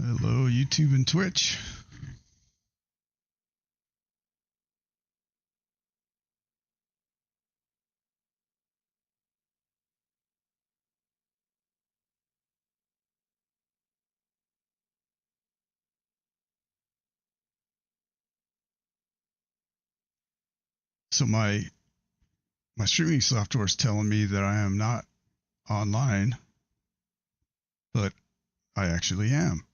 Hello, YouTube and Twitch. So my streaming software is telling me that I am not online, but I actually am.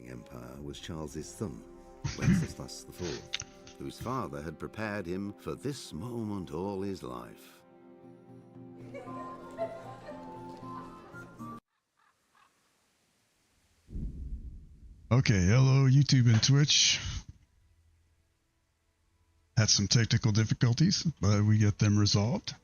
Empire was Charles's thumb, Wenceslas IV, whose father had prepared him for this moment all his life. Okay, hello, YouTube and Twitch. Had some technical difficulties, but we get them resolved.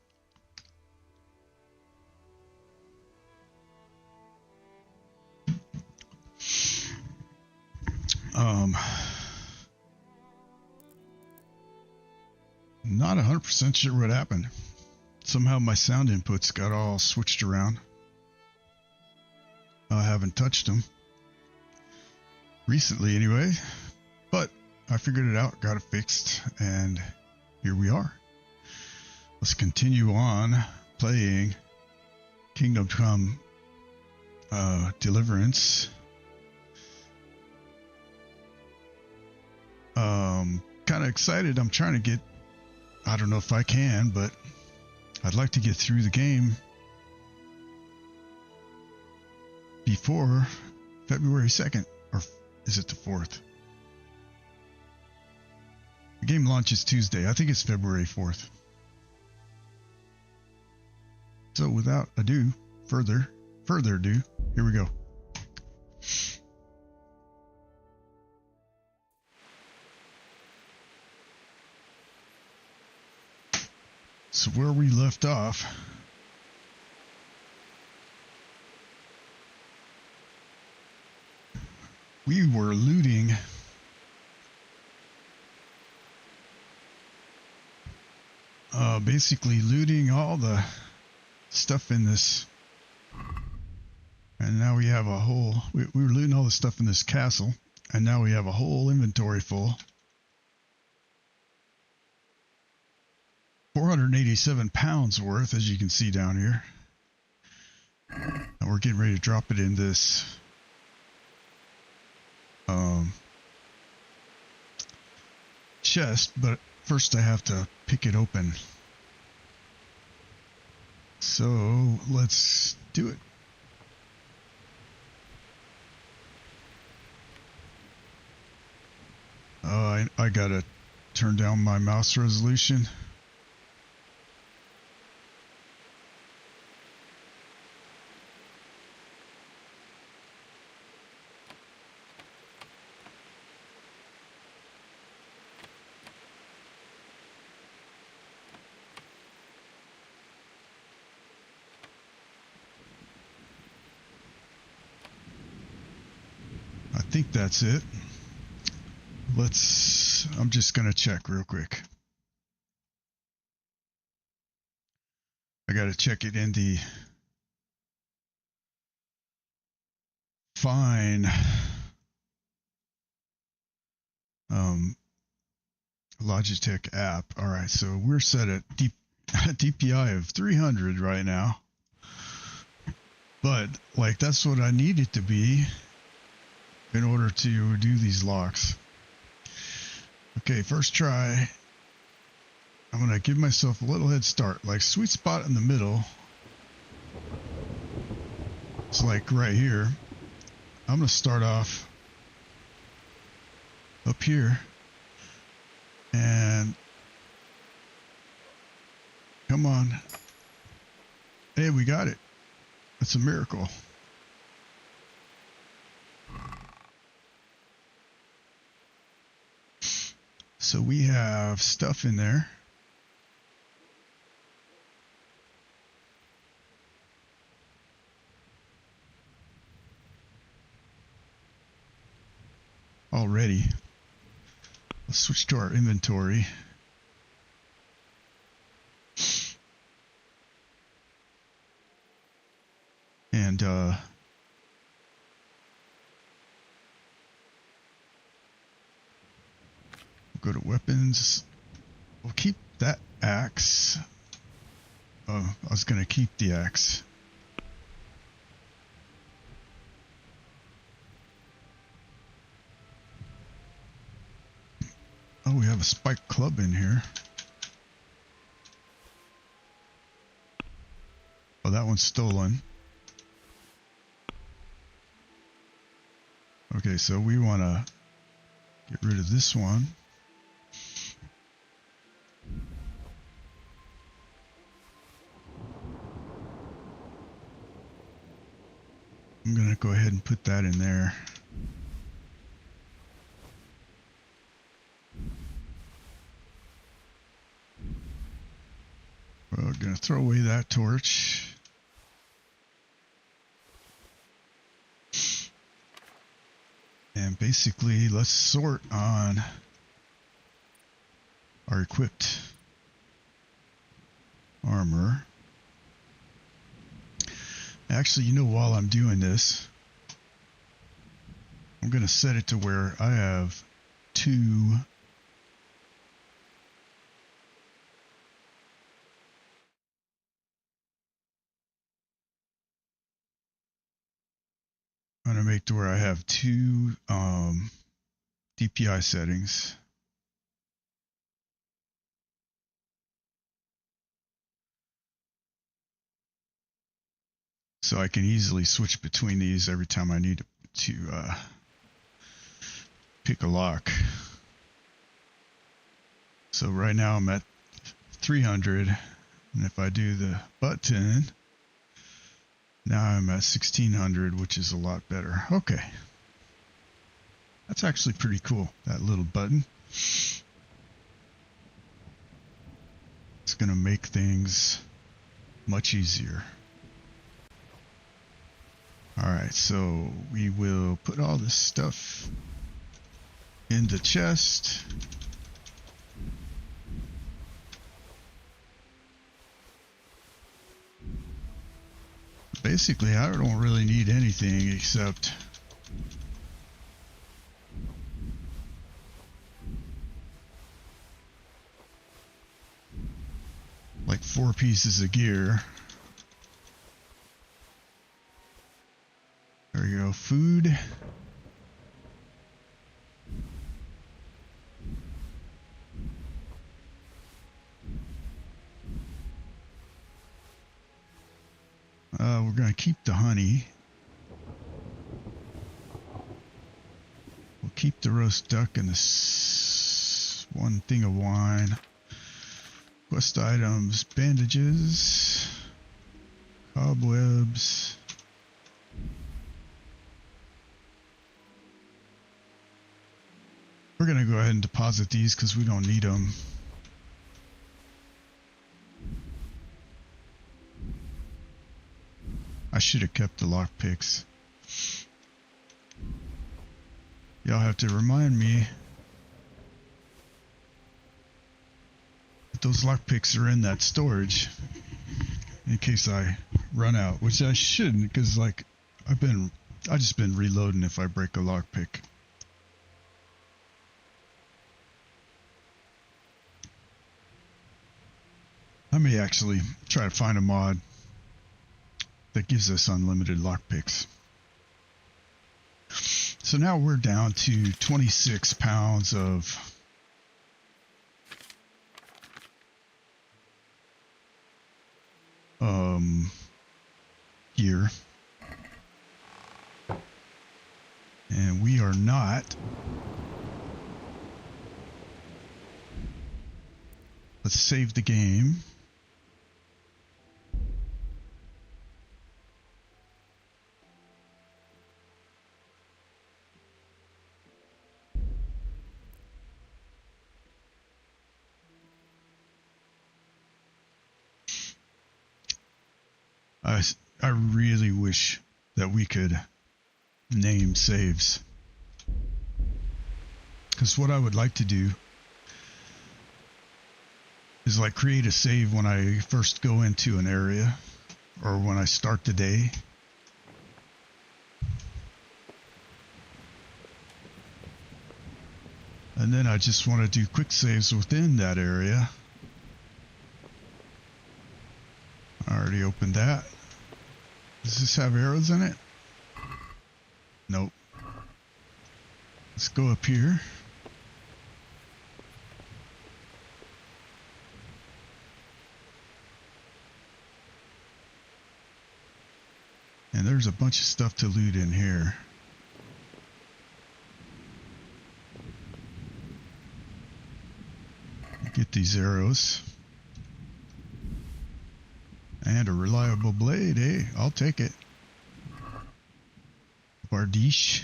Not 100% sure what happened. Somehow my sound inputs got all switched around. I haven't touched them recently anyway, but I figured it out, got it fixed, and here we are. Let's continue on playing Kingdom Come Deliverance. Kind of excited. I'm trying to get, I don't know if I can, but I'd like to get through the game before February 2nd, or is it the 4th? The game launches Tuesday. I think it's February 4th. So without further ado, here we go. So where we left off, we were looting basically looting all the stuff in this, and now we have a whole, we were looting all the stuff in this castle, and now we have a whole inventory full. 487 pounds worth, as you can see down here. And we're getting ready to drop it in this chest, but first I have to pick it open. So let's do it. I gotta turn down my mouse resolution. I think that's it. I'm just gonna check real quick. I gotta check it in the fine Logitech app. All right, so we're set at DPI of 300 right now, but like that's what I need it to be in order to do these locks. Okay, first try. I'm going to give myself a little head start. Like sweet spot in the middle. It's like right here. I'm going to start off up here. And come on. Hey, we got it. That's a miracle. So we have stuff in there. Already. Let's switch to our inventory. And we'll go to weapons. We'll keep that axe. Oh, I was going to keep the axe. Oh, we have a spiked club in here. Oh, that one's stolen. Okay, so we want to get rid of this one. I'm going to go ahead and put that in there. We're going to throw away that torch. And basically, let's sort on our equipped armor. Actually, you know, while I'm doing this, I'm going to set it to where I have 2 I'm going to make to where I have 2 DPI settings. So I can easily switch between these every time I need to pick a lock. So right now I'm at 300, and if I do the button, now I'm at 1600, which is a lot better. Okay. That's actually pretty cool, that little button. It's going to make things much easier. Alright, so we will put all this stuff in the chest. Basically, I don't really need anything except like 4 pieces of gear. There we go. Food. We're going to keep the honey. We'll keep the roast duck and this 1 thing of wine. Quest items, bandages, cobwebs. We're going to go ahead and deposit these because we don't need them. I should have kept the lockpicks. Y'all have to remind me that those lockpicks are in that storage in case I run out, which I shouldn't, because like I've just been reloading if I break a lockpick. I may actually try to find a mod that gives us unlimited lockpicks. So now we're down to 26 pounds of gear. And we are not. Let's save the game. I really wish that we could name saves. Because what I would like to do is like create a save when I first go into an area or when I start the day. And then I just want to do quick saves within that area. I already opened that. Does this have arrows in it? Nope. Let's go up here. And there's a bunch of stuff to loot in here. Get these arrows. And a reliable blade, eh? I'll take it. Bardiche.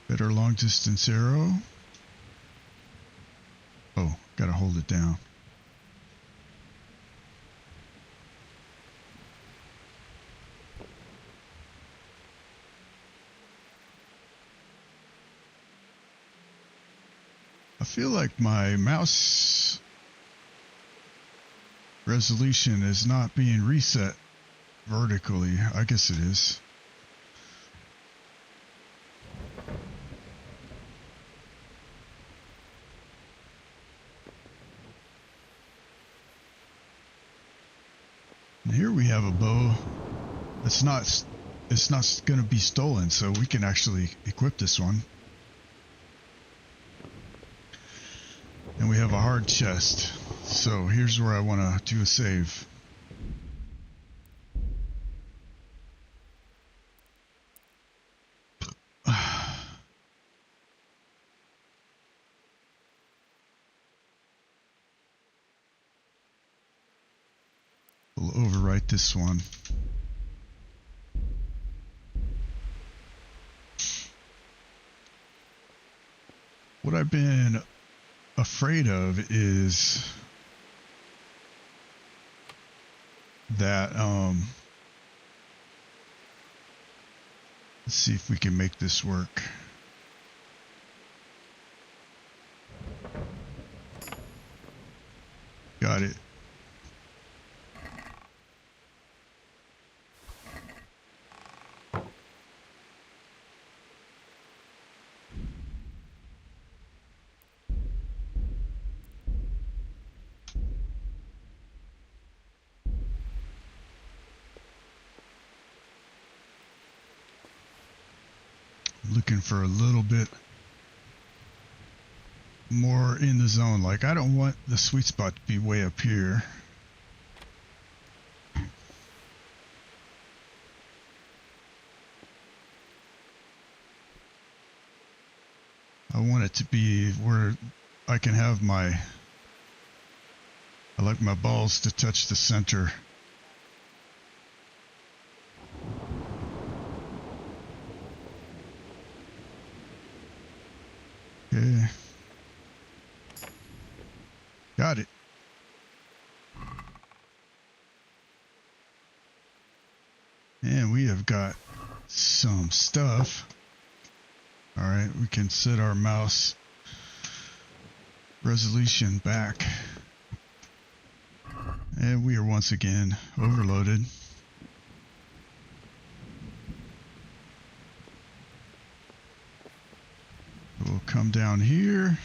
Better long distance arrow. Oh, gotta hold it down. I feel like my mouse resolution is not being reset vertically. I guess it is. And here we have a bow. It's not going to be stolen, so we can actually equip this one. And we have a hard chest. So here's where I want to do a save. We'll overwrite this one. What I've been afraid of is that let's see if we can make this work. Got it. Looking for a little bit more in the zone. Like, I don't want the sweet spot to be way up here. I want it to be where I can have I like my balls to touch the center. Okay. Got it. And we have got some stuff. All right, we can set our mouse resolution back. And we are once again overloaded. We'll come down here.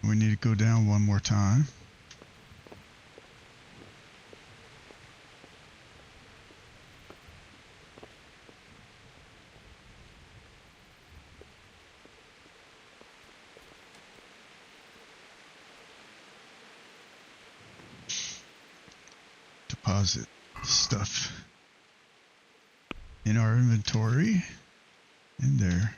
We need to go down one more time. deposit stuff in our inventory. In there.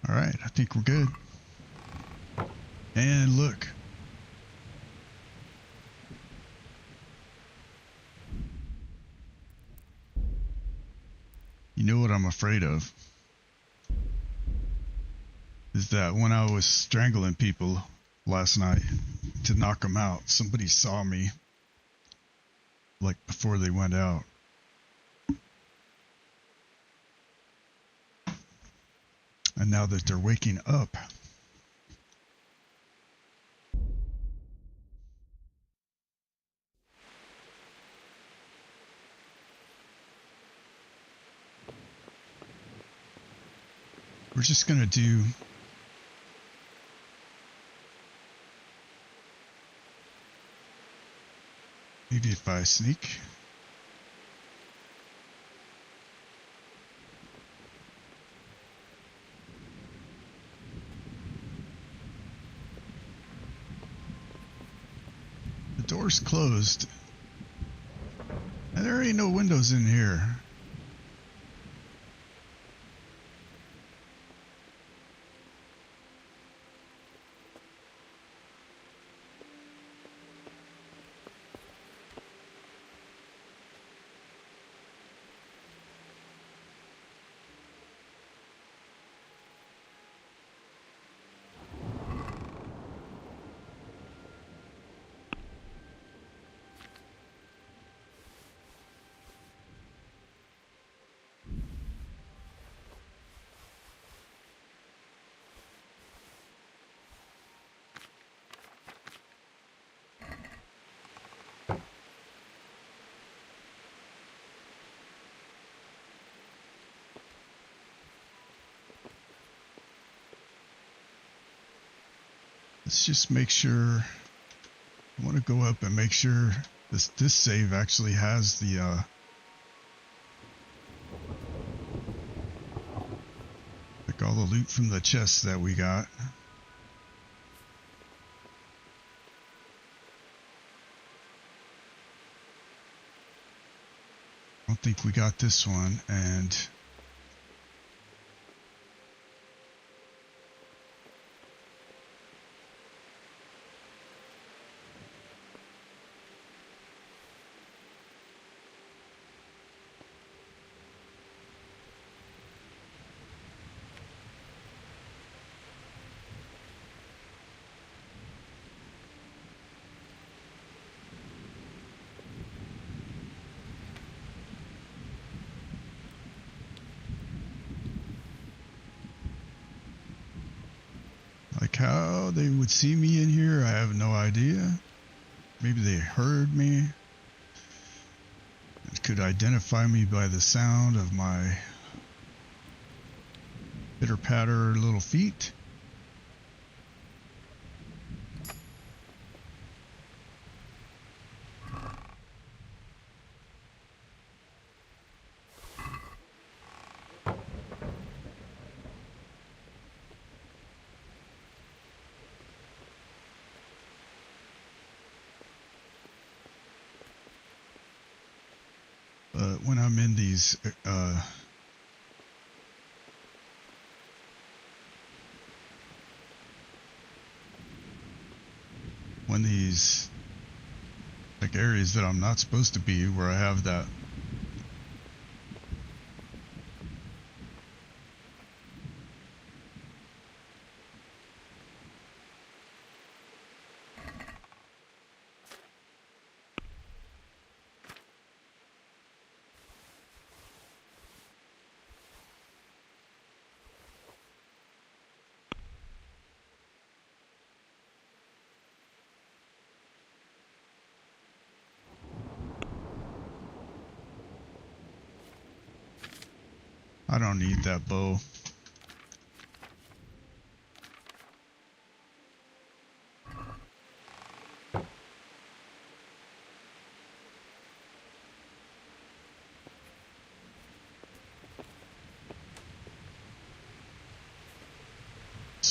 All right, I think we're good. And look. You know what I'm afraid of? Is that when I was strangling people last night to knock them out, somebody saw me like before they went out. And now that they're waking up, we're just gonna do maybe if I sneak. The door's closed. And there ain't no windows in here. Let's just make sure. I want to go up and make sure this save actually has the like all the loot from the chests that we got. I don't think we got this one, and like how they would see me in here, I have no idea. Maybe they heard me. It could identify me by the sound of my pitter-patter little feet. When I'm in these when these like areas that I'm not supposed to be, where I have that I don't need that bow.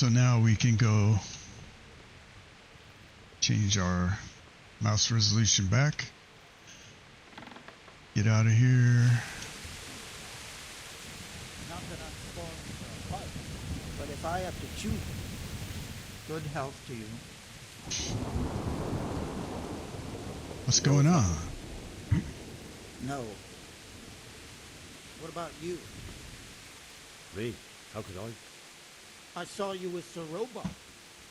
So now we can go change our mouse resolution back. Get out of here. Not that I'm spoiling for a fight, but if I have to choose, good health to you. What's going on? No. What about you? Me? How could I? I saw you with Sir Robot.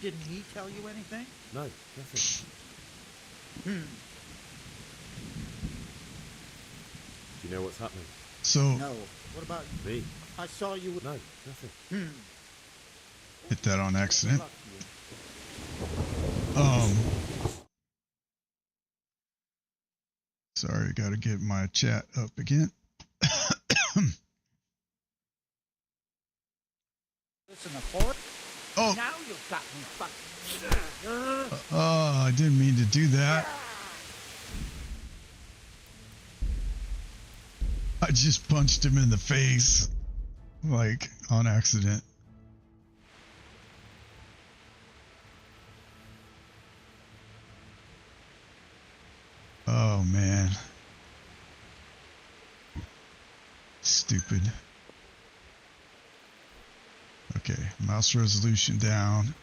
Didn't he tell you anything? No, nothing. Do you know what's happening? So No. What about you? Me? I saw you with... No, nothing. hit that on Good accident. luck to you. Sorry, got to get my chat up again. Listen, a fort? Oh, Now you've got me fucked. oh, I didn't mean to do that. I just punched him in the face, like on accident. Oh man. Stupid. Okay, mouse resolution down.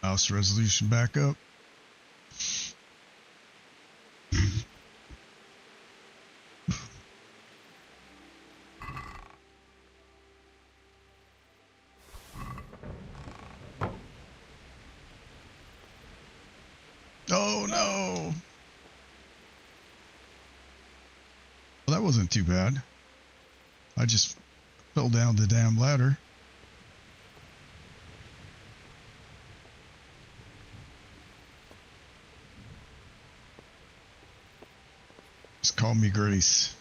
Mouse resolution back up. Oh no! Well, that wasn't too bad. I just fell down the damn ladder. Just call me Grace.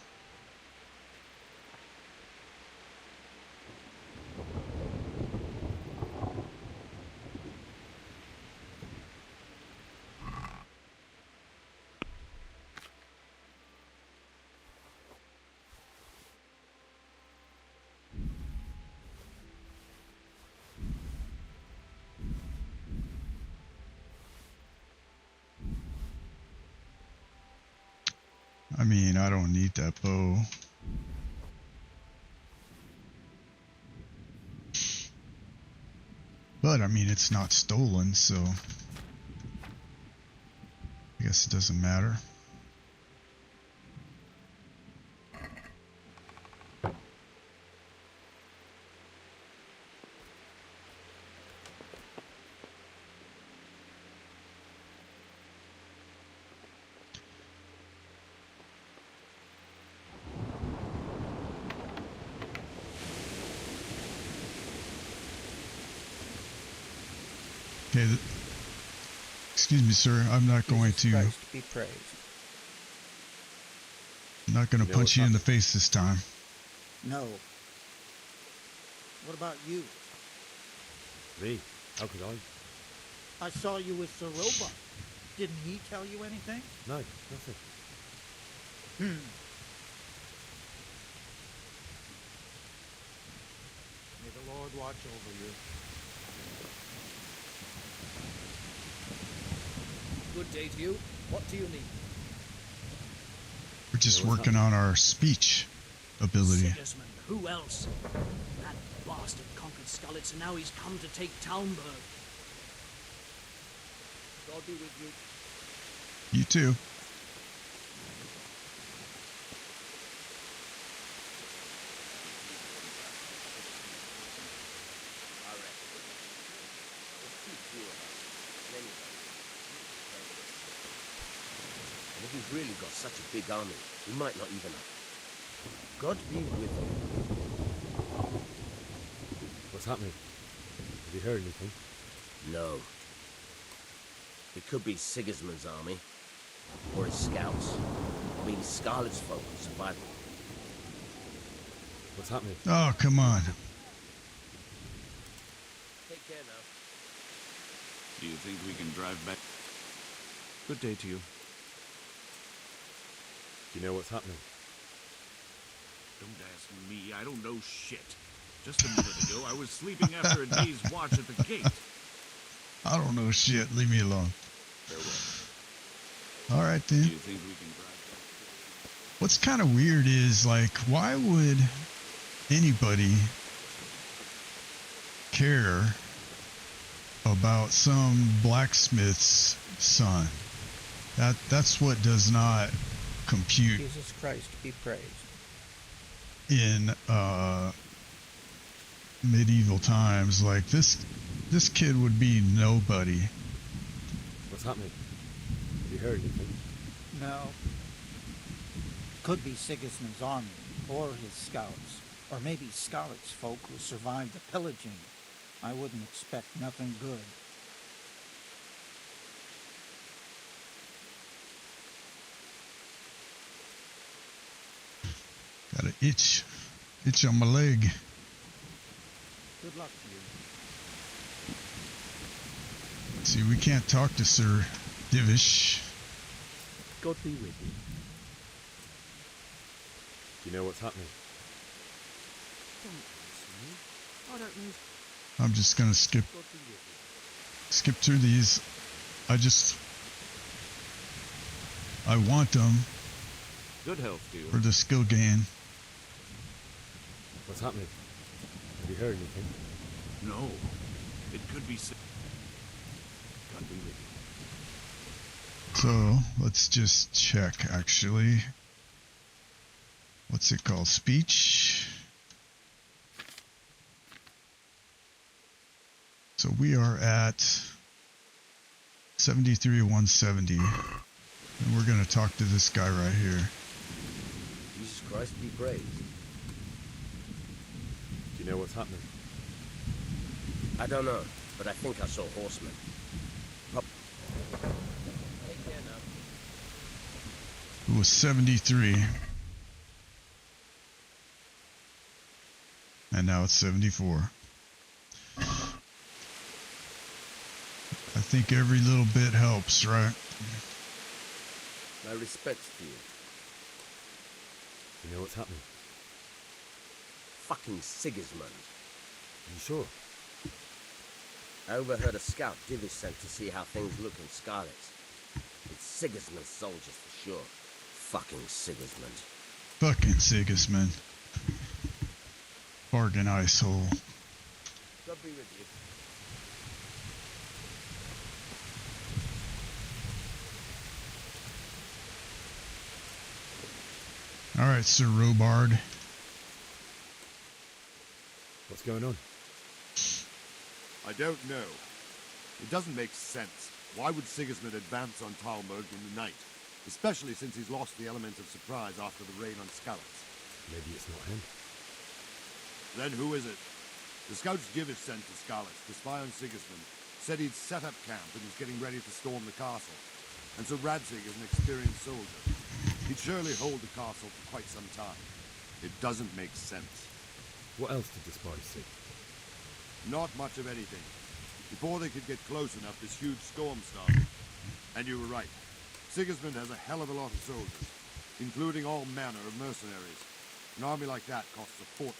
I mean, I don't need that bow. But, I mean, it's not stolen, so I guess it doesn't matter. Okay, excuse me, sir. I'm not going to. Christ be praised. I'm not going to punch you in the face this time. No. What about you? Me? How could I? I saw you with Sir Robot. Didn't he tell you anything? No, nothing. May the Lord watch over you. Good day to you. What do you need? We're just working on our speech ability. Sigismund, who else? That bastard conquered Skalitz, and now he's come to take Talmberg. God be with you. You too. And if he's really got such a big army, he might not even have. God be with you. What's happening? Have you heard anything? No. It could be Sigismund's army, or his scouts, or maybe Scarlet's folk who survived. What's happening? Oh, come on. Take care now. Do you think we can drive back? Good day to you. Do you know what's happening? Don't ask me. I don't know shit. Just a minute ago, I was sleeping after a day's watch at the gate. I don't know shit. Leave me alone. Farewell. All right Do then. you think we can drive back? What's kind of weird is, like, why would anybody care about some blacksmith's son? That's what does not compute Jesus Christ be praised. in medieval times. Like, this kid would be nobody. What's happening? Have you heard anything? No. Could be Sigismund's army, or his scouts, or maybe Skalitz folk who survived the pillaging. I wouldn't expect nothing good. Got an itch on my leg. Good luck to you. See, we can't talk to Sir Divish. God be with you. Do you know what's happening? Don't ask me. I don't know. I'm just gonna skip God be with you. skip through these. I want them Good health to you. for the skill gain. What's happening? Have you heard anything? No. It could be... God be with you. So let's just check, actually. What's it called? Speech. So we are at 73-170. And we're going to talk to this guy right here. Jesus Christ be praised. Do you know what's happening? I don't know, but I think I saw horsemen. Take care now. It was 73. And now it's 74. I think every little bit helps, right? My respects to you. Do you know what's happening? Fucking Sigismund. Are you sure? I overheard a scout Divish sent to see how things look in Skalitz. It's Sigismund's soldiers for sure. Fucking Sigismund. Fucking Sigismund. Bargain ice hole. God be with you. Alright, Sir Robard. What's going on? I don't know. It doesn't make sense. Why would Sigismund advance on Talmberg in the night? Especially since he's lost the element of surprise after the raid on Skalitz. Maybe it's not him. Then who is it? The scouts Divish sent to Skalitz to spy on Sigismund said he'd set up camp and was getting ready to storm the castle. And so Radzig is an experienced soldier. He'd surely hold the castle for quite some time. It doesn't make sense. What else did the spies see? Not much of anything. Before they could get close enough, this huge storm started. And you were right. Sigismund has a hell of a lot of soldiers, including all manner of mercenaries. An army like that costs a fortune.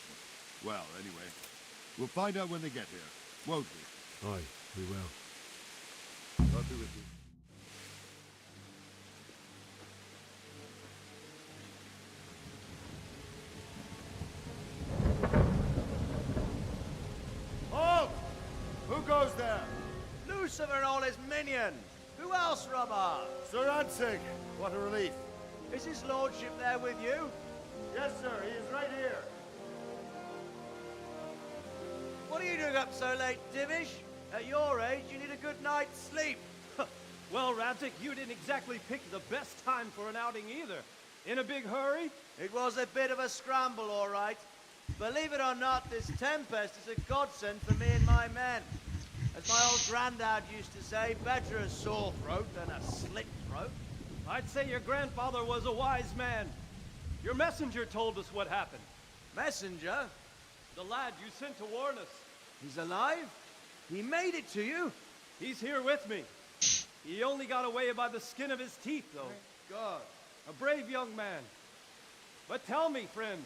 Well, anyway, we'll find out when they get here, won't we? Aye, we will. God be with you. Halt! Who goes there? Lucifer and all his minions. Who else, Robber? Sir Radzig! What a relief. Is his lordship there with you? Yes, sir, he is right here. What are you doing up so late, Divish? At your age, you need a good night's sleep. Well, Radzig, you didn't exactly pick the best time for an outing either. In a big hurry? It was a bit of a scramble, all right. Believe it or not, this tempest is a godsend for me and my men. As my old granddad used to say, better a sore throat than a slit throat. I'd say your grandfather was a wise man. Your messenger told us what happened. Messenger? The lad you sent to warn us. He's alive? He made it to you? He's here with me. He only got away by the skin of his teeth, though. Thank God. A brave young man. But tell me, friend,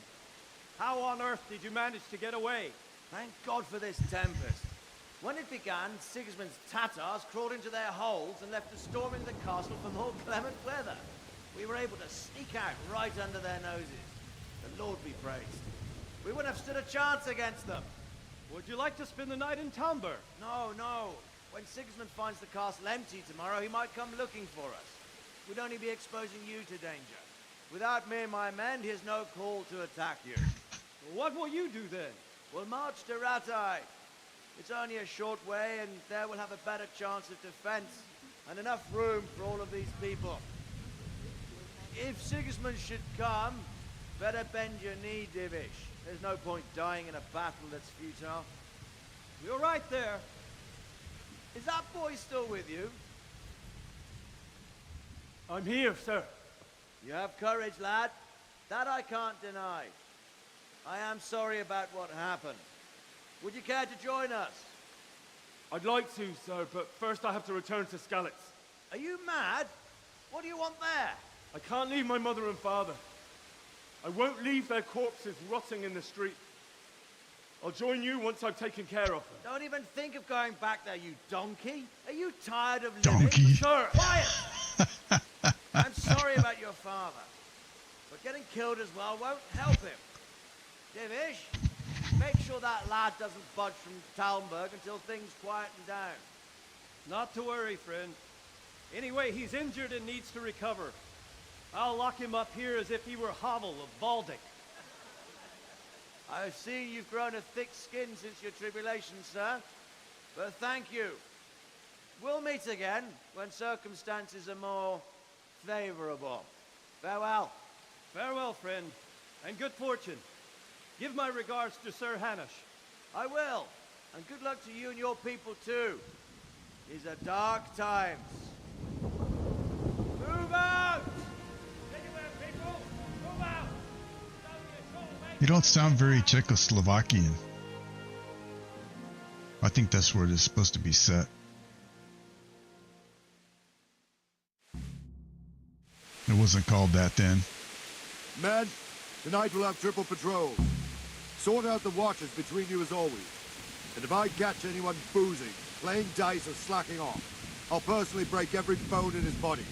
how on earth did you manage to get away? Thank God for this tempest. When it began, Sigismund's Tatars crawled into their holes and left us storming the castle for more clement weather. We were able to sneak out right under their noses. The Lord be praised. We wouldn't have stood a chance against them. Would you like to spend the night in Tamber? No, no. When Sigismund finds the castle empty tomorrow, he might come looking for us. We'd only be exposing you to danger. Without me and my men, he has no call to attack you. What will you do then? We'll march to Ratai. It's only a short way, and there we'll have a better chance of defense and enough room for all of these people. If Sigismund should come, better bend your knee, Divish. There's no point dying in a battle that's futile. You're right there. Is that boy still with you? I'm here, sir. You have courage, lad. That I can't deny. I am sorry about what happened. Would you care to join us? I'd like to, sir, but first I have to return to Skalitz. Are you mad? What do you want there? I can't leave my mother and father. I won't leave their corpses rotting in the street. I'll join you once I've taken care of them. Don't even think of going back there, you donkey. Are you tired of Donkey. living? Sir! Quiet! I'm sorry about your father, but getting killed as well won't help him. Divish, make sure that lad doesn't budge from Talmberg until things quieten down. Not to worry, friend. Anyway, he's injured and needs to recover. I'll lock him up here as if he were Havel of Baldic. I've seen you've grown a thick skin since your tribulation, sir. But thank you. We'll meet again when circumstances are more favorable. Farewell. Farewell, friend, and good fortune. Give my regards to Sir Hanush. I will. And good luck to you and your people, too. These are dark times. Move out! Anywhere, people! Move out! You don't sound very Czechoslovakian. I think that's where it is supposed to be set. It wasn't called that then. Men, tonight we'll have triple patrols. Sort out the watches between you as always. And if I catch anyone boozing, playing dice or slacking off, I'll personally break every bone in his body.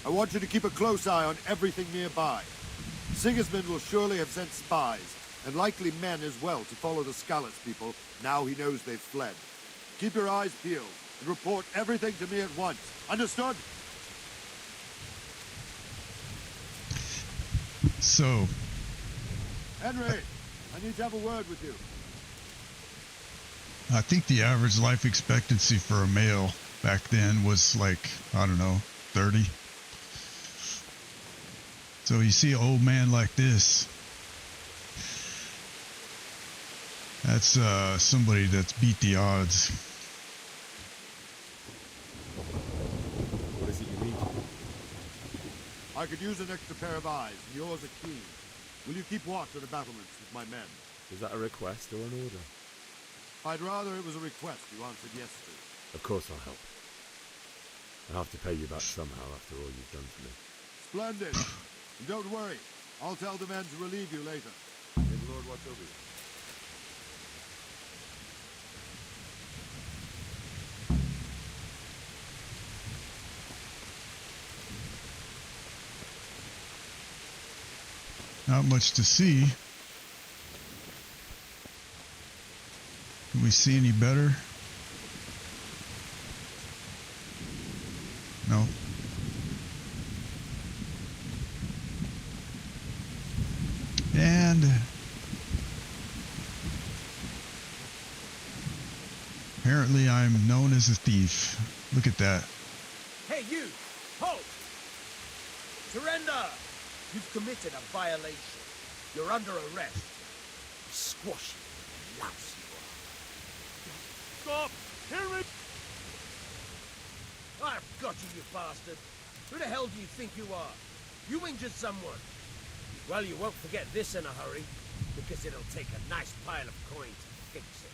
I want you to keep a close eye on everything nearby. Sigismund will surely have sent spies, and likely men as well, to follow the Skalitz people now he knows they've fled. Keep your eyes peeled and report everything to me at once. Understood? So, Henry, I need to have a word with you. I think the average life expectancy for a male back then was like, I don't know, 30. So you see an old man like this, that's somebody that's beat the odds. What is it you need? I could use an extra pair of eyes, and yours are keen. Will you keep watch on the battlements with my men? Is that a request or an order? I'd rather it was a request you answered yes to. Of course I'll help. I'll have to pay you back somehow after all you've done for me. Splendid. And don't worry, I'll tell the men to relieve you later. May the Lord watch over you. Not much to see. Can we see any better? No. And apparently I'm known as a thief. Look at that. Hey, you! Halt! Surrender! You've committed a violation. You're under arrest. Squash you, louse you are. Stop! Hear me! I've got you, you bastard. Who the hell do you think you are? You injured someone. Well, you won't forget this in a hurry, because it'll take a nice pile of coin to fix it.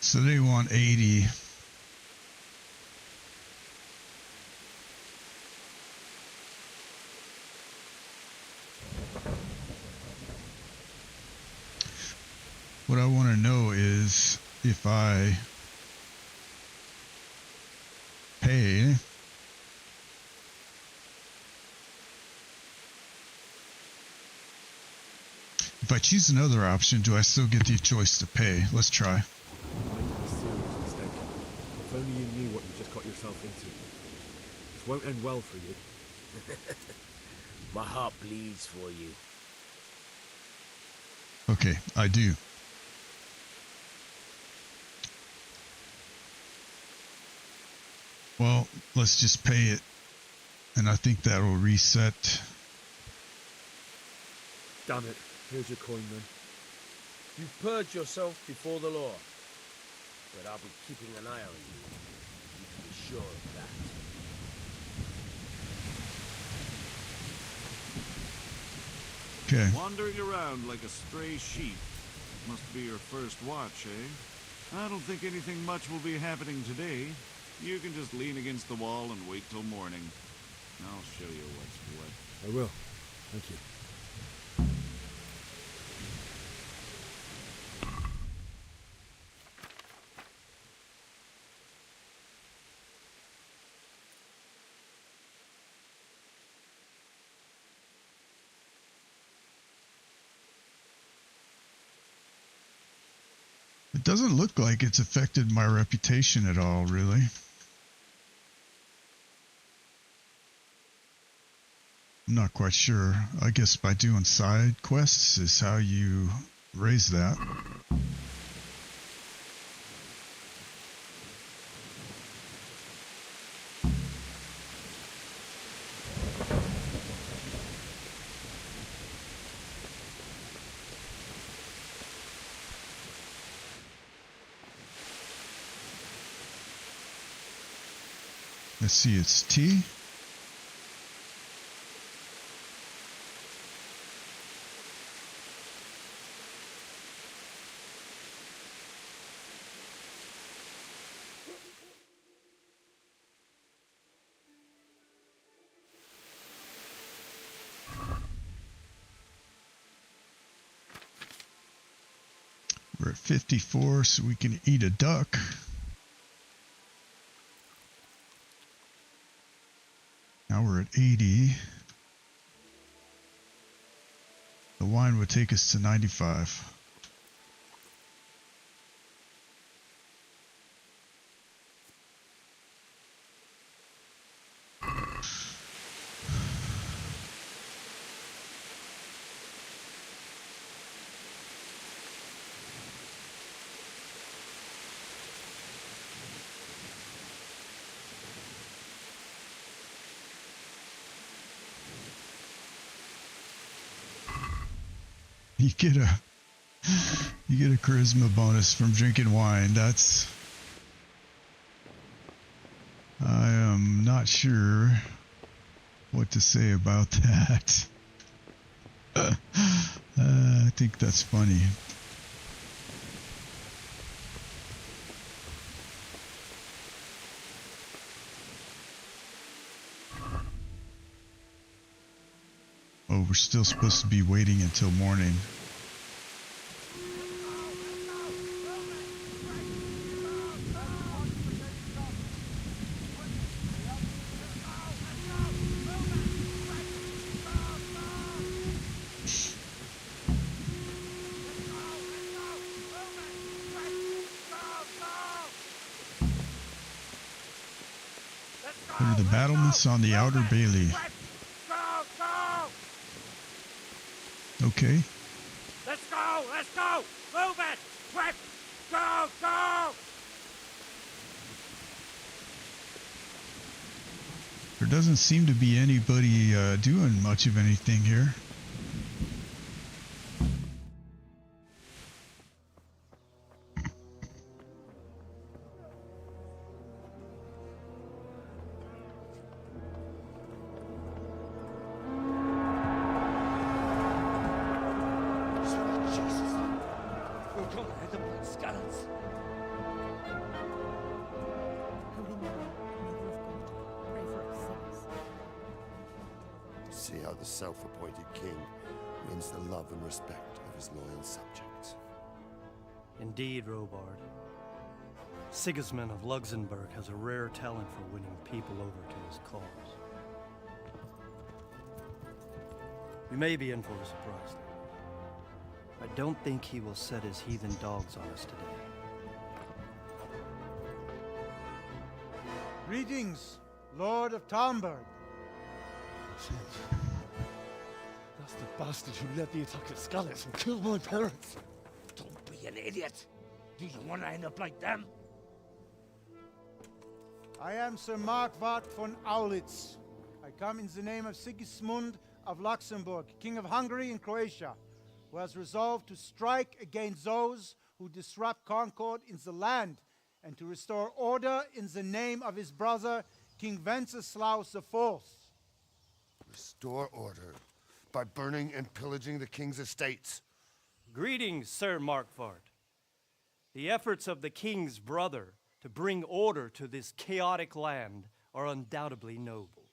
So they want 80. What I want to know is if I pay, if I choose another option, do I still get the choice to pay? Let's try. You're making a serious mistake. If only you knew what you just got yourself into. This won't end well for you. My heart bleeds for you. Okay, I do. Well, let's just pay it, and I think that will reset. Damn it. Here's your coin then. You've purged yourself before the law, but I'll be keeping an eye on you. You can be sure of that. Okay. Wandering around like a stray sheep. Must be your first watch, eh? I don't think anything much will be happening today. You can just lean against the wall and wait till morning. I'll show you what's what. I will. Thank you. It doesn't look like it's affected my reputation at all, really. I'm not quite sure. I guess by doing side quests is how you raise that. Let's see, it's T. We're at 54, so we can eat a duck. Now we're at 80. The wine would take us to 95. You get a charisma bonus from drinking wine. That's, I am not sure what to say about that. I think that's funny. Oh, we're still supposed to be waiting until morning. There are the battlements on the outer bailey. Okay. Let's go! Let's go! Move it! Quick! Go! Go! There doesn't seem to be anybody doing much of anything here. Holy Mary, Mother of God, pray for us sinners. See how the self-appointed king wins the love and respect of his loyal subjects. Indeed, Robard. Sigismund of Luxembourg has a rare talent for winning people over to his cause. You may be in for a surprise, though. I don't think he will set his heathen dogs on us today. Greetings, Lord of Talmberg. That's the bastard who led the attack at Scarlet and killed my parents. Don't be an idiot. Do you want to end up like them? I am Sir Markwart von Aulitz. I come in the name of Sigismund of Luxembourg, King of Hungary and Croatia, who has resolved to strike against those who disrupt concord in the land and to restore order in the name of his brother, King Wenceslaus IV. Restore order by burning and pillaging the king's estates. Greetings, Sir Markwart. The efforts of the king's brother to bring order to this chaotic land are undoubtedly noble.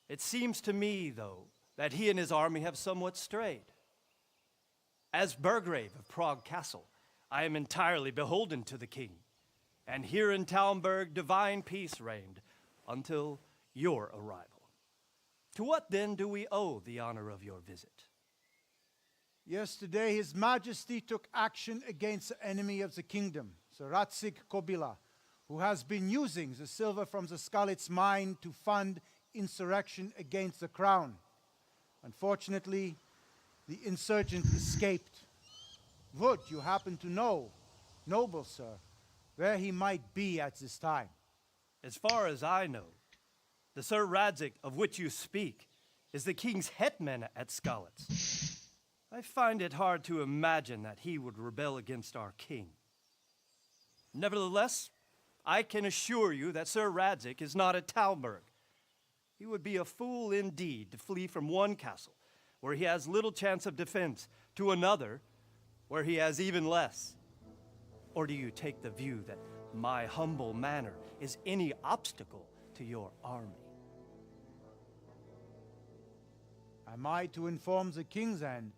It seems to me, though, that he and his army have somewhat strayed. As Burgrave of Prague Castle, I am entirely beholden to the king, and here in Talmberg divine peace reigned until your arrival. To what then do we owe the honor of your visit? Yesterday, His Majesty took action against the enemy of the kingdom, Sir Radzig Kobyla, who has been using the silver from the Skalitz mine to fund insurrection against the crown. Unfortunately, the insurgent escaped. Would you happen to know, noble sir, where he might be at this time? As far as I know, the Sir Radzig of which you speak is the king's hetman at Skalitz. I find it hard to imagine that he would rebel against our king. Nevertheless, I can assure you that Sir Radzig is not at Talmberg. He would be a fool indeed to flee from one castle, where he has little chance of defense, to another, where he has even less. Or do you take the view that my humble manner is any obstacle to your army? Am I to inform the king then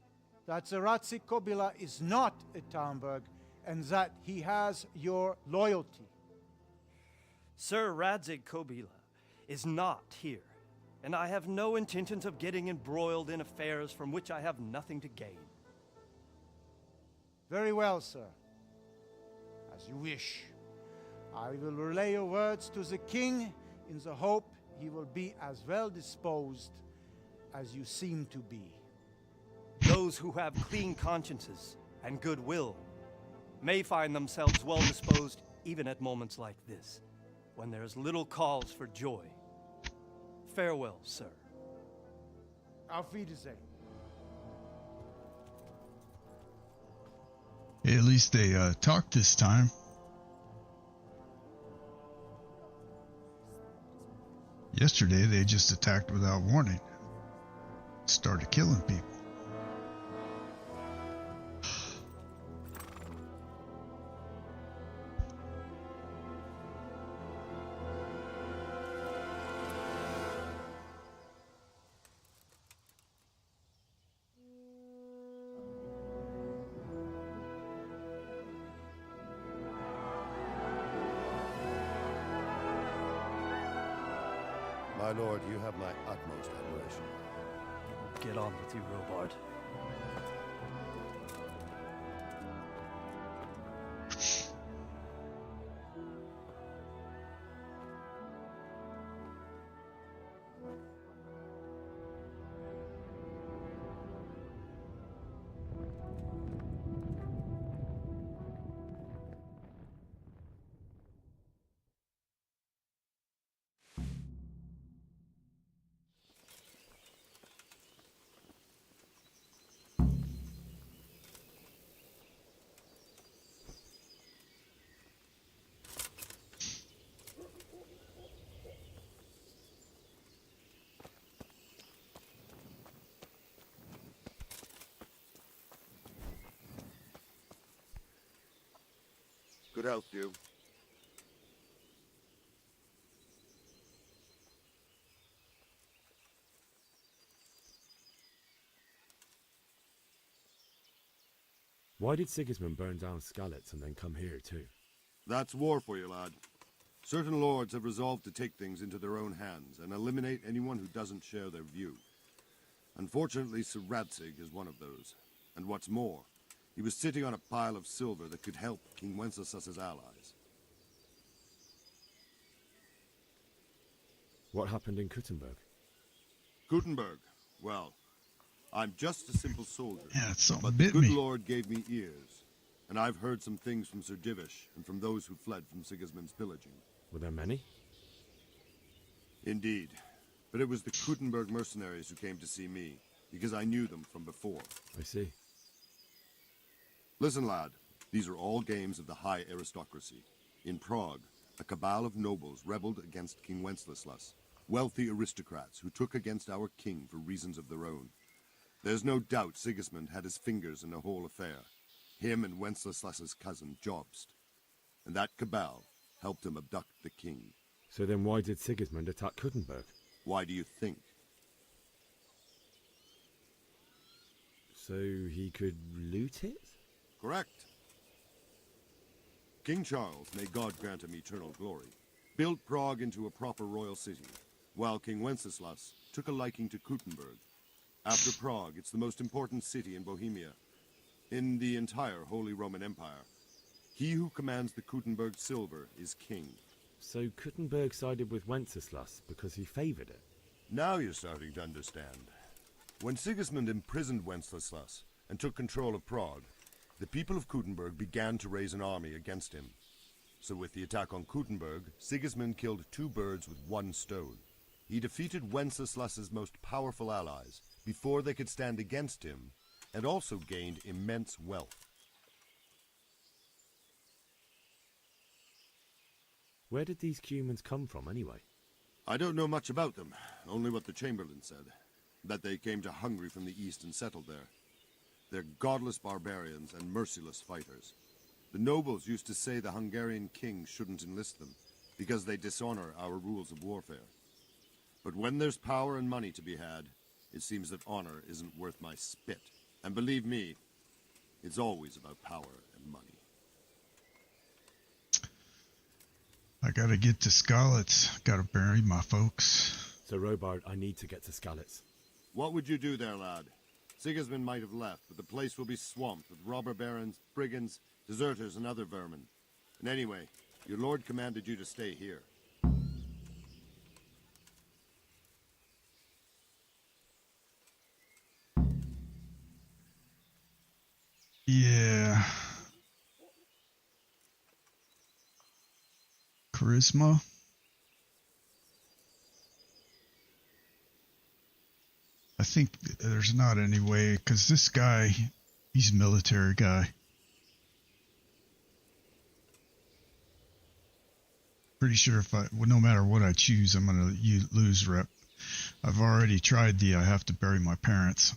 that Sir Radzig Kobyla is not at Talmberg and that he has your loyalty? Sir Radzig Kobyla is not here, and I have no intentions of getting embroiled in affairs from which I have nothing to gain. Very well, sir. As you wish. I will relay your words to the king in the hope he will be as well disposed as you seem to be. Those who have clean consciences and goodwill may find themselves well disposed even at moments like this, when there's little cause for joy. Farewell, sir. Auf Wiedersehen. At least they talked this time. Yesterday they just attacked without warning. Started killing people. My lord, you have my utmost admiration. Get on with you, Robard. Good health to you. Why did Sigismund burn down Skalitz and then come here too? That's war for you, lad. Certain lords have resolved to take things into their own hands and eliminate anyone who doesn't share their view. Unfortunately, Sir Radzig is one of those. And what's more, he was sitting on a pile of silver that could help King Wenceslas's allies. What happened in Kuttenberg? Gutenberg, well, I'm just a simple soldier. Yeah, it's something but the bit good me. Lord gave me ears, and I've heard some things from Sir Divish and from those who fled from Sigismund's pillaging. Were there many? Indeed. But it was the Kuttenberg mercenaries who came to see me, because I knew them from before. I see. Listen, lad. These are all games of the high aristocracy. In Prague, a cabal of nobles rebelled against King Wenceslas, wealthy aristocrats who took against our king for reasons of their own. There's no doubt Sigismund had his fingers in the whole affair. Him and Wenceslas's cousin, Jobst. And that cabal helped him abduct the king. So then why did Sigismund attack Kuttenberg? Why do you think? So he could loot it? Correct. King Charles, may God grant him eternal glory, built Prague into a proper royal city, while King Wenceslas took a liking to Kuttenberg. After Prague, it's the most important city in Bohemia, in the entire Holy Roman Empire. He who commands the Kuttenberg silver is king. So Kuttenberg sided with Wenceslas because he favoured it? Now you're starting to understand. When Sigismund imprisoned Wenceslas and took control of Prague, the people of Kuttenberg began to raise an army against him. So with the attack on Kuttenberg, Sigismund killed two birds with one stone. He defeated Wenceslas's most powerful allies before they could stand against him, and also gained immense wealth. Where did these humans come from anyway? I don't know much about them, only what the Chamberlain said, that they came to Hungary from the east and settled there. They're godless barbarians and merciless fighters. The nobles used to say the Hungarian king shouldn't enlist them, because they dishonor our rules of warfare. But when there's power and money to be had, it seems that honor isn't worth my spit. And believe me, it's always about power and money. I gotta get to Skalitz. Gotta bury my folks. So Robard, I need to get to Skalitz. What would you do there, lad? Sigismund might have left, but the place will be swamped with robber barons, brigands, deserters, and other vermin. And anyway, your lord commanded you to stay here. Yeah. Charisma. I think there's not any way, because this guy, he's a military guy. Pretty sure if no matter what I choose, I'm going to lose rep. I've already tried I have to bury my parents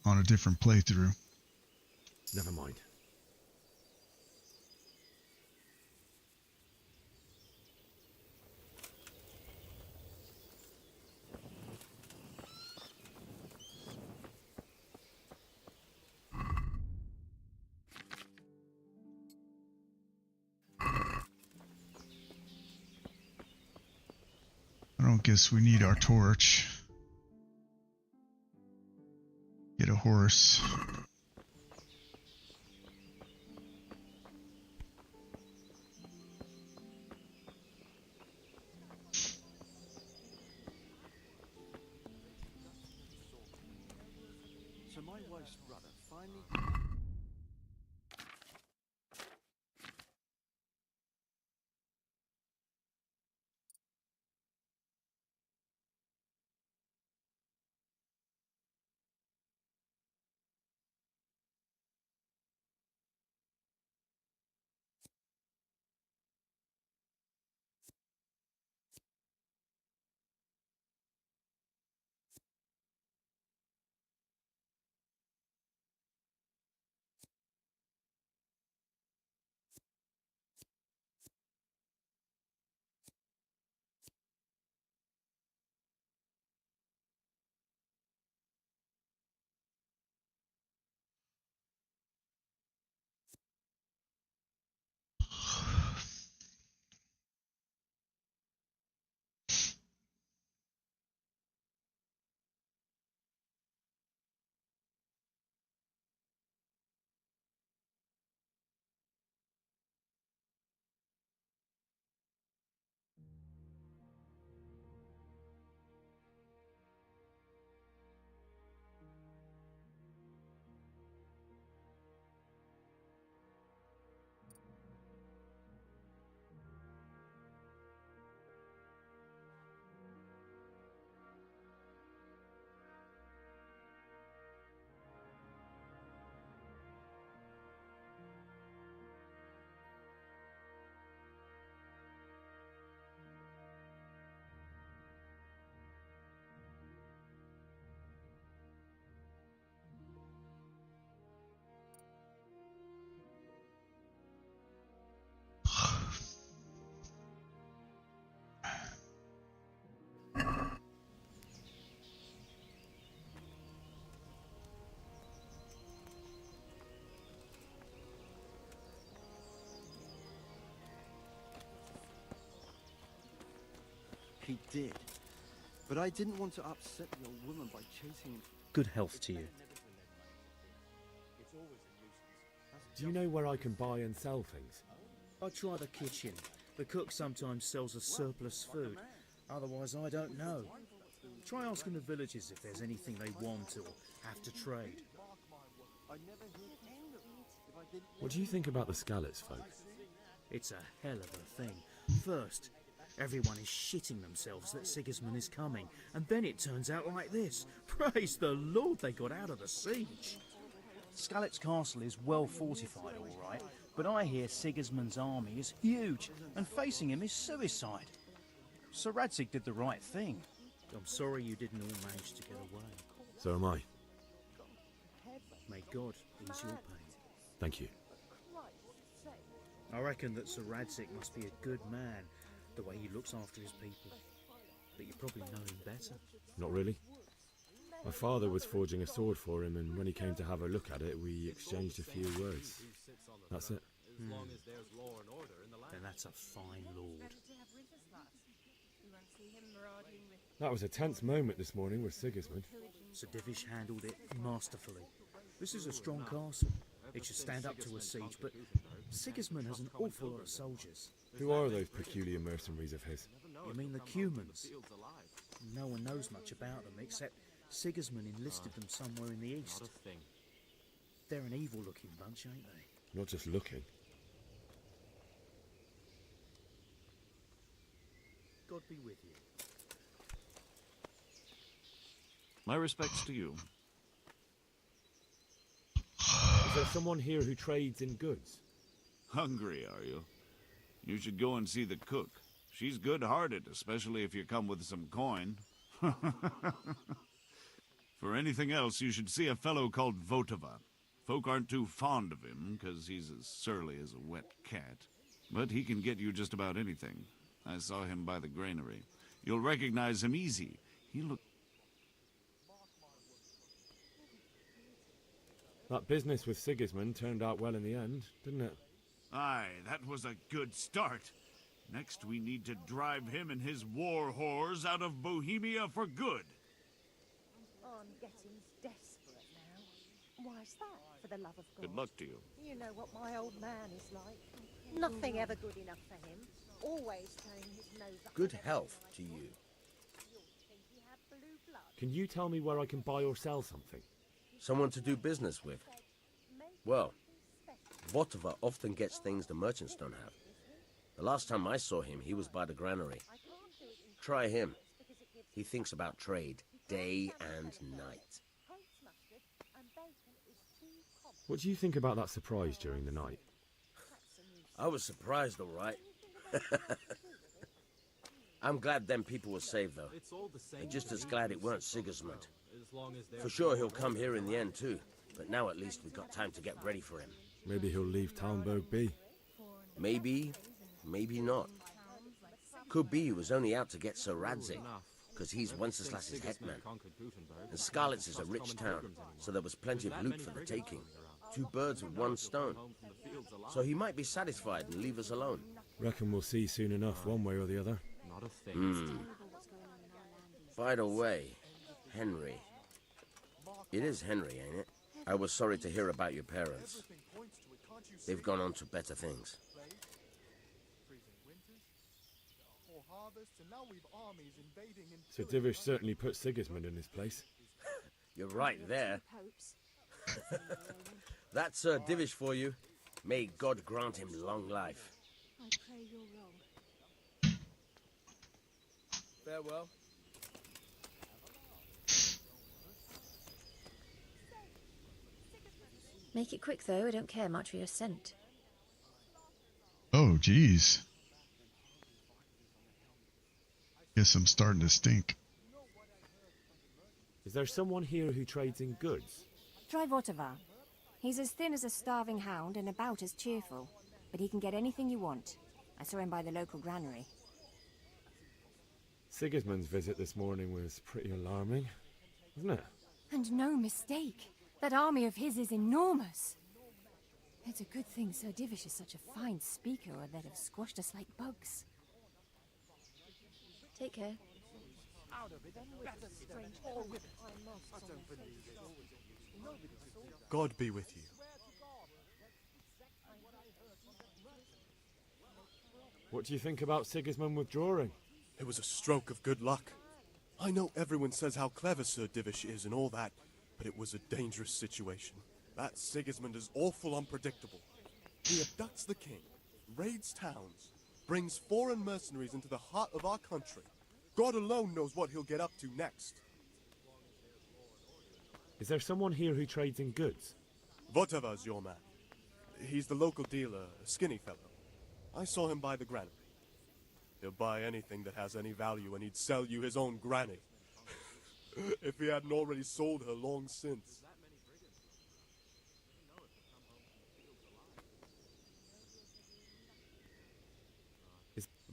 on a different playthrough. Never mind. I don't guess we need our torch. Get a horse. So my wife's brother finally... he did. But I didn't want to upset the old woman by chasing him. Good health to you. Do you know where I can buy and sell things? I try the kitchen. The cook sometimes sells us surplus food. Otherwise, I don't know. Try asking the villagers if there's anything they want or have to trade. What do you think about the Skalitz folk? It's a hell of a thing. First, everyone is shitting themselves that Sigismund is coming, and then it turns out like this. Praise the Lord they got out of the siege. Skalitz Castle is well fortified, all right, but I hear Sigismund's army is huge, and facing him is suicide. Sir Radzig did the right thing. I'm sorry you didn't all manage to get away. So am I. May God ease your pain. Thank you. I reckon that Sir Radzig must be a good man, the way he looks after his people. But you probably know him better. Not really. My father was forging a sword for him, and when he came to have a look at it, we exchanged a few words. That's it. Then that's a fine lord. That was a tense moment this morning with Sigismund. Sir Divish handled it masterfully. This is a strong castle. It should stand up to a siege, but Sigismund has an awful lot of soldiers. Who are those peculiar mercenaries of his? You mean the Cumans? No one knows much about them, except Sigismund enlisted them somewhere in the east. They're an evil-looking bunch, ain't they? Not just looking. God be with you. My respects to you. Is there someone here who trades in goods? Hungry, are you? You should go and see the cook. She's good-hearted, especially if you come with some coin. For anything else, you should see a fellow called Votava. Folk aren't too fond of him, because he's as surly as a wet cat. But he can get you just about anything. I saw him by the granary. You'll recognize him easy. He looked... That business with Sigismund turned out well in the end, didn't it? Aye, that was a good start. Next, we need to drive him and his war whores out of Bohemia for good. I'm getting desperate now. Why's that, for the love of God? Good luck to you. You know what my old man is like. Nothing ever good enough for him. Always turning his nose up. Good health to you. Can you tell me where I can buy or sell something? Someone to do business with. Well, Votava often gets things the merchants don't have. The last time I saw him, he was by the granary. Try him. He thinks about trade, day and night. What do you think about that surprise during the night? I was surprised, all right. I'm glad them people were saved, though. I'm just as glad it weren't Sigismund. For sure he'll come here in the end, too. But now at least we've got time to get ready for him. Maybe he'll leave Talmberg be. Maybe, maybe not. Could be he was only out to get Sir Radzig, because he's Wenceslas's hetman. And Skalitz is a rich town, so there was plenty of loot for the taking. 2 birds with 1 stone. So he might be satisfied and leave us alone. Reckon we'll see soon enough, one way or the other. Not a thing. By the way, Henry. It is Henry, ain't it? I was sorry to hear about your parents. They've gone on to better things. Sir Divish certainly put Sigismund in his place. You're right there. That's Sir Divish for you. May God grant him long life. I pray you're wrong. Farewell. Make it quick, though. I don't care much for your scent. Oh, geez. Guess I'm starting to stink. Is there someone here who trades in goods? Try Votava. He's as thin as a starving hound and about as cheerful, but he can get anything you want. I saw him by the local granary. Sigismund's visit this morning was pretty alarming, wasn't it? And no mistake. That army of his is enormous. It's a good thing Sir Divish is such a fine speaker, or they'd have squashed us like bugs. Take care. God be with you. What do you think about Sigismund withdrawing? It was a stroke of good luck. I know everyone says how clever Sir Divish is and all that, but it was a dangerous situation. That Sigismund is awful unpredictable. He abducts the king, raids towns, brings foreign mercenaries into the heart of our country. God alone knows what he'll get up to next. Is there someone here who trades in goods? Votava's your man. He's the local dealer, a skinny fellow. I saw him by the granary. He'll buy anything that has any value, and he'd sell you his own granny. If he hadn't already sold her long since.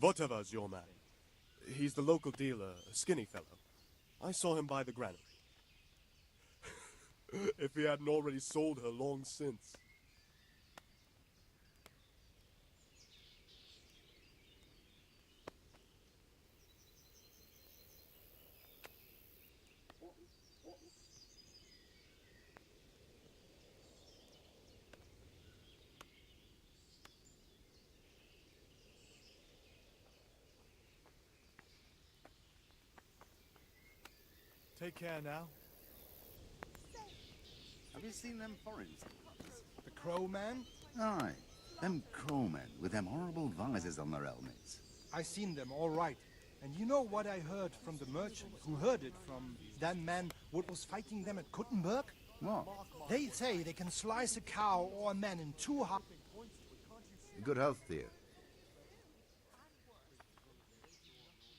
Votava's your man. He's the local dealer, a skinny fellow. I saw him by the granary. If he hadn't already sold her long since. Take care now. Have you seen them foreigners? The Crow Man? Aye, them crow men with them horrible visors on their helmets. I seen them, all right. And you know what I heard from the merchant who heard it from that man what was fighting them at Kuttenberg? What? They say they can slice a cow or a man in two halves. Good health to you.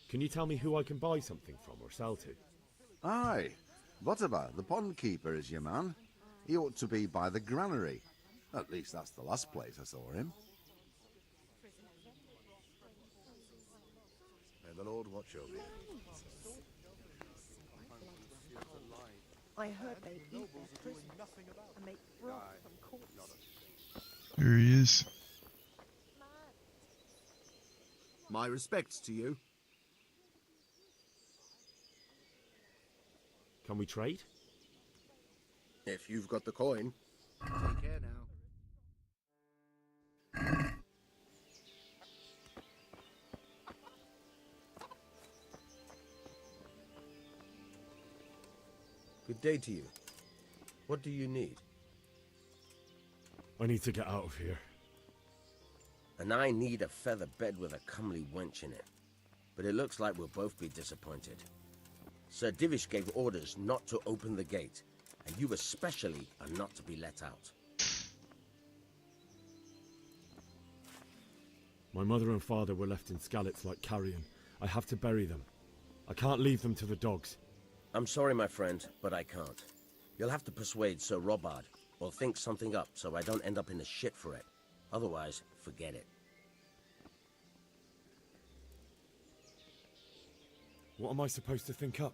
Can you tell me who I can buy something from or sell to? Aye, Votava, the pond keeper, is your man. He ought to be by the granary. At least that's the last place I saw him. May the Lord watch over you. I heard they eat their prisoners and make broth from corpses. There he is. My respects to you. Can we trade? If you've got the coin. Take care now. Good day to you. What do you need? I need to get out of here. And I need a feather bed with a comely wench in it. But it looks like we'll both be disappointed. Sir Divish gave orders not to open the gate, and you especially are not to be let out. My mother and father were left in Skalitz like carrion. I have to bury them. I can't leave them to the dogs. I'm sorry, my friend, but I can't. You'll have to persuade Sir Robard, or think something up so I don't end up in the shit for it. Otherwise, forget it. What am I supposed to think up?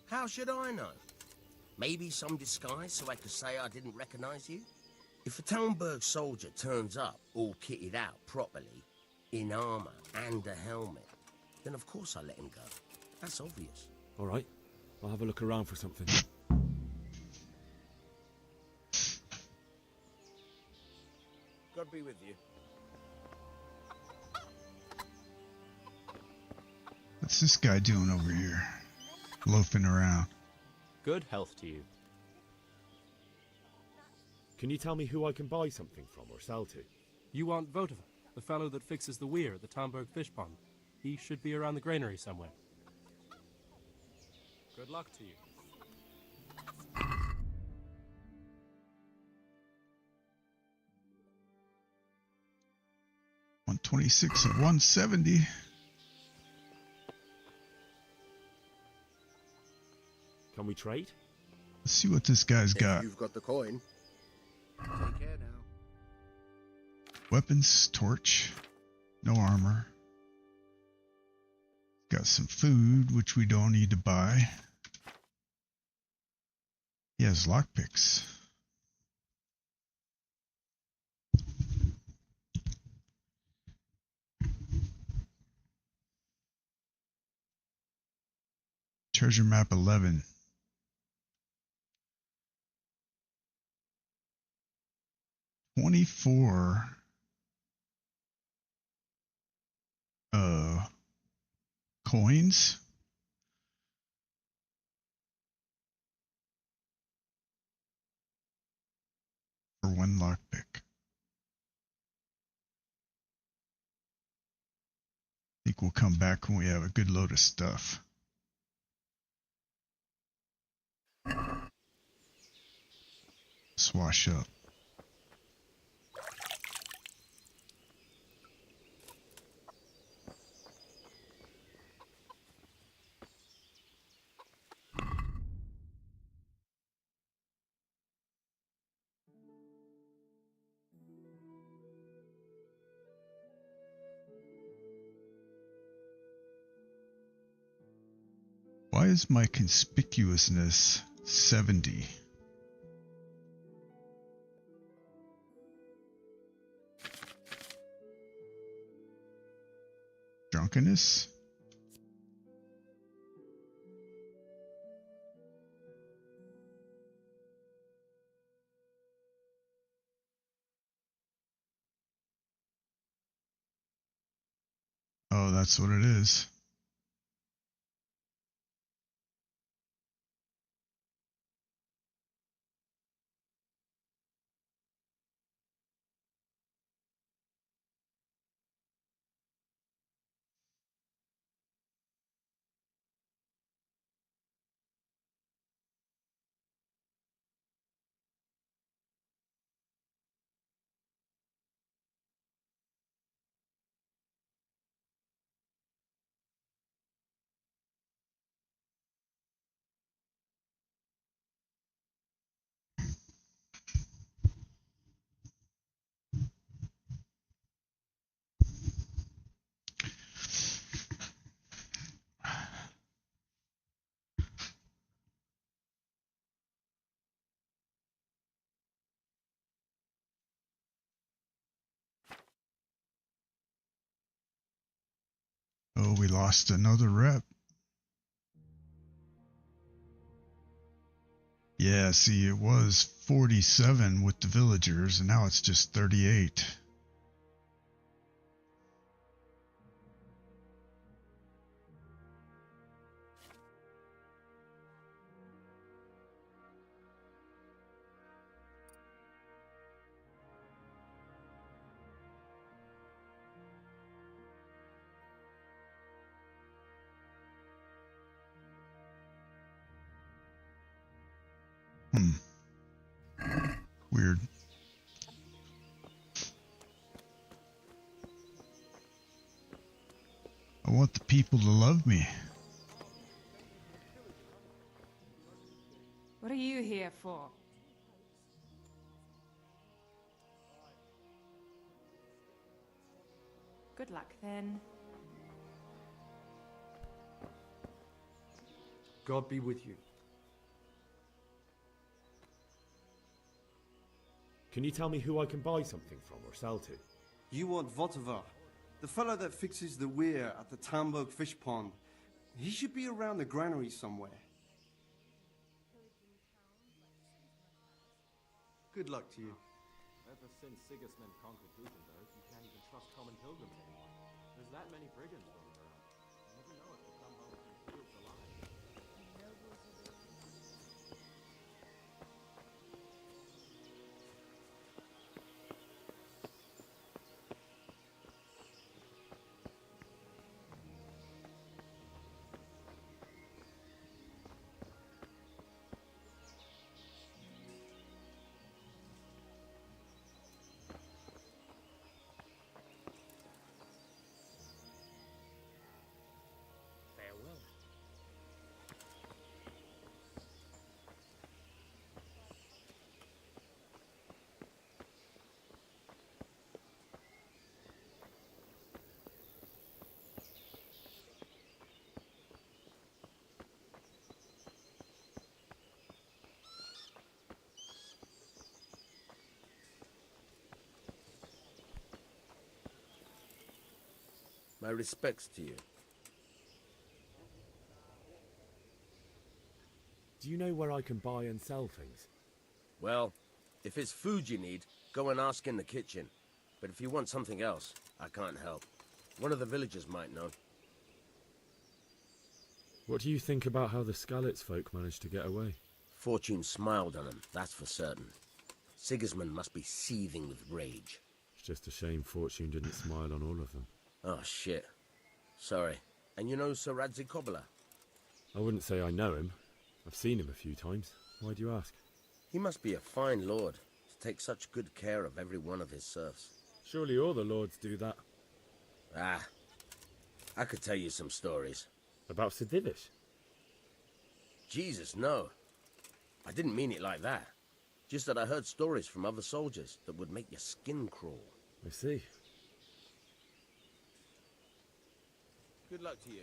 How should I know? Maybe some disguise so I could say I didn't recognize you? If a Talmberg soldier turns up, all kitted out properly, in armor and a helmet, then of course I let him go. That's obvious. All right, I'll have a look around for something. God be with you. What's this guy doing over here? Loafing around. Good health to you. Can you tell me who I can buy something from or sell to? You want Votava, the fellow that fixes the weir at the Talmberg fish pond. He should be around the granary somewhere. Good luck to you. 126 and 170. Can we trade? Let's see what this guy's got. You've got the coin. Take care now. Weapons, torch, no armor. Got some food, which we don't need to buy. He has lockpicks. Treasure map 11. $24 coins. For one lockpick. I think we'll come back when we have a good load of stuff. Swash up. Why is my conspicuousness 70? Drunkenness? Oh, that's what it is. Oh, we lost another rep. Yeah, see, it was 47 with the villagers, and now it's just 38. Weird. I want the people to love me. What are you here for? Good luck then. God be with you. Can you tell me who I can buy something from or sell to? You want Votivar, the fellow that fixes the weir at the Tamburg fish pond. He should be around the granary somewhere. Good luck to you. Ever since Sigismund conquered Gutenberg, you can't even trust common pilgrims anymore. There's that many brigands running around. You never know if they'll come home from the fields alive. Farewell. My respects to you. do you know where I can buy and sell things? Well, if it's food you need, go and ask in the kitchen. But if you want something else, I can't help. One of the villagers might know. What do you think about how the Skalitz folk managed to get away? Fortune smiled on them, that's for certain. Sigismund must be seething with rage. It's just a shame Fortune didn't smile on all of them. Oh, shit. Sorry. And you know Sir Radzig Kobyla? I wouldn't say I know him. I've seen him a few times. Why do you ask? He must be a fine lord to take such good care of every one of his serfs. Surely all the lords do that. Ah, I could tell you some stories. About Sir Divish? Jesus, no. I didn't mean it like that. Just that I heard stories from other soldiers that would make your skin crawl. I see. Good luck to you.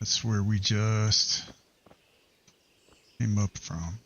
That's where we just came up from.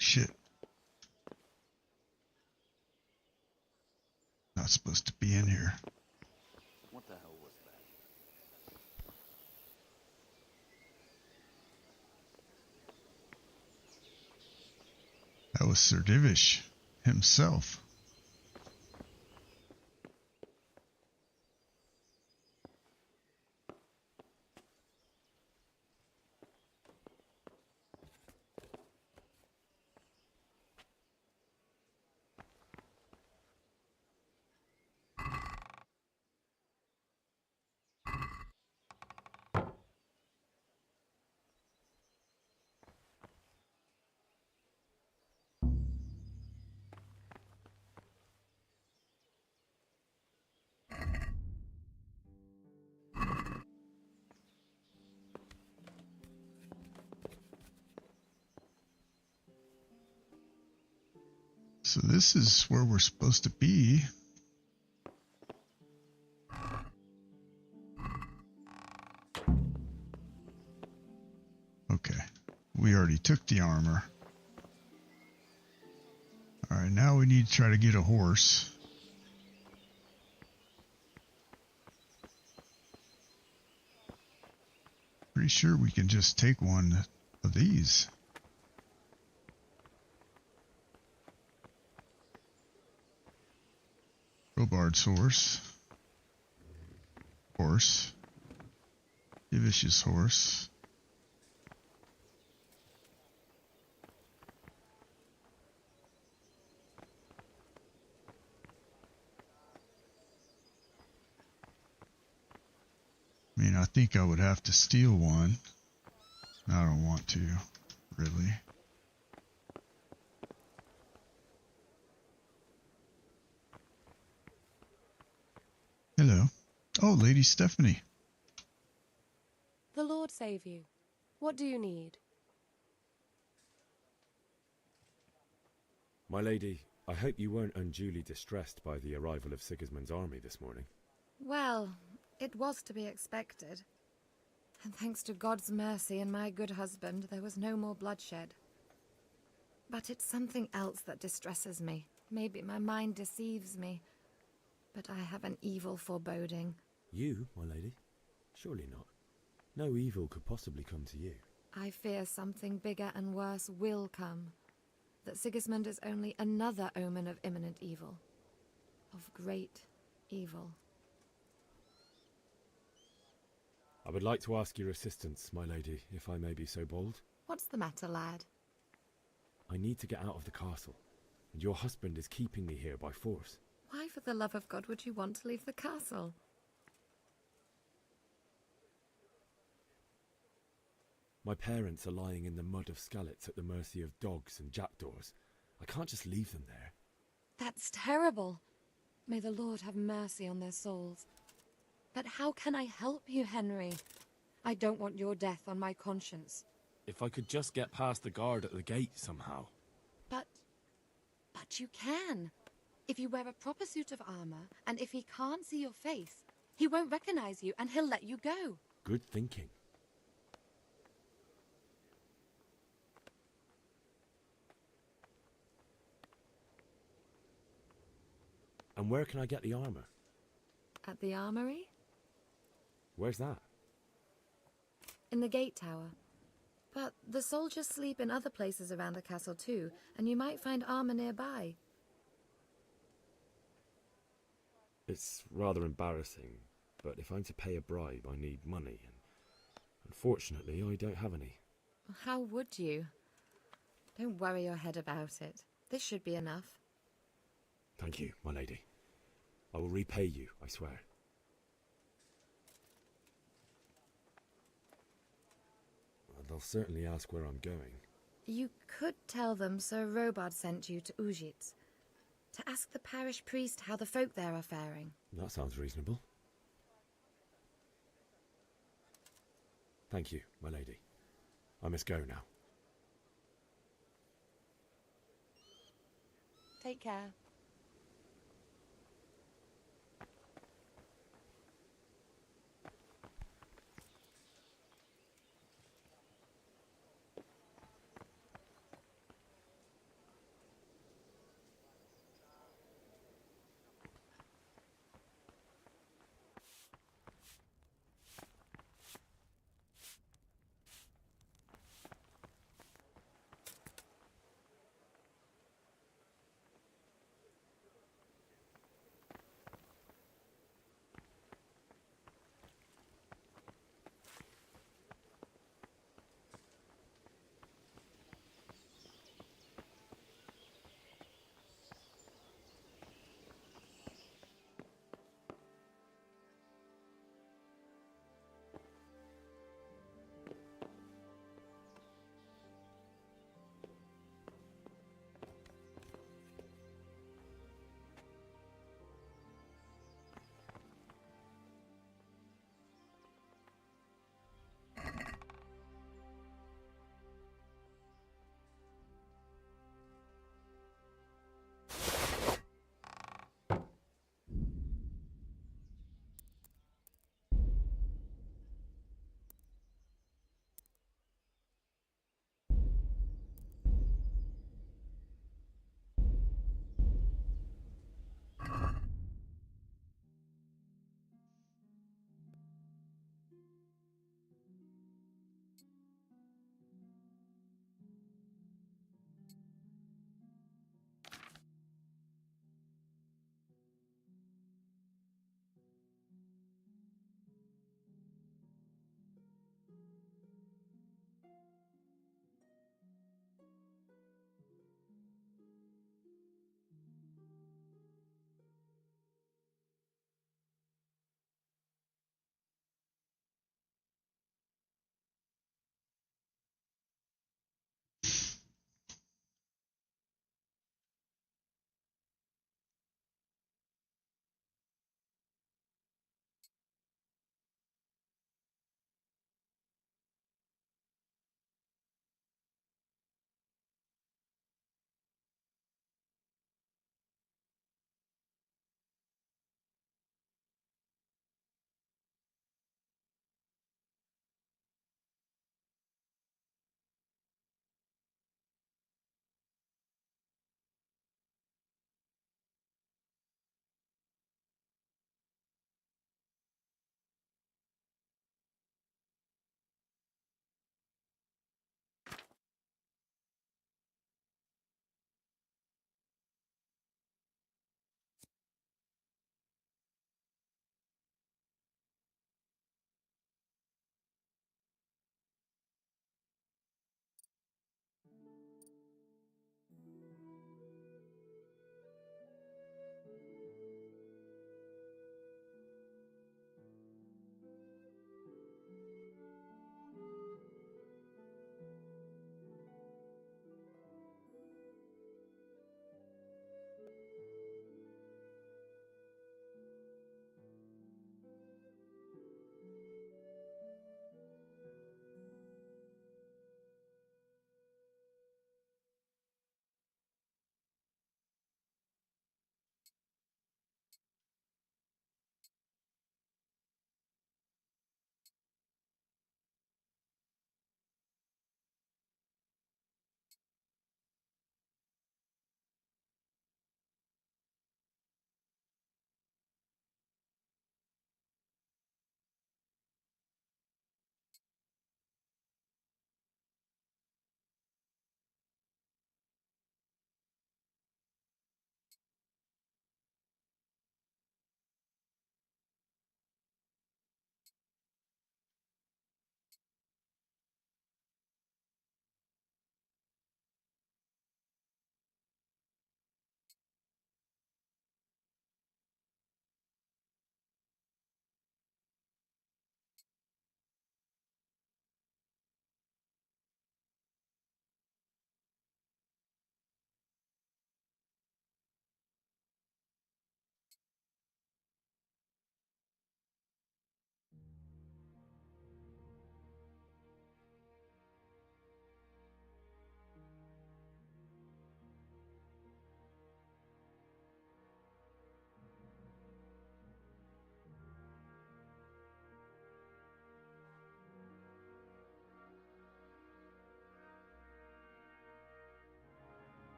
Shit. Not supposed to be in here. What the hell was that? That was Sir Divish himself. So this is where we're supposed to be. Okay. We already took the armor. Alright, now we need to try to get a horse. Pretty sure we can just take one of these. Robard's horse. Horse. Divish's horse. I mean, I think I would have to steal one. I don't want to, really. Hello. Oh, Lady Stephanie. The Lord save you. What do you need? My lady, I hope you weren't unduly distressed by the arrival of Sigismund's army this morning. Well, It was to be expected. And thanks to God's mercy and my good husband, there was no more bloodshed. But it's something else that distresses me. Maybe my mind deceives me. But I have an evil foreboding. You, my lady? Surely not. No evil could possibly come to you. I fear something bigger and worse will come. That Sigismund is only another omen of imminent evil. Of great evil. I would like to ask your assistance, my lady, if I may be so bold. What's the matter, lad? I need to get out of the castle, and your husband is keeping me here by force. Why, for the love of God, would you want to leave the castle? My parents are lying in the mud of Skalitz at the mercy of dogs and jackdaws. I can't just leave them there. That's terrible. May the Lord have mercy on their souls. But how can I help you, Henry? I don't want your death on my conscience. If I could just get past the guard at the gate somehow. But you can. If you wear a proper suit of armor, and if he can't see your face, he won't recognize you and he'll let you go. Good thinking. And where can I get the armor? At the armory? Where's that? In the gate tower. But the soldiers sleep in other places around the castle too, and you might find armor nearby. It's rather embarrassing, but if I'm to pay a bribe, I need money, and unfortunately, I don't have any. How would you? Don't worry your head about it. This should be enough. Thank you, my lady. I will repay you, I swear. They'll certainly ask where I'm going. You could tell them Sir Robard sent you to Ujitz, to ask the parish priest how the folk there are faring. That sounds reasonable. Thank you, my lady. I must go now. Take care.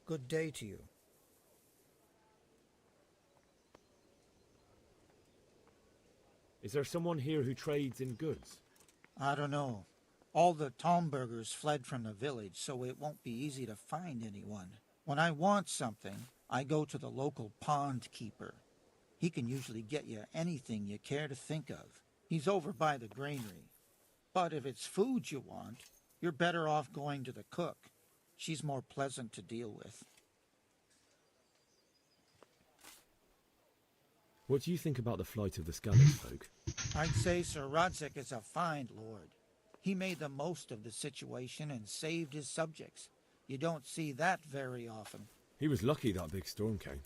Good day to you. Is there someone here who trades in goods? I don't know. All the Tomburgers fled from the village, so it won't be easy to find anyone. When I want something, I go to the local pond keeper. He can usually get you anything you care to think of. He's over by the granary. But if it's food you want, you're better off going to the cook. She's more pleasant to deal with. What do you think about the flight of the Scalise folk? I'd say Sir Rodzik is a fine lord. He made the most of the situation and saved his subjects. You don't see that very often. He was lucky that big storm came.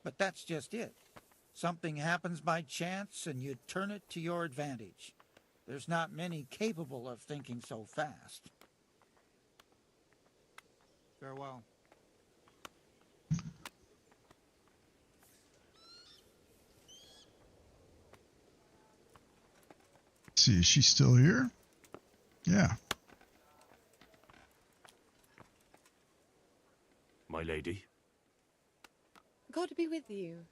But that's just it. Something happens by chance and you turn it to your advantage. There's not many capable of thinking so fast. Farewell. See, is she still here? Yeah. My lady. God be with you.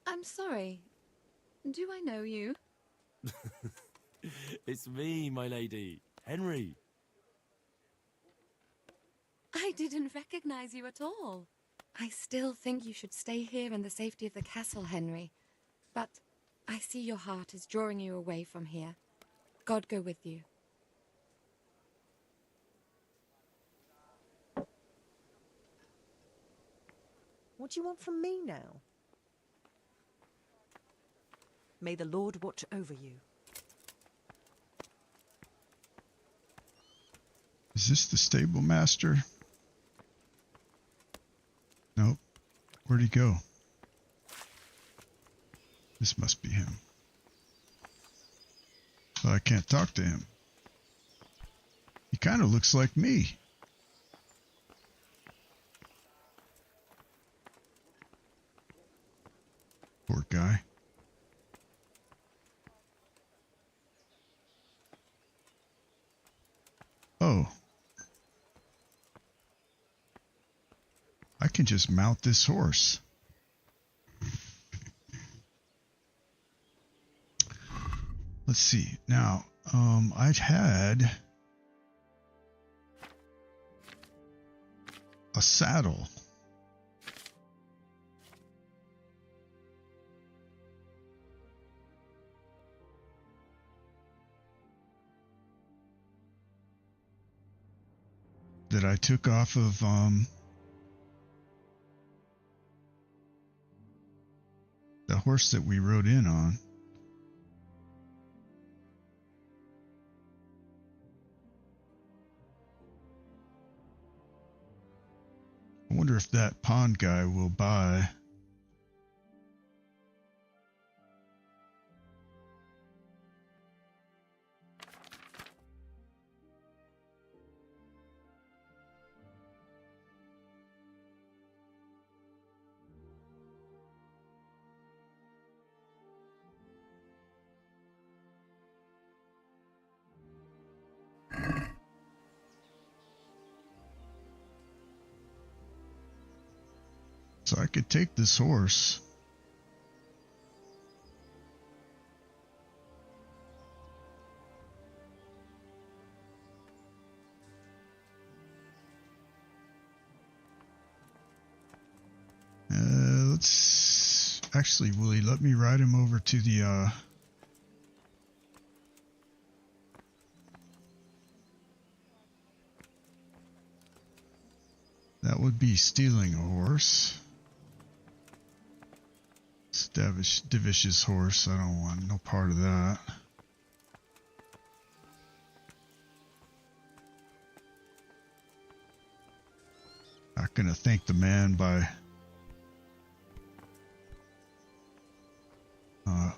I'm sorry. Do I know you? It's me, my lady. Henry. I didn't recognize you at all. I still think you should stay here in the safety of the castle, Henry. But I see your heart is drawing you away from here. God go with you. What do you want from me now? May the Lord watch over you. Is this the stable master? Nope. Where'd he go? This must be him. But I can't talk to him. He kind of looks like me. Poor guy. Oh. I can just mount this horse. Let's see. Now, I'd had a saddle. That I took off of the horse that we rode in on. I wonder if that pond guy will buy. So I could take this horse. Let's actually, will he let me ride him over to the that would be stealing a horse. Davish's horse. I don't want no part of that. Not gonna thank the man by.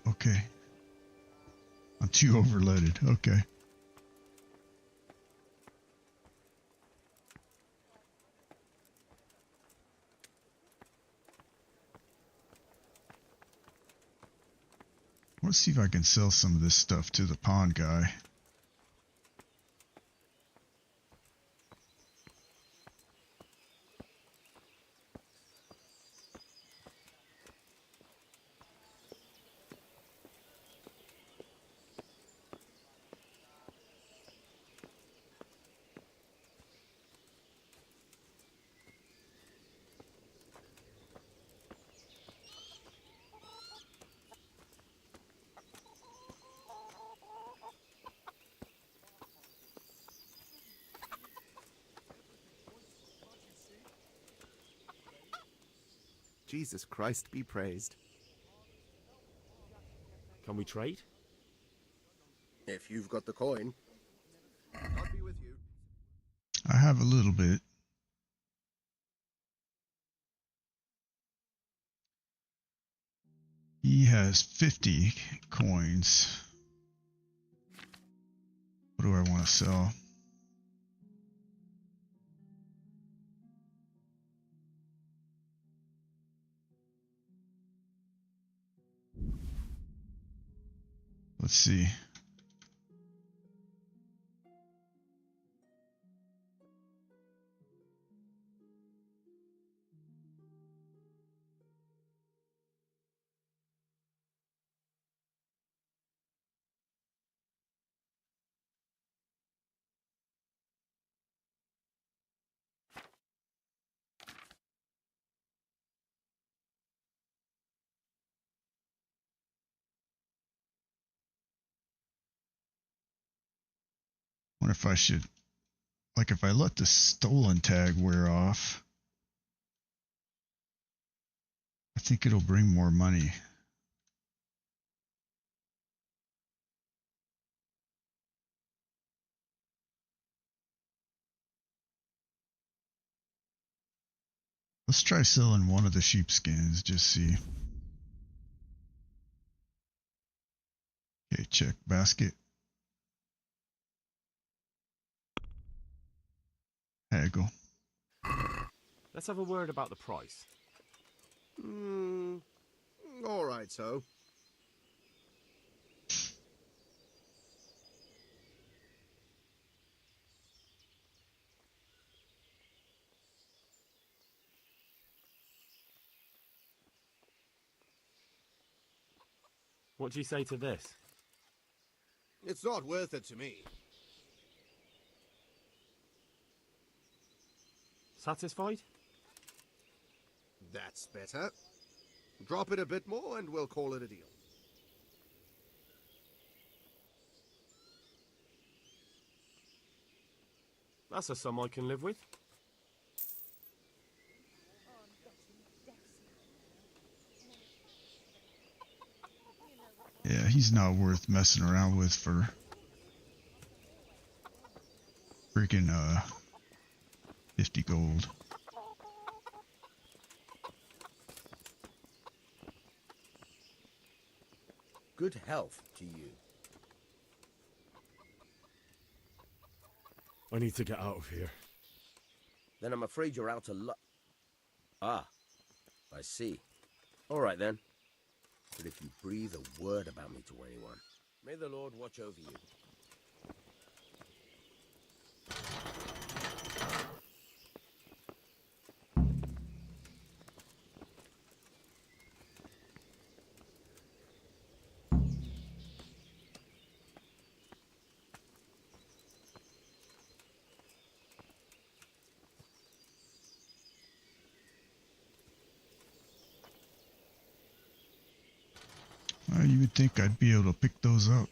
Okay. I'm too overloaded. Okay. Let's see if I can sell some of this stuff to the pawn guy. Jesus Christ be praised. Can we trade? If you've got the coin. God be with you. I have a little bit. He has 50 coins. What do I want to sell? Let's see. Wonder if I should, like, if I let the stolen tag wear off, I think it'll bring more money. Let's try selling one of the sheepskins, just see. Okay, check basket. Haggle. Let's have a word about the price. All right, so. What do you say to this? It's not worth it to me. Satisfied? That's better. Drop it a bit more and we'll call it a deal. That's a sum I can live with. Yeah, he's not worth messing around with for freaking 50 gold. Good health to you. I need to get out of here. Then I'm afraid you're out of luck. Ah, I see. All right then. But if you breathe a word about me to anyone, may the Lord watch over you. You would think I'd be able to pick those up.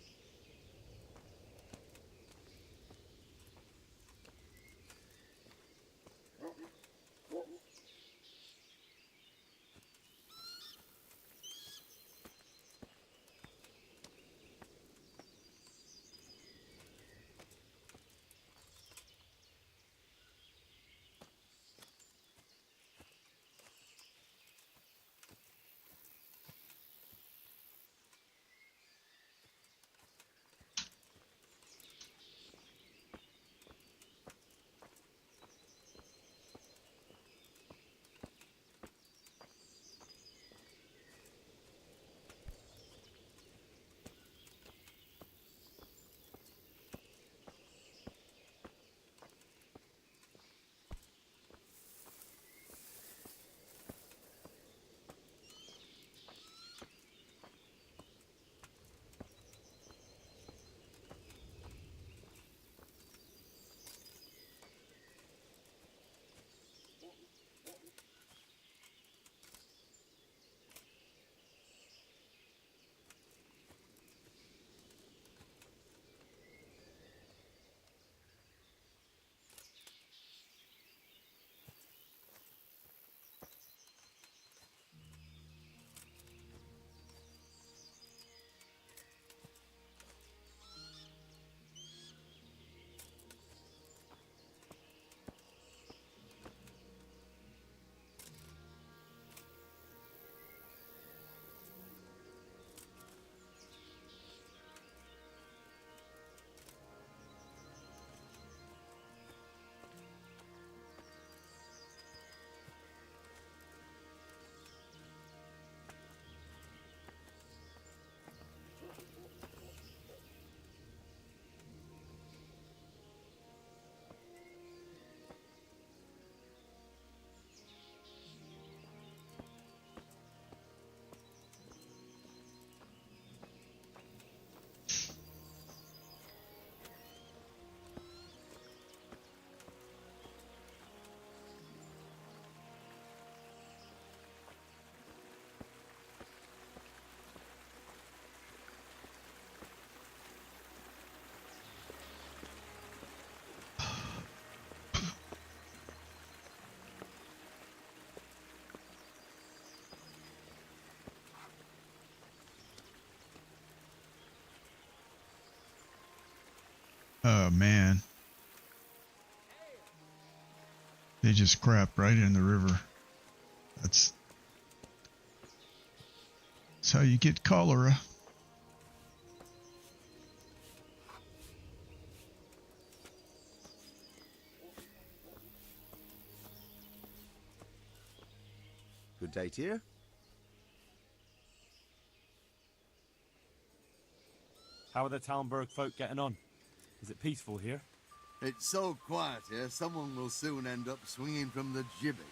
Oh, man. They just crapped right in the river. That's how you get cholera. Good day to you. How are the Talmberg folk getting on? Is it peaceful here? It's so quiet here, someone will soon end up swinging from the gibbet.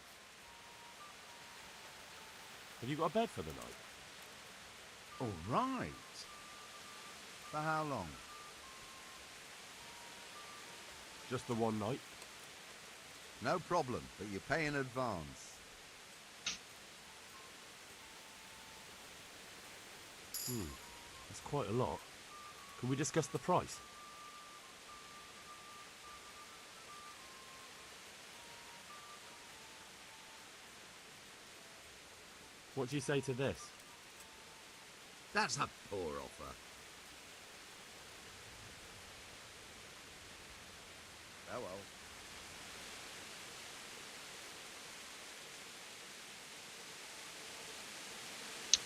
Have you got a bed for the night? All right. For how long? Just the one night? No problem, but you pay in advance. That's quite a lot. Can we discuss the price? What do you say to this? That's a poor offer. Oh well.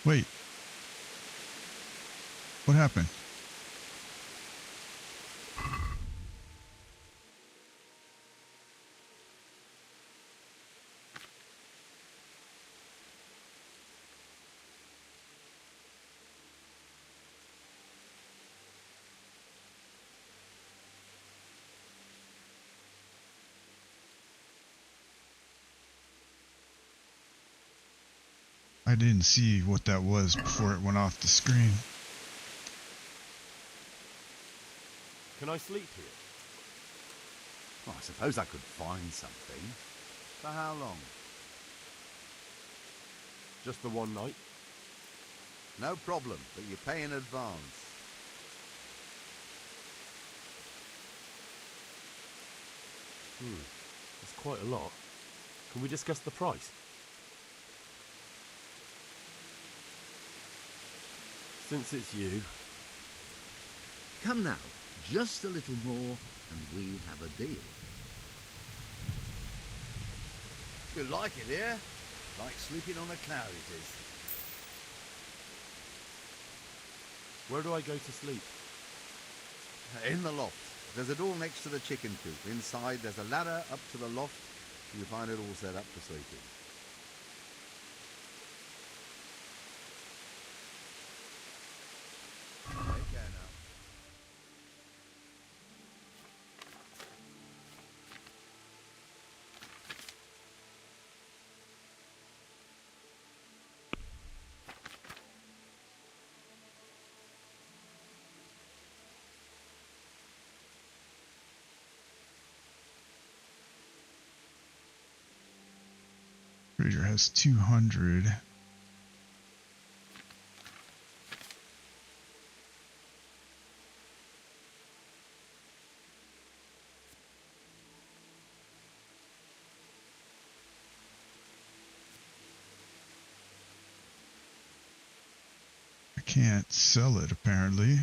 Wait. What happened? I didn't see what that was before it went off the screen. Can I sleep here? Well, I suppose I could find something. For how long? Just the one night? No problem, but you pay in advance. That's quite a lot. Can we discuss the price? Since it's you. Come now, just a little more and we have a deal. You like it here? Like sleeping on a cloud it is. Where do I go to sleep? In the loft. There's a door next to the chicken coop. Inside there's a ladder up to the loft. You'll find it all set up for sleeping. Take care now. Trader has 200. I can't sell it apparently.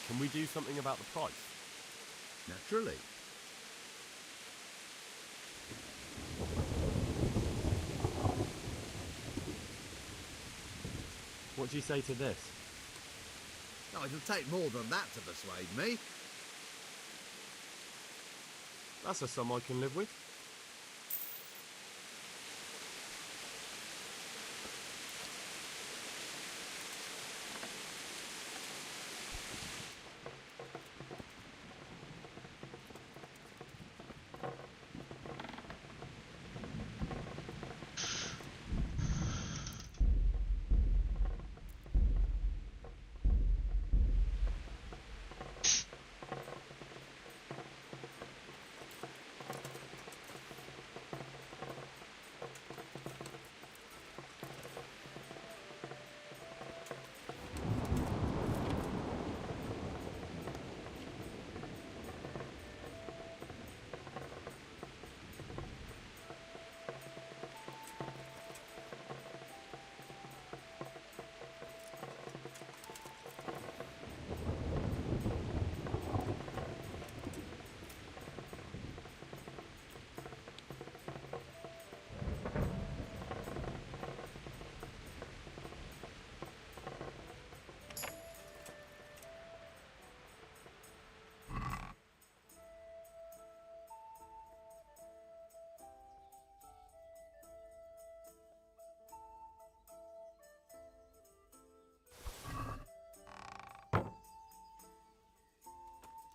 Can we do something about the price? Naturally. What do you say to this? Oh, it'll take more than that to persuade me. That's a sum I can live with.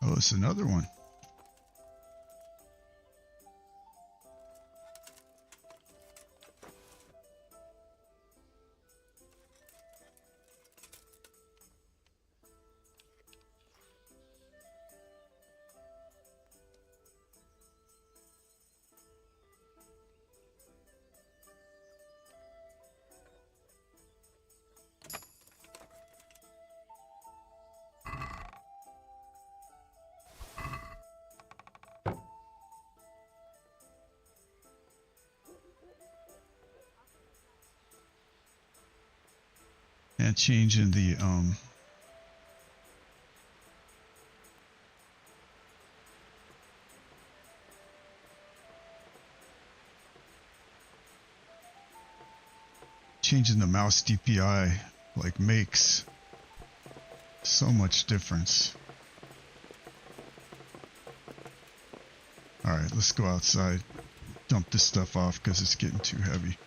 Oh, it's another one. And changing the mouse DPI like makes so much difference. All right, let's go outside, dump this stuff off because it's getting too heavy.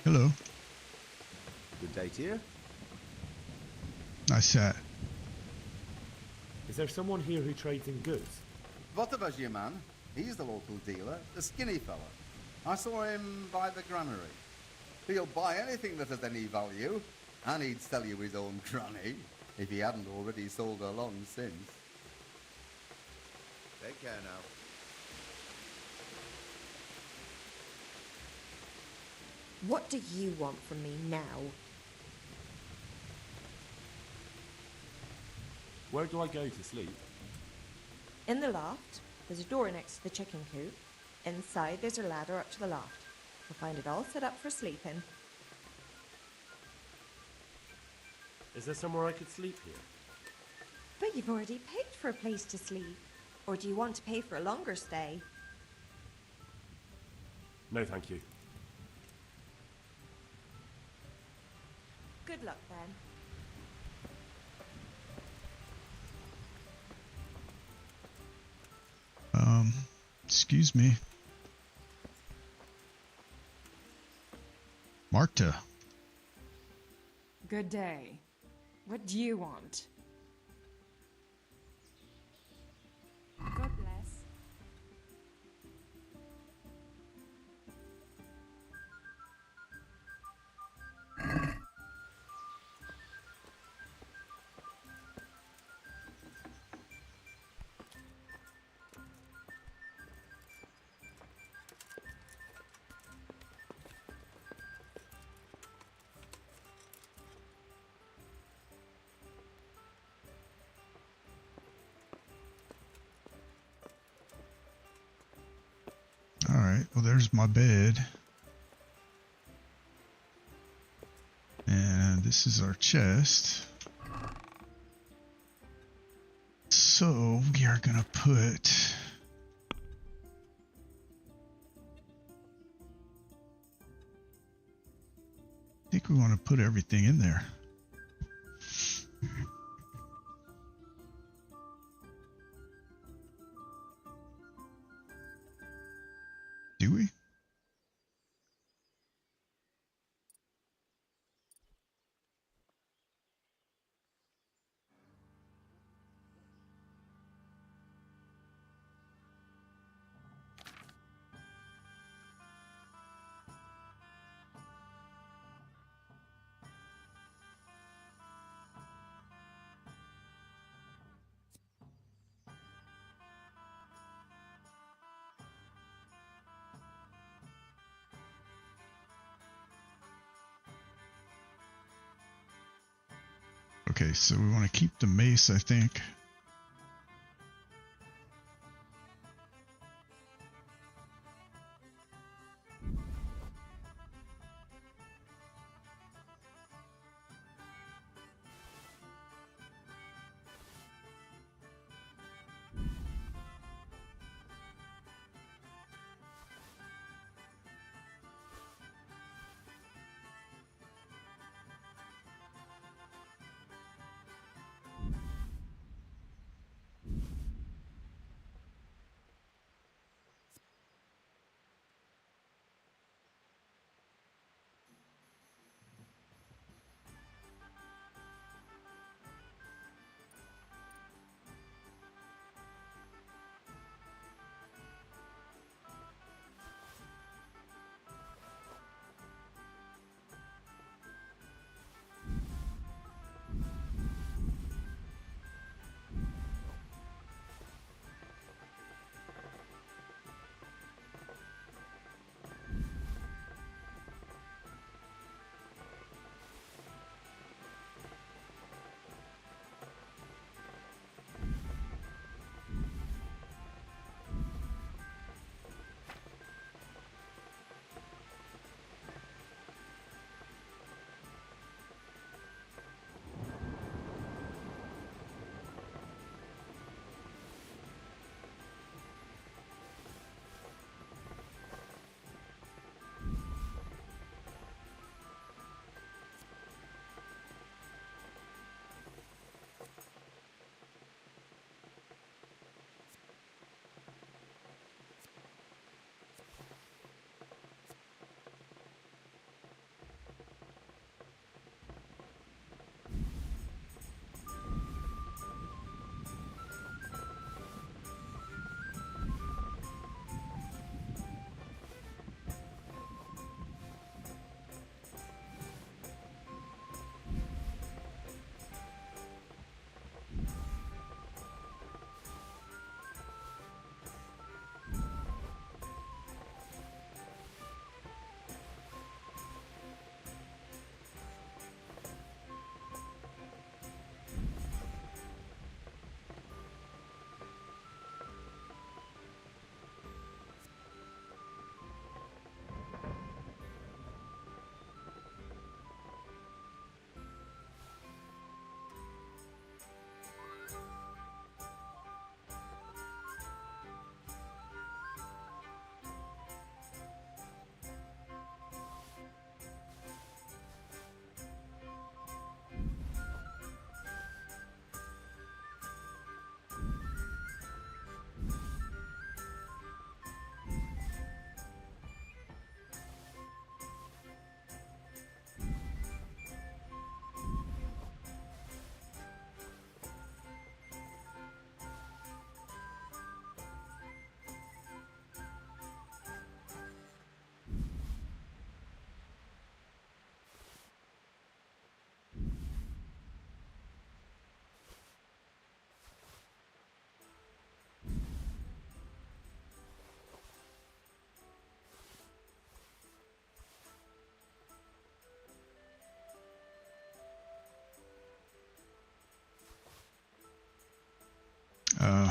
Hello. Good day to you. Nice hat. Is there someone here who trades in goods? What about you, man? He's the local dealer, the skinny fella. I saw him by the granary. He'll buy anything that has any value, and he'd sell you his own granny, if he hadn't already sold her long since. Take care now. What do you want from me now? Where do I go to sleep? In the loft, there's a door next to the chicken coop. Inside, there's a ladder up to the loft. You'll find it all set up for sleeping. Is there somewhere I could sleep here? But you've already paid for a place to sleep. Or do you want to pay for a longer stay? No, thank you. Good luck, then. Excuse me. Marta. Good day. What do you want? God bless. Alright, well there's my bed. And this is our chest. So we are gonna put think we want to put everything in there. Do we? Okay, so we want to keep the mace, I think.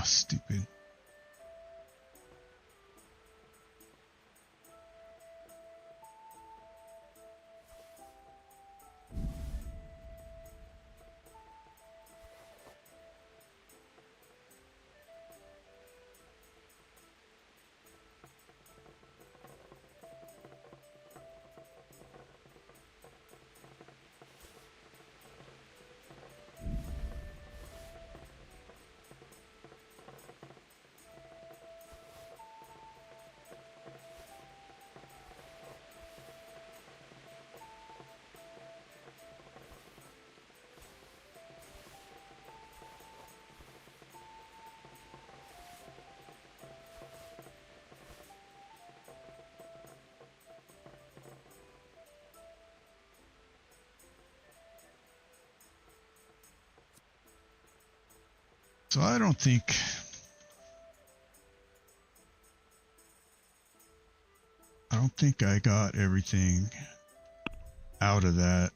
Stupid. So I don't think I got everything out of that.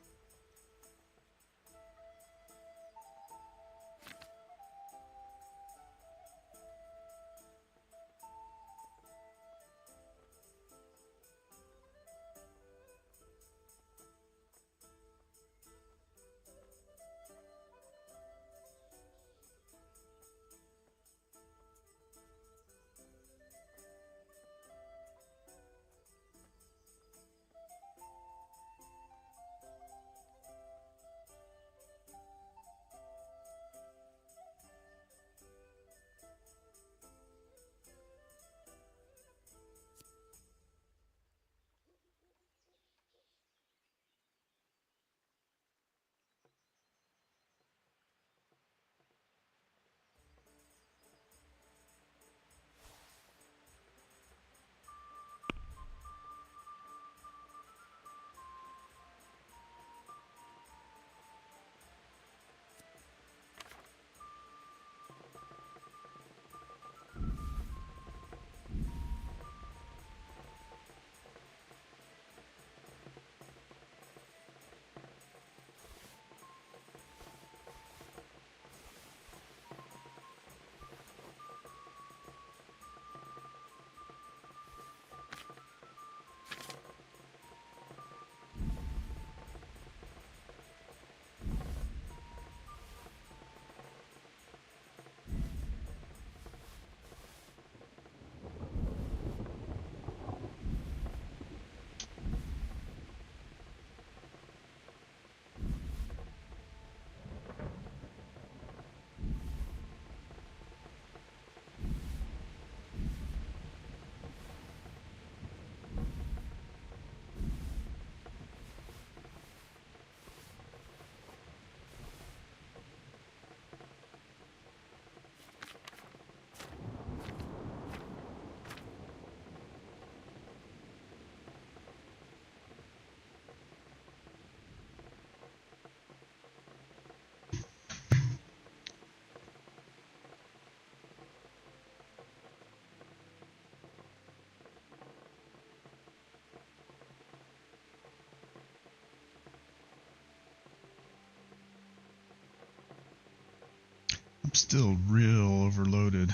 I'm still real overloaded.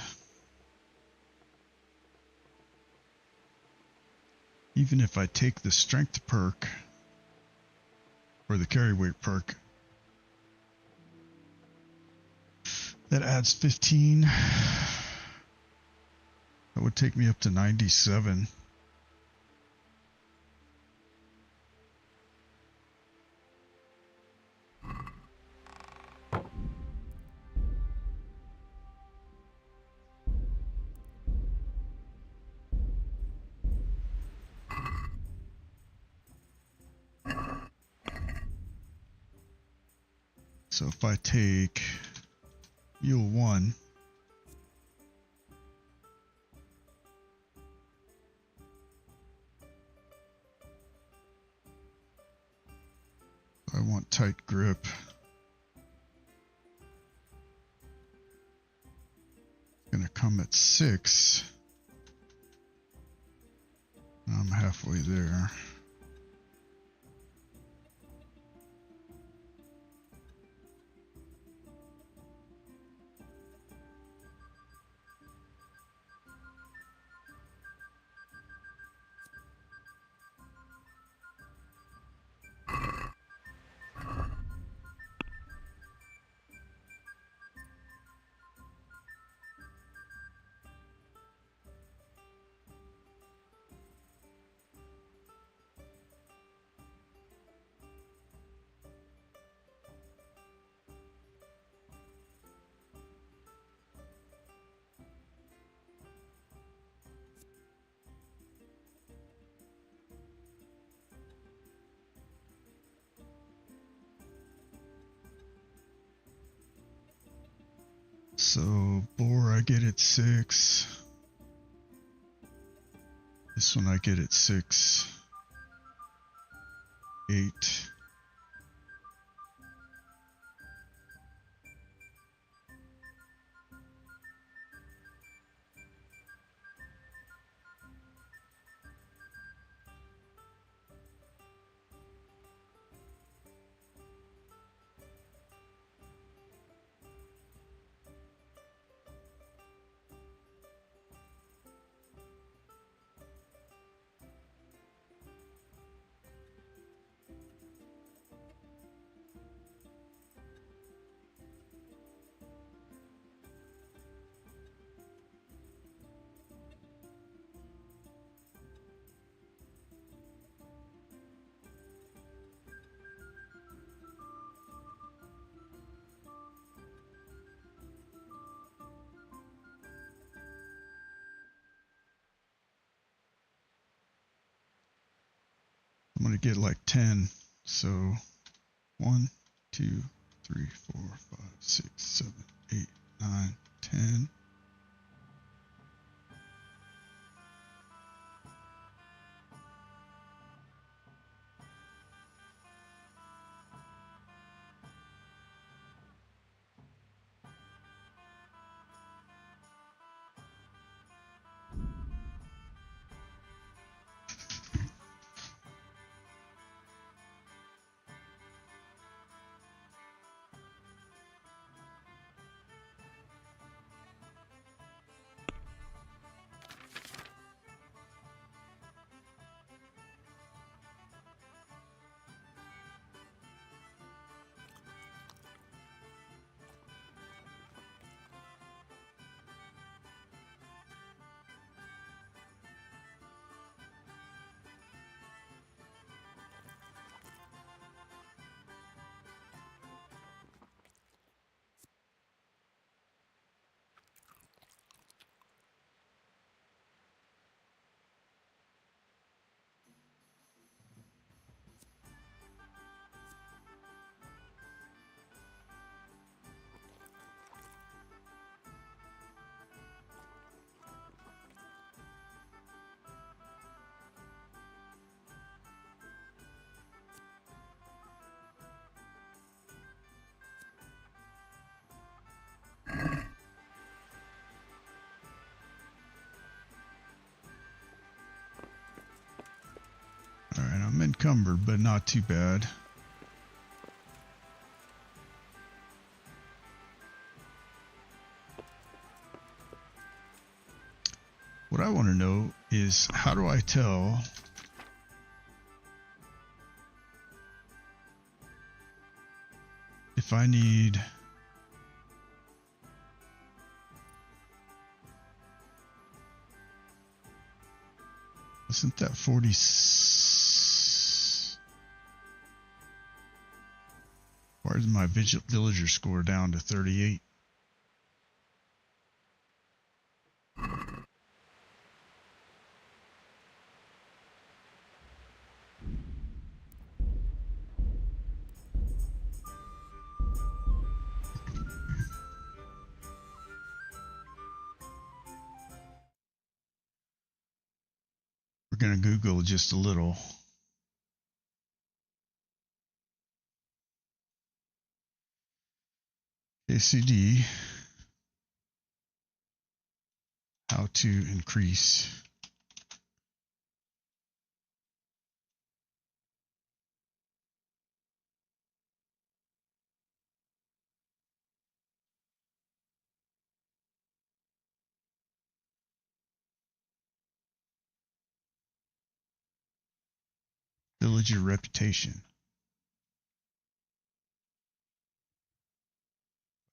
Even if I take the strength perk or the carry weight perk, that adds 15. That would take me up to 97. So if I take Mule 1, I want tight grip. It's going to come at 6. I'm halfway there. So boar I get at 6. This one I get at 6. 8. I'm going to get like 10. So 1, 2, 3, 4, 5, 6, 7, 8, 9, 10. All right, I'm encumbered, but not too bad. What I want to know is, how do I tell if I need wasn't that 40? Why is my villager score down to 38? We're going to Google just a little. ACD, how to increase villager reputation.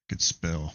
Could spell.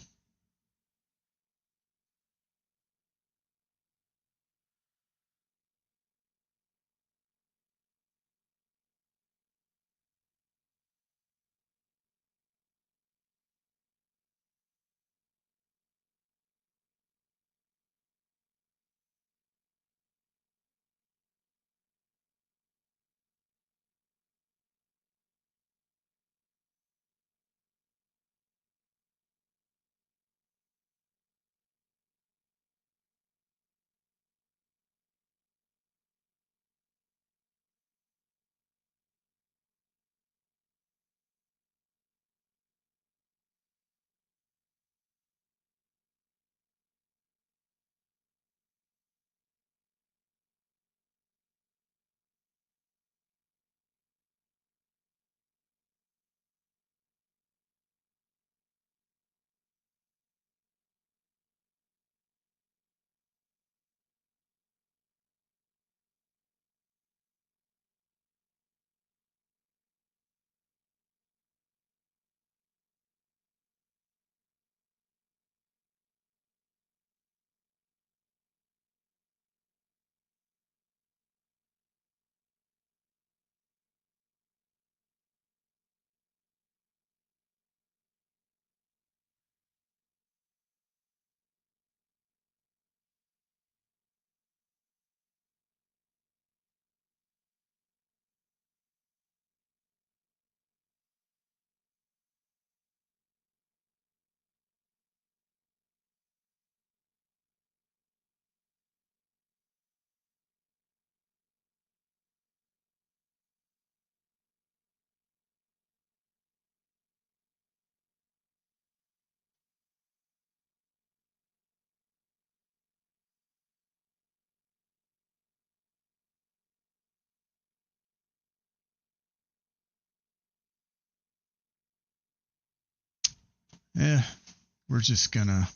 We're just gonna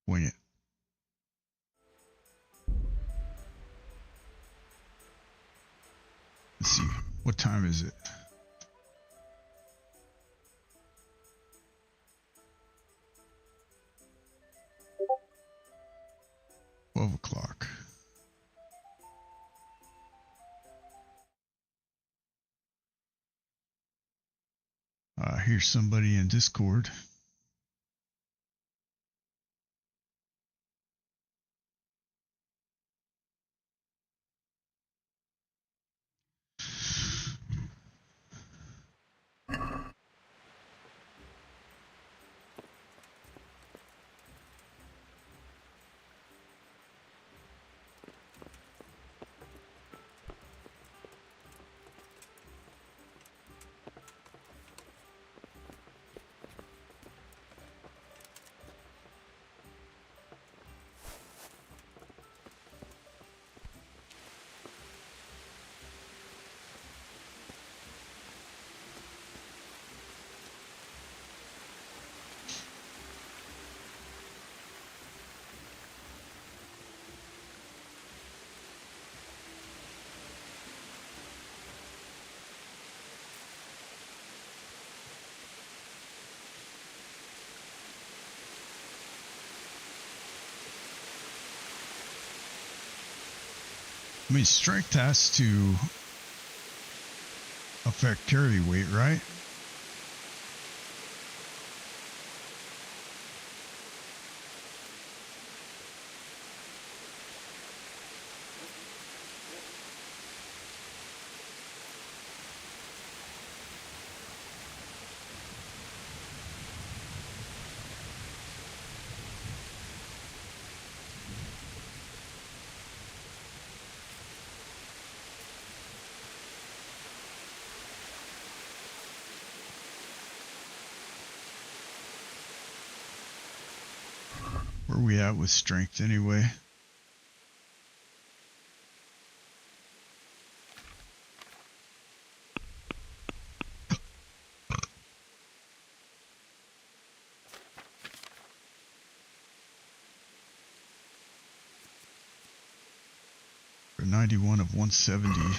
wing it. Let's see. What time is it? $12. Here's somebody in Discord. I mean, strength has to affect carry weight, right? Where are we at with strength anyway? For 91 of 170.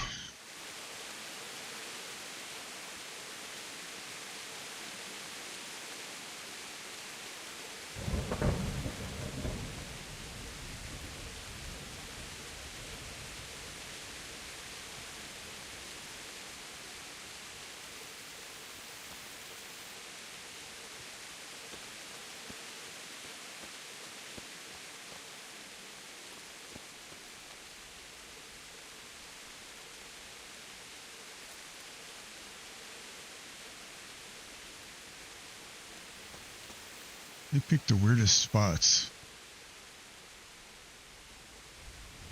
They picked the weirdest spots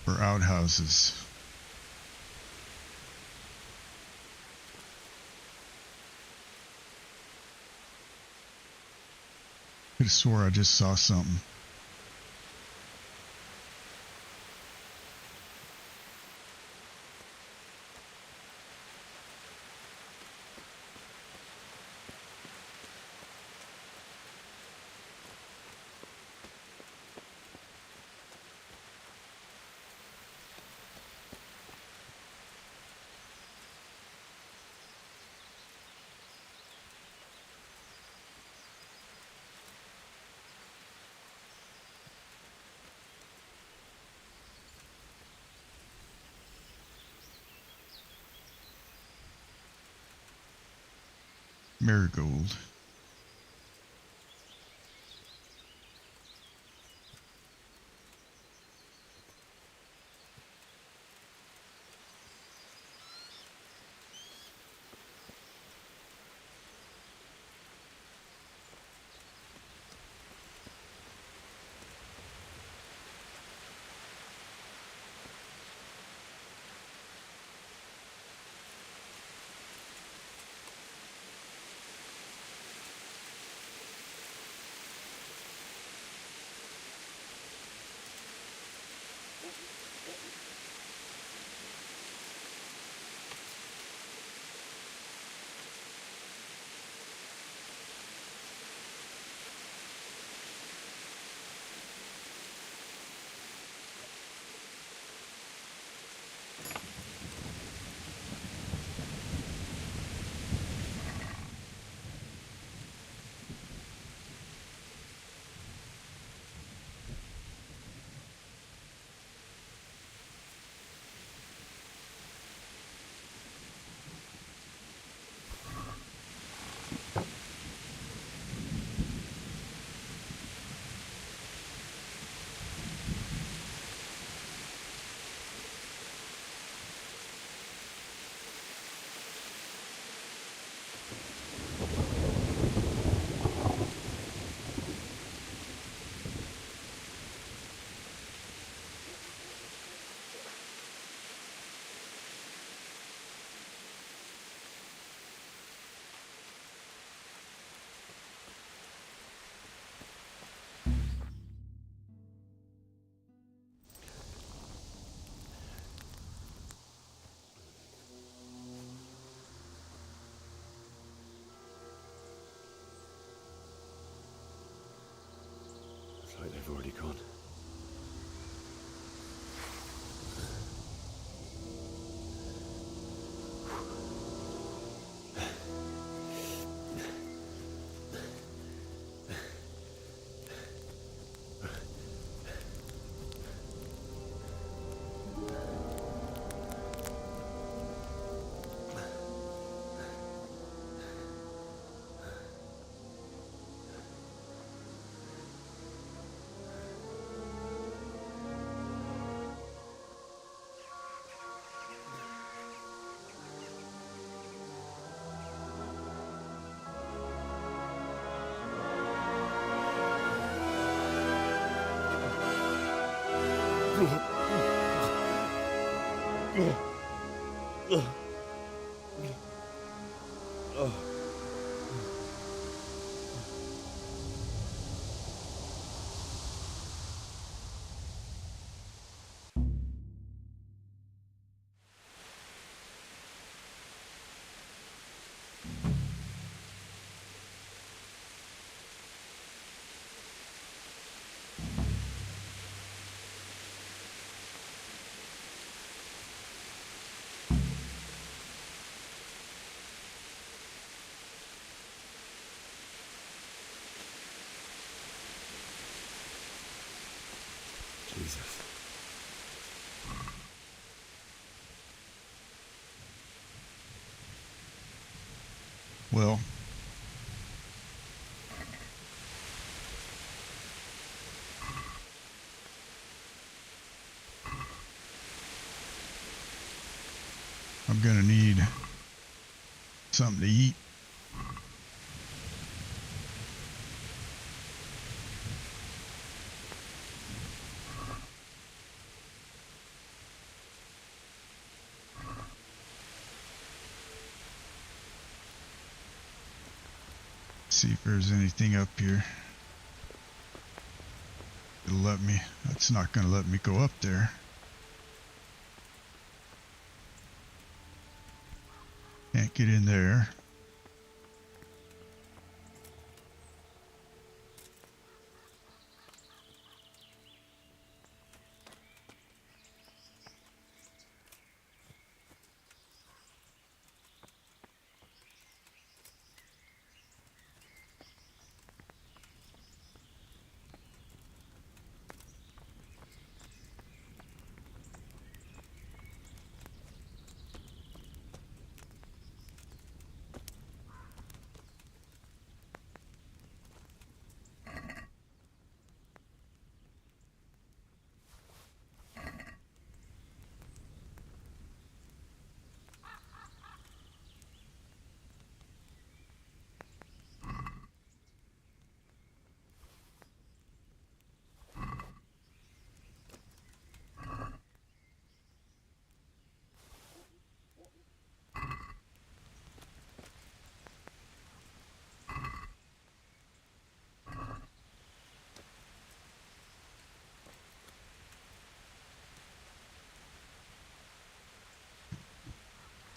for outhouses. Could have swore I just saw something. Marigold. Jesus. Well, I'm gonna need something to eat. See if there's anything up here. It'll let me. That's not gonna let me go up there. Can't get in there.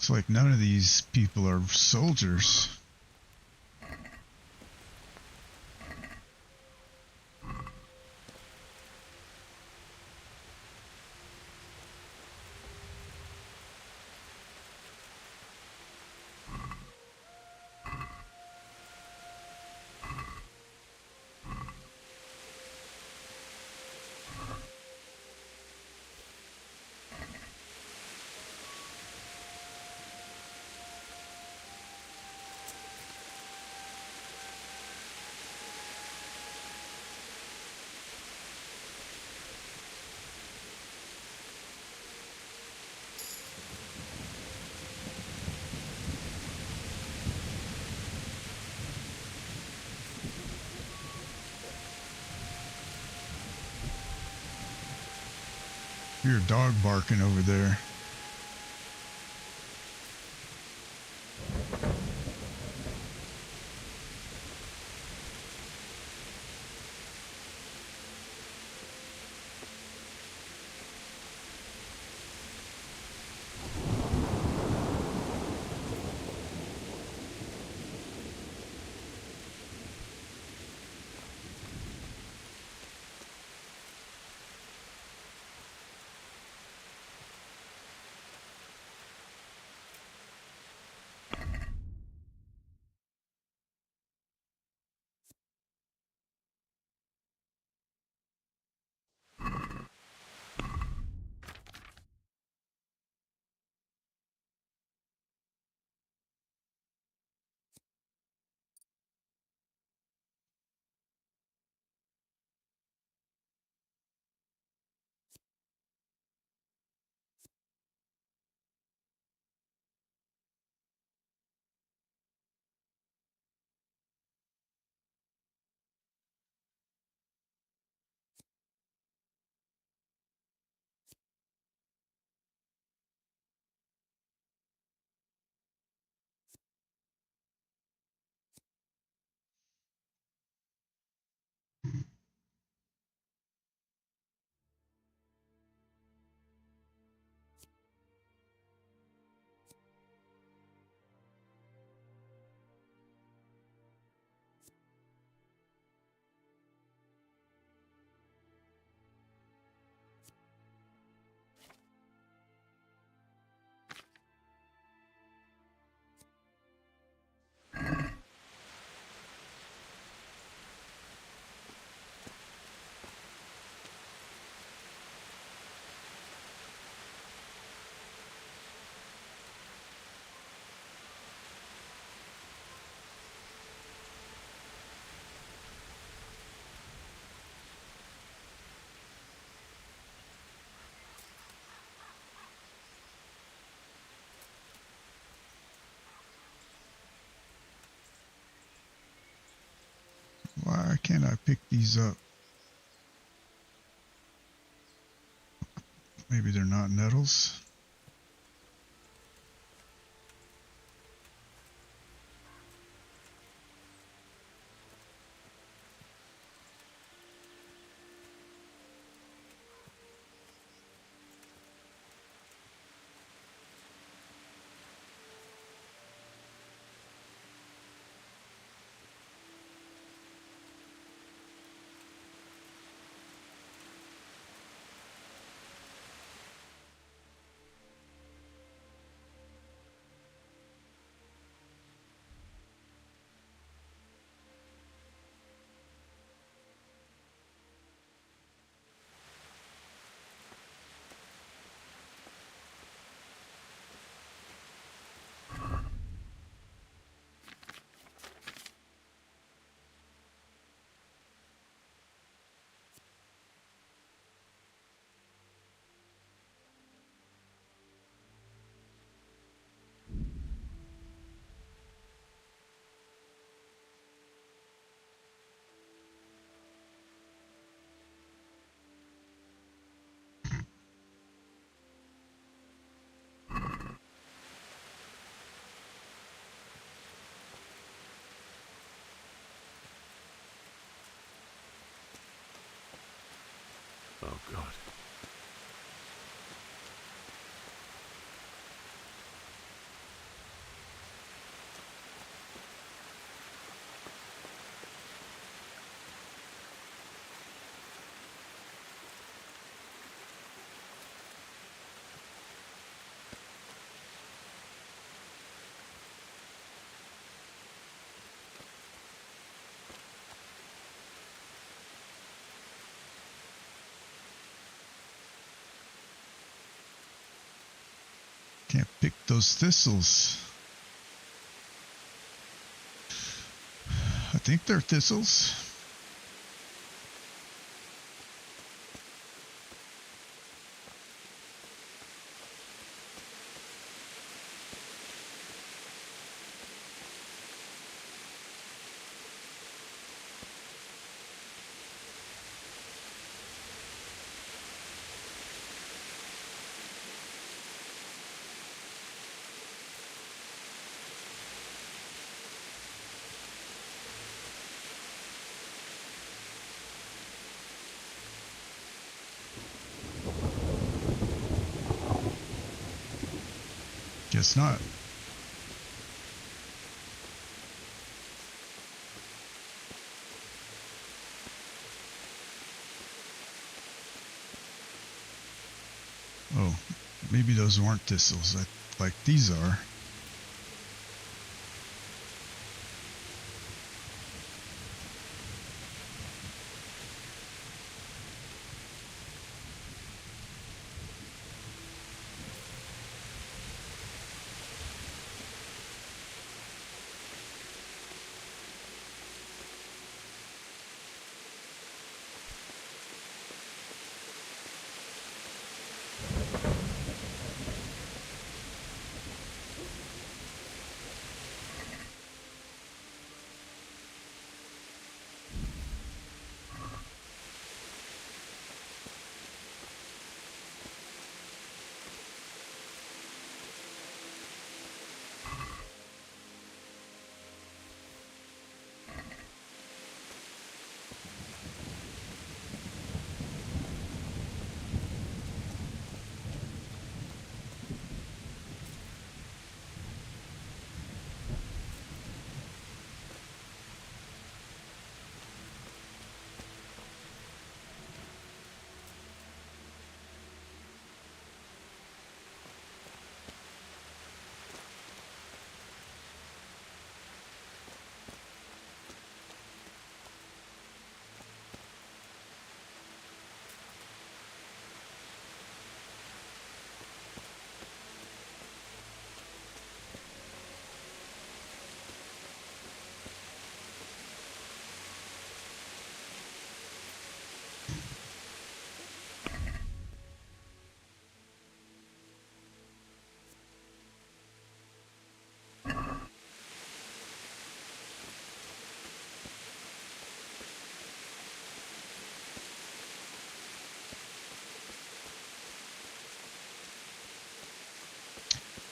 It's like none of these people are soldiers. Hear a dog barking over there. can't I pick these up? Maybe they're not nettles. Oh, God. Can't pick those thistles. I think they're thistles. Guess not. Oh, maybe those weren't thistles, like these are.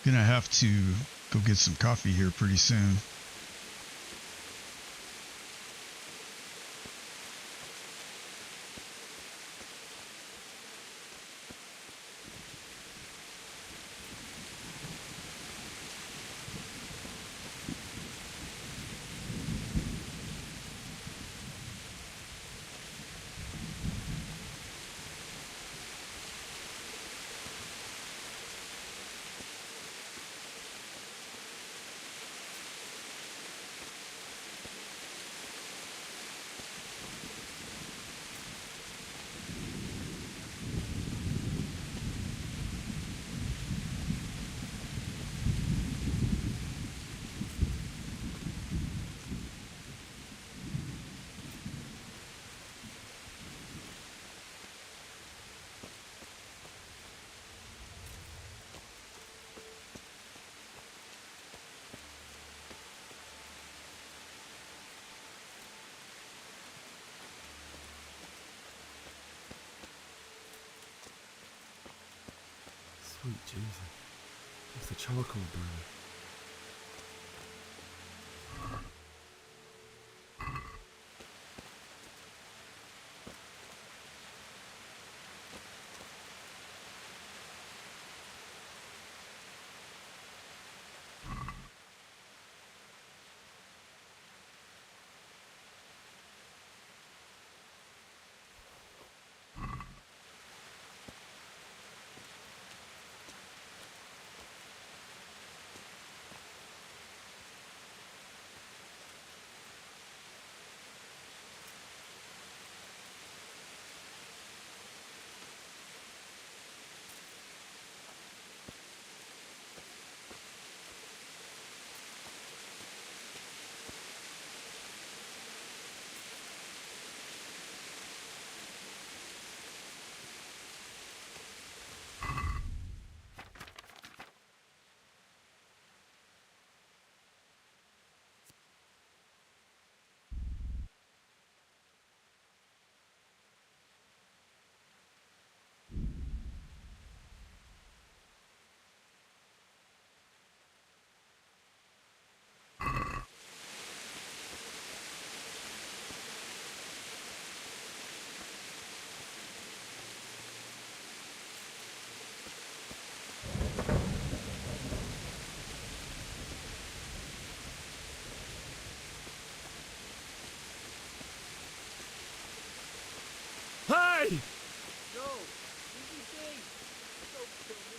Gonna have to go get some coffee here pretty soon. Sweet Jesus. What's the charcoal burner? Hey! No! Easy thing! Don't kill me.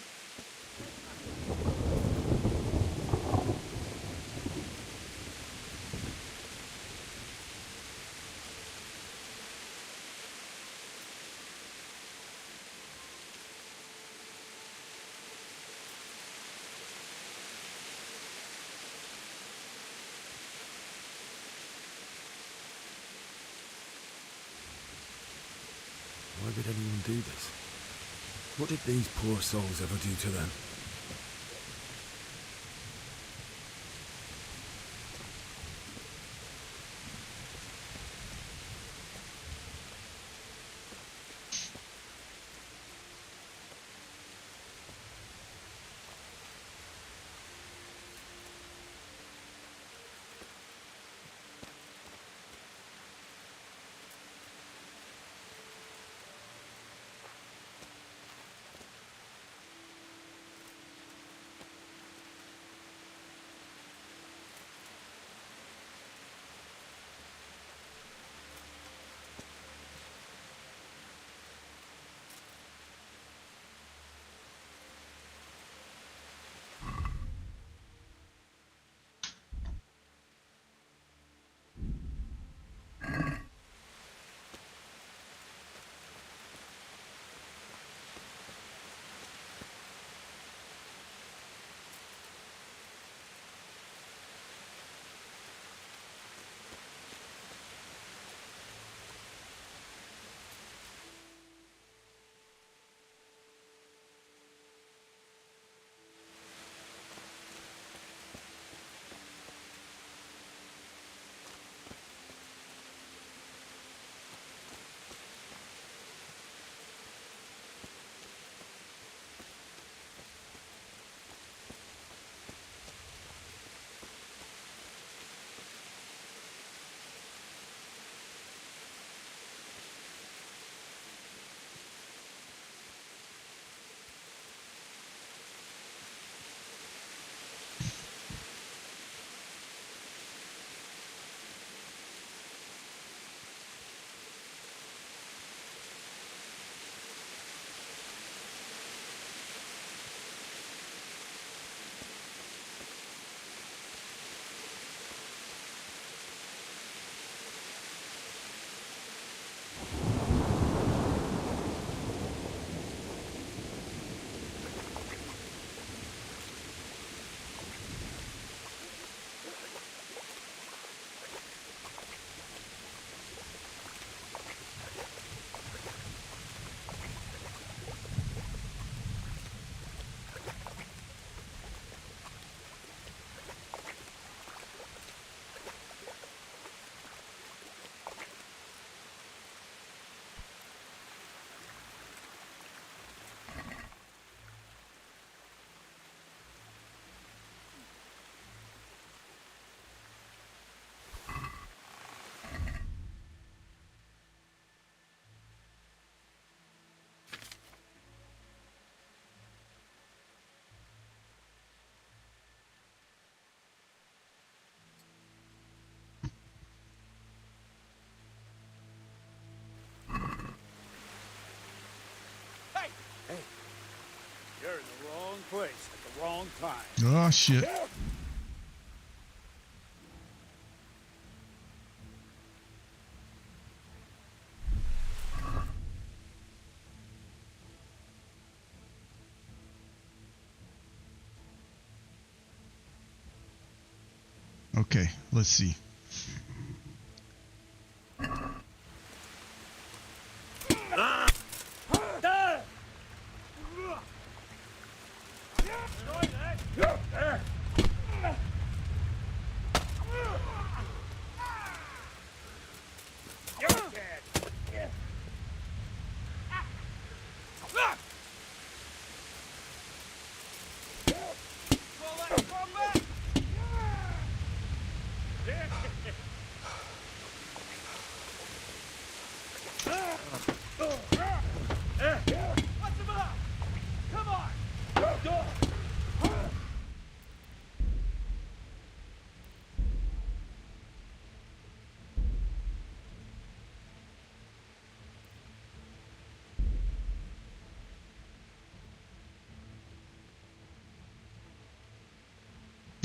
Why would anyone do this? What did these poor souls ever do to them? You're in the wrong place at the wrong time. Oh, shit. Okay, let's see.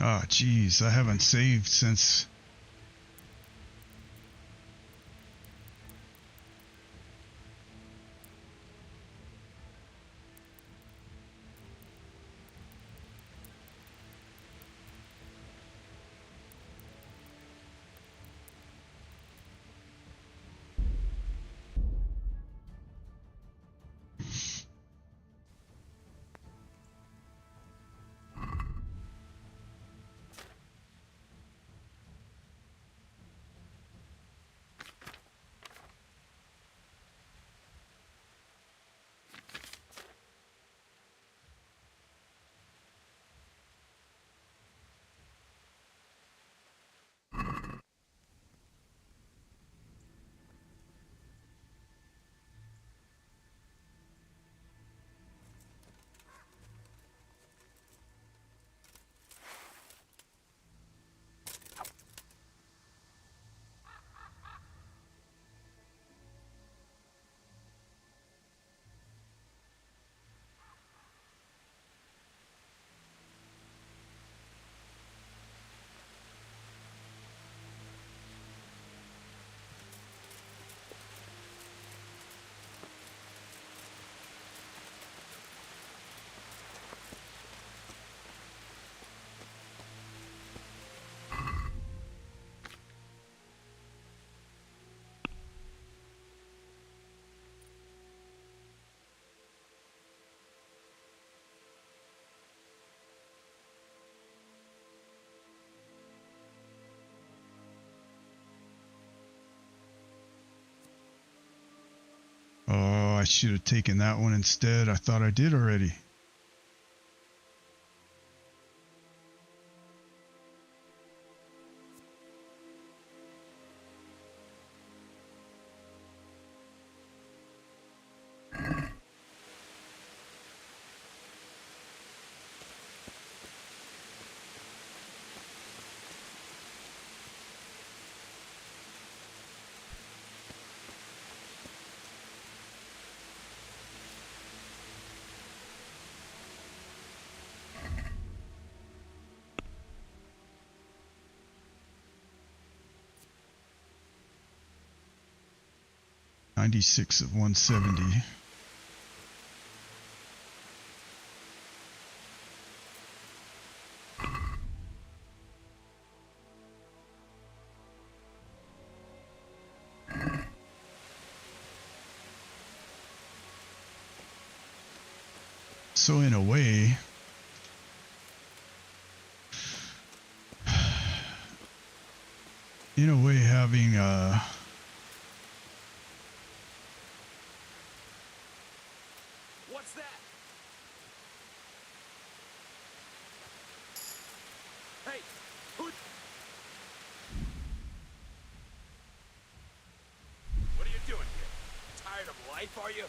Oh, geez, I haven't saved since... Oh, I should have taken that one instead. I thought I did already. $96 of $170. So in a way, having What's that? Hey, who? What are you doing here? Tired of life, are you?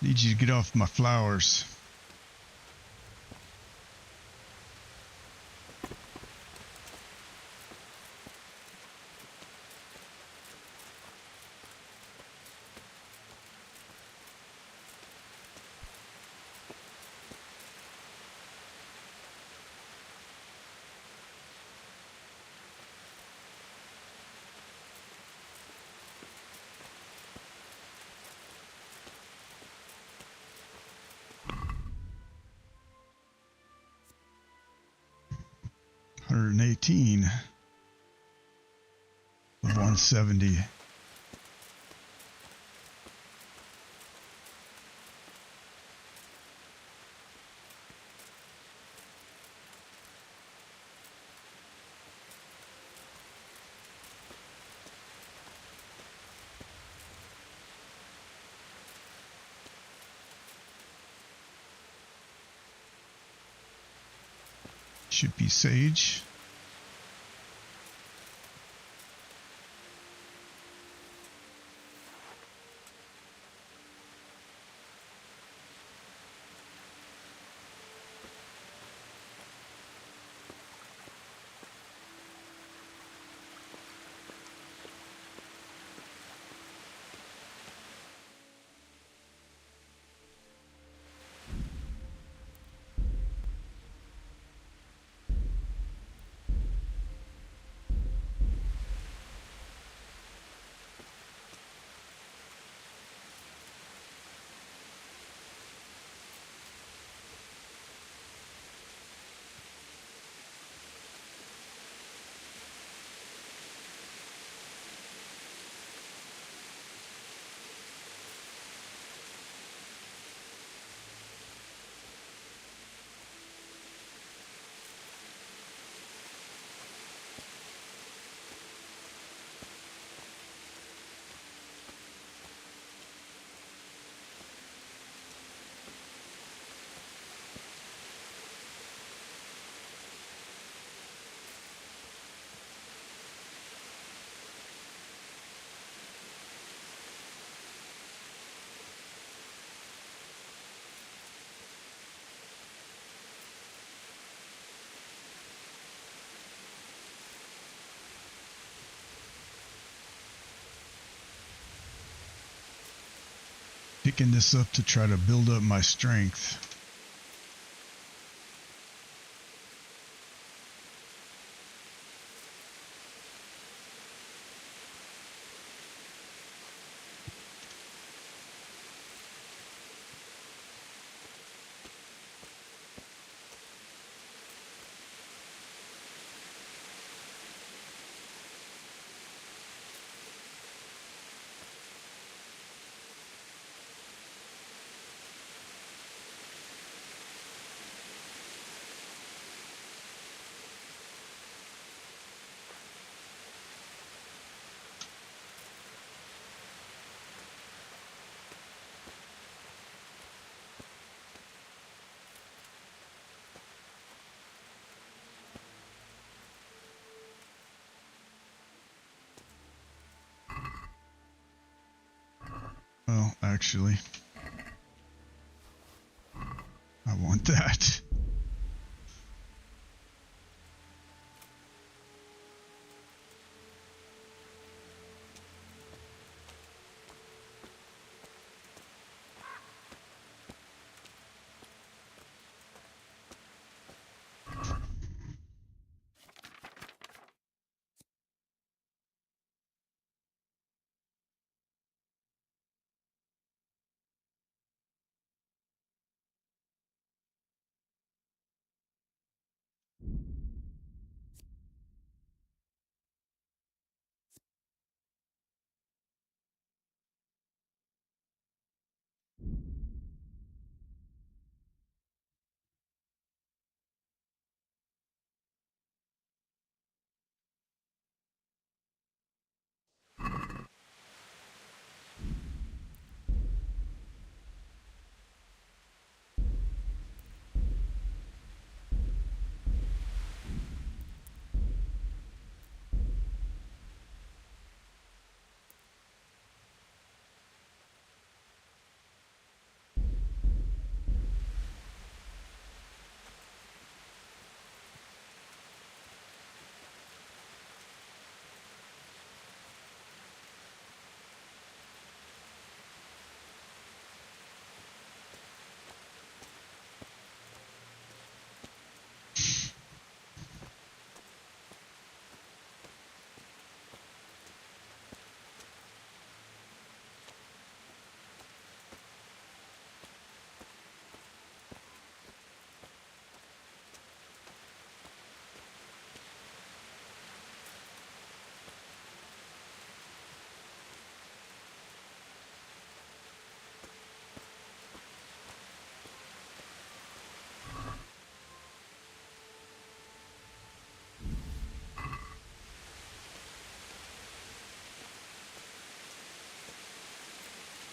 Need you to get off my flowers. $118 of 170. Should be sage. Picking this up to try to build up my strength. Well, actually, I want that.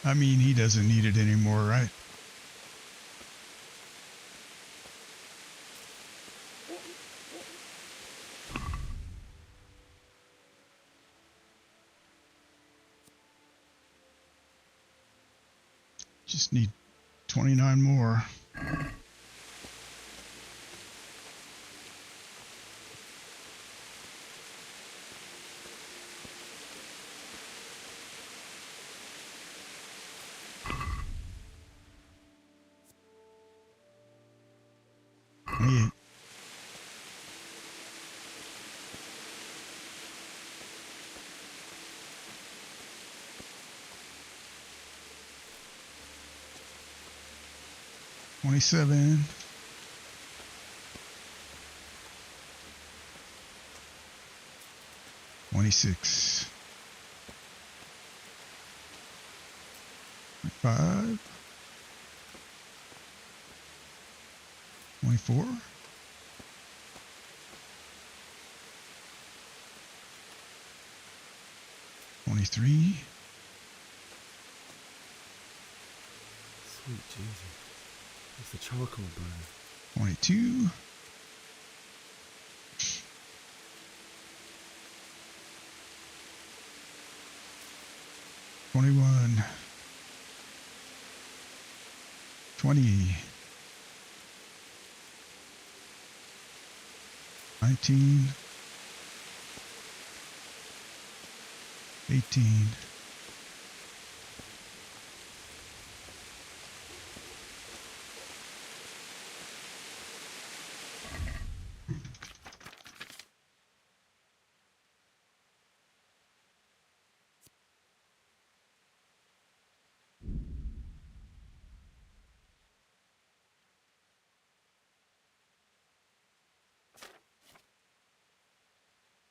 I mean, he doesn't need it anymore, right? Just need 29 more. Hey. $27. 26. 5. 24. 23. Sweet Jesus. It's the charcoal burner. 22. 21. 20. 19. 18.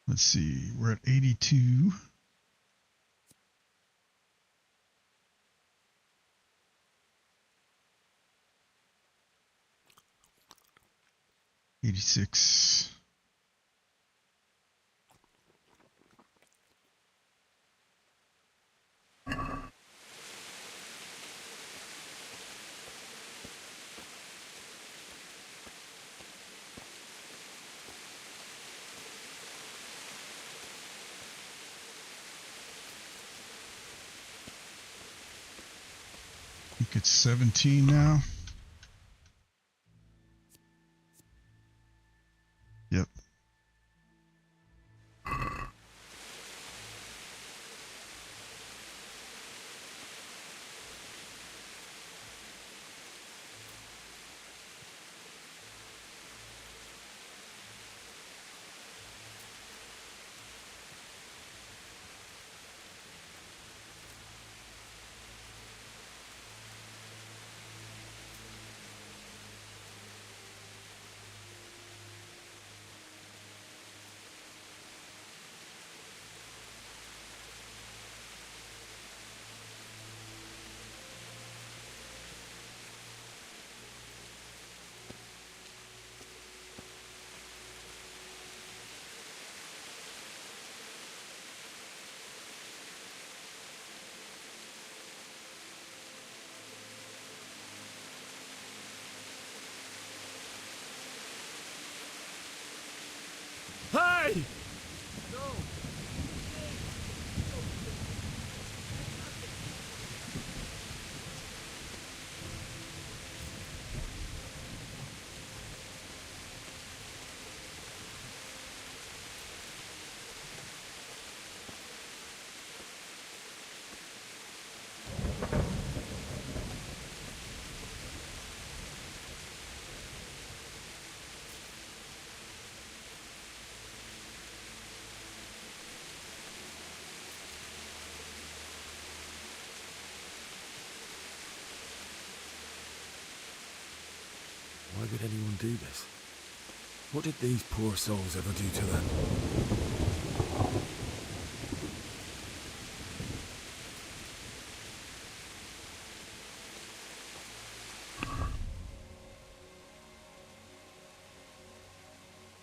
Let's see, we're at 82. $86. I think it's 17 now. Yep. Hey! Why would anyone do this? What did these poor souls ever do to them?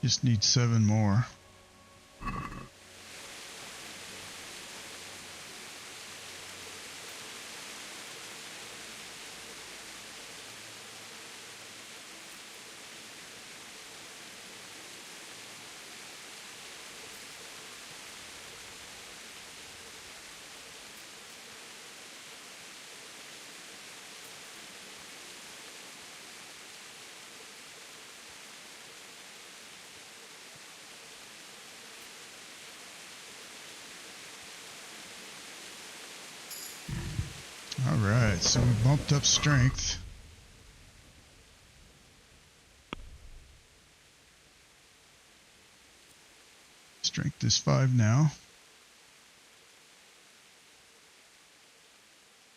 Just need 7 more. Alright, so we bumped up strength. Strength is 5 now.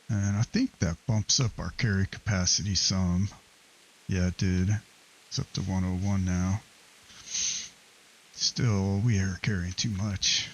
And I think that bumps up our carry capacity some. Yeah, it did. It's up to 101 now. Still, we are carrying too much.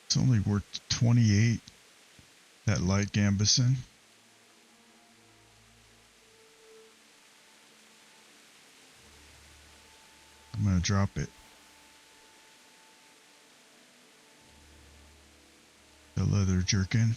It's only worth 28, that light gambeson. I'm going to drop it. The leather jerkin.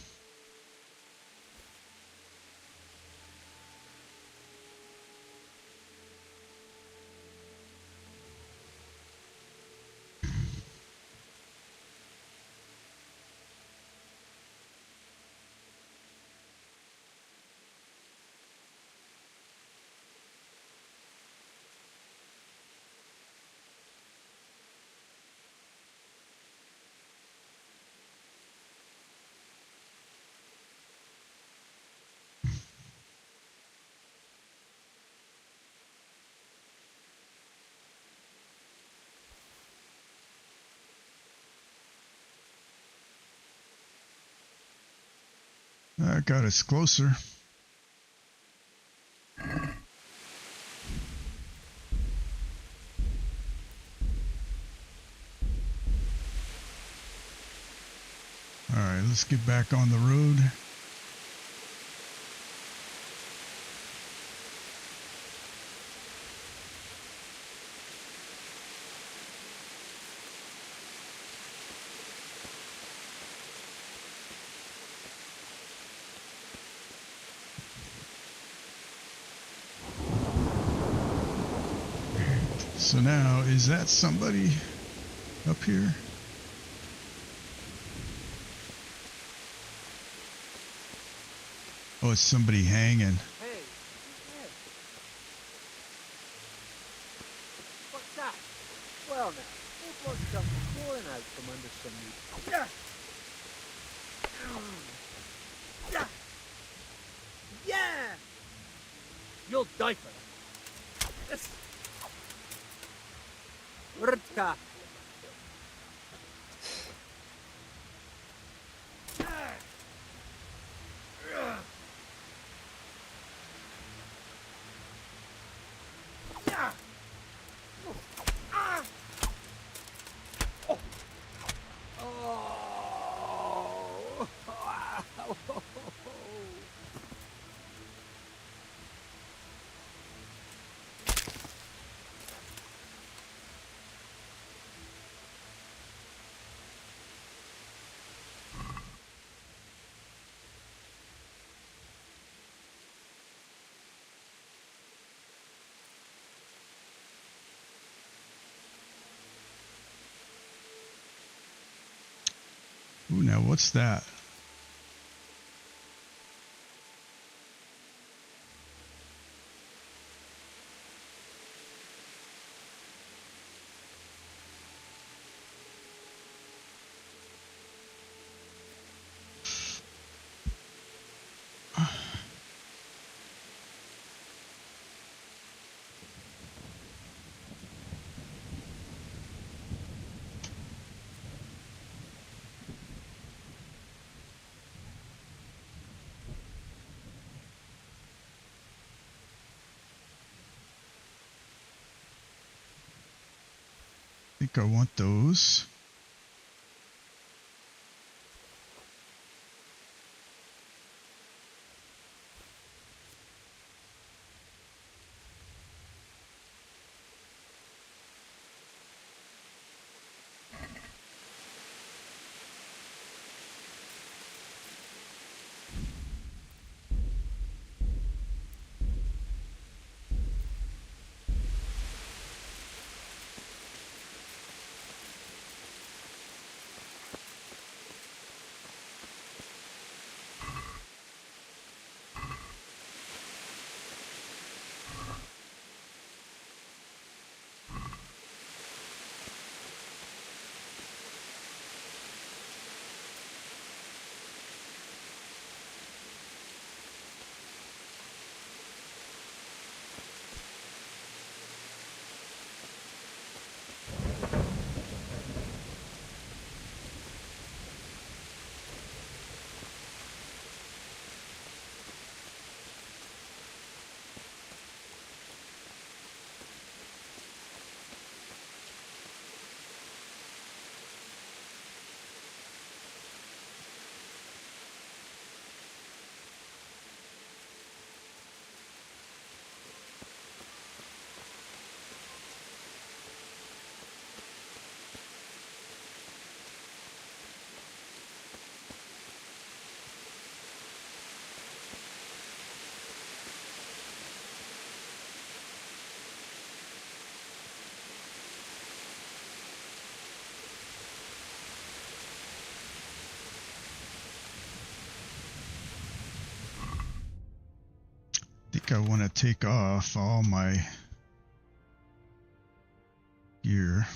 That got us closer. Alright, let's get back on the road. So now, is that somebody up here? Oh, it's somebody hanging. Hey, what's that? Well now, blood comes pouring out from under some meat. Yeah! Yeah! Yeah! You'll die for that. Yes! Rtka! Ooh, now what's that? I think I want those. I think I want to take off all my gear.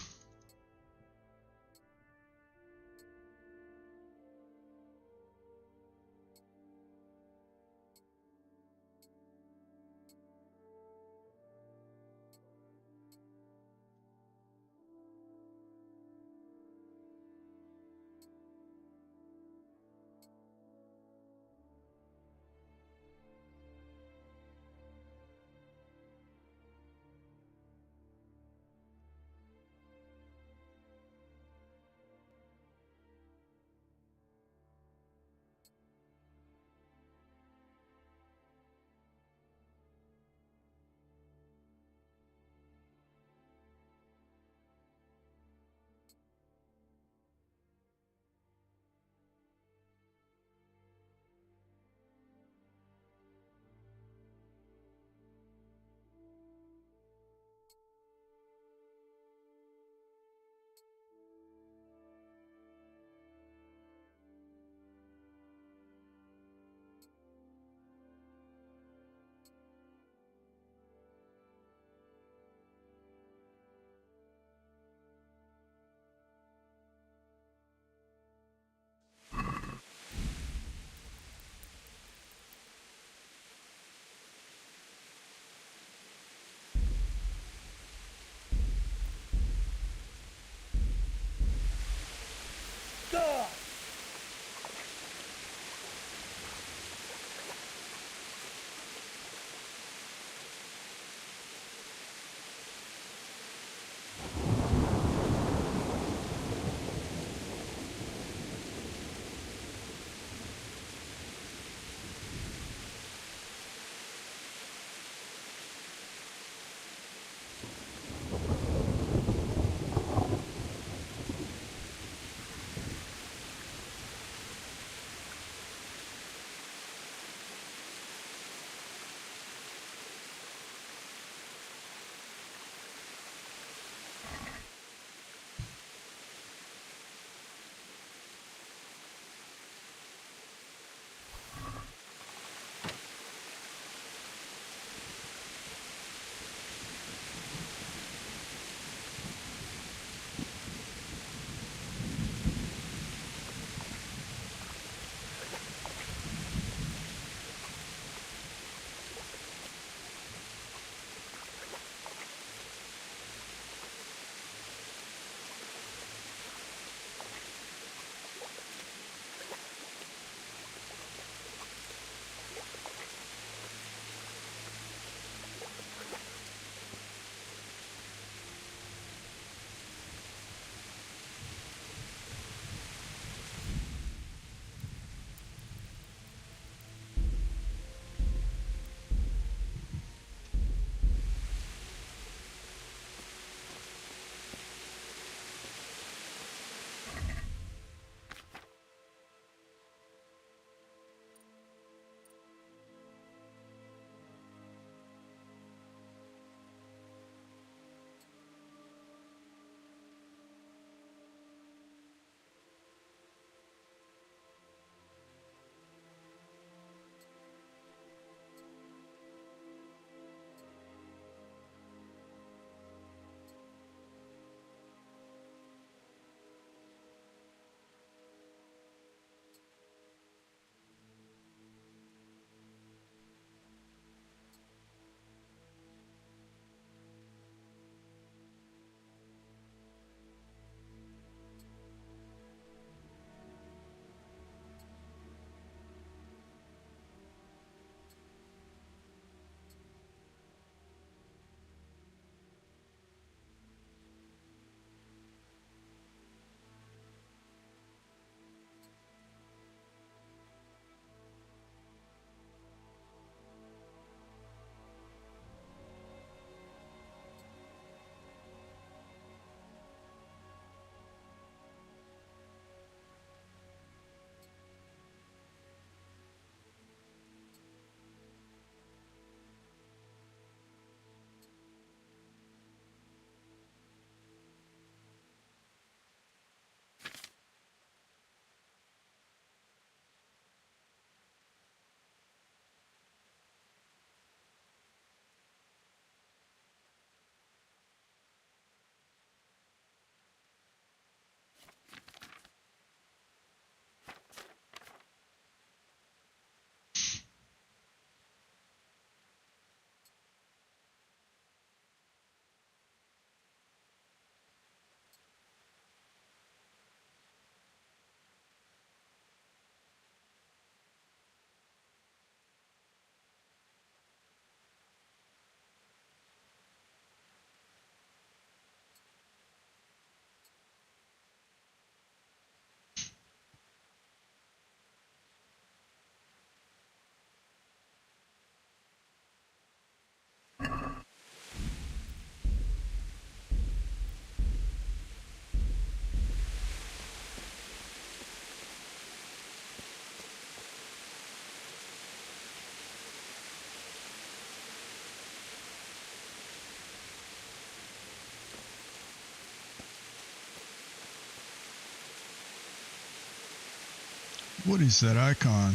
What is that icon?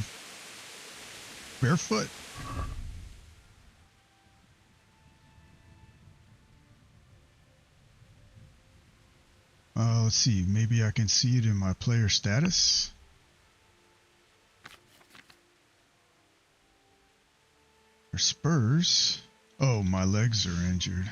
Barefoot? Let's see. Maybe I can see it in my player status. Or spurs. Oh, my legs are injured.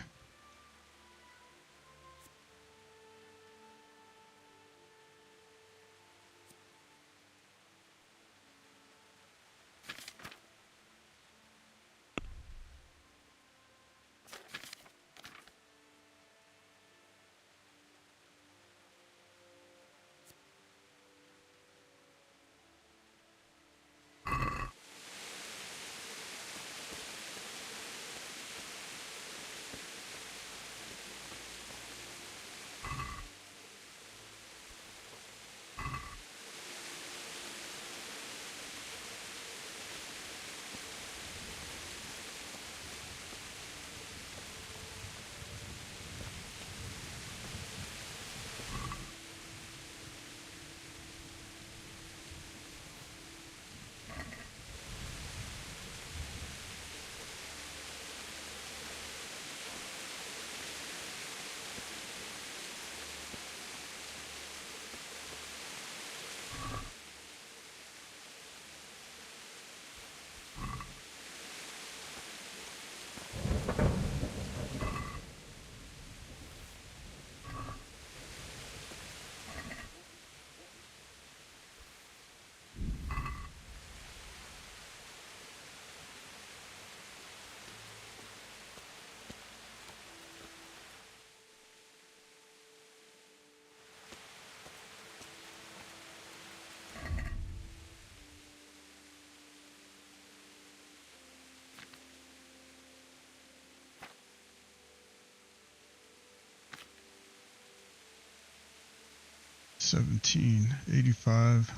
$17.85.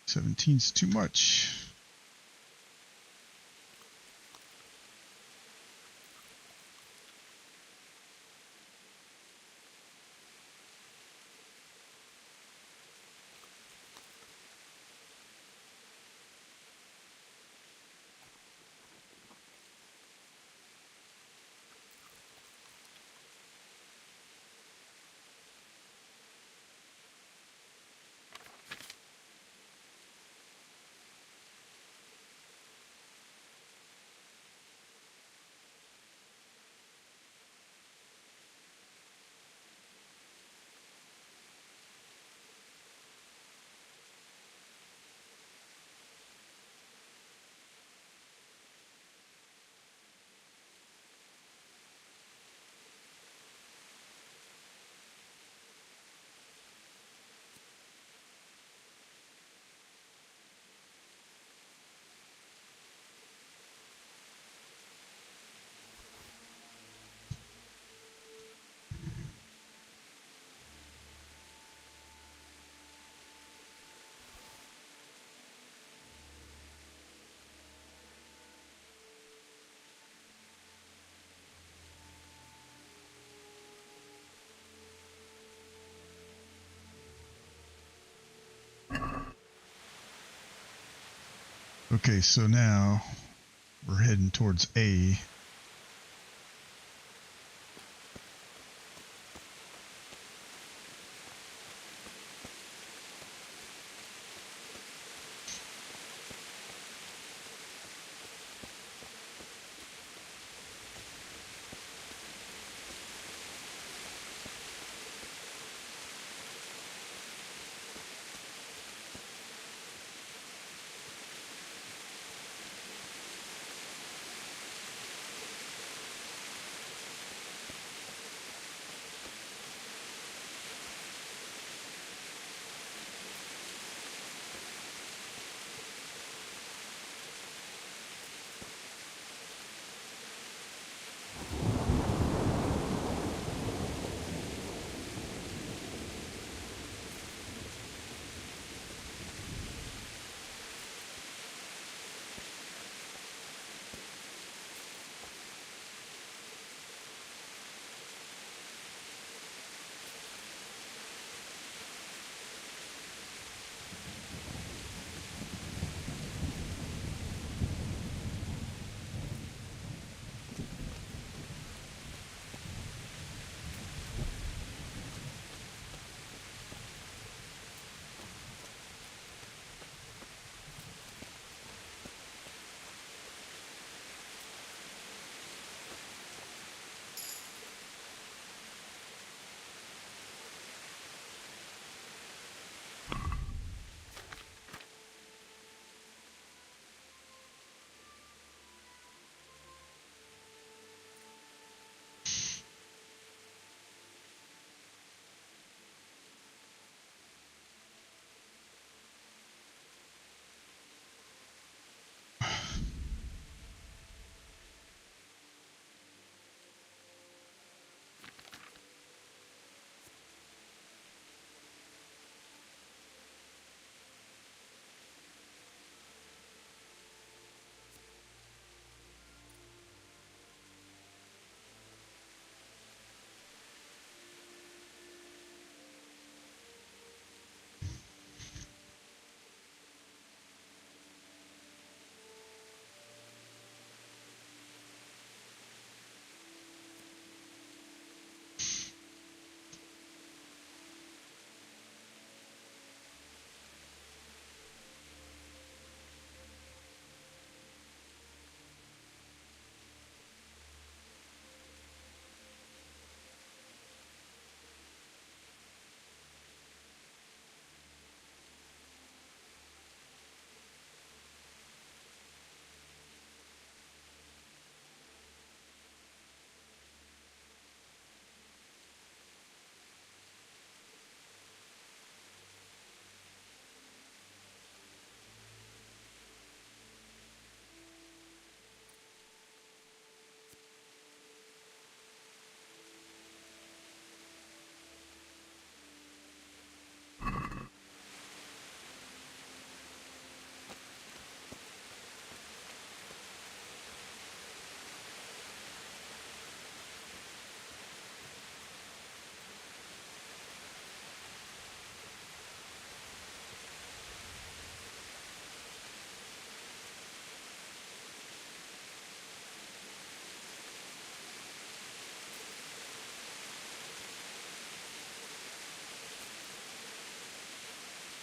17's too much. Okay, so now we're heading towards A.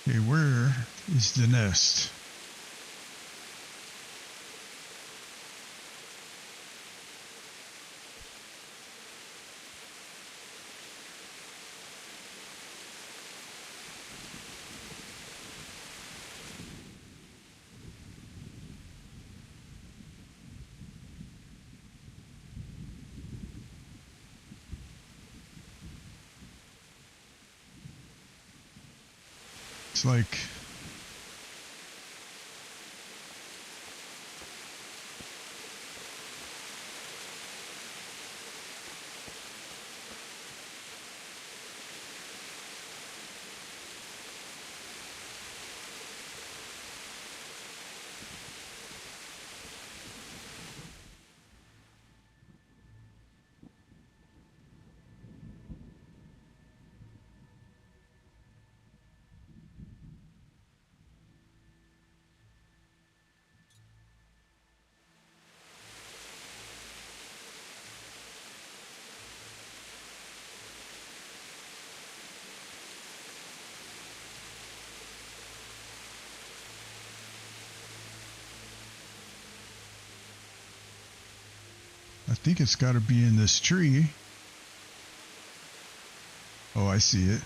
Okay, where is the nest? It's like I think it's got to be in this tree. Oh, I see it.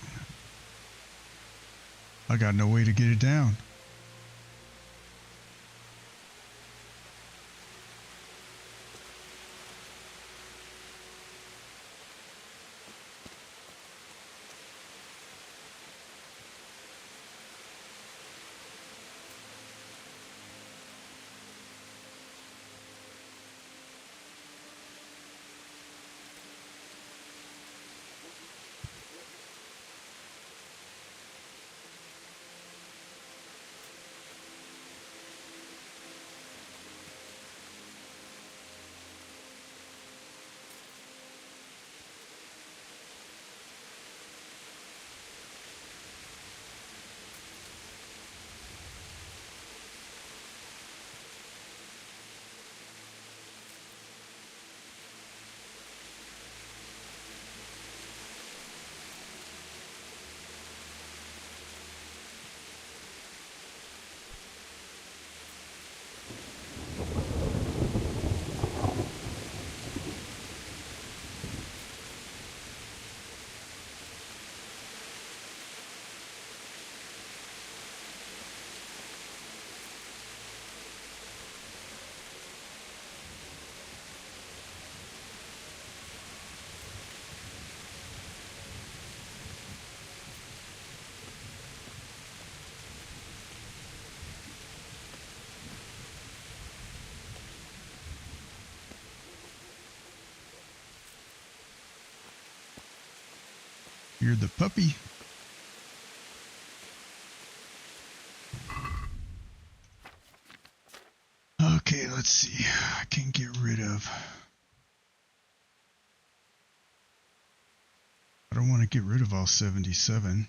I got no way to get it down. You're the puppy. Okay, let's see. I can get rid of. I don't want to get rid of all 77.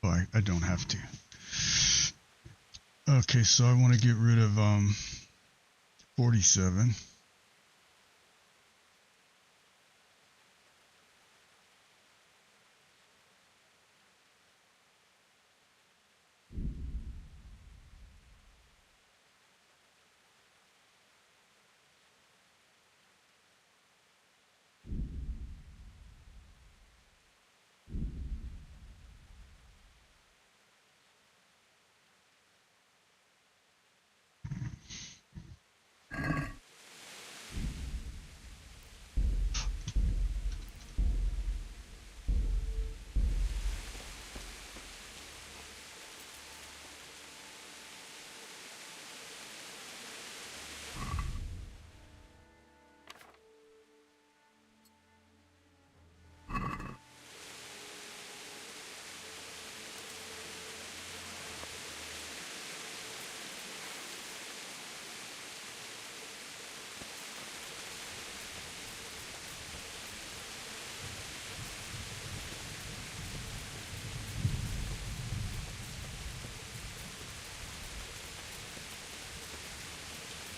Oh, I don't have to. Okay, so I want to get rid of 47.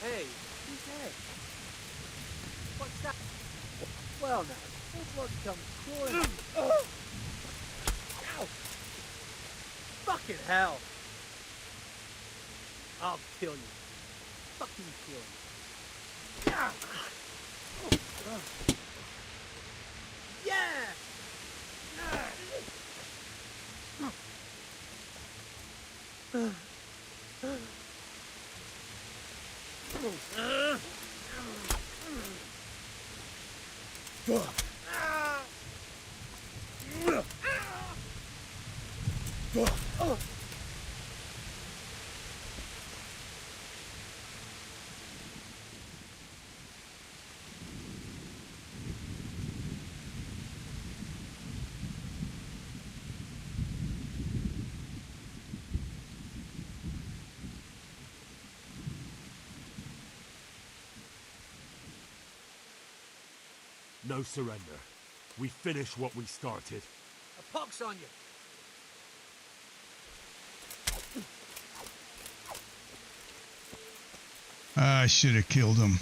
Hey, who's there? What's that? Well now, This one comes crawling. Oh! Ow! Fucking hell! I'll kill you. Fucking kill you. Yeah! Yeah! No surrender. We finish what we started. A pox on you. I should have killed him.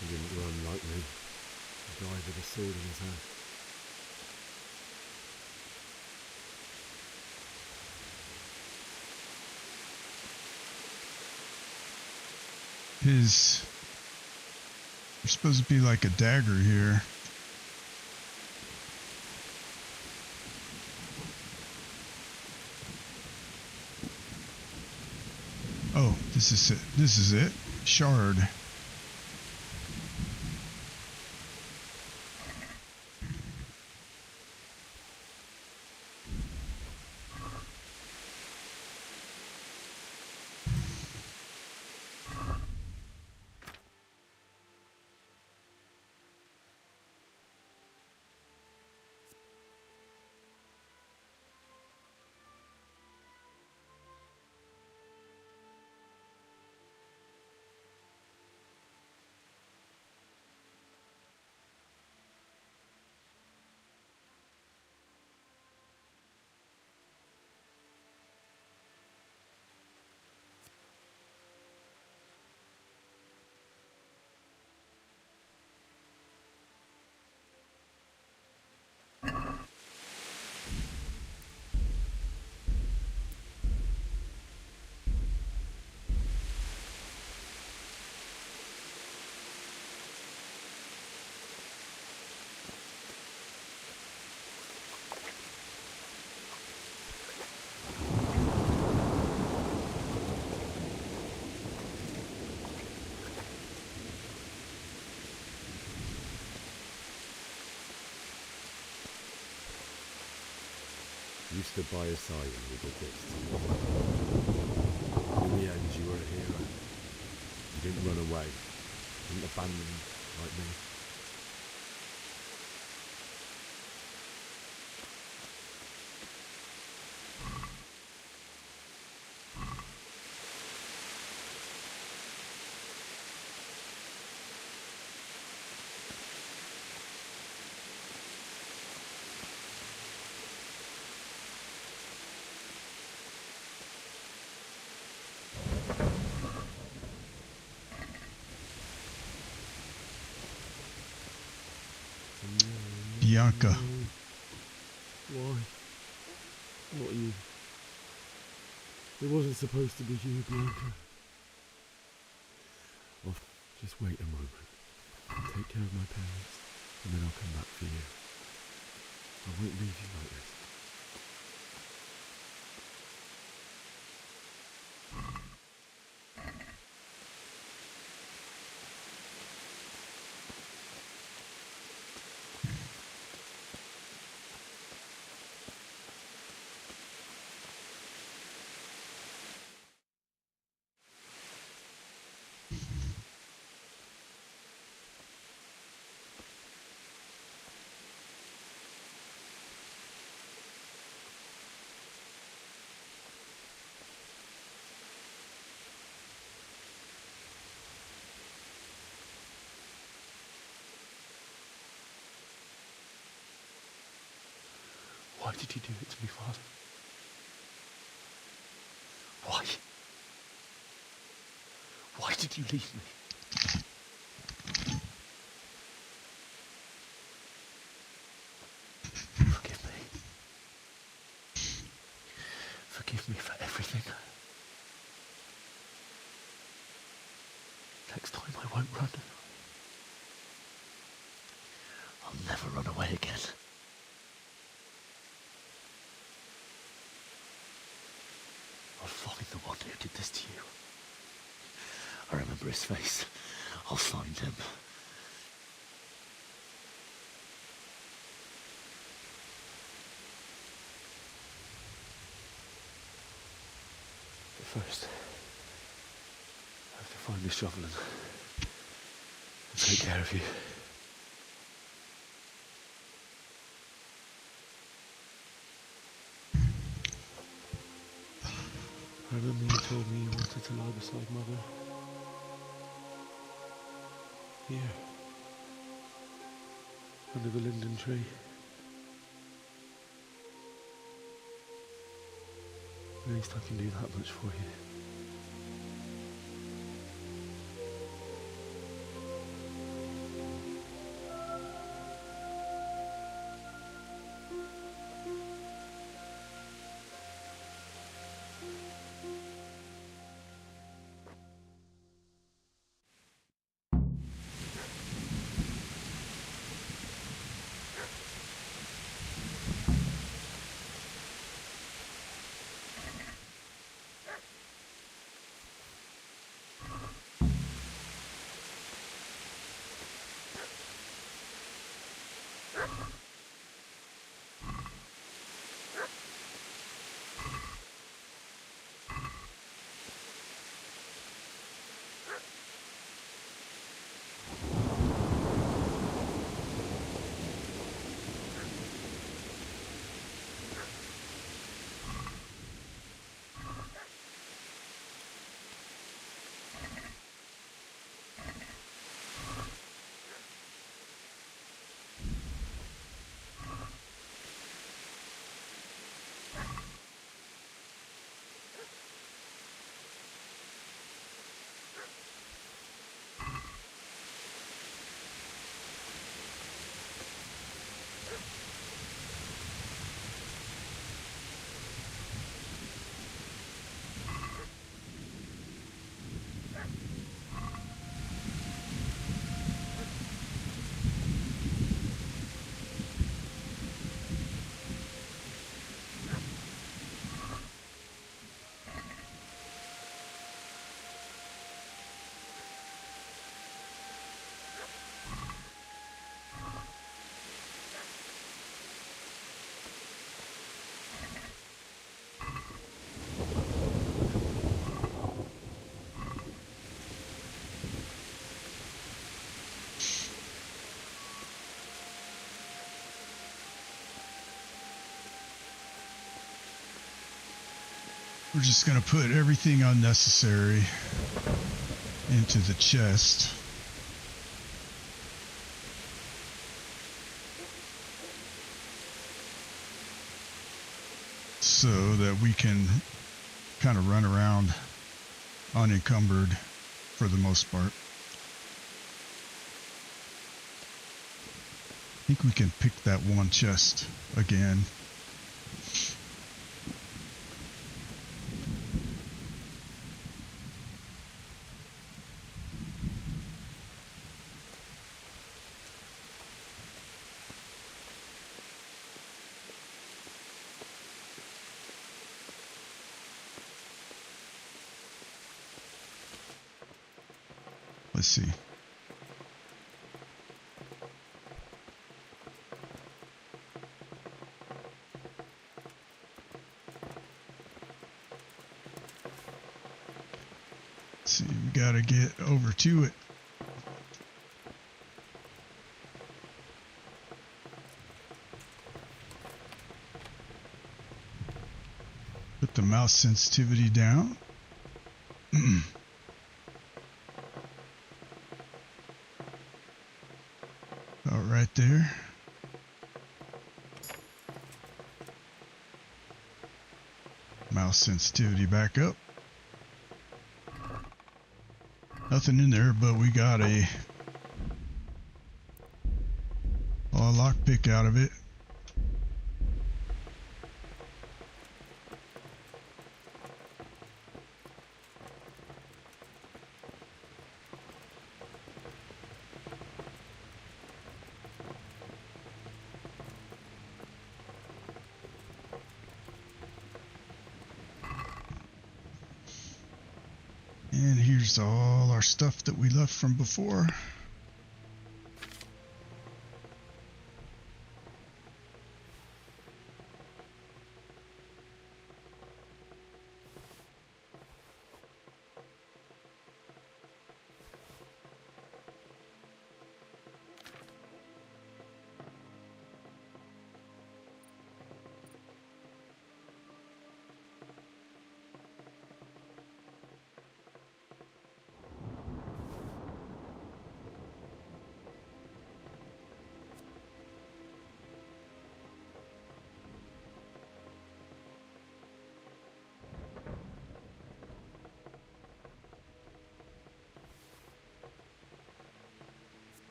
He didn't run like me. He died with a sword in his hand. There's supposed to be like a dagger here. Oh, this is it. This is it. Shard. You stood by his side when we did this. In the end, you were a hero. You didn't run away. You didn't abandon him like me. Bianca. No. Why? Not you. It wasn't supposed to be you, Bianca. Oh, just wait a moment. I'll take care of my parents, and then I'll come back for you. I won't leave you like this. Why did you do it to me, Father? Why? Why did you leave me? Forgive me. Forgive me for everything. Next time I won't run. I'll never run away again. I'll find the one who did this to you. I remember his face. I'll find him. But first, I have to find this shovel and take care of you. I remember you told me you wanted to lie beside Mother. Here. Under the linden tree. At least I can do that much for you. We're just going to put everything unnecessary into the chest. So that we can kind of run around unencumbered for the most part. think we can pick that one chest again. Let's see. Let's see, we gotta get over to it. Put the mouse sensitivity down. Right there. Mouse sensitivity back up. Nothing in there, but we got a lockpick out of it. And here's all our stuff that we left from before.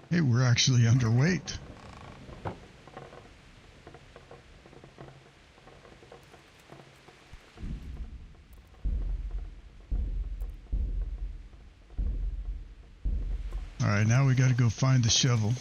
Hey, we're actually underweight. All right, now we got to go find the shovel.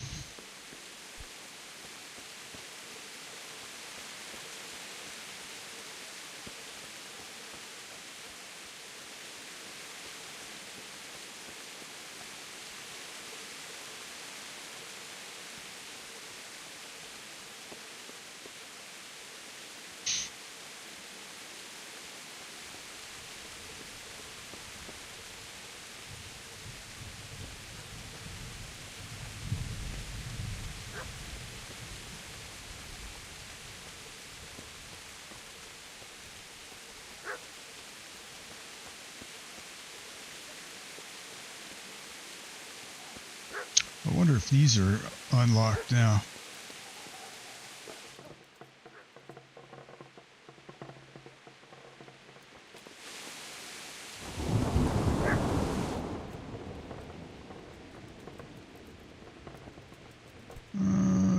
I wonder if these are unlocked now.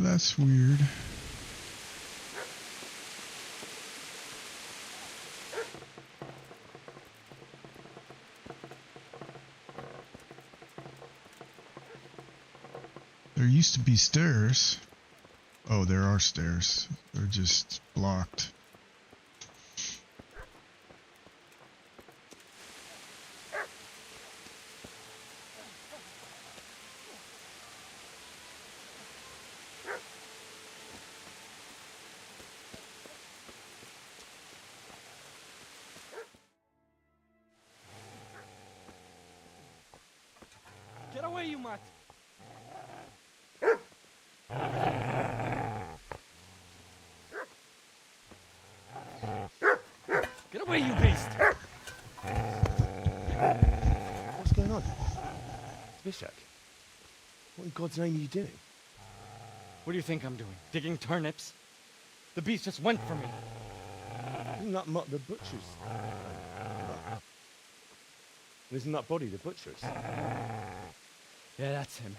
That's weird. There used to be stairs. Oh, there are stairs. They're just blocked. away, you mutt! Get away, you beast! What's going on? Vishak, what in God's name are you doing? What do you think I'm doing? Digging turnips? The beast just went for me. Isn't that mutt the butcher's? Isn't that body the butcher's? Yeah, that's him.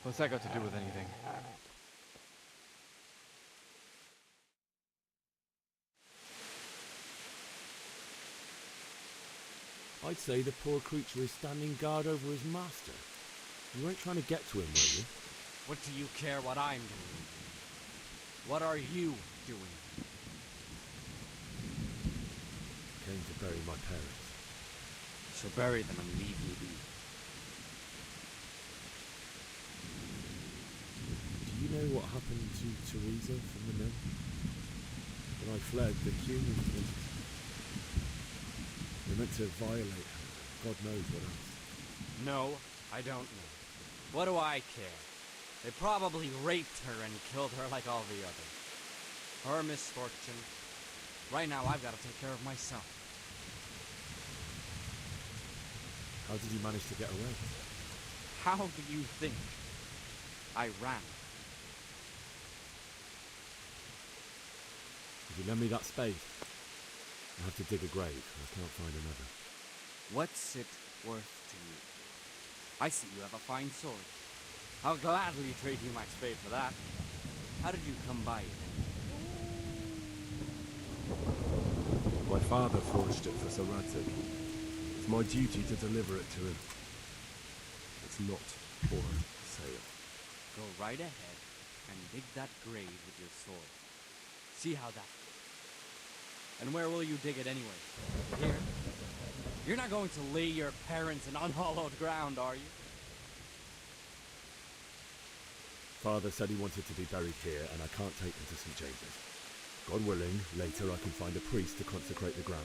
What's that got to do with anything? I'd say the poor creature is standing guard over his master. You weren't trying to get to him, were you? What do you care what I'm doing? What are you doing? Came to bury my parents. So bury them and leave me be. Do you know what happened to Teresa from the mill? When I fled, the Cumans wanted... They meant to violate her. God knows what else. No, I don't know. What do I care? They probably raped her and killed her like all the others. Her misfortune. Right now, I've got to take care of myself. How did you manage to get away? How do you think? I ran. If you lend me that spade, I have to dig a grave. I can't find another. What's it worth to you? I see you have a fine sword. I'll gladly trade you my spade for that. How did you come by it? My father forged it for Sir Radzik. It's my duty to deliver it to him. It's not for sale. Go right ahead and dig that grave with your sword. See how that goes. And where will you dig it anyway? Here? You're not going to lay your parents in unhallowed ground, are you? Father said he wanted to be buried here, and I can't take them to St. James's. God willing, later I can find a priest to consecrate the ground.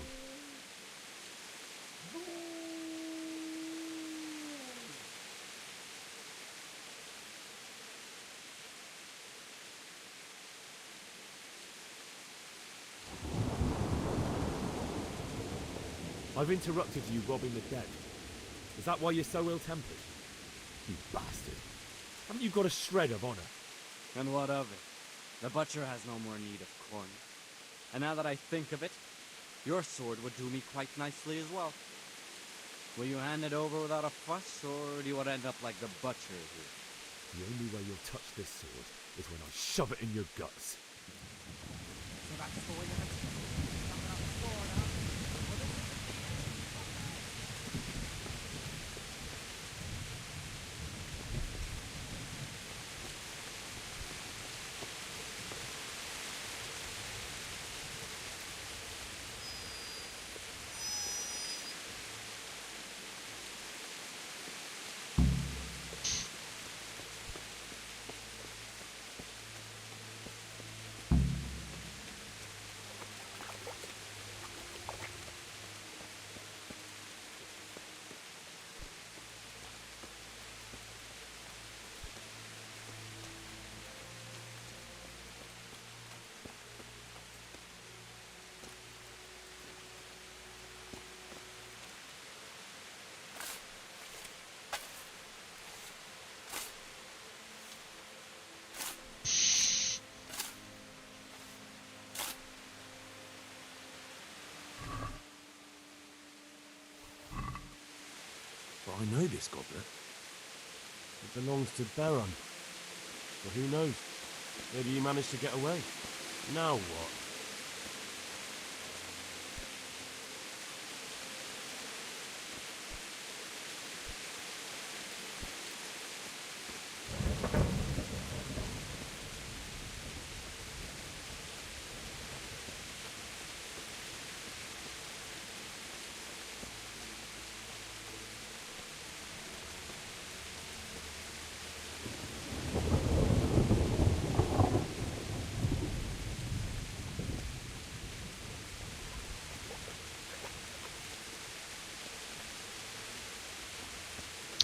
I've interrupted you robbing the dead. Is that why you're so ill-tempered? You bastard. Haven't you got a shred of honor? And what of it? The butcher has no more need of corn. And now that I think of it, your sword would do me quite nicely as well. Will you hand it over without a fuss, or do you want to end up like the butcher here? The only way you'll touch this sword is when I shove it in your guts. So that's the way you have to I know this goblet. It belongs to Beron. But who knows? Maybe he managed to get away. Now what?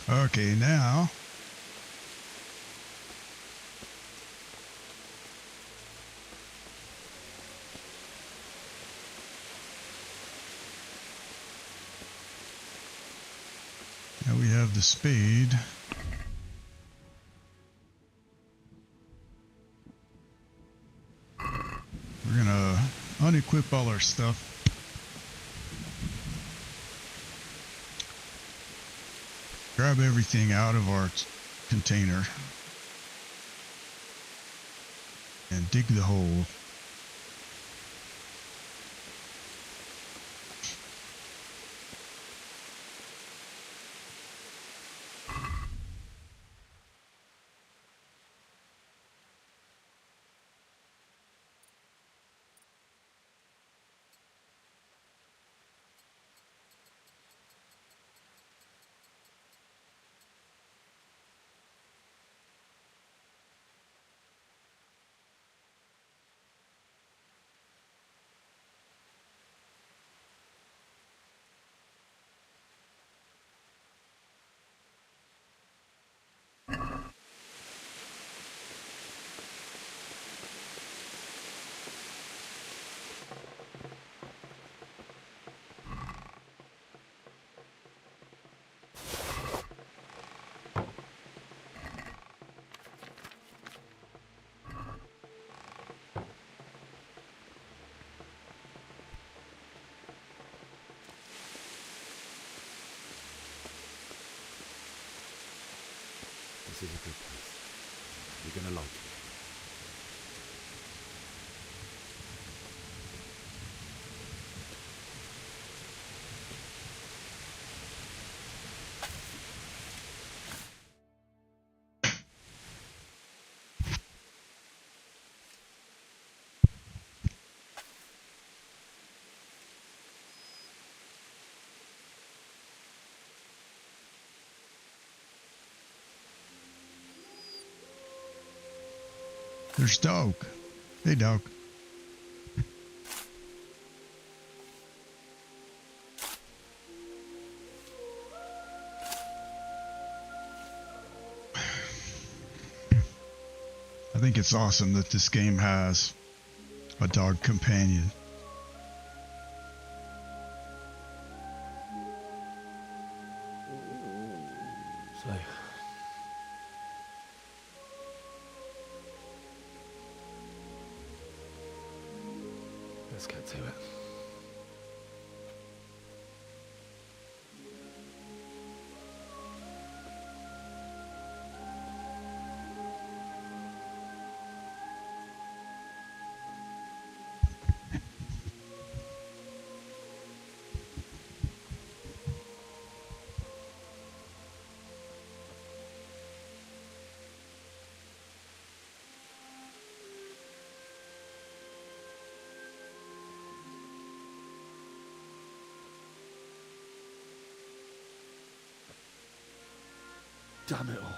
Okay, now we have the spade. We're gonna unequip all our stuff. Grab everything out of our container and dig the hole. This is a good place. You're gonna like it. There's Dog. Hey, Dog. I think it's awesome that this game has a dog companion. So, let's get to it. Damn it all.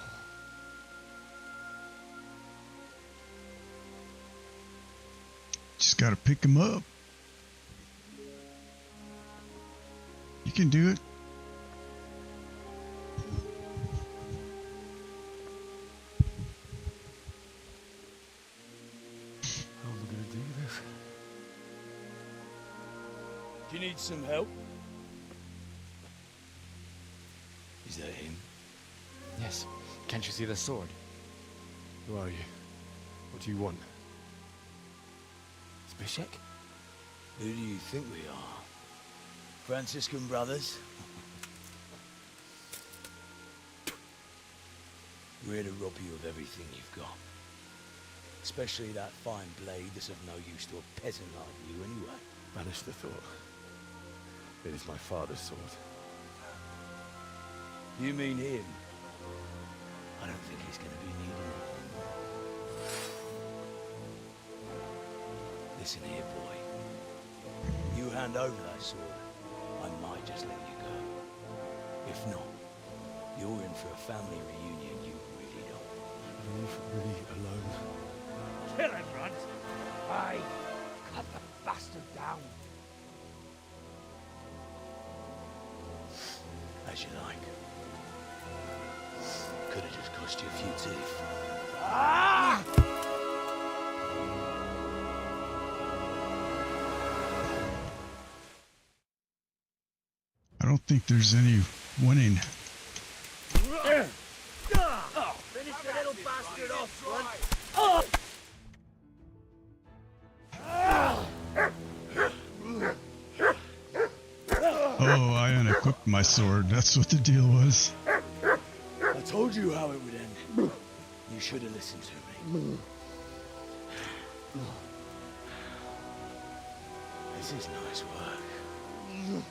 Just gotta pick him up. You can do it. How am I gonna do this? Do you need some help? Is that him? Yes. Can't you see the sword? Who are you? What do you want? Zbyszek? Who do you think we are? Franciscan brothers? We're here to rob you of everything you've got. Especially that fine blade that's of no use to a peasant like you anyway. Banish the thought. It is my father's sword. You mean him? I don't think he's going to be needing it. Listen here, boy. You hand over that sword, I might just let you go. If not, you're in for a family reunion you really don't. Leave Willie alone. Kill him, Runt! Aye, cut the bastard down. As you like. cost you a few teeth. I don't think there's any winning. Finish the little bastard off, Oh, I unequipped my sword. That's what the deal was. I told you how it would end. You should have listened to me. This is nice work.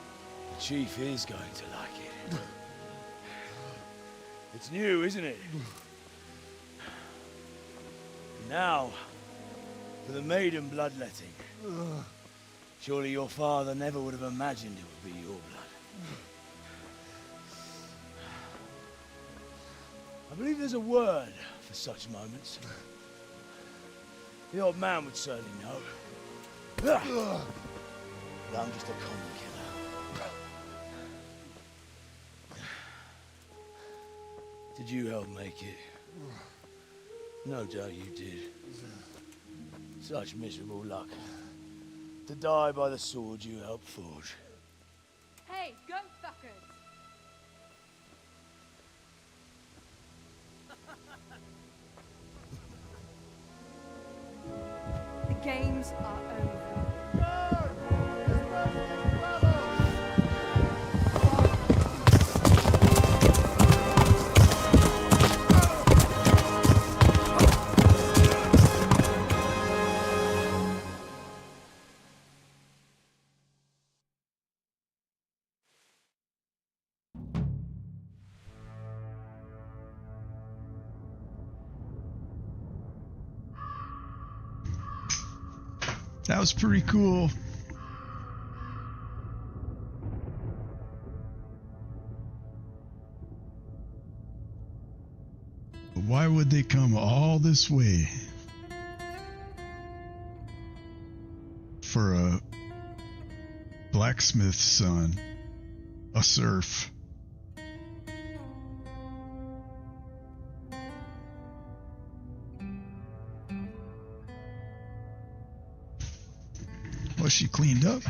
The chief is going to like it. It's new, isn't it? Now, for the maiden bloodletting. Surely your father never would have imagined it would be your blood. I believe there's a word for such moments. The old man would certainly know. But I'm just a common killer. Did you help make it? No doubt you did. Such miserable luck. To die by the sword you helped forge. Hey, go fuckers! The games are over. That was pretty cool. Why would they come all this way for a blacksmith's son, a serf? Was she cleaned up?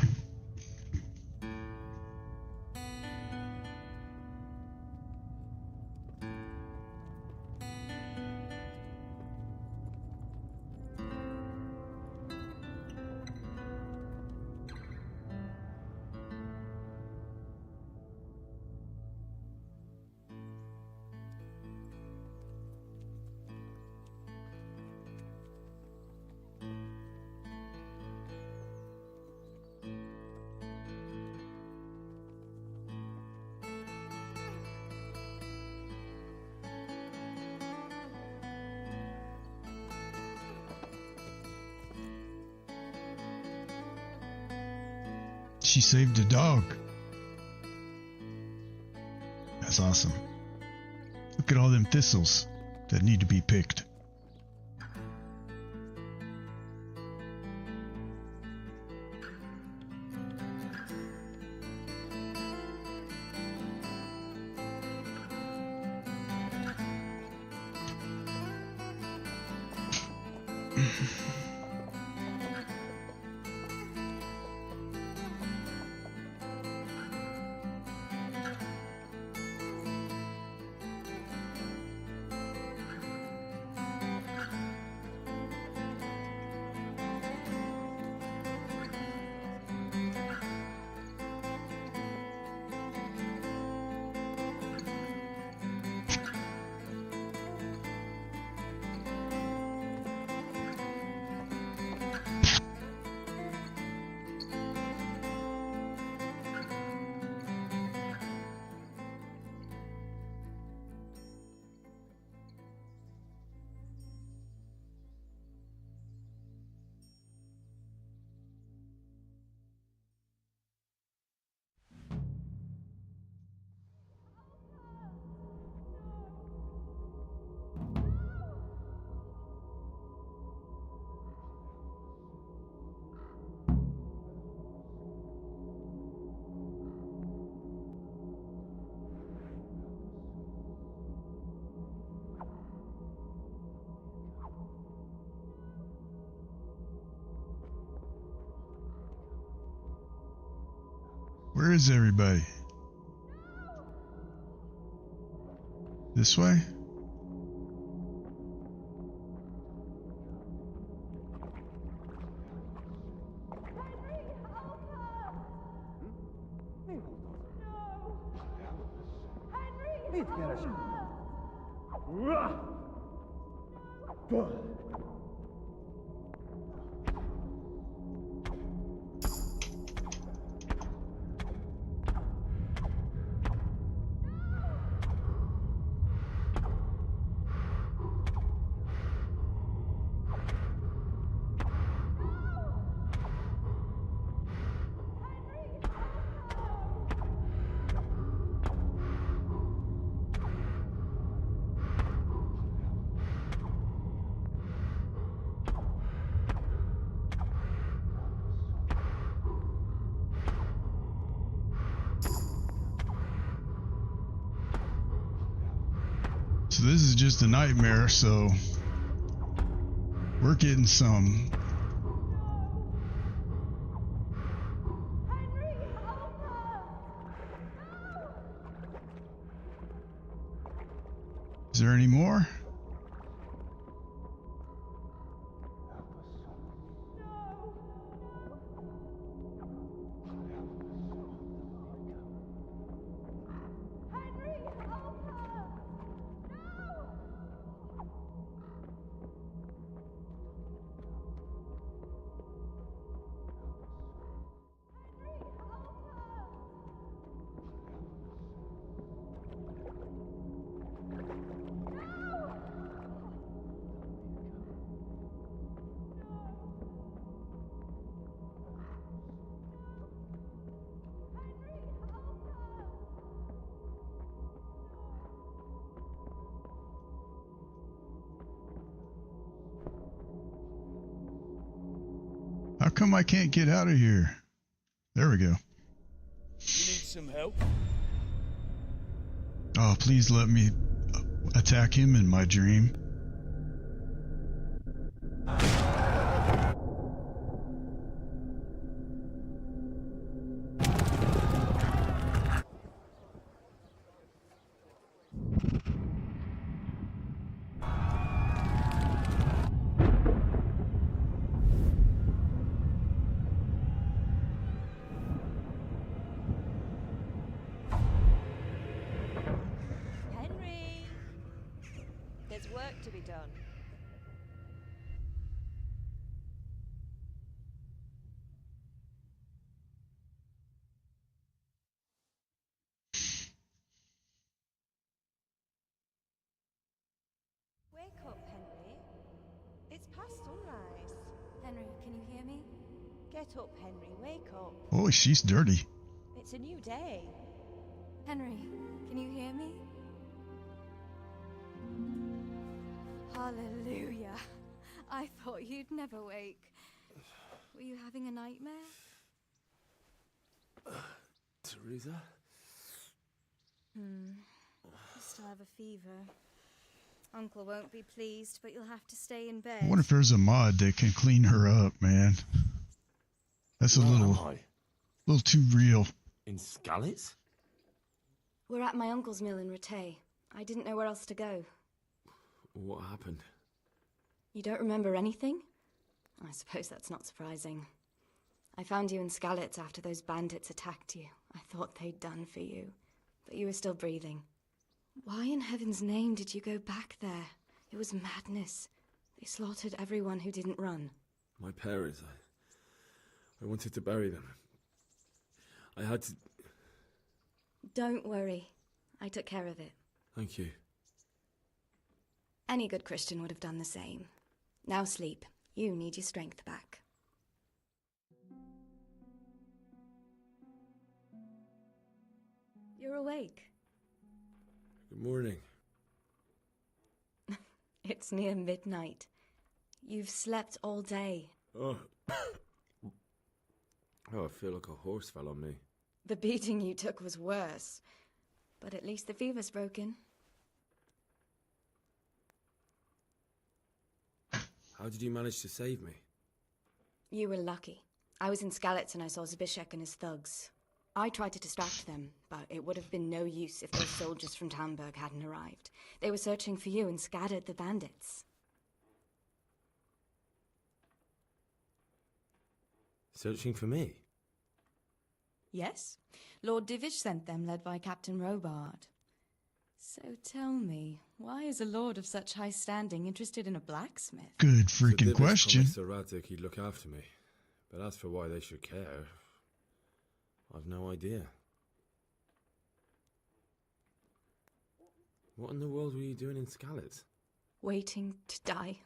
She saved a dog. That's awesome. Look at all them thistles that need to be picked. Where is everybody? This way? So this is just a nightmare, so we're getting some. Is there any more? How come I can't get out of here? There we go. You need some help? Oh, please let me attack him in my dream. Henry! There's work to be done. Wake up, Henry. It's past sunrise. Henry, can you hear me? Get up, Henry. Wake up. Oh, she's dirty. It's a new day. Henry, can you hear me? Hallelujah. I thought you'd never wake. Were you having a nightmare? Teresa? You still have a fever. Uncle won't be pleased, but you'll have to stay in bed. I wonder if there's a mod that can clean her up, man. That's a little too real. In Skalitz? We're at my uncle's mill in Rattay. I didn't know where else to go. What happened? You don't remember anything? I suppose that's not surprising. I found you in Skalitz after those bandits attacked you. I thought they'd done for you, but you were still breathing. Why in heaven's name did you go back there? It was madness. They slaughtered everyone who didn't run. My parents, I wanted to bury them. I had to... Don't worry. I took care of it. Thank you. Any good Christian would have done the same. Now sleep. You need your strength back. You're awake. Good morning. It's near midnight. You've slept all day. Oh. Oh, I feel like a horse fell on me. The beating you took was worse. But at least the fever's broken. How did you manage to save me? You were lucky. I was in Skalitz and I saw Zbyszek and his thugs. I tried to distract them, but it would have been no use if those soldiers from Tamburg hadn't arrived. They were searching for you and scattered the bandits. Searching for me? Yes. Lord Divish sent them, led by Captain Robard. So tell me, why is a lord of such high standing interested in a blacksmith? Good freaking question. Sir Radzig he'd look after me. But as for why they should care, I've no idea. What in the world were you doing in Skalitz? Waiting to die.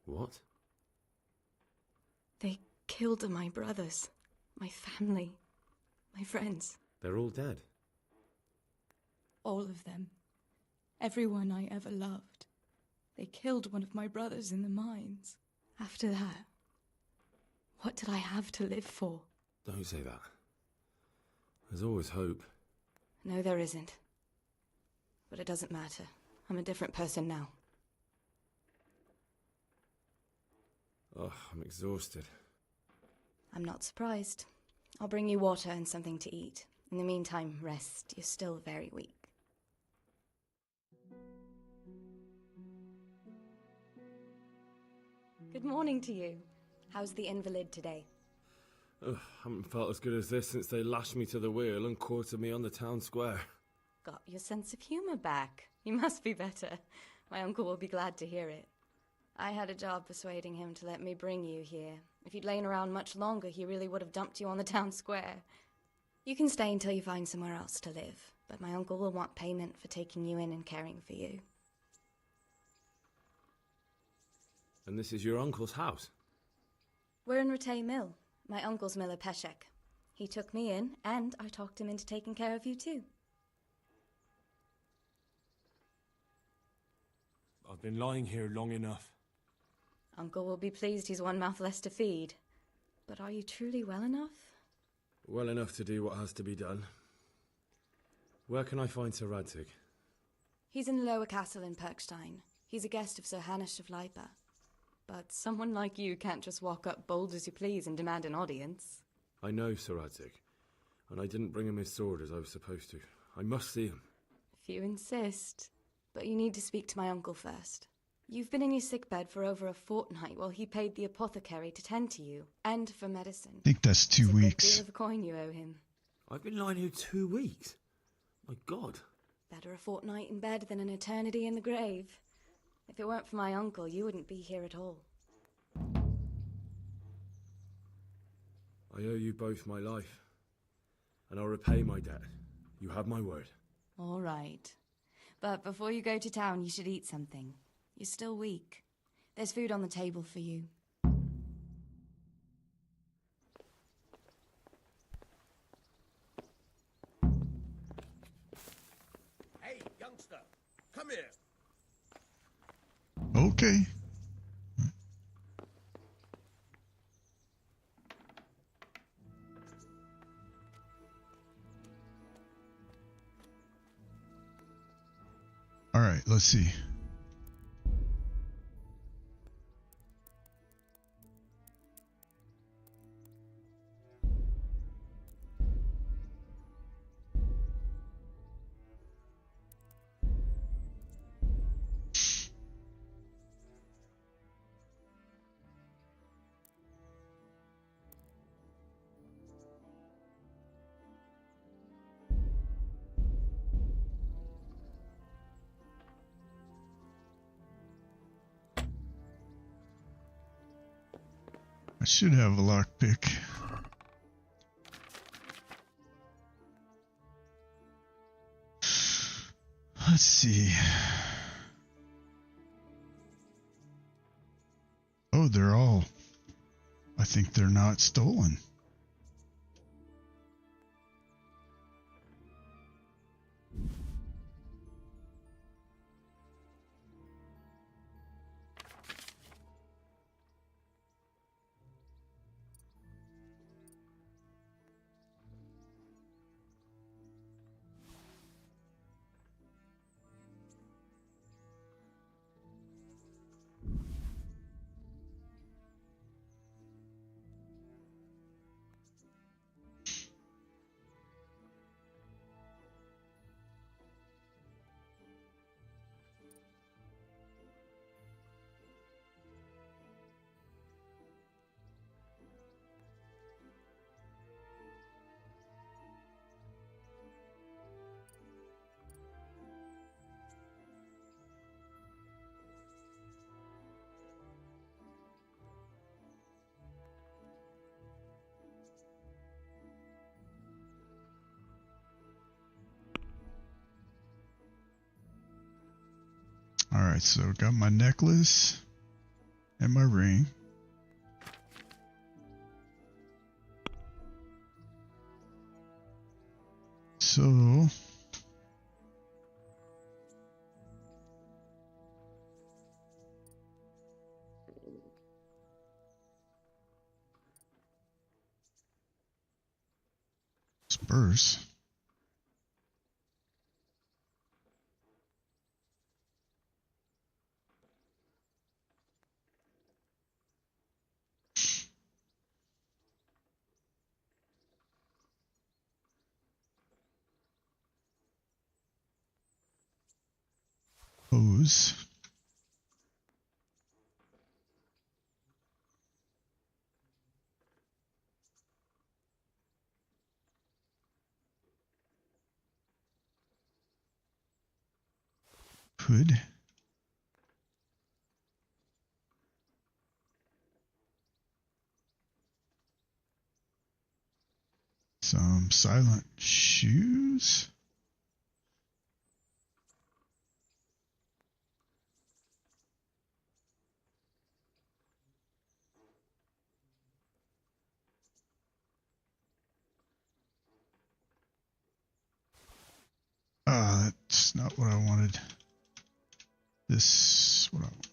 What? They killed my brothers, my family, my friends. They're all dead. All of them. Everyone I ever loved. They killed one of my brothers in the mines. After that, what did I have to live for? Don't say that. There's always hope. No, there isn't. But it doesn't matter. I'm a different person now. Oh, I'm exhausted. I'm not surprised. I'll bring you water and something to eat. In the meantime, rest. You're still very weak. Good morning to you. How's the invalid today? Ugh, haven't felt as good as this since they lashed me to the wheel and quartered me on the town square. Got your sense of humor back. You must be better. My uncle will be glad to hear it. I had a job persuading him to let me bring you here. If you'd lain around much longer, he really would have dumped you on the town square. You can stay until you find somewhere else to live, but my uncle will want payment for taking you in and caring for you. And this is your uncle's house? We're in Ratay Mill. My uncle's miller Peshek. He took me in, and I talked him into taking care of you too. I've been lying here long enough. Uncle will be pleased he's one mouth less to feed. But are you truly well enough? Well enough to do what has to be done. Where can I find Sir Radzig? He's in the lower castle in Perkstein. He's a guest of Sir Hanush of Leipa. But someone like you can't just walk up bold as you please and demand an audience. I know Sir Radzig, and I didn't bring him his sword as I was supposed to. I must see him. If you insist. But you need to speak to my uncle first. You've been in your sickbed for over a fortnight while he paid the apothecary to tend to you, and for medicine. I think that's 2 weeks. It's a good deal of a coin you owe him. I've been lying here 2 weeks. My God. Better a fortnight in bed than an eternity in the grave. If it weren't for my uncle, you wouldn't be here at all. I owe you both my life, and I'll repay my debt. You have my word. All right. But before you go to town, you should eat something. You're still weak. There's food on the table for you. Hey, youngster, come here. Okay. All right, let's see. I should have a lockpick. Let's see. Oh, they're all... I think they're not stolen. Alright, so got my necklace and my ring. So spurs. Hose. Hood. Some silent shoes. That's not what I wanted. This what I want.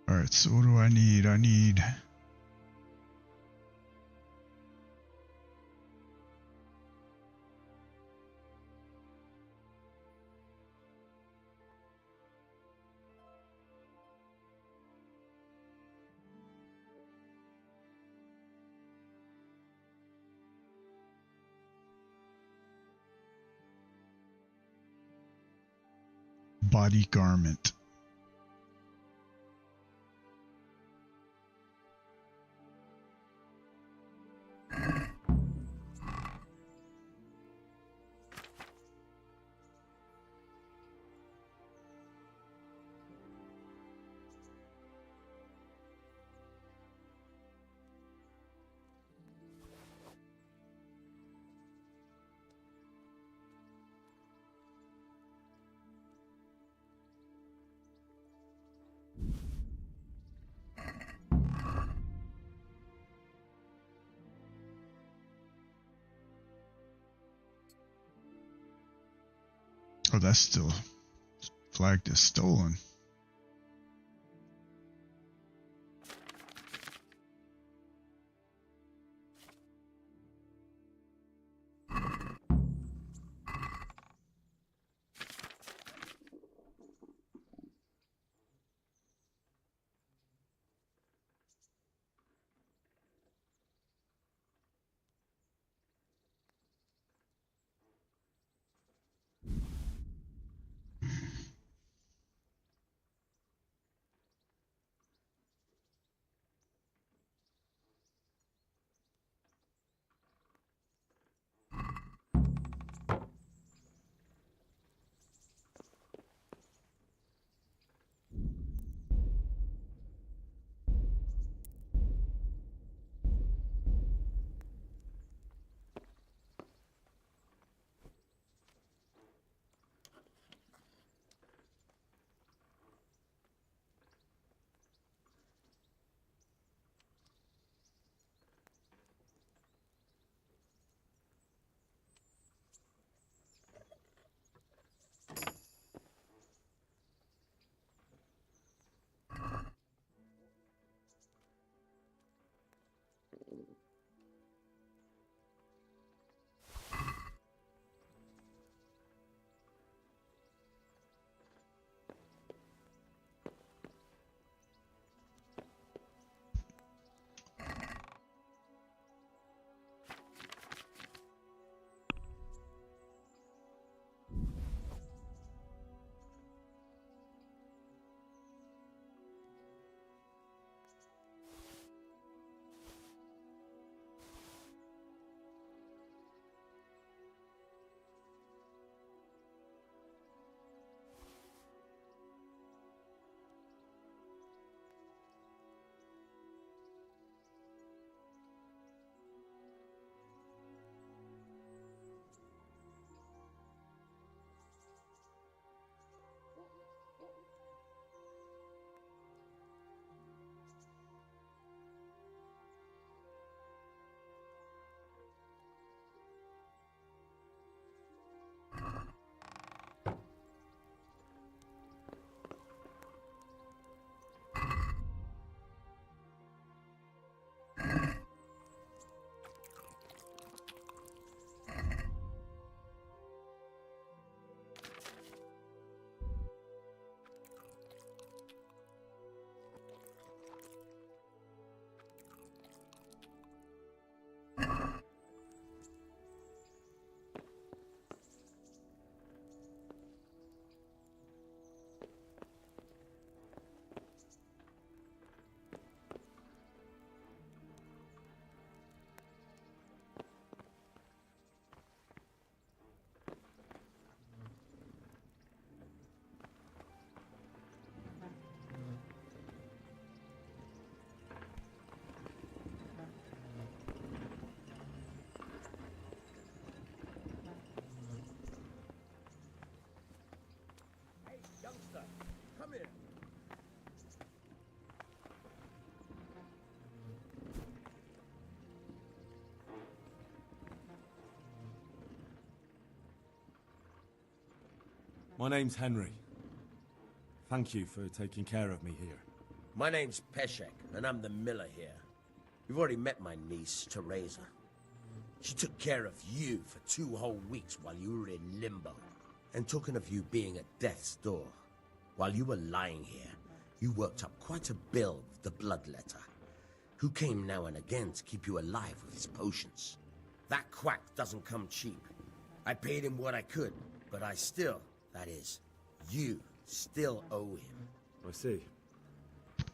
Alright, so what do I need? I need body garment. Oh, that's still flagged as stolen. My name's Henry. Thank you for taking care of me here. My name's Peshek, and I'm the miller here. You've already met my niece, Teresa. She took care of you for 2 whole weeks while you were in limbo. And talking of you being at death's door, while you were lying here, you worked up quite a bill with the bloodletter, who came now and again to keep you alive with his potions. That quack doesn't come cheap. I paid him what I could, but I still, that is, you still owe him. I see.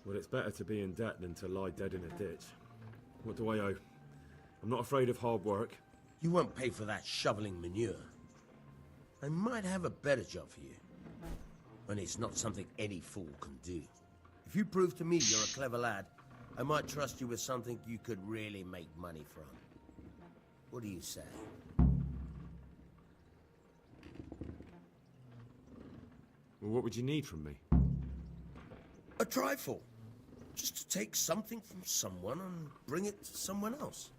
Well, it's better to be in debt than to lie dead in a ditch. What do I owe? I'm not afraid of hard work. You won't pay for that shoveling manure. I might have a better job for you. And it's not something any fool can do. If you prove to me you're a clever lad, I might trust you with something you could really make money from. What do you say? Well, what would you need from me? A trifle. Just to take something from someone and bring it to someone else.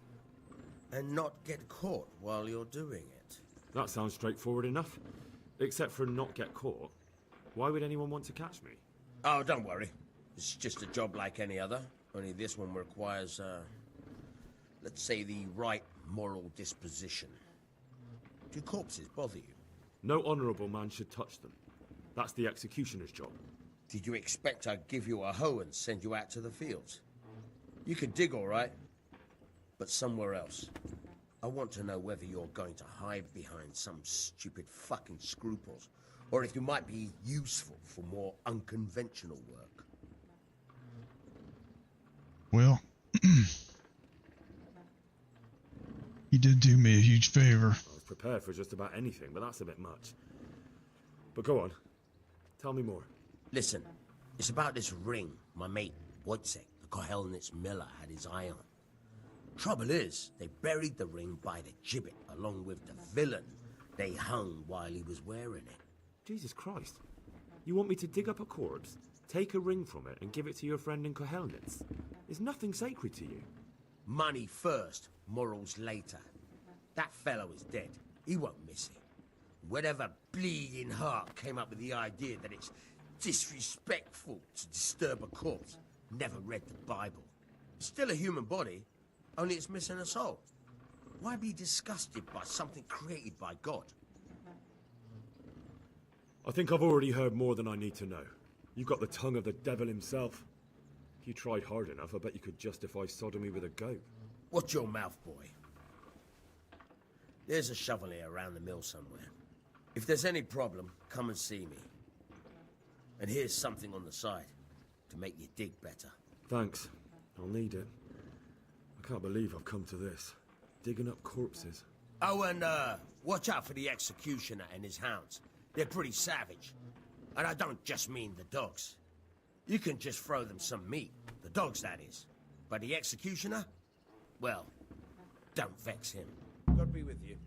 And not get caught while you're doing it. That sounds straightforward enough. Except for not get caught. Why would anyone want to catch me? Oh, don't worry. It's just a job like any other. Only this one requires, let's say, the right moral disposition. Do corpses bother you? No honourable man should touch them. That's the executioner's job. Did you expect I'd give you a hoe and send you out to the fields? You can dig all right, but somewhere else. I want to know whether you're going to hide behind some stupid fucking scruples, or if you might be useful for more unconventional work. Well, he did do me a huge favor. I was prepared for just about anything, but that's a bit much. But go on. Tell me more. Listen, it's about this ring my mate, Wojciech, the Kohelnitz miller, had his eye on. Trouble is, they buried the ring by the gibbet, along with the villain they hung while he was wearing it. Jesus Christ. You want me to dig up a corpse, take a ring from it, and give it to your friend in Kohelnitz? Is nothing sacred to you? Money first, morals later. That fellow is dead. He won't miss it. Whatever bleeding heart came up with the idea that it's disrespectful to disturb a corpse never read the Bible. It's still a human body, only it's missing a soul. Why be disgusted by something created by God? I think I've already heard more than I need to know. You've got the tongue of the devil himself. If you tried hard enough, I bet you could justify sodomy with a goat. Watch your mouth, boy. There's a shovel here around the mill somewhere. If there's any problem, come and see me. And here's something on the side to make you dig better. Thanks. I'll need it. I can't believe I've come to this. Digging up corpses. Oh, and watch out for the executioner and his hounds. They're pretty savage. And I don't just mean the dogs. You can just throw them some meat. The dogs, that is. But the executioner? Well, don't vex him. God be with you.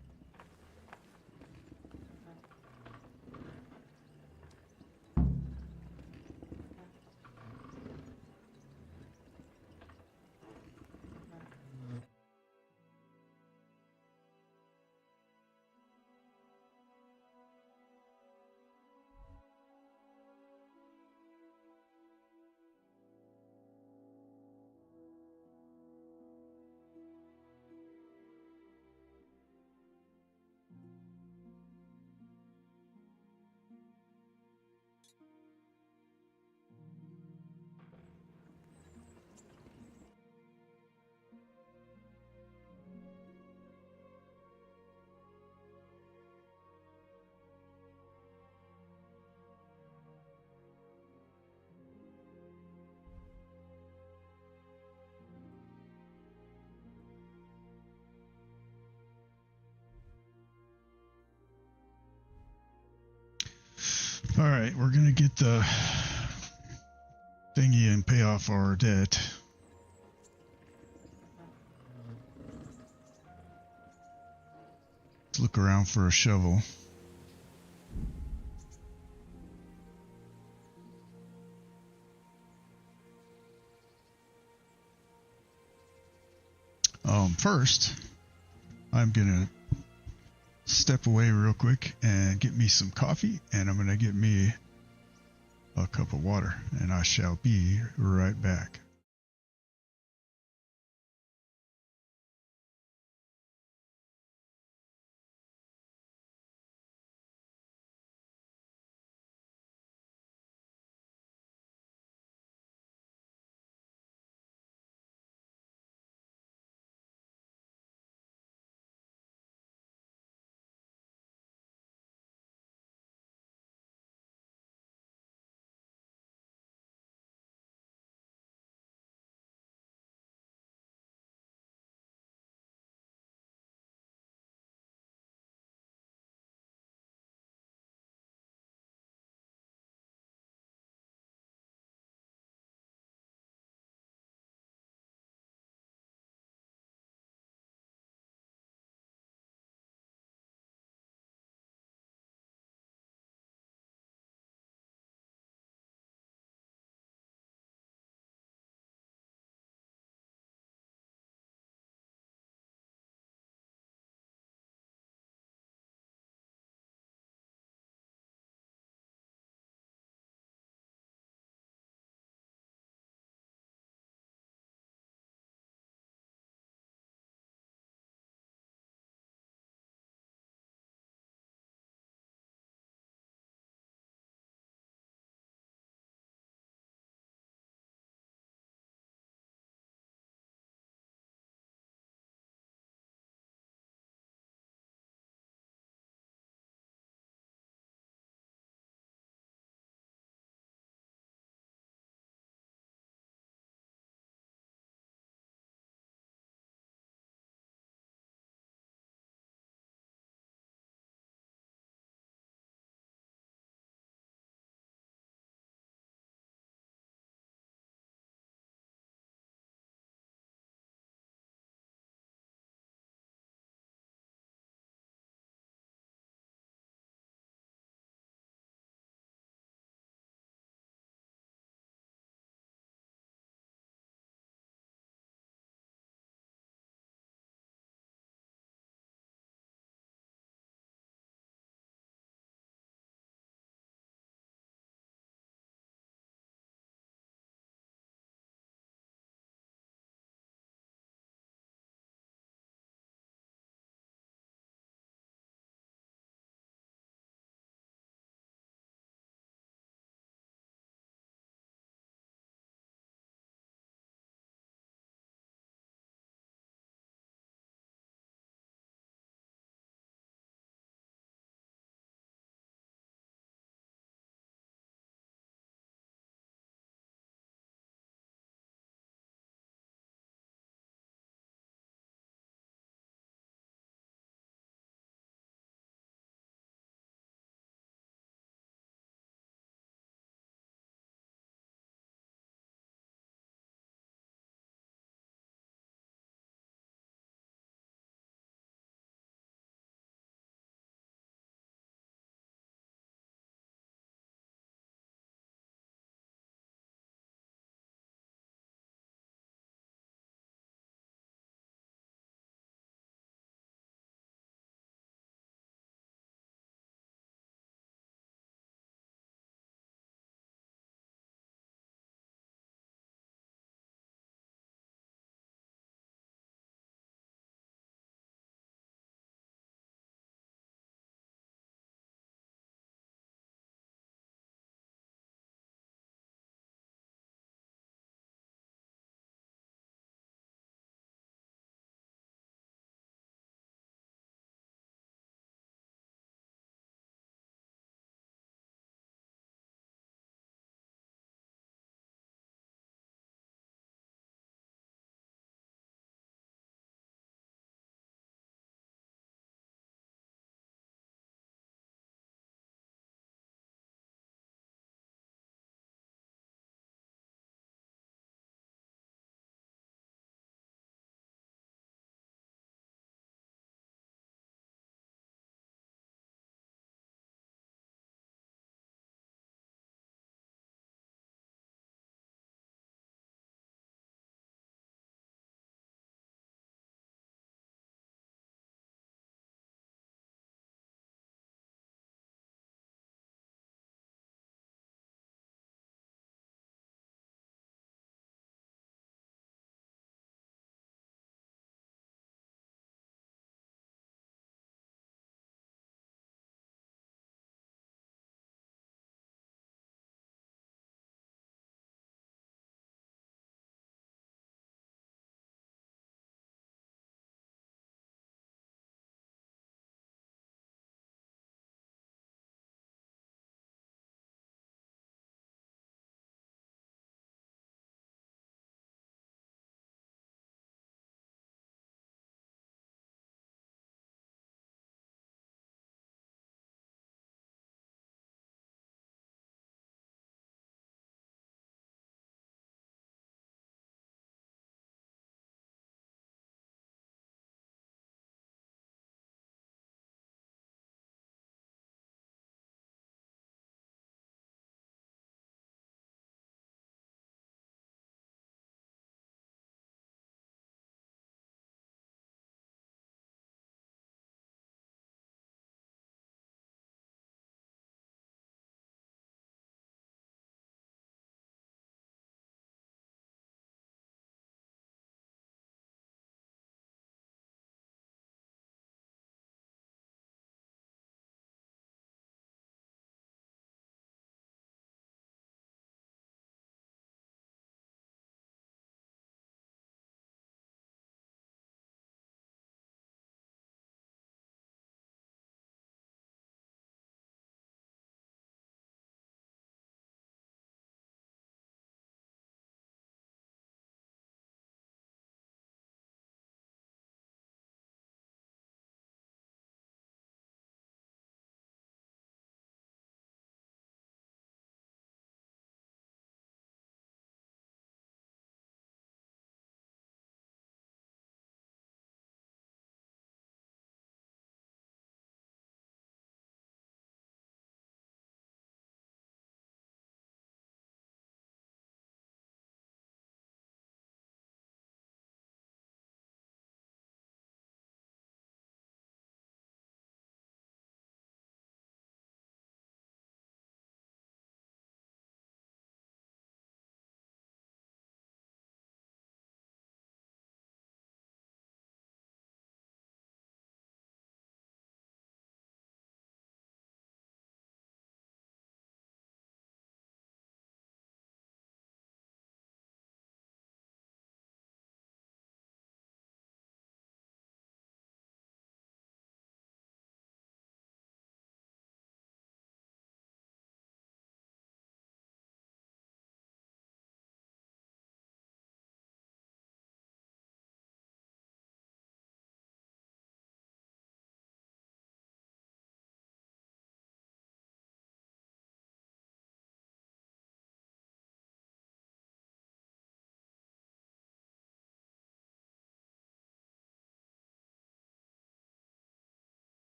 All right, we're gonna get the thingy and pay off our debt. Let's look around for a shovel. First, I'm gonna step away real quick and get me some coffee, and I'm going to get me a cup of water, and I shall be right back.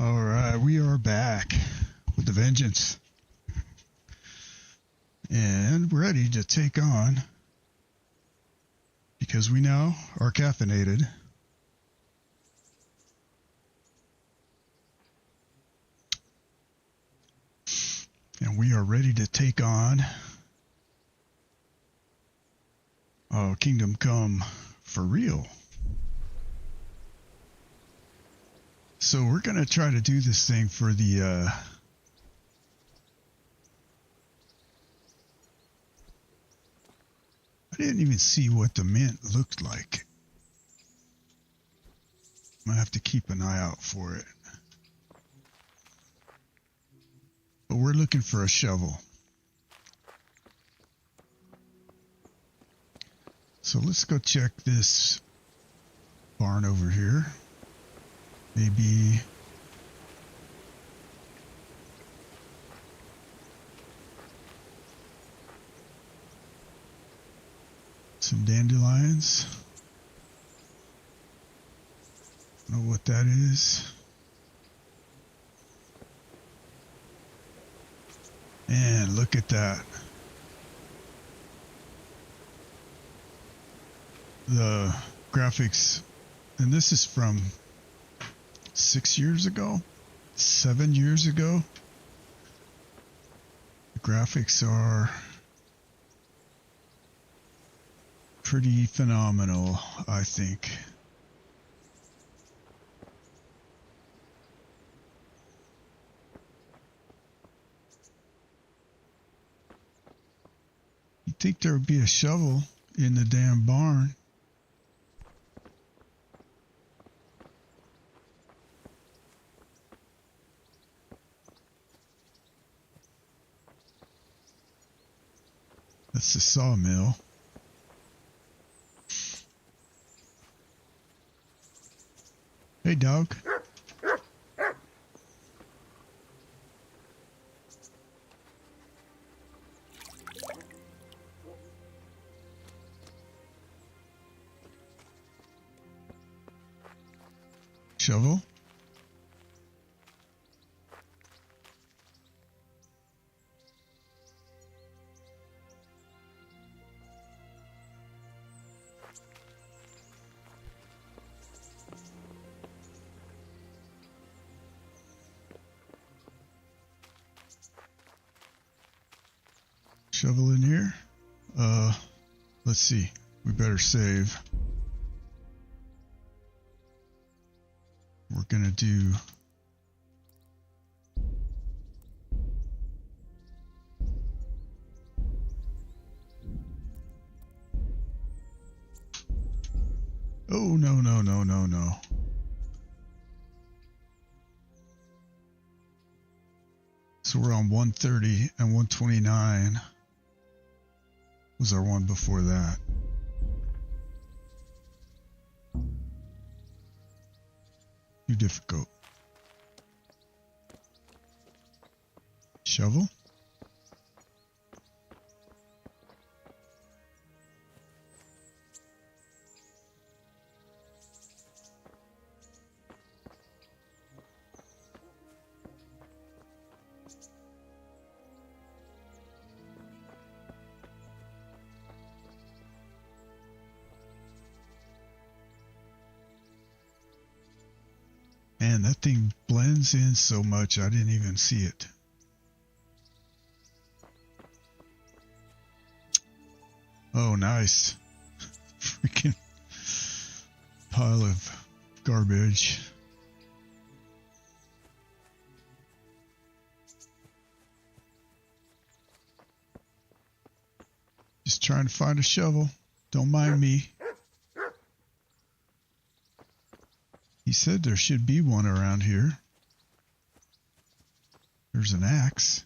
All right, we are back with the vengeance. And ready to take on, because we now are caffeinated, and we are ready to take on Kingdom Come for real. So we're going to try to do this thing for the I didn't even see what the mint looked like. I'm going to have to keep an eye out for it. But we're looking for a shovel. So let's go check this barn over here. Maybe some dandelions. Don't know what that is. And look at that. The graphics, and this is from 6 years ago, 7 years ago. The graphics are pretty phenomenal, I think. You'd think there would be a shovel in the damn barn. That's the sawmill. Hey, dog. Shovel. Shovel in here. Let's see. We better save. We're gonna do oh no. So we're on 130 and 129 was our one before that. Too difficult. Shovel. Man, that thing blends in so much I didn't even see it. Oh, nice. Freaking pile of garbage. Just trying to find a shovel. Don't mind me. He said there should be one around here. There's an axe.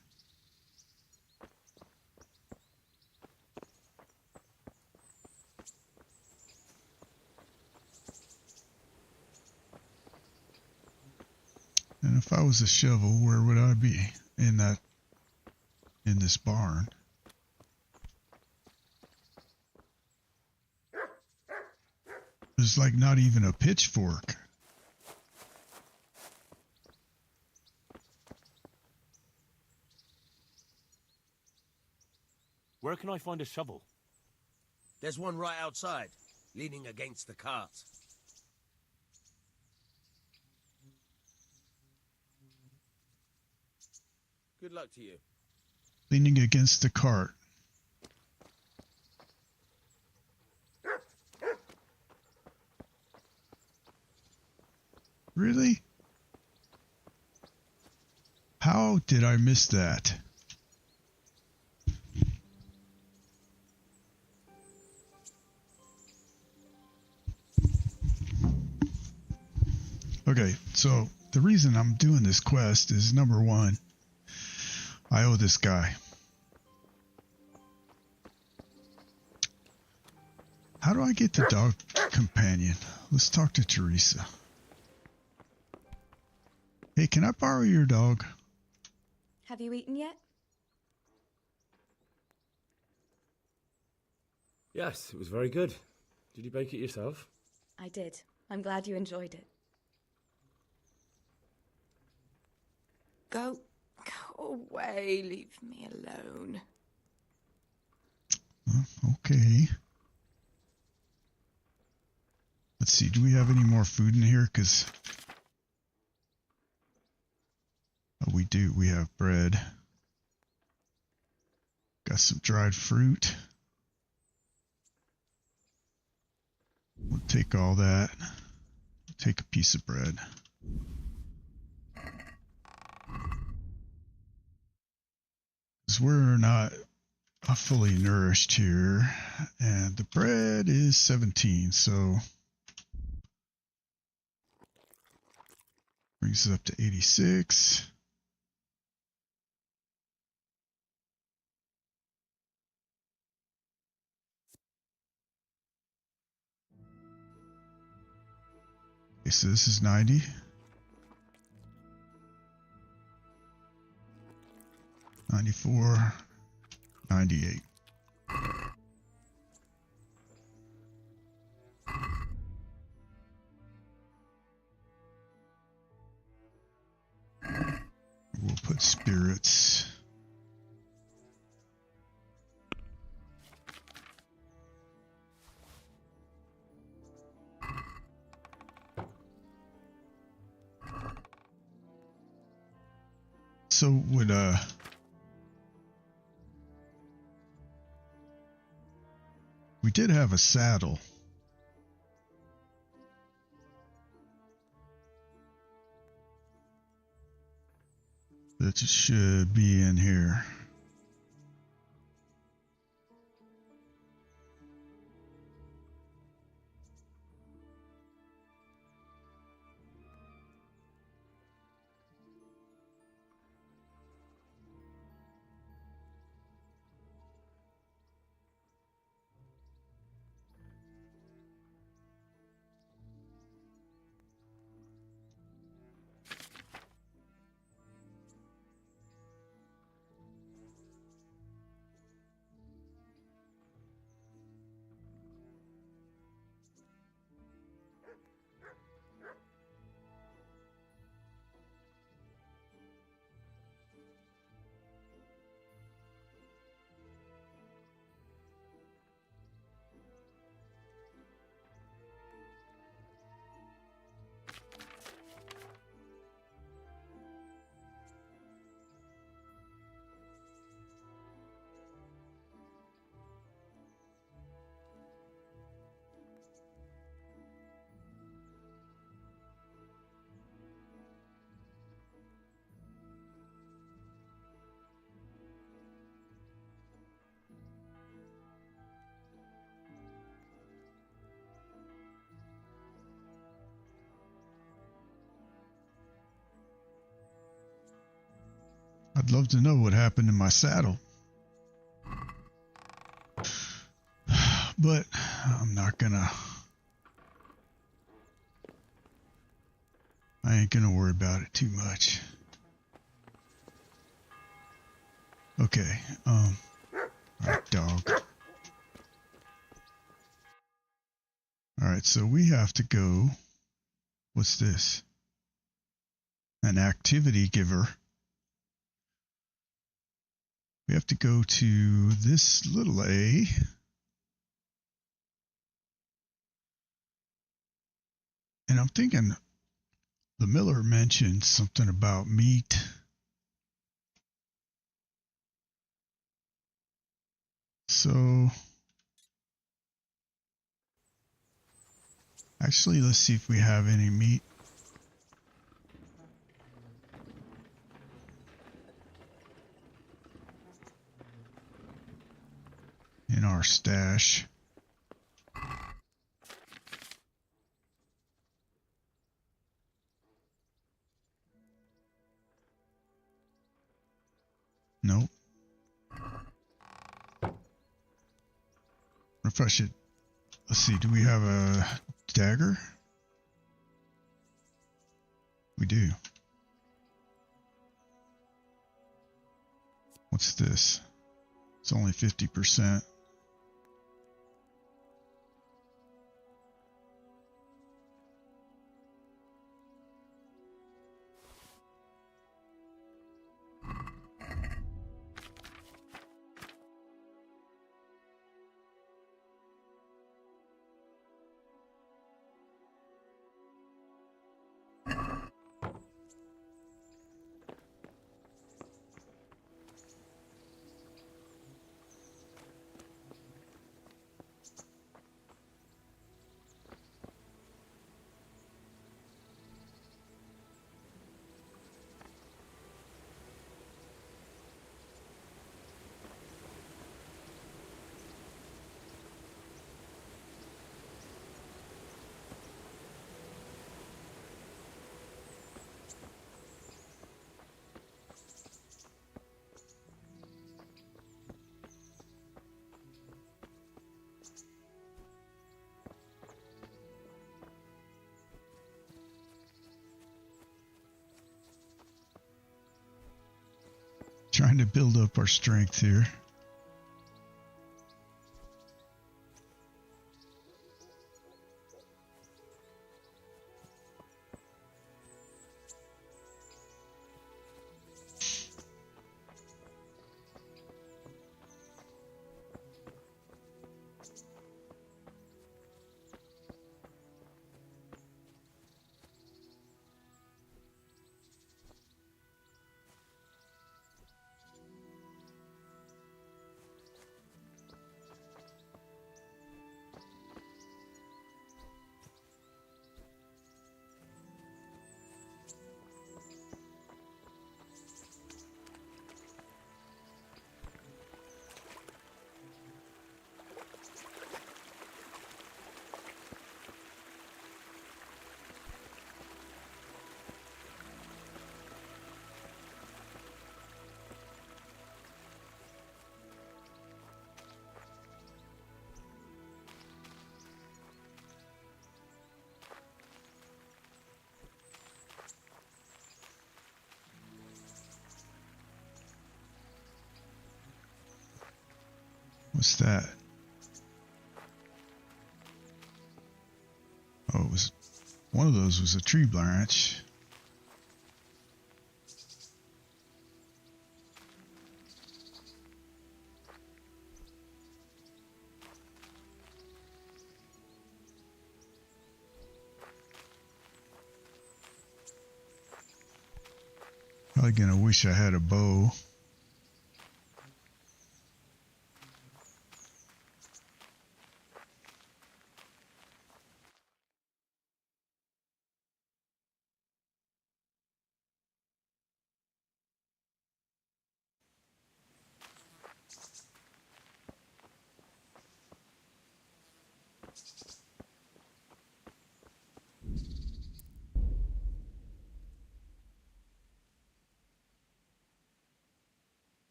And if I was a shovel, where would I be in this barn? There's like not even a pitchfork. Where can I find a shovel? There's one right outside, leaning against the cart. Good luck to you. Leaning against the cart. Really? How did I miss that? Okay, so the reason I'm doing this quest is, number one, I owe this guy. How do I get the dog companion? Let's talk to Teresa. Hey, can I borrow your dog? Have you eaten yet? Yes, it was very good. Did you bake it yourself? I did. I'm glad you enjoyed it. Go away. Leave me alone. Okay. Let's see. Do we have any more food in here? Because... oh, we do. We have bread. Got some dried fruit. We'll take all that. Take a piece of bread. Because we're not fully nourished here. And the bread is 17, so brings it up to 86. Okay, so this is 90. $94, $98. We'll put spirits. So would we did have a saddle. That should be in here. I'd love to know what happened to my saddle. But I'm not gonna... I ain't gonna worry about it too much. Okay, alright, dog. Alright, so we have to go... What's this? An activity giver. We have to go to this little A. And I'm thinking the miller mentioned something about meat. So actually, let's see if we have any meat in our stash. Nope. If I should, let's see, do we have a dagger? We do. What's this? It's only 50%. Trying to build up our strength here. What's that? Oh, it was one of those was a tree branch. Probably gonna wish I had a bow.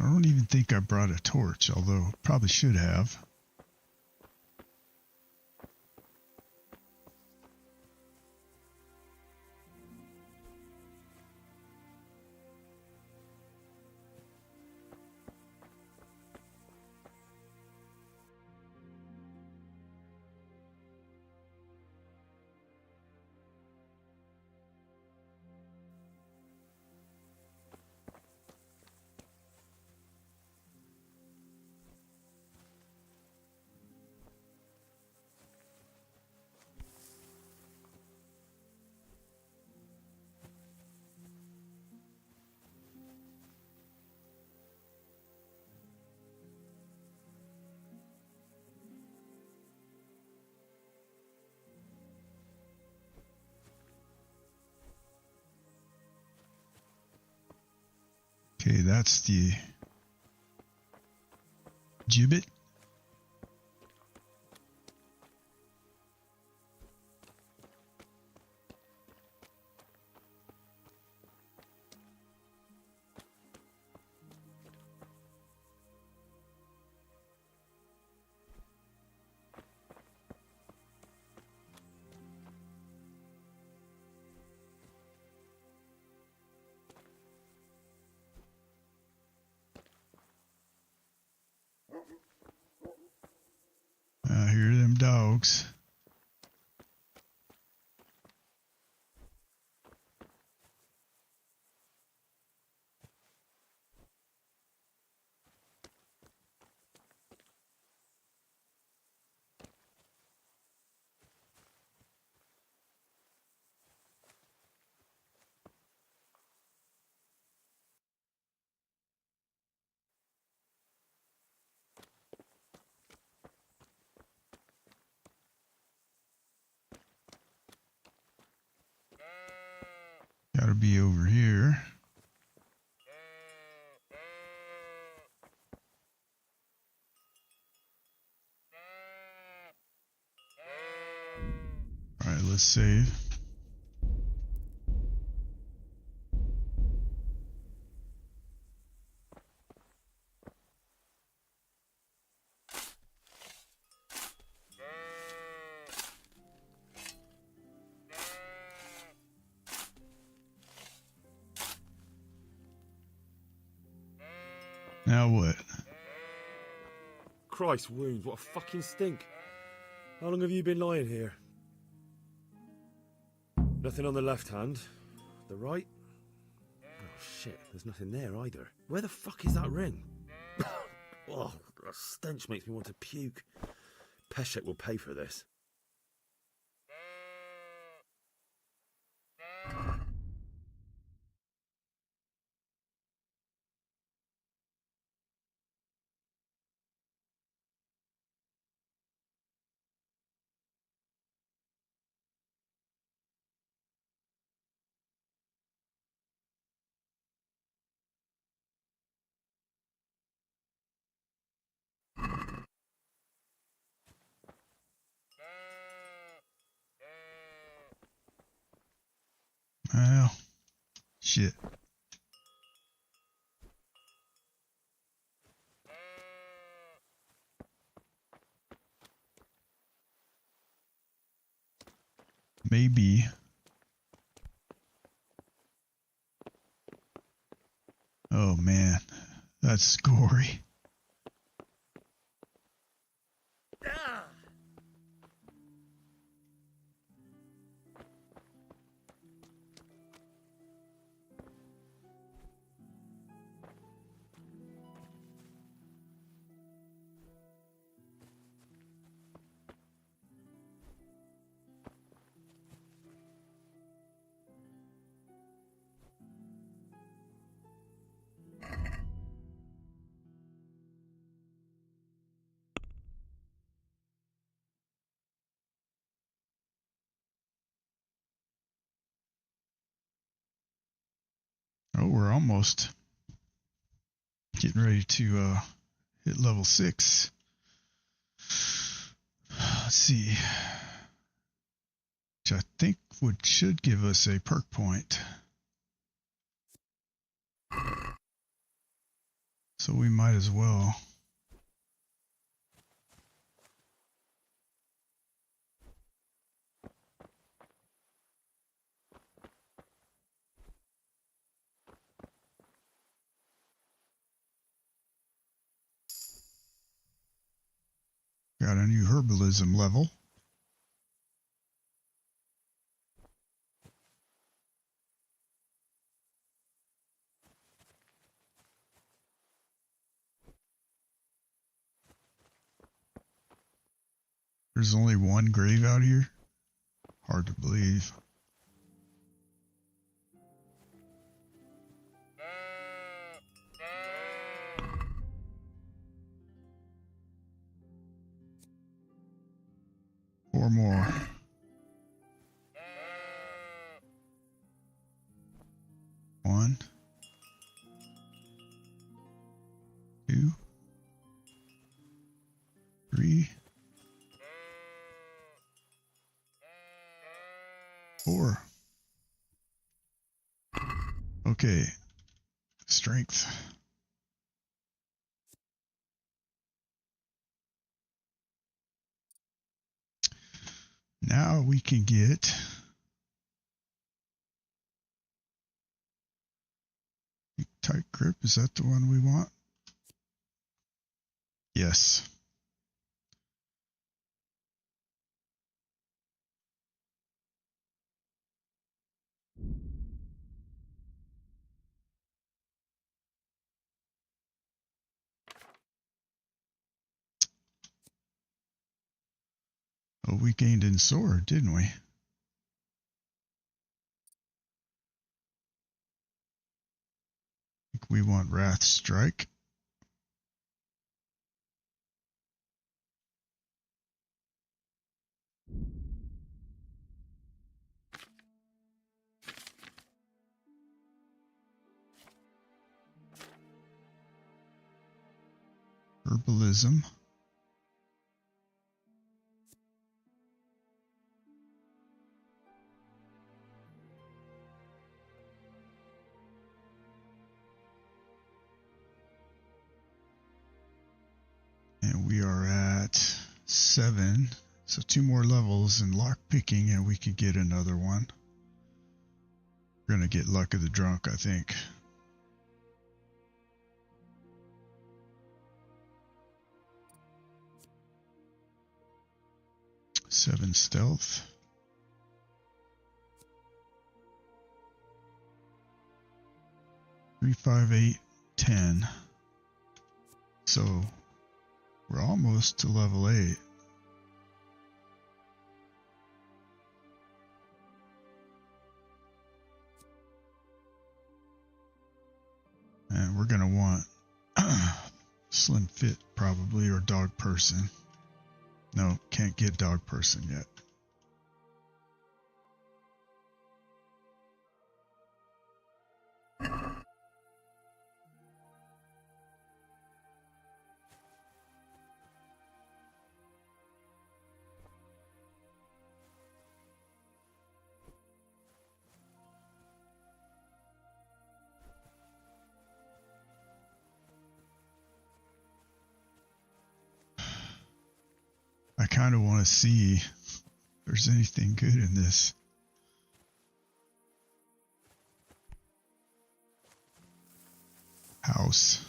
don't even think I brought a torch, although probably should have. Okay, that's the gibbet. I hear them dogs. Gotta be over here. Alright, let's save. Now what? Christ wounds, what a fucking stink. How long have you been lying here? Nothing on the left hand. The right? Oh shit, there's nothing there either. Where the fuck is that ring? Oh, the stench makes me want to puke. Peshek will pay for this. Well, shit. Maybe. Oh man, that's gory. Oh, we're almost getting ready to hit level 6. Let's see. Which I think should give us a perk point. So we might as well. Got a new herbalism level. There's only one grave out here. Hard to believe. Four more. One. Two. Three. Four. Okay. Strength. Now we can get tight grip. Is that the one we want? Yes. Oh, we gained in sword, didn't we? I think we want Wrath Strike. Herbalism. And we are at 7. So 2 more levels in lock picking and we can get another one. We're going to get Luck of the Drunk, I think. Seven stealth. 3, 5, 8, 10. So we're almost to level 8. And we're going to want Slim Fit probably, or Dog Person. No, can't get Dog Person yet. I kind of want to see if there's anything good in this. House.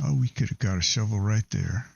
Oh, we could have got a shovel right there.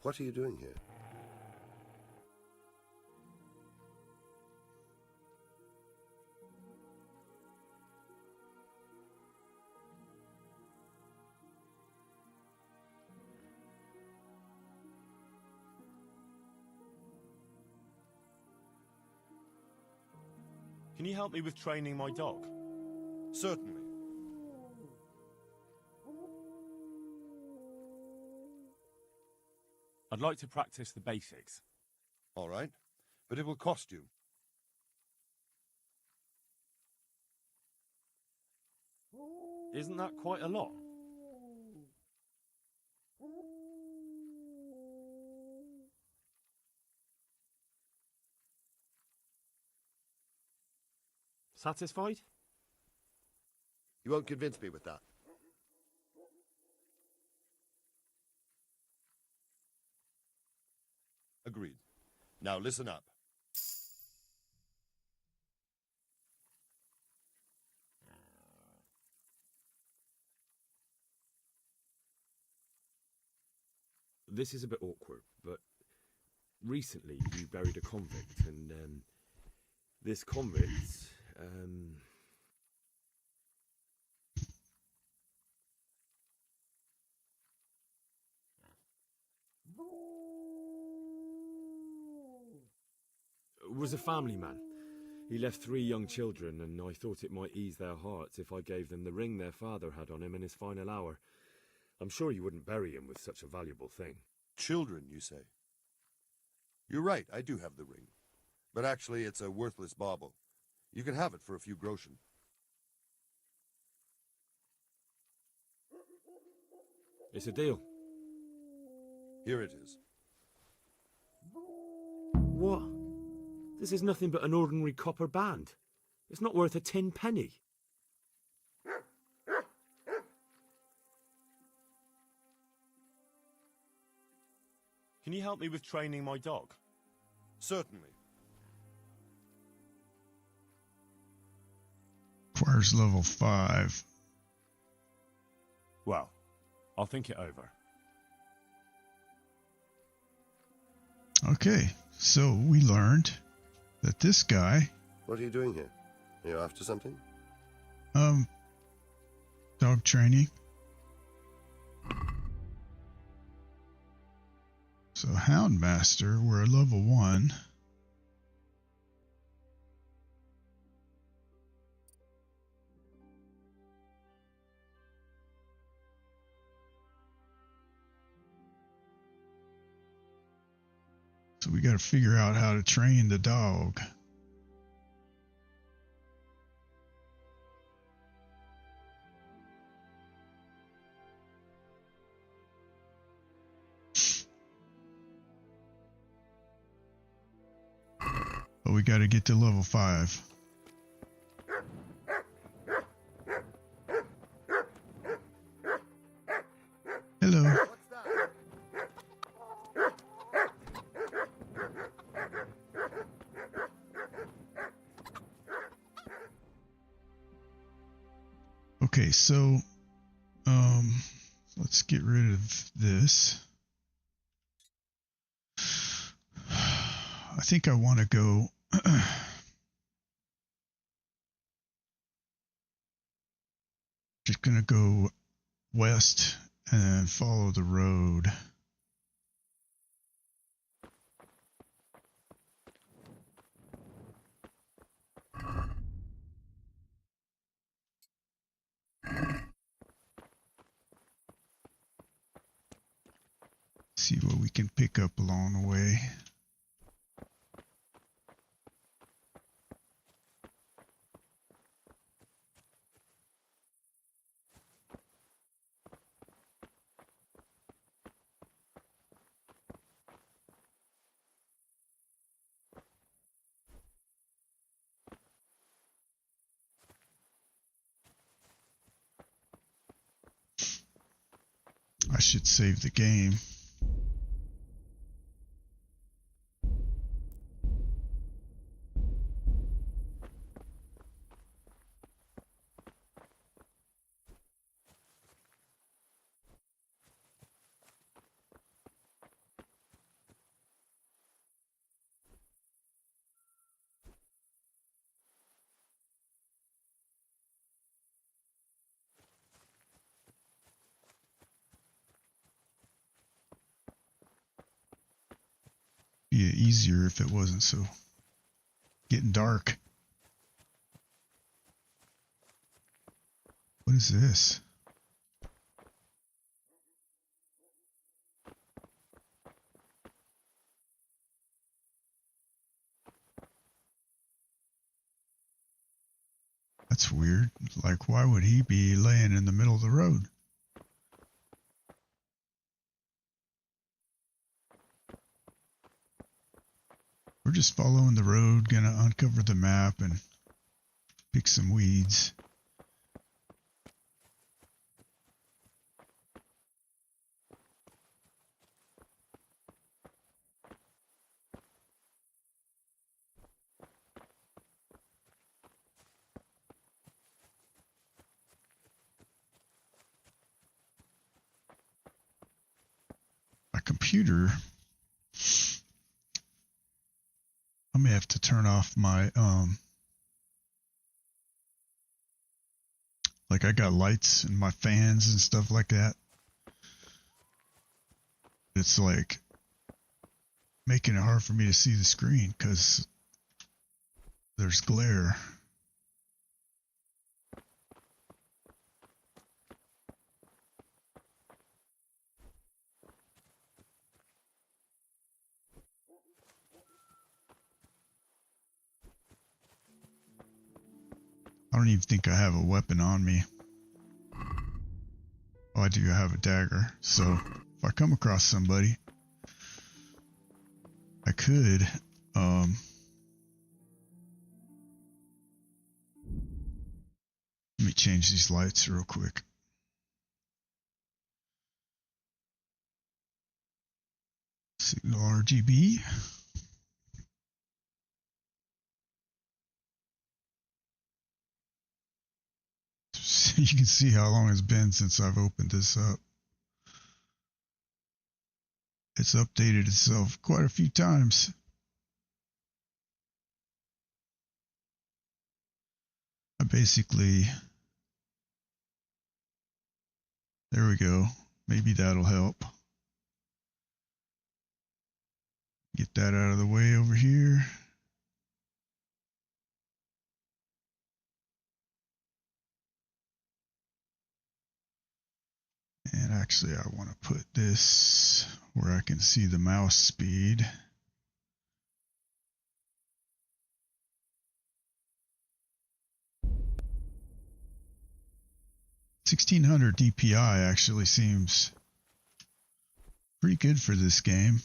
What are you doing here? Can you help me with training my dog? Certainly. I'd like to practice the basics. All right, but it will cost you. Isn't that quite a lot? Satisfied? You won't convince me with that. Agreed. Now listen up. This is a bit awkward, but recently you buried a convict, and this convict, was a family man. He left 3 young children, and I thought it might ease their hearts if I gave them the ring their father had on him in his final hour. I'm sure you wouldn't bury him with such a valuable thing. Children, you say? You're right, I do have the ring. But actually, it's a worthless bauble. You can have it for a few groschen. It's a deal. Here it is. What? This is nothing but an ordinary copper band. It's not worth a 10 penny. Can you help me with training my dog? Certainly. Requires level 5. Well, I'll think it over. Okay, so we learned that this guy... What are you doing here? Are you after something? Dog training. So Houndmaster, we're level 1. So we got to figure out how to train the dog. But we got to get to level 5. Hello. Okay, so let's get rid of this. I think I want to go just gonna go west and then follow the road. See what we can pick up along the way. I should save the game. be easier if it wasn't so getting dark. What is this? That's weird. Like, why would he be laying in the middle of the road? We're just following the road, gonna uncover the map and pick some weeds. My computer, I may have to turn off my, like I got lights and my fans and stuff like that. It's like making it hard for me to see the screen because there's glare. I don't even think I have a weapon on me. Oh, I do have a dagger. So if I come across somebody, I could, let me change these lights real quick. Signal RGB. So you can see how long it's been since I've opened this up. It's updated itself quite a few times. I basically, there we go. Maybe that'll help. Get that out of the way over here. And actually, I want to put this where I can see the mouse speed. $1600 DPI actually seems pretty good for this game.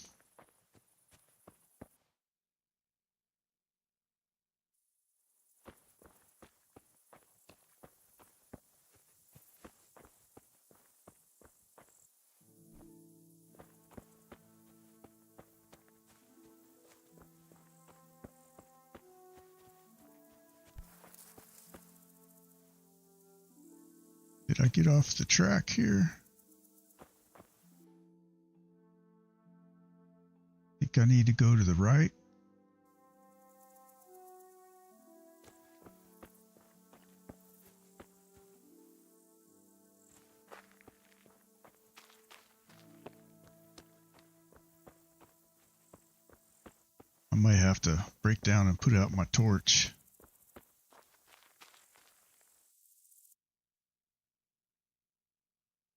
Did I get off the track here? I think I need to go to the right. I might have to break down and put out my torch.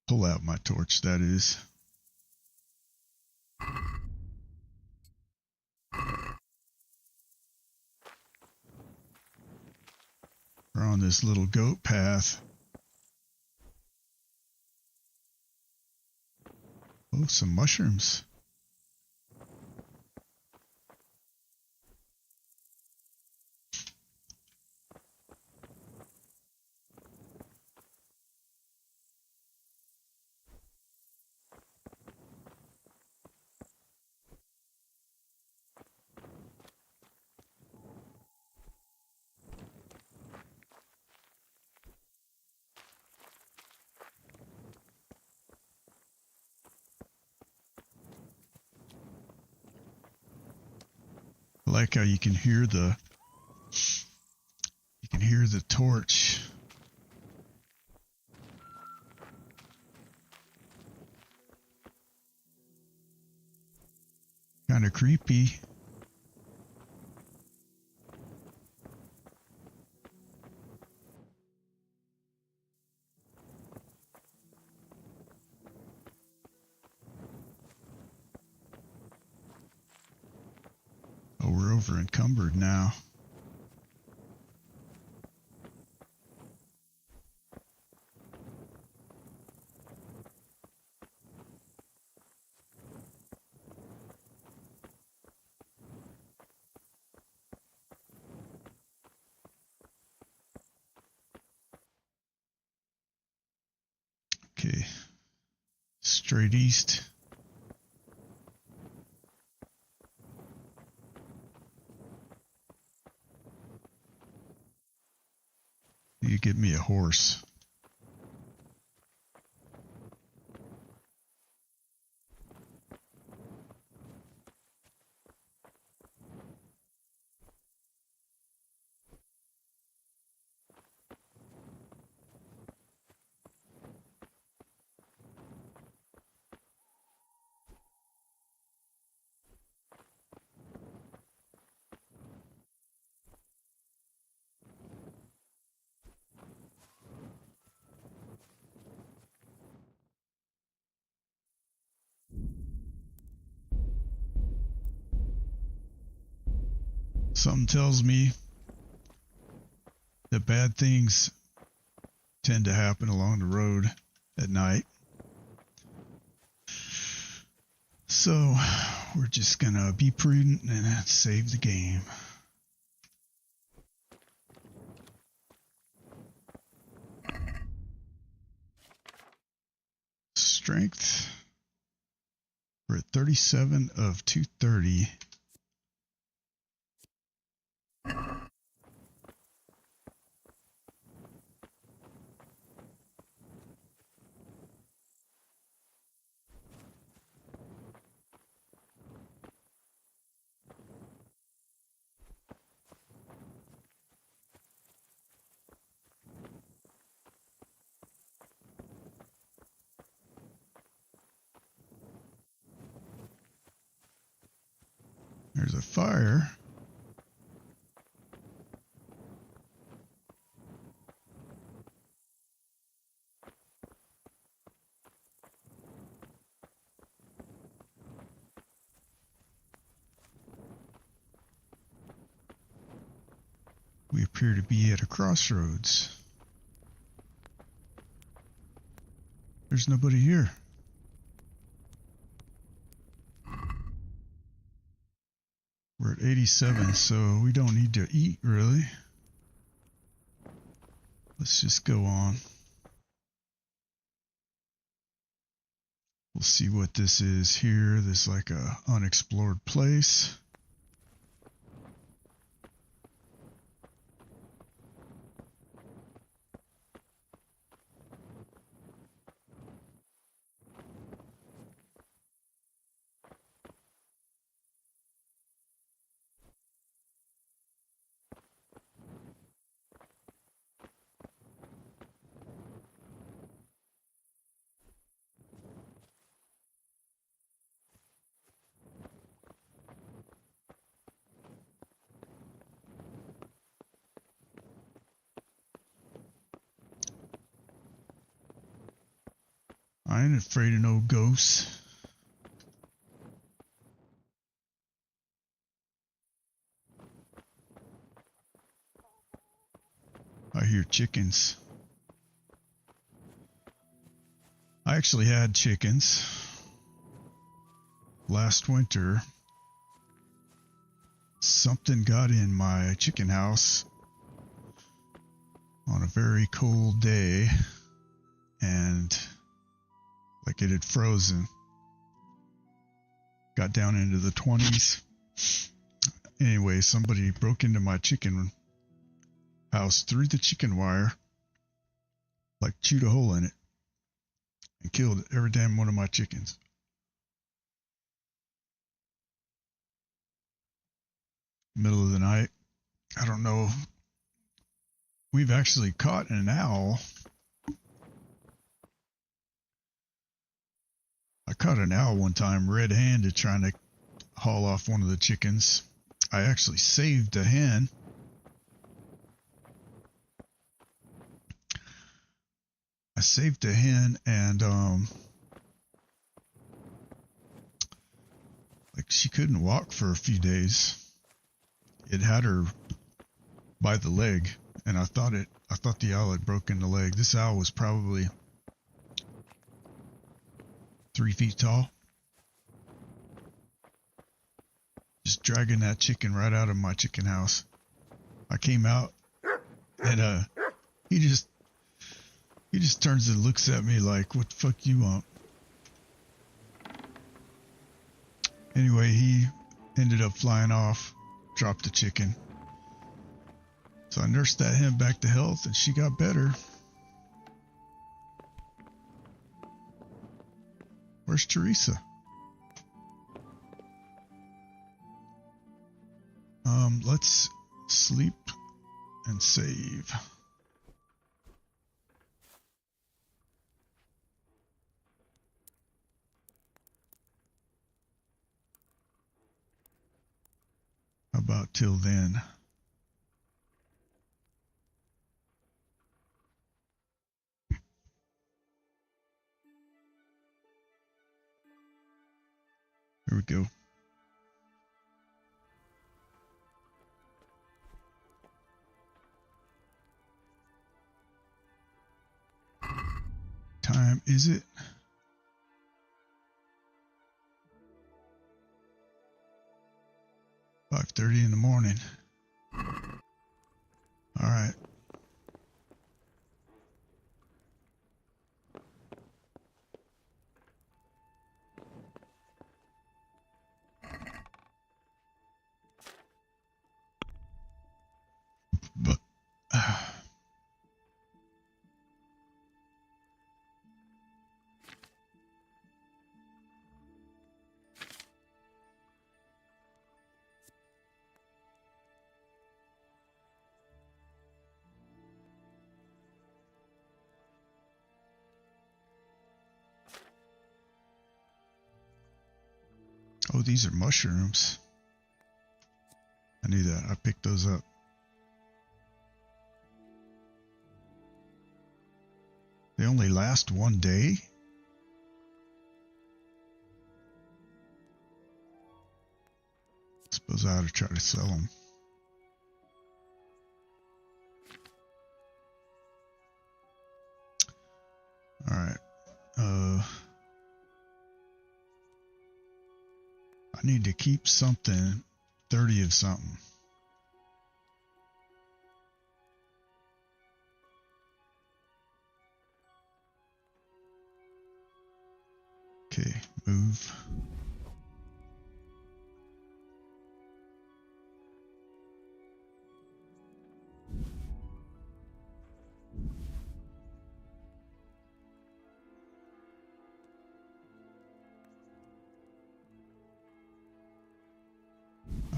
Pull out my torch, that is. We're on this little goat path. Oh, some mushrooms. I like how you can hear the torch. Kind of creepy. Oh, we're over encumbered now. Okay. Straight east. You get me a horse. Something tells me that bad things tend to happen along the road at night. So we're just gonna be prudent and save the game. Strength. We're at 37 of 230. There's a fire. We appear to be at a crossroads. There's nobody here. We're at 87, so we don't need to eat, really. Let's just go on. We'll see what this is here. There's like a unexplored place. I ain't afraid of no ghosts. I hear chickens. I actually had chickens last winter. Something got in my chicken house on a very cold day, and like it had frozen. Got down into the 20s. Anyway, somebody broke into my chicken house through the chicken wire, like chewed a hole in it, and killed every damn one of my chickens. Middle of the night. I don't know. We've actually caught an owl. I caught an owl one time red-handed trying to haul off one of the chickens. I actually saved a hen. I saved a hen, and like she couldn't walk for a few days. it had her by the leg, and I thought the owl had broken the leg. This owl was probably 3 feet tall. Just dragging that chicken right out of my chicken house. I came out, and he just turns and looks at me like, "What the fuck you want?" Anyway, he ended up flying off, dropped the chicken. So I nursed that hen back to health, and she got better. Where's Teresa? Let's sleep and save. How about till then? Here we go. Time is it? "5:30 in the morning." All right. But oh, these are mushrooms. I knew that. I picked those up. They only last 1 day? Suppose I ought to try to sell them. All right. I need to keep something, 30 of something. Okay, move.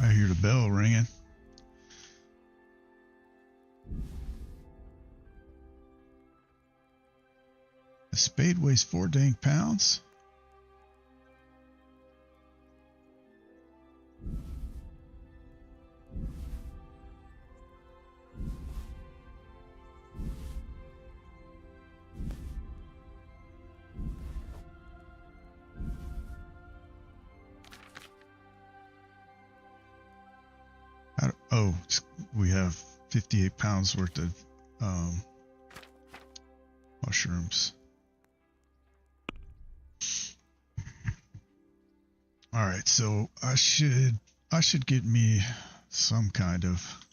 I hear the bell ringing. A spade weighs 4 dang pounds? Oh, we have 58 pounds worth of mushrooms. All right, so I should get me some kind of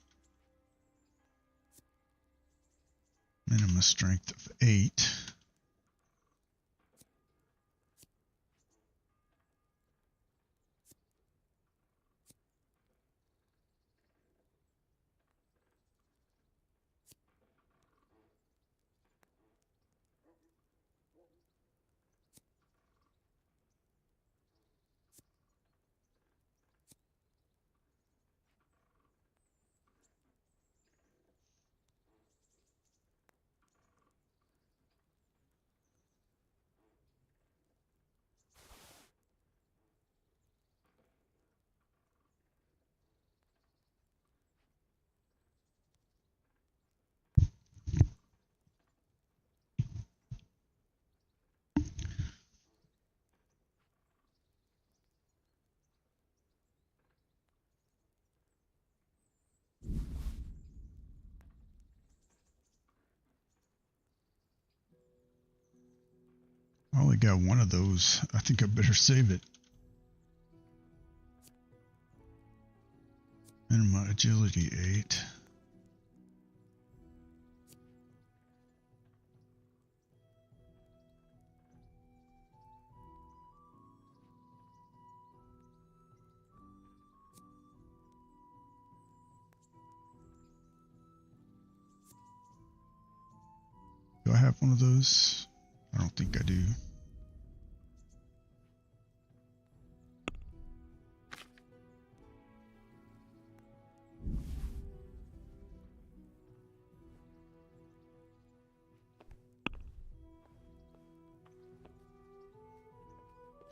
minimum strength of 8. only got one of those. I think I better save it. And my agility 8. Do I have one of those? I don't think I do.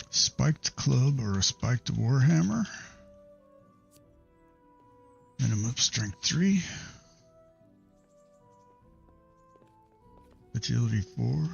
Spiked club or a spiked warhammer. Minimum strength 3. Agility 4.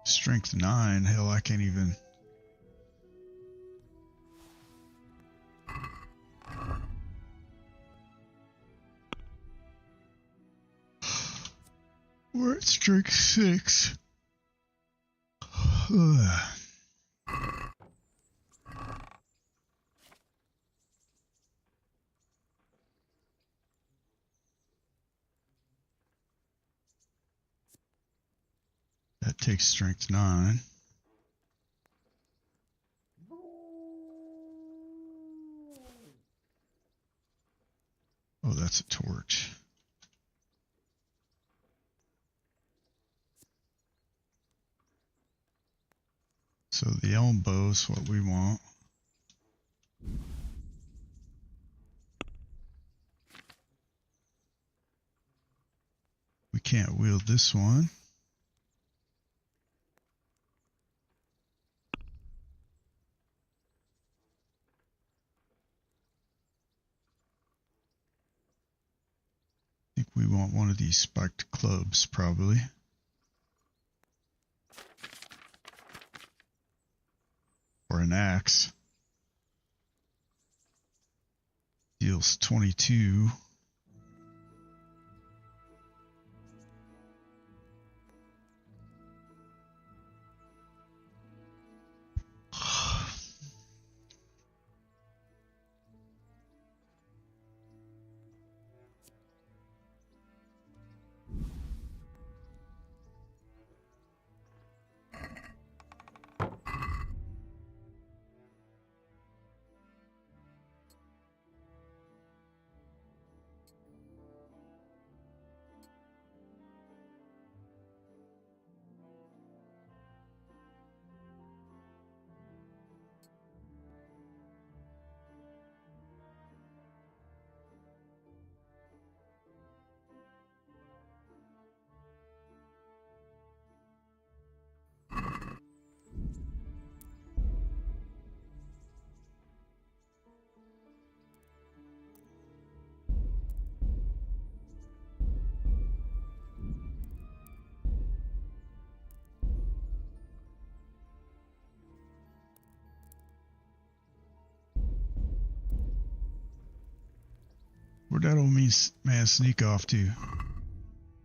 Strength 9. Hell, I can't even. We're at strength 6. That takes strength 9. Oh, that's a torch. So the elbow is what we want. We can't wield this one. I think we want one of these spiked clubs, probably. Or an axe. Deals 22. Where'd that old man sneak off to?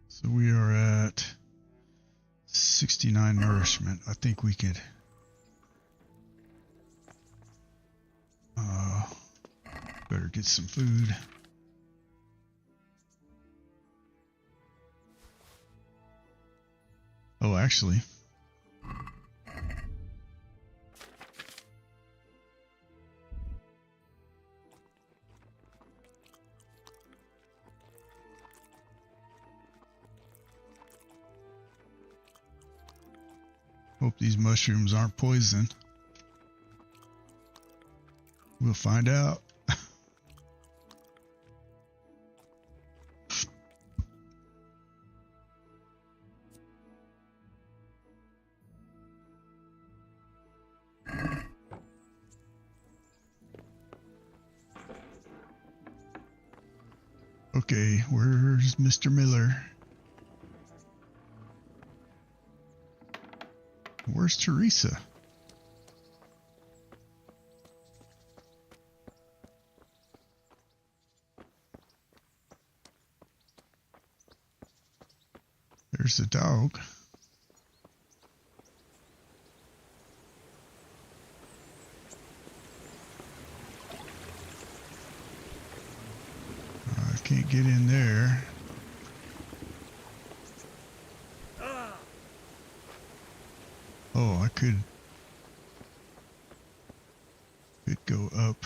So we are at 69 nourishment. I think we could better get some food. Oh, actually, hope these mushrooms aren't poison. We'll find out. Okay, where's Mr. Miller? Where's Teresa? There's the dog. I can't get in there. Oh, I could go up,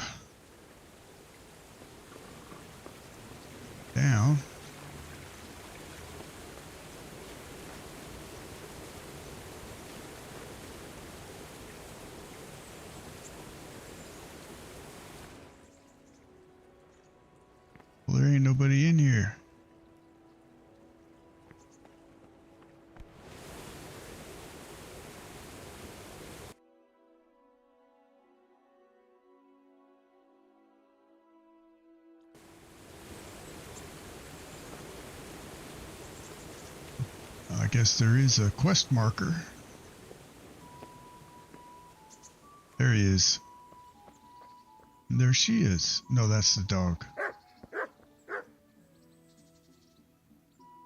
down. Well, there ain't nobody in here. I guess there is a quest marker. There he is. And there she is. No, that's the dog.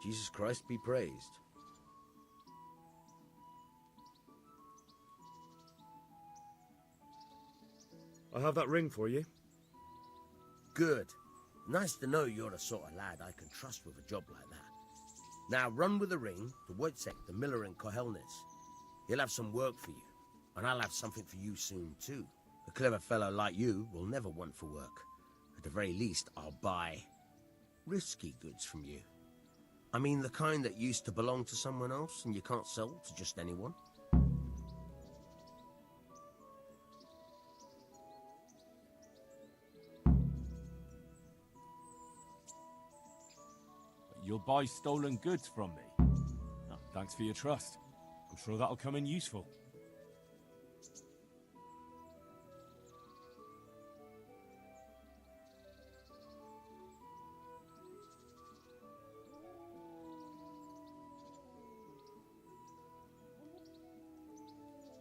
Jesus Christ be praised. I have that ring for you. Good. Nice to know you're the sort of lad I can trust with a job like that. Now run with the ring to Wojciech, the miller in Kohelnis. He'll have some work for you, and I'll have something for you soon too. A clever fellow like you will never want for work. At the very least, I'll buy risky goods from you. I mean the kind that used to belong to someone else and you can't sell to just anyone. You'll buy stolen goods from me. Oh, thanks for your trust. I'm sure that'll come in useful.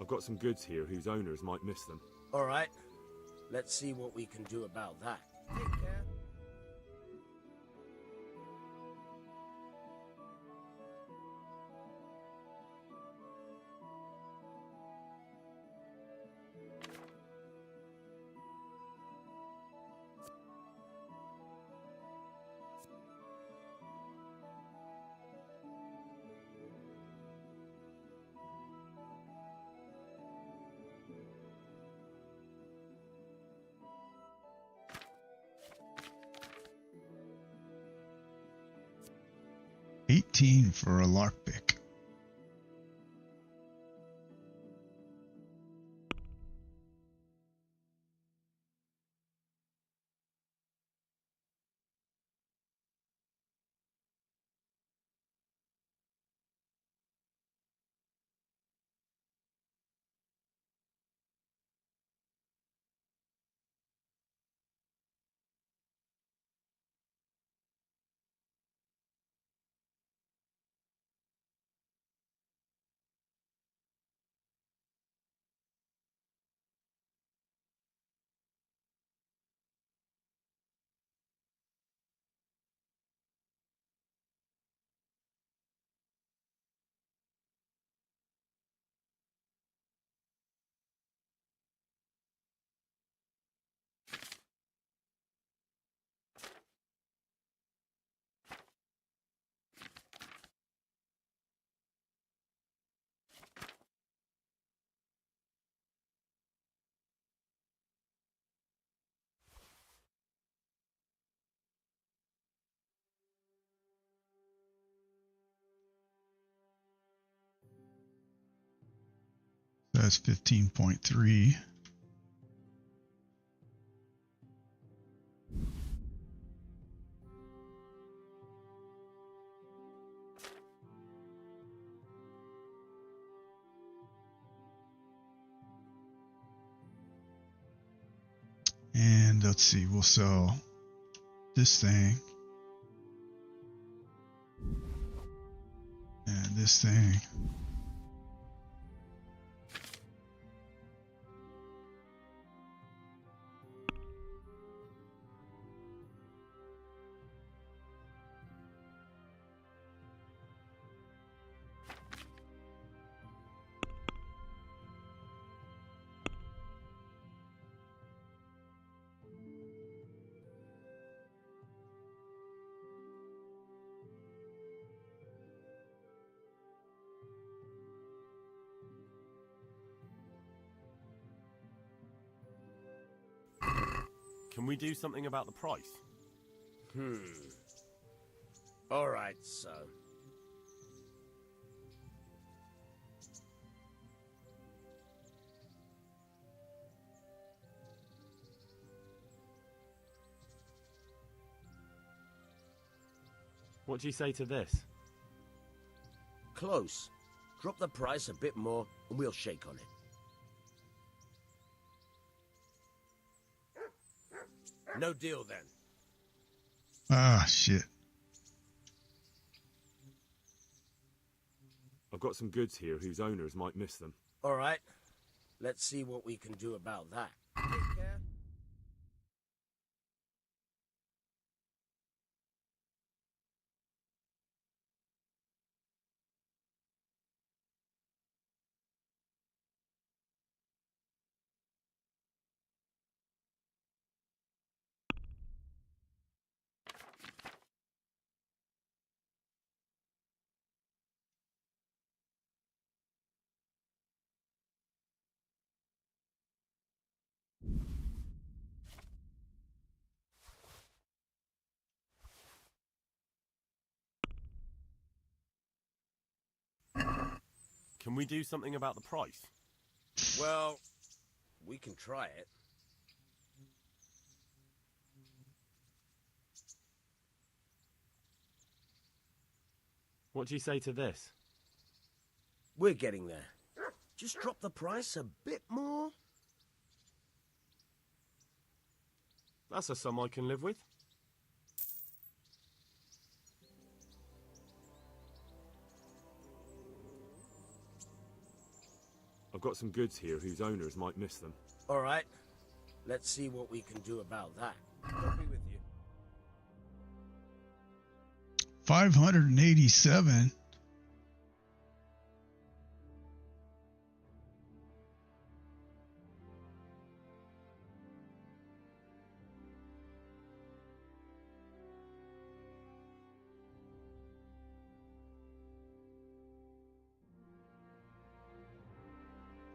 I've got some goods here whose owners might miss them. All right. Let's see what we can do about that. Take care. $18 for a lockpick. That's 15.3. And let's see, we'll sell this thing. this thing. Can we do something about the price? All right, so. What do you say to this? Close. Drop the price a bit more and we'll shake on it. No deal then. Ah, shit. I've got some goods here whose owners might miss them. All right. Let's see what we can do about that. Take care. Can we do something about the price? Well, we can try it. What do you say to this? We're getting there. Just drop the price a bit more. That's a sum I can live with. I've got some goods here whose owners might miss them. All right. Let's see what we can do about that. I'll be with you. 587.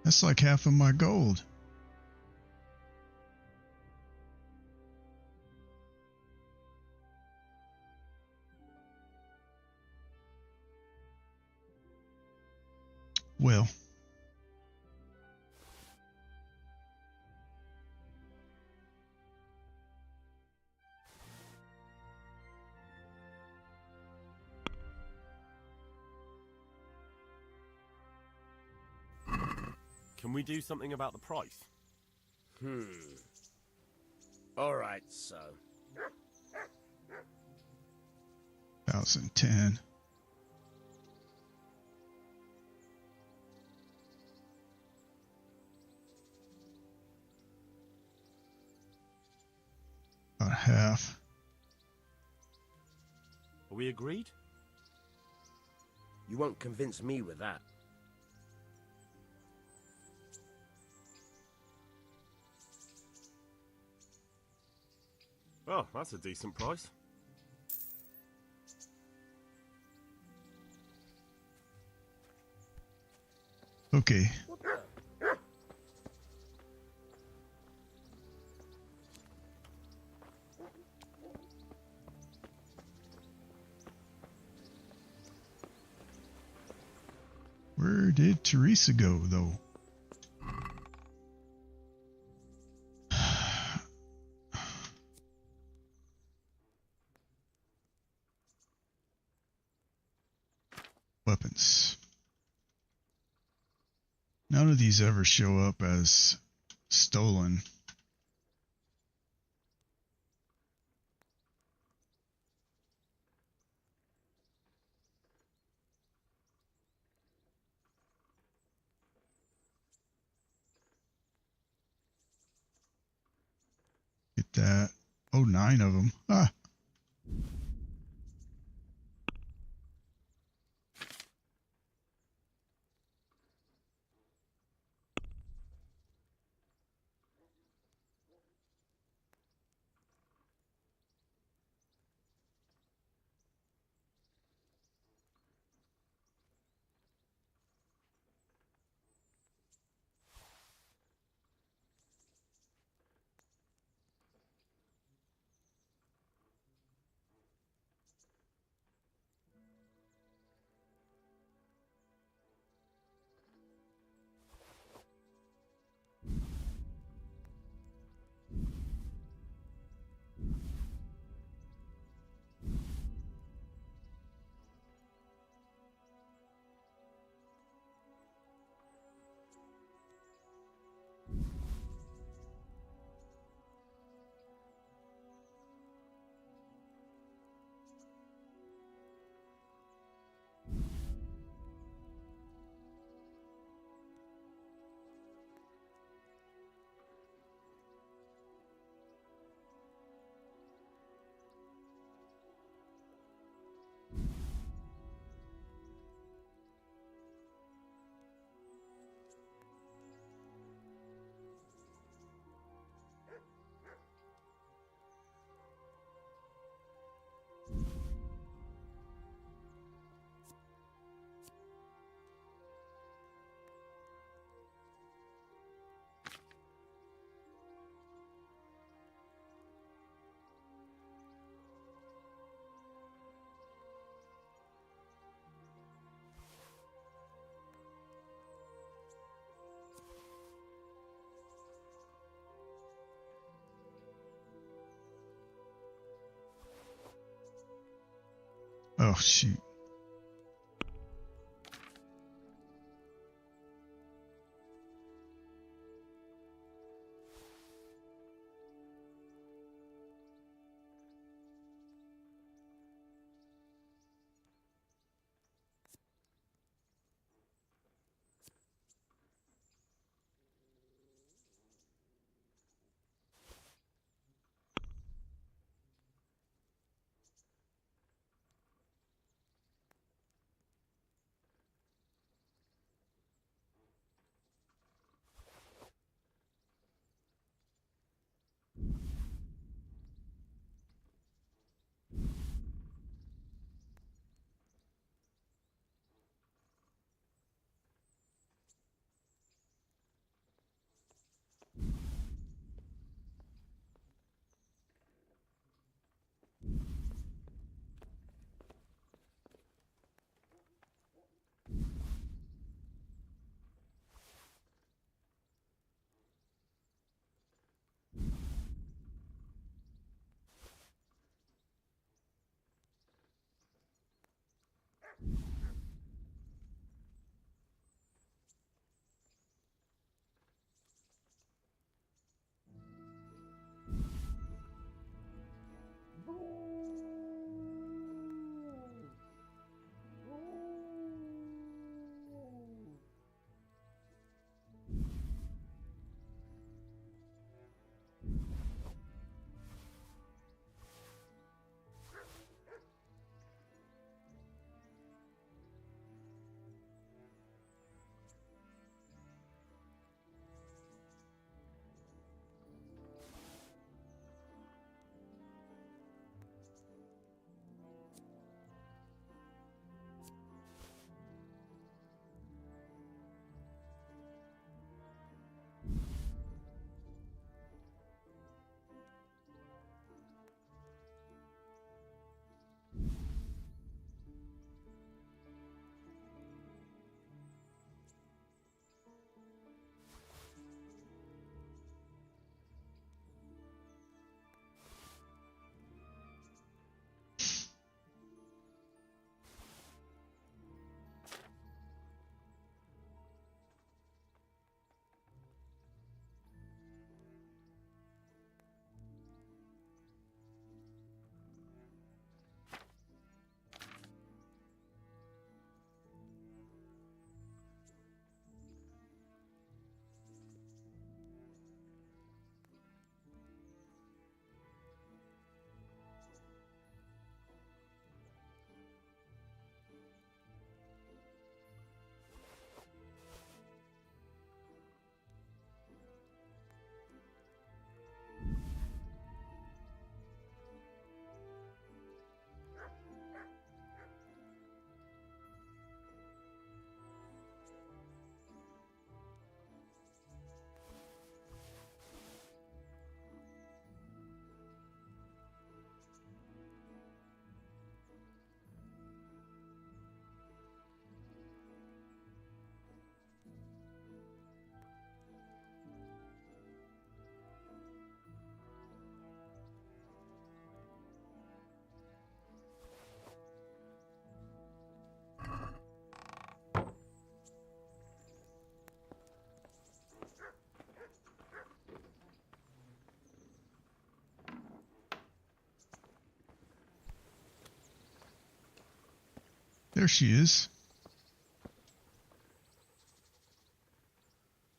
That's like half of my gold. Well, Can we do something about the price? All right, so. 1010. About half. Are we agreed? You won't convince me with that. Oh, that's a decent price. Okay. Where did Teresa go, though? Weapons. None of these ever show up as stolen. that. Oh, 9 of them. Ah. Oh, shoot. There she is.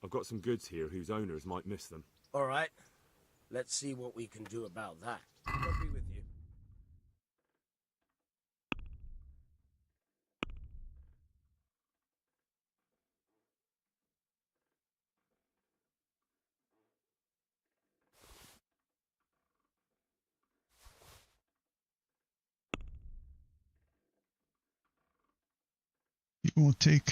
I've got some goods here whose owners might miss them. All right. Let's see what we can do about that. I'll be with you. It won't take.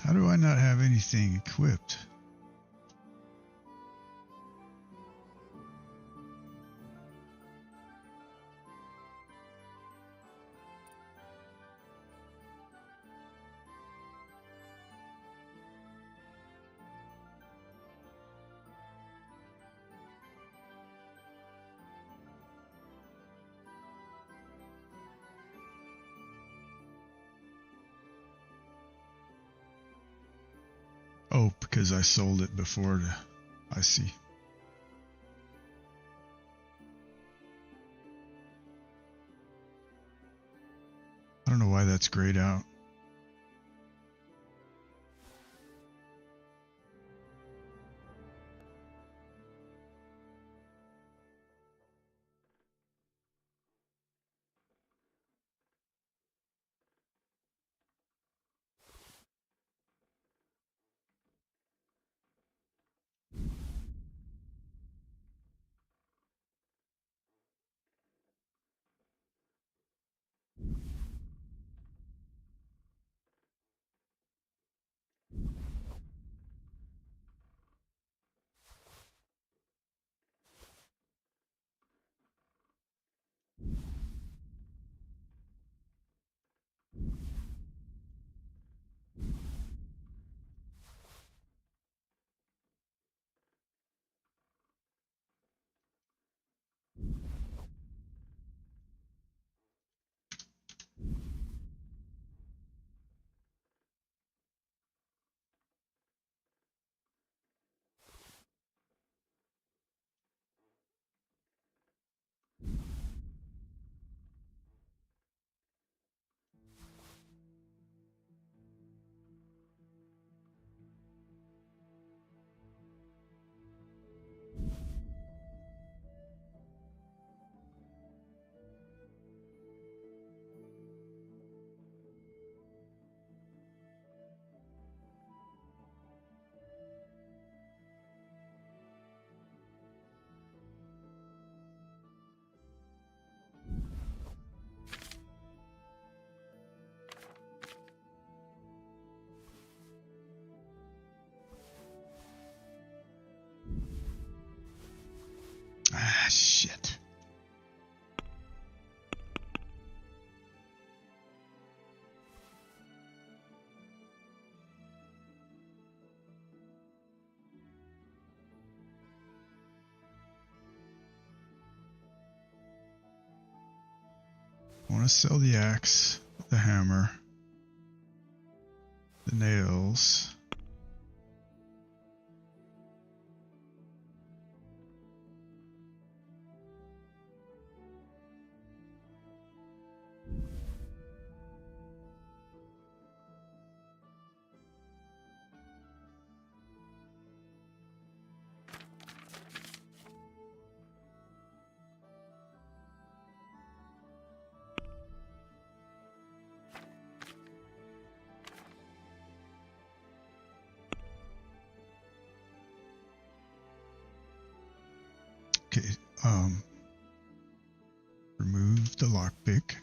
How do I not have anything equipped? Oh, because I sold it before I see. I don't know why that's grayed out. I want to sell the axe, the hammer, the nails. Okay, remove the lockpick.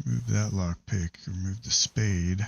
Remove that lockpick, remove the spade.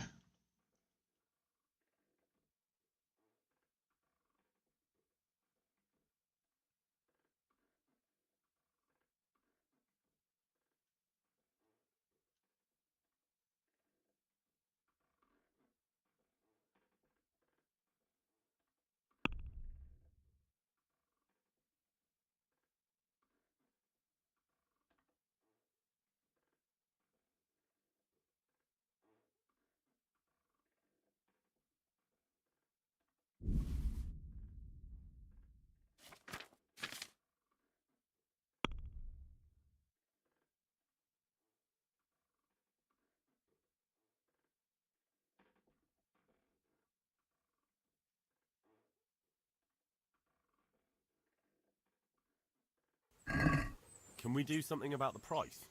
Can we do something about the price?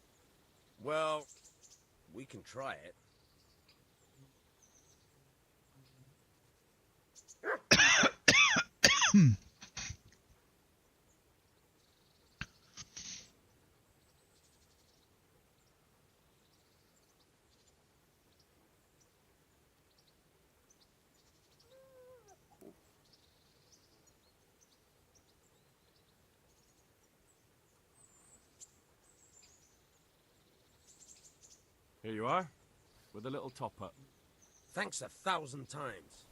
Well, we can try it. Here you are, with a little top-up. Thanks 1,000 times.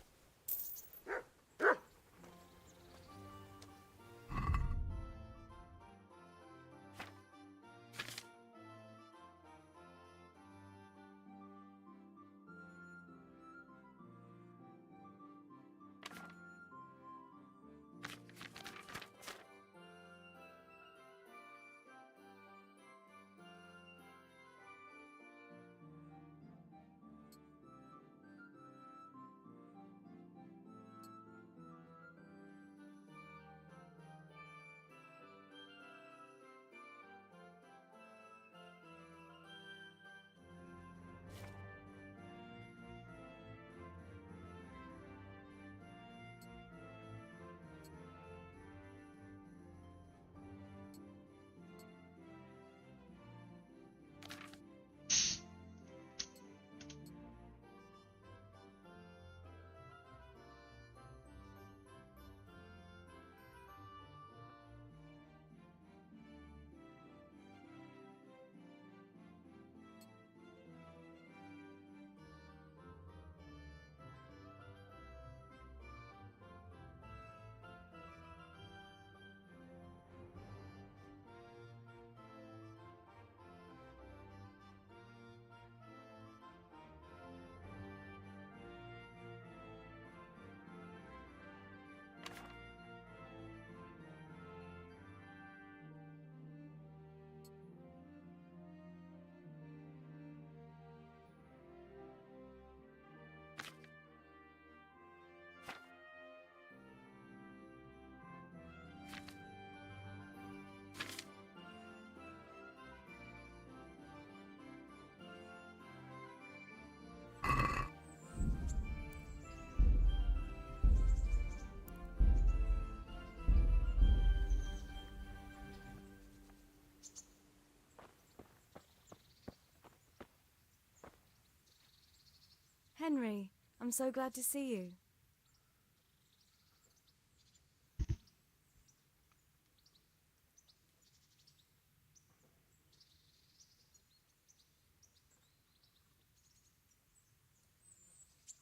Henry, I'm so glad to see you.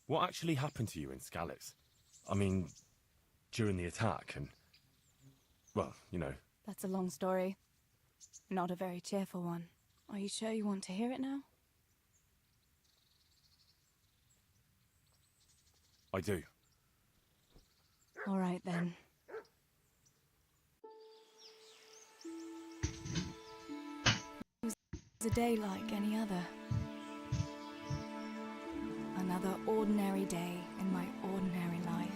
What actually happened to you in Skalitz? I mean, during the attack and... well, you know. That's a long story. Not a very cheerful one. Are you sure you want to hear it now? I do. All right, then. It was a day like any other. Another ordinary day in my ordinary life.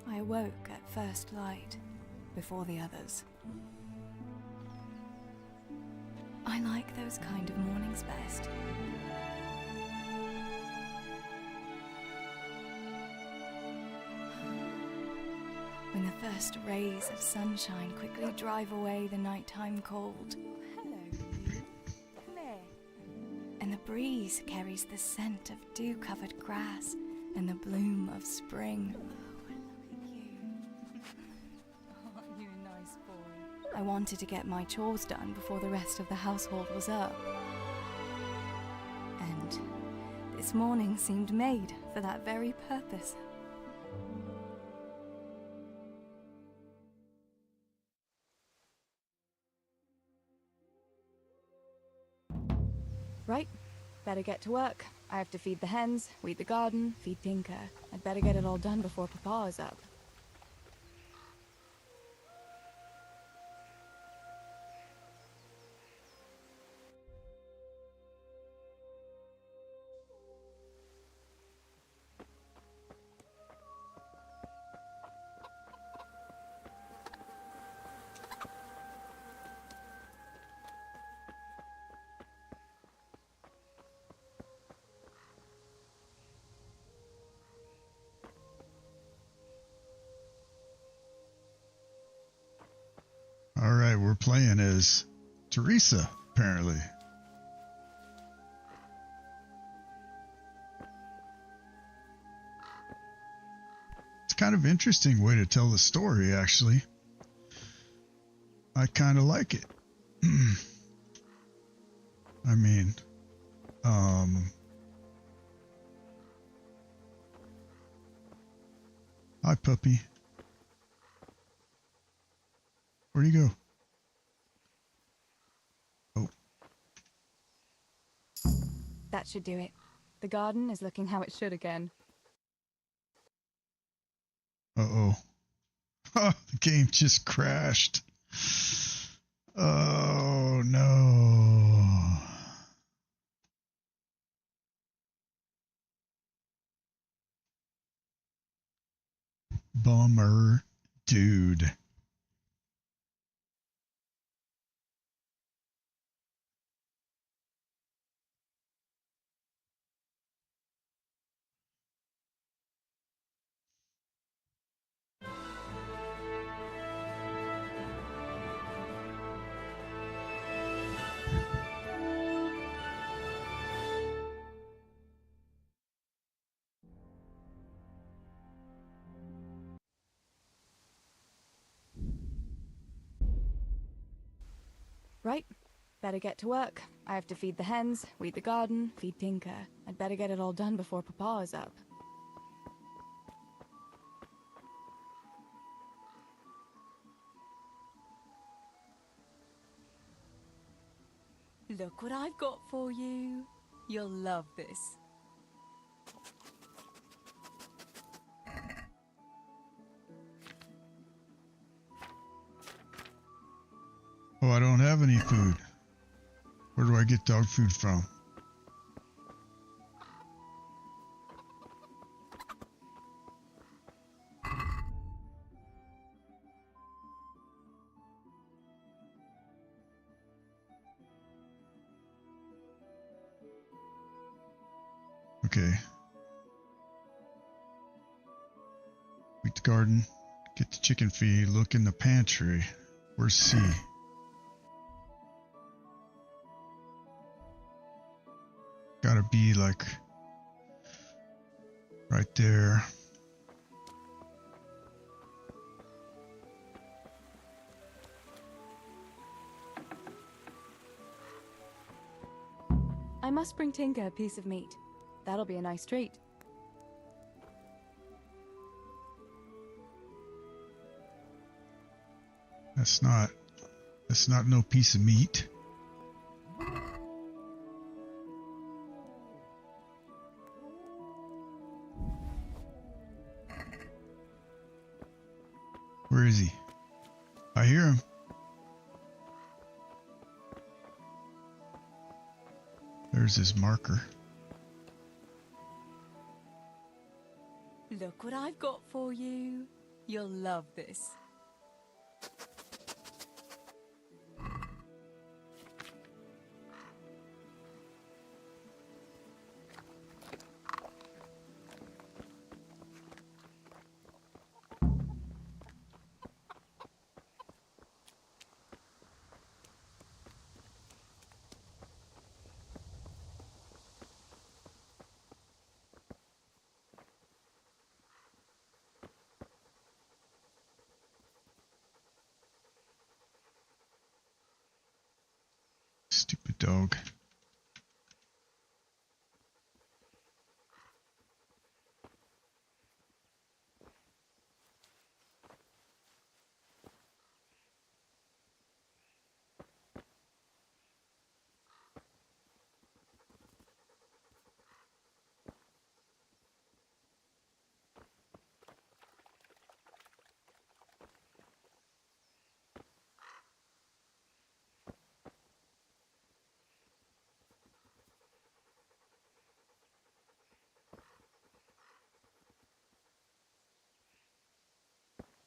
I awoke at first light, before the others. I like those kind of mornings best. When the first rays of sunshine quickly drive away the nighttime cold. Hello, you. Come here. And the breeze carries the scent of dew-covered grass and the bloom of spring. Aren't you a nice boy? I wanted to get my chores done before the rest of the household was up. And this morning seemed made for that very purpose. Right, better get to work. I have to feed the hens, weed the garden, feed Tinker. I'd better get it all done before Papa is up. All right, we're playing as Teresa, apparently. It's kind of interesting way to tell the story, actually. I kind of like it. I mean, hi, puppy. Where'd he go? Oh. That should do it. The garden is looking how it should again. Uh-oh. The game just crashed. Oh, no. Bummer, dude. Right, better get to work. I have to feed the hens, weed the garden, feed Tinker. I'd better get it all done before Papa is up. Look what I've got for you. You'll love this. Oh, I don't have any food. Where do I get dog food from? Okay. Weed the garden. Get the chicken feed. Look in the pantry. Where's C? Gotta be like right there. I must bring Tinker a piece of meat. That'll be a nice treat. That's not no piece of meat. Where is he? I hear him. There's his marker. Look what I've got for you. You'll love this. Stupid dog.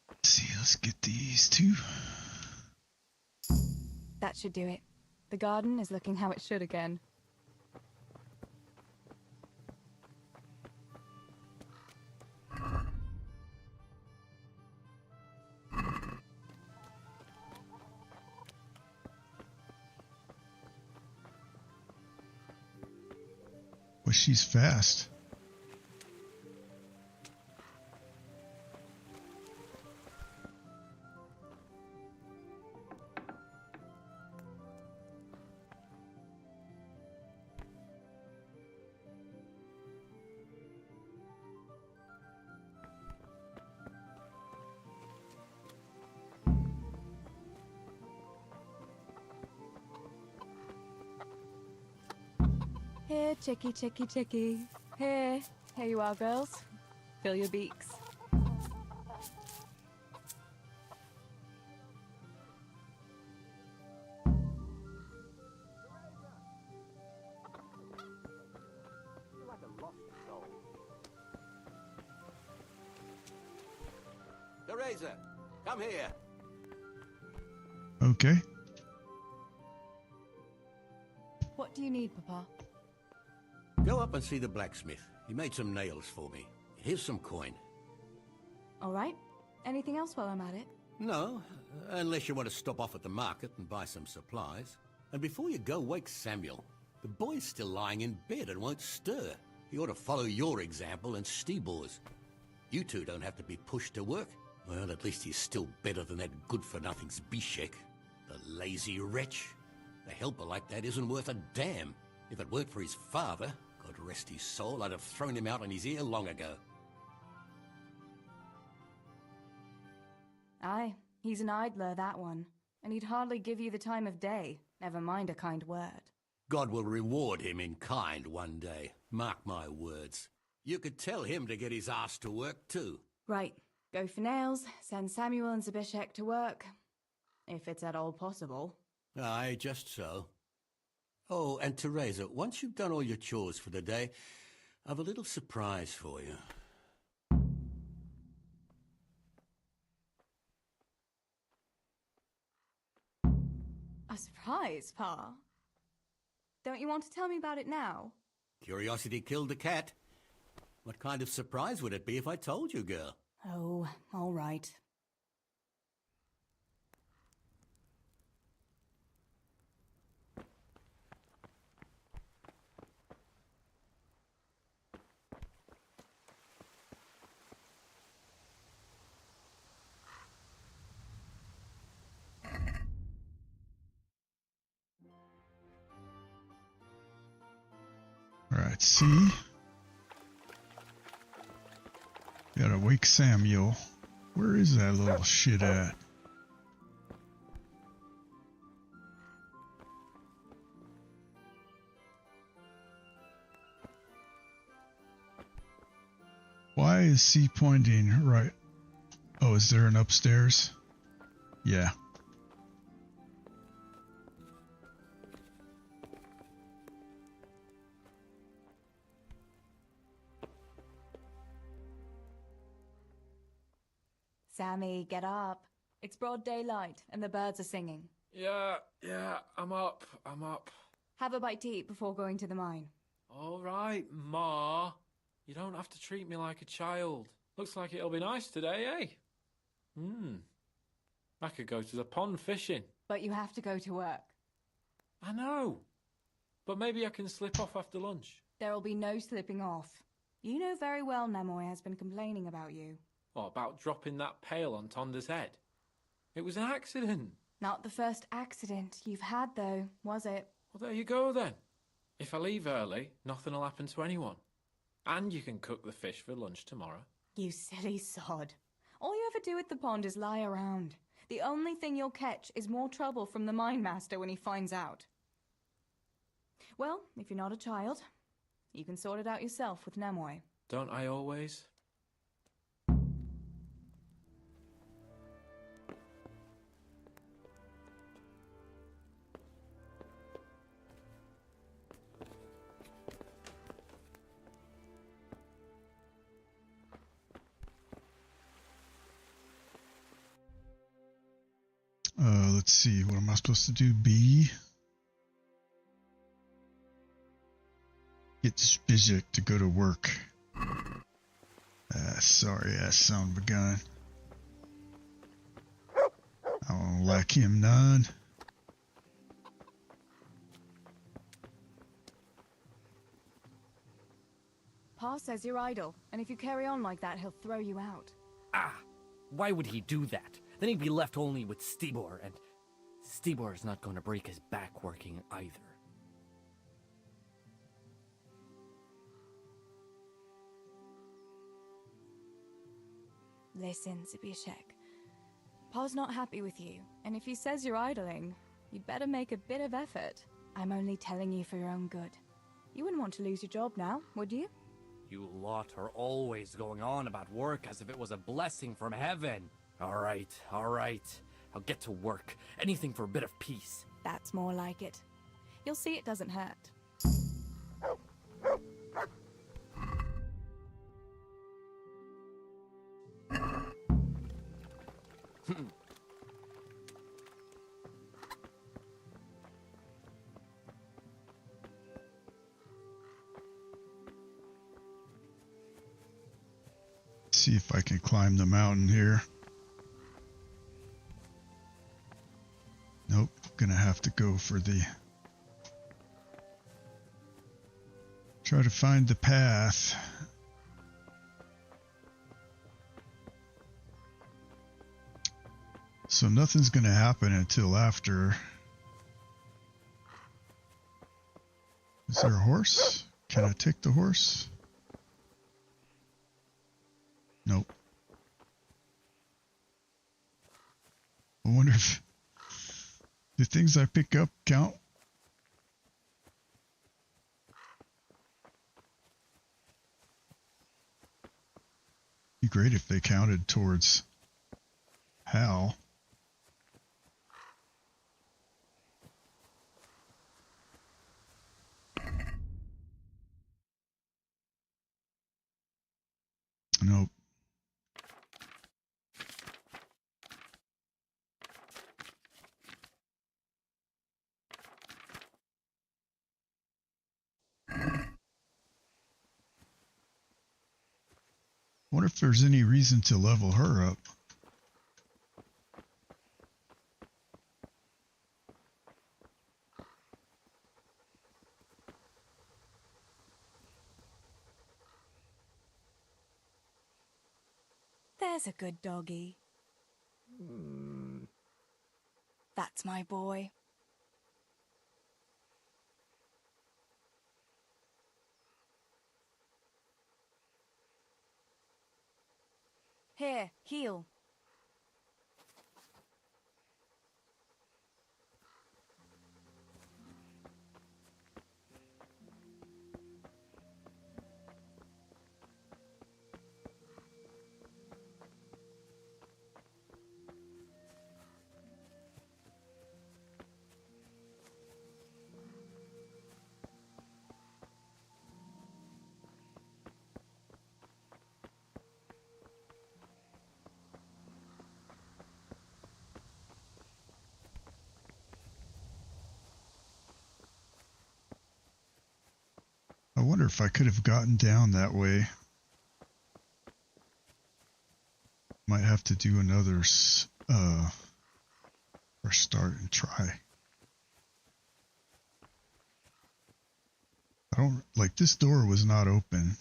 Let's see, let's get these two. That should do it. The garden is looking how it should again. Well, she's fast. Here, chickie, chickie, chickie. Here. Here you are, girls. Fill your beaks. Teresa, come here. Okay. What do you need, Papa? Go up and see the blacksmith. He made some nails for me. Here's some coin. All right. Anything else while I'm at it? No, unless you want to stop off at the market and buy some supplies. And before you go, wake Samuel. The boy's still lying in bed and won't stir. He ought to follow your example and Stebor's. You two don't have to be pushed to work. Well, at least he's still better than that good-for-nothing Zbyszek. The lazy wretch. A helper like that isn't worth a damn. If it weren't for his father, God rest his soul, I'd have thrown him out on his ear long ago. Aye, he's an idler, that one. And he'd hardly give you the time of day, never mind a kind word. God will reward him in kind one day. Mark my words. You could tell him to get his ass to work, too. Right. Go for nails, send Samuel and Zbyszek to work. If it's at all possible. Aye, just so. Oh, and Teresa, once you've done all your chores for the day, I've a little surprise for you. A surprise, Pa? Don't you want to tell me about it now? Curiosity killed the cat. What kind of surprise would it be if I told you, girl? Oh, all right. Let's see. Gotta wake Samuel. Where is that little shit at? Why is he pointing right? Oh, is there an upstairs? Yeah. Sammy, get up. It's broad daylight and the birds are singing. Yeah, I'm up. Have a bite to eat before going to the mine. All right, Ma. You don't have to treat me like a child. Looks like it'll be nice today, eh? I could go to the pond fishing. But you have to go to work. I know. But maybe I can slip off after lunch. There'll be no slipping off. You know very well Nemoy has been complaining about you. What about dropping that pail on Tonda's head? It was an accident. Not the first accident you've had, though, was it? Well, there you go, then. If I leave early, nothing will happen to anyone. And you can cook the fish for lunch tomorrow. You silly sod. All you ever do at the pond is lie around. The only thing you'll catch is more trouble from the mine master when he finds out. Well, if you're not a child, you can sort it out yourself with Nemoy. Don't I always? Let's see. What am I supposed to do? B. Get Spizek to go to work. Sorry, ass son of a gun. I don't like him none. Pa says you're idle, and if you carry on like that, he'll throw you out. Why would he do that? Then he'd be left only with Stibor, and Stibor is not going to break his back working either. Listen, Zbyszek. Pa's not happy with you, and if he says you're idling, you'd better make a bit of effort. I'm only telling you for your own good. You wouldn't want to lose your job now, would you? You lot are always going on about work as if it was a blessing from heaven. All right. I'll get to work. Anything for a bit of peace. That's more like it. You'll see it doesn't hurt. See if I can climb the mountain here. Nope, gonna have to go for the... Try to find the path. So nothing's gonna happen until after. Is there a horse? Can I take the horse? Nope. I wonder if the things I pick up count. Be great if they counted towards Hal. Nope. Wonder if there's any reason to level her up. There's a good doggy. That's my boy. Here, heal. I wonder if I could have gotten down that way. Might have to do another or start and try. I don't like this door was not open.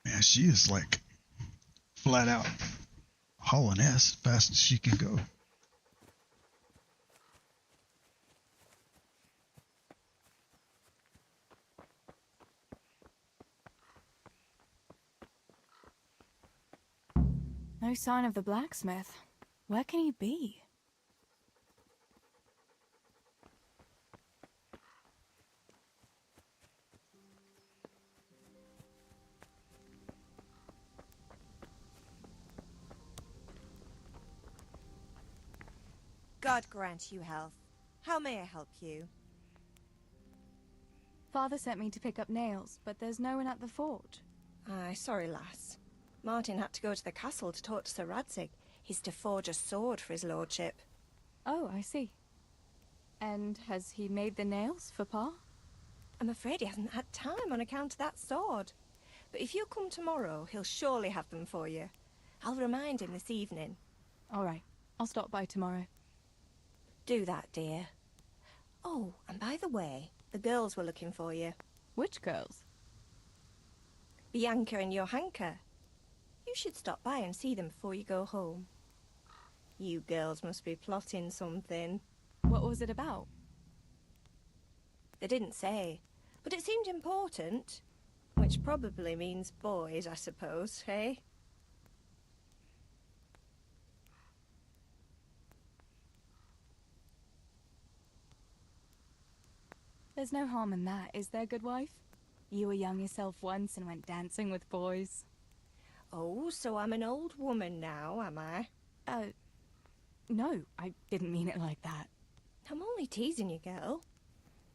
Man, she is like flat out hauling ass as fast as she can go. No sign of the blacksmith. Where can he be? God grant you health. How may I help you? Father sent me to pick up nails, but there's no one at the fort. Aye, sorry, lass. Martin had to go to the castle to talk to Sir Radzig. He's to forge a sword for his lordship. Oh, I see. And has he made the nails for Pa? I'm afraid he hasn't had time on account of that sword. But if you come tomorrow, he'll surely have them for you. I'll remind him this evening. All right, I'll stop by tomorrow. Do that, dear. Oh, and by the way, the girls were looking for you. Which girls? Bianca and Johanka. You should stop by and see them before you go home. You girls must be plotting something. What was it about? They didn't say, but it seemed important. Which probably means boys, I suppose, eh? There's no harm in that, is there, good wife? You were young yourself once and went dancing with boys. Oh, so I'm an old woman now, am I? No, I didn't mean it like that. I'm only teasing you, girl.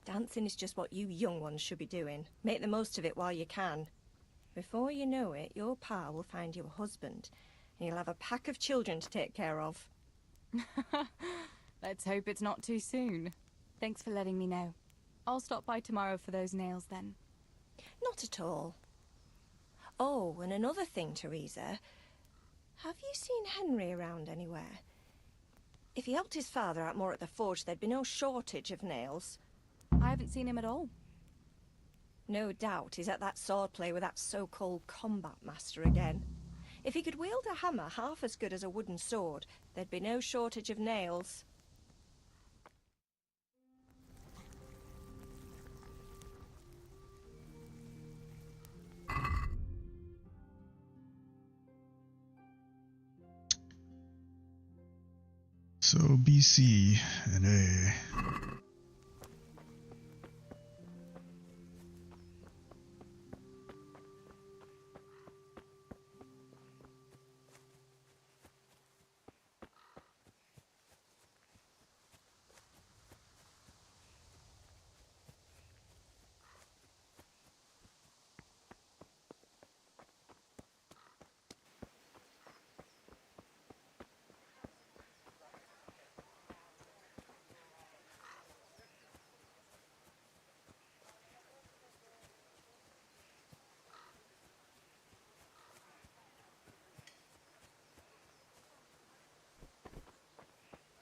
Dancing is just what you young ones should be doing. Make the most of it while you can. Before you know it, your pa will find you a husband, and you'll have a pack of children to take care of. Let's hope it's not too soon. Thanks for letting me know. I'll stop by tomorrow for those nails then. Not at all. Oh, and another thing, Teresa. Have you seen Henry around anywhere? If he helped his father out more at the forge, there'd be no shortage of nails. I haven't seen him at all. No doubt he's at that swordplay with that so-called combat master again. If he could wield a hammer half as good as a wooden sword, there'd be no shortage of nails. So BC and A.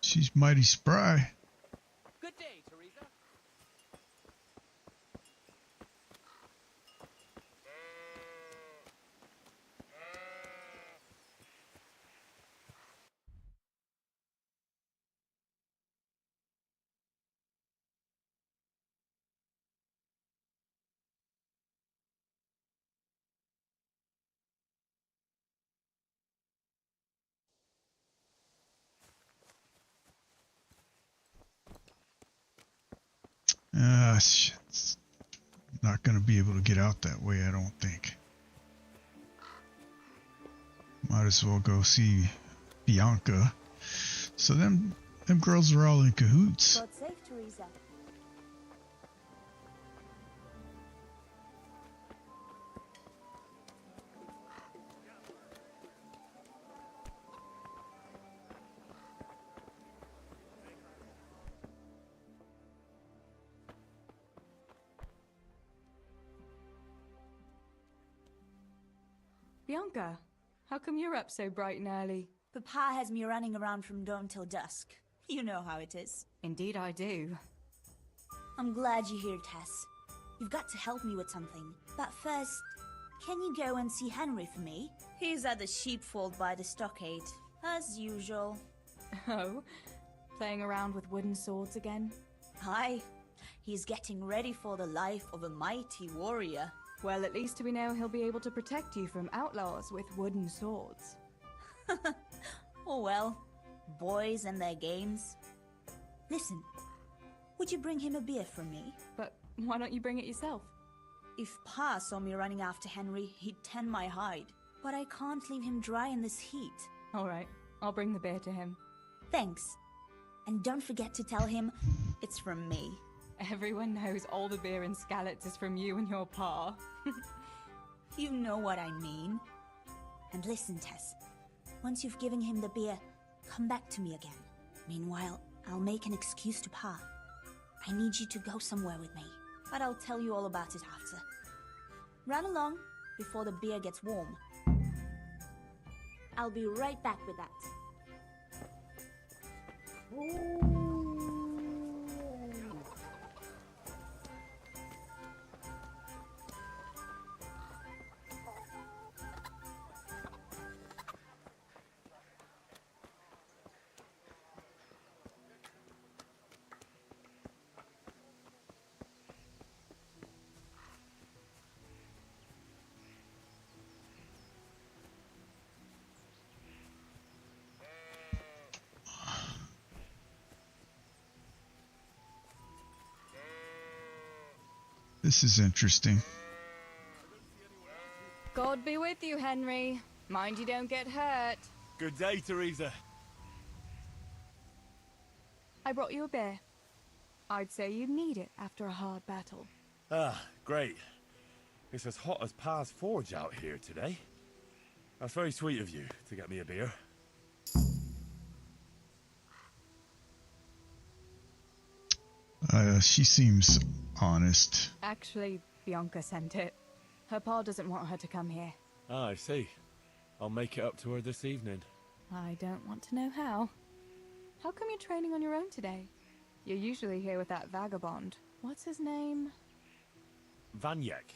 She's mighty spry. Good day, Teresa. Shit. Not going to be able to get out that way, I don't think. Might as well go see Bianca. So them girls are all in cahoots. God save Teresa. Bianca, how come you're up so bright and early? Papa has me running around from dawn till dusk. You know how it is. Indeed I do. I'm glad you're here, Tess. You've got to help me with something. But first, can you go and see Henry for me? He's at the sheepfold by the stockade, as usual. Oh? Playing around with wooden swords again? Aye. He's getting ready for the life of a mighty warrior. Well, at least we know he'll be able to protect you from outlaws with wooden swords. Oh well, boys and their games. Listen, would you bring him a beer from me? But why don't you bring it yourself? If Pa saw me running after Henry, he'd tan my hide. But I can't leave him dry in this heat. All right, I'll bring the beer to him. Thanks. And don't forget to tell him it's from me. Everyone knows all the beer in Skalitz is from you and your pa. You know what I mean. And listen, Tess. Once you've given him the beer, come back to me again. Meanwhile, I'll make an excuse to Pa. I need you to go somewhere with me, but I'll tell you all about it after. Run along before the beer gets warm. I'll be right back with that. This is interesting. God be with you, Henry. Mind you don't get hurt. Good day, Teresa. I brought you a beer. I'd say you'd need it after a hard battle. Ah, great. It's as hot as Pa's Forge out here today. That's very sweet of you to get me a beer. She seems honest. Actually, Bianca sent it. Her pa doesn't want her to come here. Ah, I see. I'll make it up to her this evening. I don't want to know how. How come you're training on your own today? You're usually here with that vagabond. What's his name? Vanyek.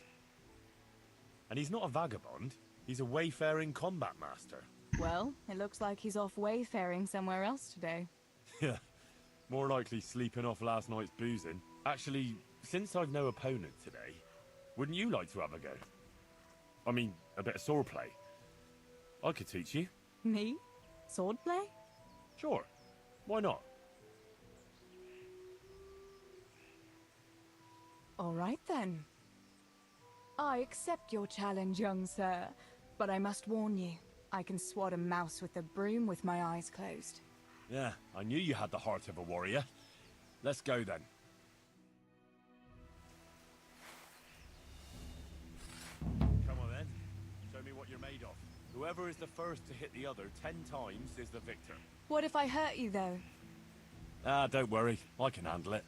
And he's not a vagabond. He's a wayfaring combat master. Well, it looks like he's off wayfaring somewhere else today. Yeah. More likely sleeping off last night's boozing. Actually, since I've no opponent today, wouldn't you like to have a go? I mean, a bit of swordplay. I could teach you. Me? Swordplay? Sure. Why not? All right then. I accept your challenge, young sir, but I must warn you, I can swat a mouse with a broom with my eyes closed. Yeah, I knew you had the heart of a warrior. Let's go then. Come on then. Show me what you're made of. Whoever is the first to hit the other 10 times is the victor. What if I hurt you, though? Ah, don't worry. I can handle it.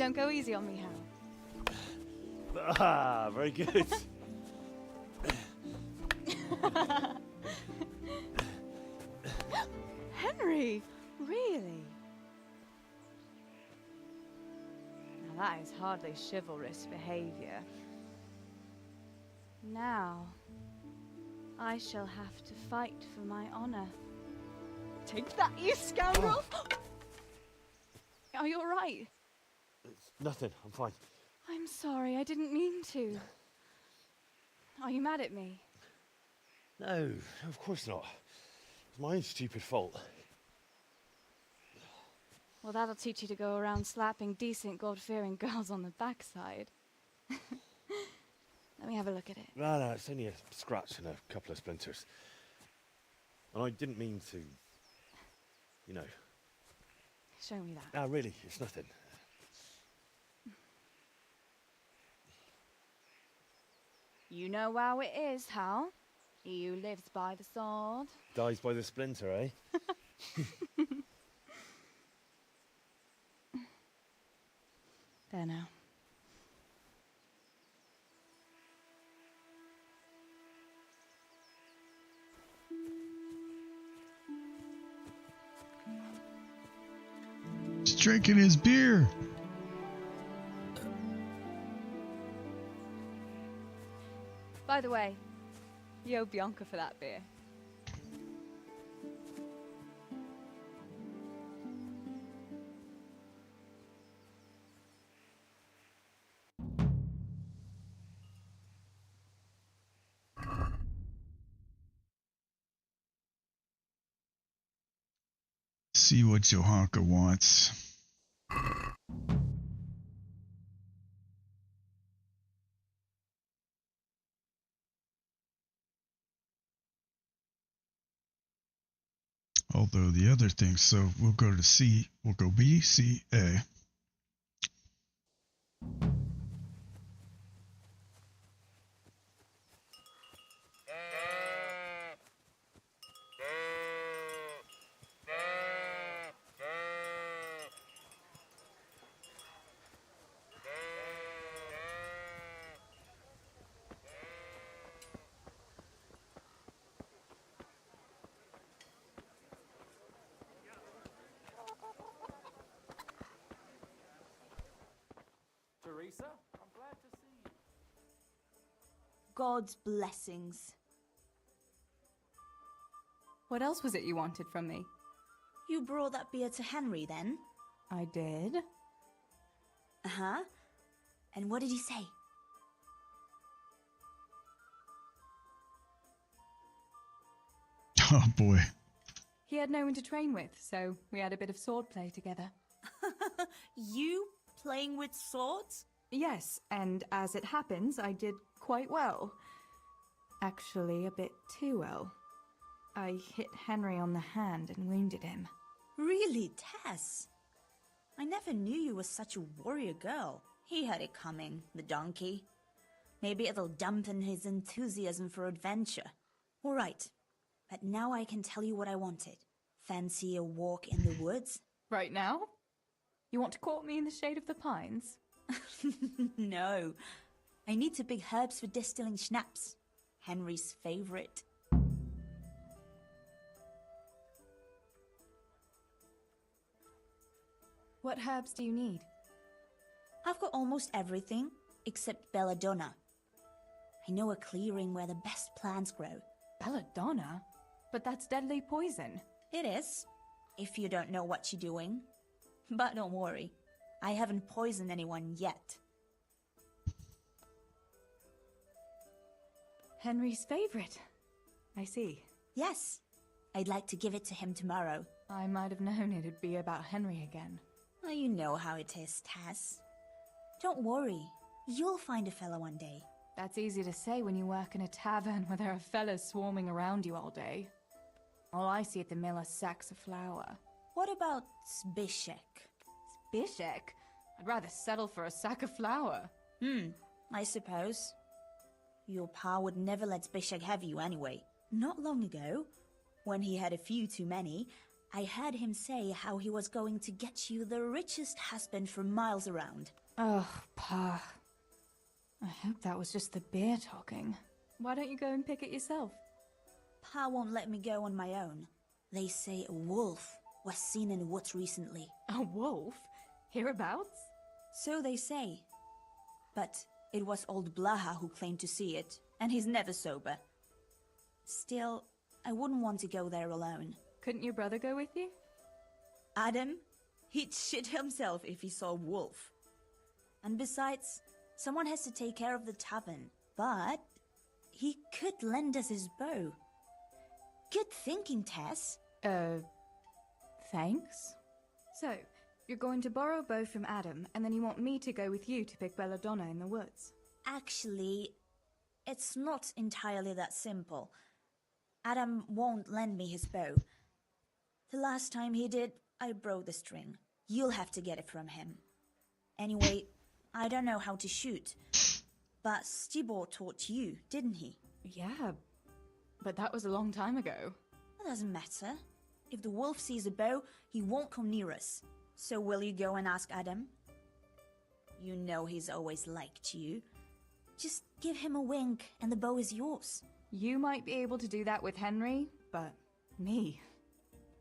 Don't go easy on me, Hal. Ah, very good. Henry, really? Now that is hardly chivalrous behavior. Now, I shall have to fight for my honor. Take that, you scoundrel! Are you alright? It's nothing. I'm fine. I'm sorry, I didn't mean to. Are you mad at me? No, of course not. It's my own stupid fault. Well, that'll teach you to go around slapping decent, God-fearing girls on the backside. Let me have a look at it. No, it's only a scratch and a couple of splinters. And I didn't mean to, you know. Show me that. No, really, it's nothing. You know how it is, Hal. He who lives by the sword Dies by the splinter, eh? There now. He's drinking his beer. By the way, you owe Bianca for that beer. See what Johanka wants. Although the other thing, so we'll go to C, we'll go B, C, A. Teresa, I'm glad to see you. God's blessings. What else was it you wanted from me? You brought that beer to Henry then? I did. Uh-huh. And what did he say? Oh boy. He had no one to train with, so we had a bit of swordplay together. You playing with swords? Yes, and as it happens, I did quite well. Actually, a bit too well. I hit Henry on the hand and wounded him. Really, Tess? I never knew you were such a warrior girl. He had it coming, the donkey. Maybe it'll dampen his enthusiasm for adventure. All right, but now I can tell you what I wanted. Fancy a walk in the woods? Right now? You want to court me in the shade of the pines? No. I need to pick herbs for distilling schnapps. Henry's favorite. What herbs do you need? I've got almost everything except belladonna. I know a clearing where the best plants grow. Belladonna? But that's deadly poison. It is, if you don't know what you're doing. But don't worry, I haven't poisoned anyone yet. Henry's favorite. I see. Yes, I'd like to give it to him tomorrow. I might have known it'd be about Henry again. Well, you know how it is, Tess. Don't worry, you'll find a fella one day. That's easy to say when you work in a tavern where there are fellas swarming around you all day. All I see at the mill are sacks of flour. What about Zbyszek? Zbyszek? I'd rather settle for a sack of flour. I suppose. Your pa would never let Zbyszek have you anyway. Not long ago, when he had a few too many, I heard him say how he was going to get you the richest husband for miles around. Oh, Pa. I hope that was just the beer talking. Why don't you go and pick it yourself? Pa won't let me go on my own. They say a wolf was seen in the woods recently. A wolf? Hereabouts? So they say. But it was old Blaha who claimed to see it, and he's never sober. Still, I wouldn't want to go there alone. Couldn't your brother go with you? Adam? He'd shit himself if he saw a wolf. And besides, someone has to take care of the tavern. But he could lend us his bow. Good thinking, Tess. Thanks? So, you're going to borrow a bow from Adam, and then you want me to go with you to pick belladonna in the woods? Actually, it's not entirely that simple. Adam won't lend me his bow. The last time he did, I broke the string. You'll have to get it from him. Anyway, I don't know how to shoot. But Stibor taught you, didn't he? Yeah, but that was a long time ago. It doesn't matter. If the wolf sees a bow, he won't come near us. So will you go and ask Adam? You know he's always liked you. Just give him a wink and the bow is yours. You might be able to do that with Henry, but me,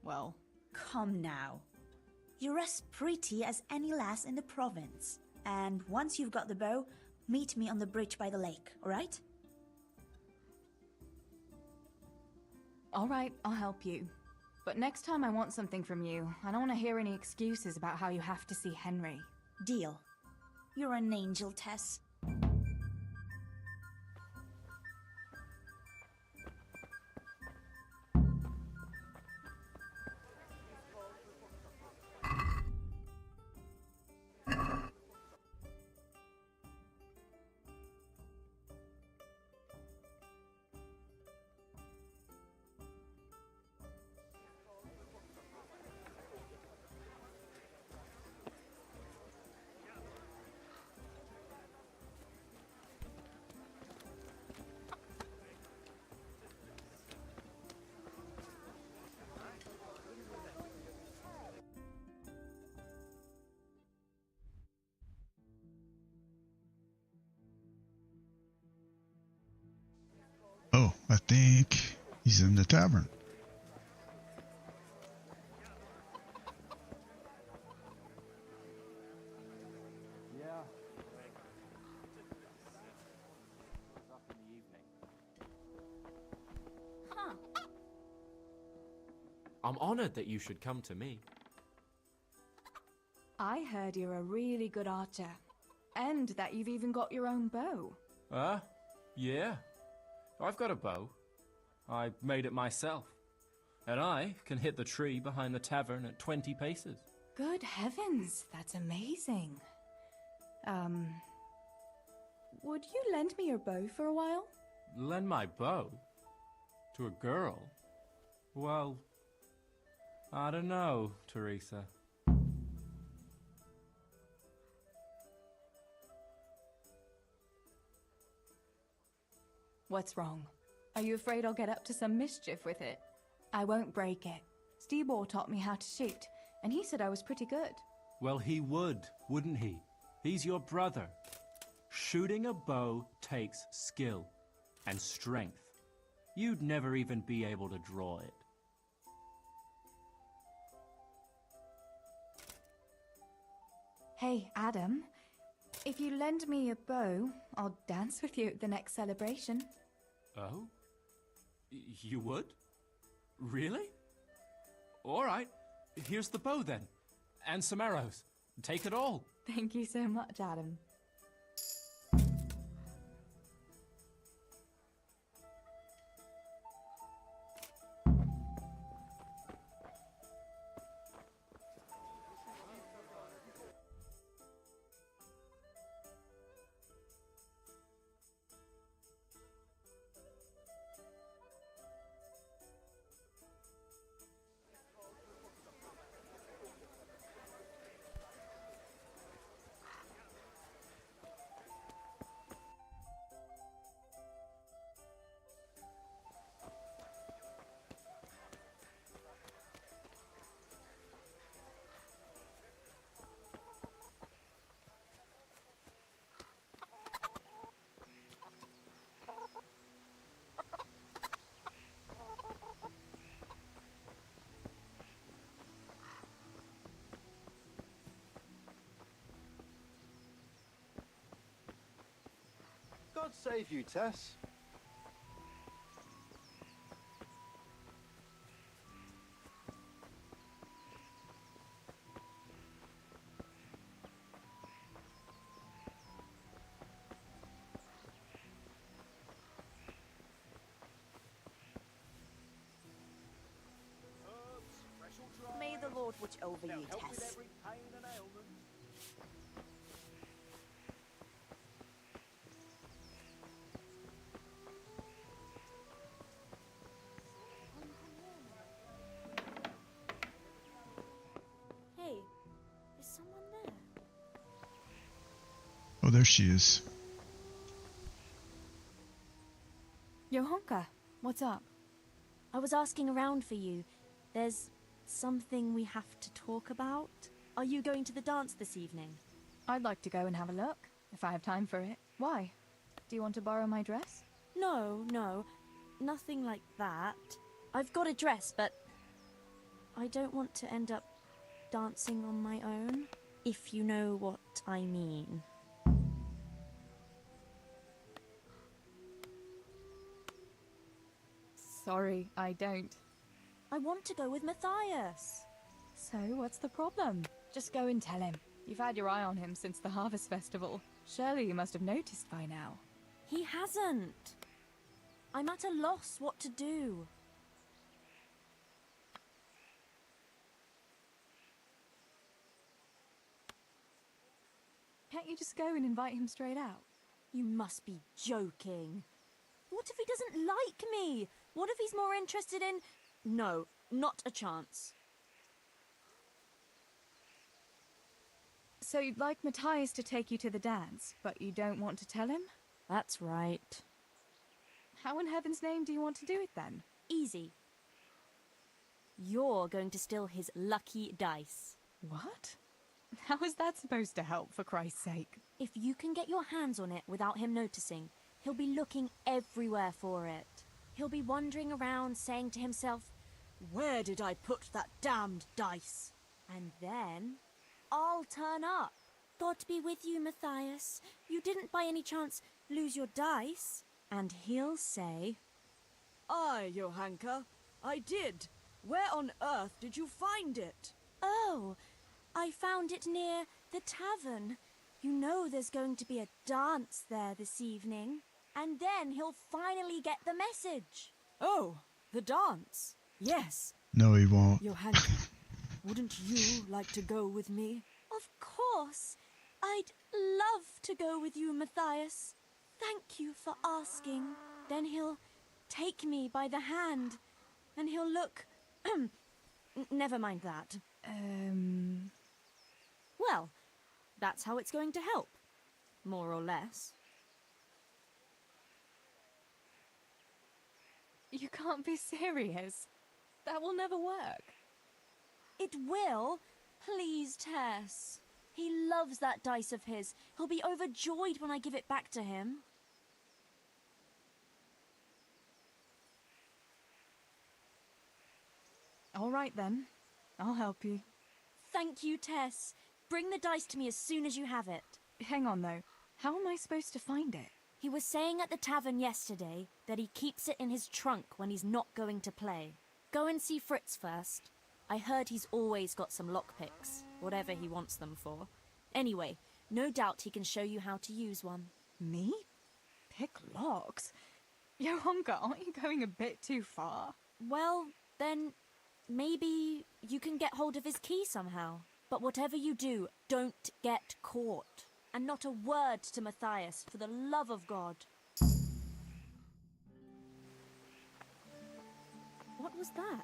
well... Come now. You're as pretty as any lass in the province. And once you've got the bow, meet me on the bridge by the lake, alright? Alright, I'll help you. But next time I want something from you, I don't want to hear any excuses about how you have to see Henry. Deal. You're an angel, Tess. Oh, I think he's in the tavern. Yeah. Huh. I'm honored that you should come to me. I heard you're a really good archer. And that you've even got your own bow. Yeah. I've got a bow. I made it myself. And I can hit the tree behind the tavern at 20 paces. Good heavens, that's amazing. Would you lend me your bow for a while? Lend my bow? To a girl? Well, I don't know, Teresa. What's wrong? Are you afraid I'll get up to some mischief with it? I won't break it. Stibor taught me how to shoot, and he said I was pretty good. Well, he would, wouldn't he? He's your brother. Shooting a bow takes skill and strength. You'd never even be able to draw it. Hey, Adam. If you lend me a bow, I'll dance with you at the next celebration. Oh? You would? Really? All right. Here's the bow then. And some arrows. Take it all. Thank you so much, Adam. save you, Tess. May the Lord watch over you, Tess. Hey, is someone there? Oh, there she is. Johanka, what's up? I was asking around for you. There's something we have to talk about. Are you going to the dance this evening? I'd like to go and have a look, if I have time for it. Why? Do you want to borrow my dress? No, nothing like that. I've got a dress, but I don't want to end up dancing on my own, if you know what I mean. Sorry, I don't. I want to go with Matthias. So, what's the problem? Just go and tell him. You've had your eye on him since the Harvest Festival. Surely you must have noticed by now. He hasn't. I'm at a loss what to do. Can't you just go and invite him straight out? You must be joking. What if he doesn't like me? What if he's more interested in... No, not a chance. So you'd like Matthias to take you to the dance, but you don't want to tell him? That's right. How in heaven's name do you want to do it then? Easy. You're going to steal his lucky dice. What? How is that supposed to help, for Christ's sake? If you can get your hands on it without him noticing, he'll be looking everywhere for it. He'll be wandering around saying to himself, "Where did I put that damned dice?" And then I'll turn up. God be with you, Matthias. You didn't by any chance lose your dice? And he'll say, Aye, Johanka, I did. Where on earth did you find it? "Oh, I found it near the tavern. You know there's going to be a dance there this evening." And then he'll finally get the message. Oh, the dance. Yes. No, he won't. Johanka, wouldn't you like to go with me? Of course. I'd love to go with you, Matthias. Thank you for asking. Then he'll take me by the hand, and he'll look... Never mind that. Well, that's how it's going to help. More or less. You can't be serious. That will never work. It will. Please, Tess. He loves that dice of his. He'll be overjoyed when I give it back to him. All right then. I'll help you. Thank you, Tess. Bring the dice to me as soon as you have it. Hang on though. How am I supposed to find it? He was saying at the tavern yesterday that he keeps it in his trunk when he's not going to play. Go and see Fritz first. I heard he's always got some lockpicks, whatever he wants them for. Anyway, no doubt he can show you how to use one. Me? Pick locks? Johanka, aren't you going a bit too far? Well, then maybe you can get hold of his key somehow. But whatever you do, don't get caught. And not a word to Matthias, for the love of God. What was that?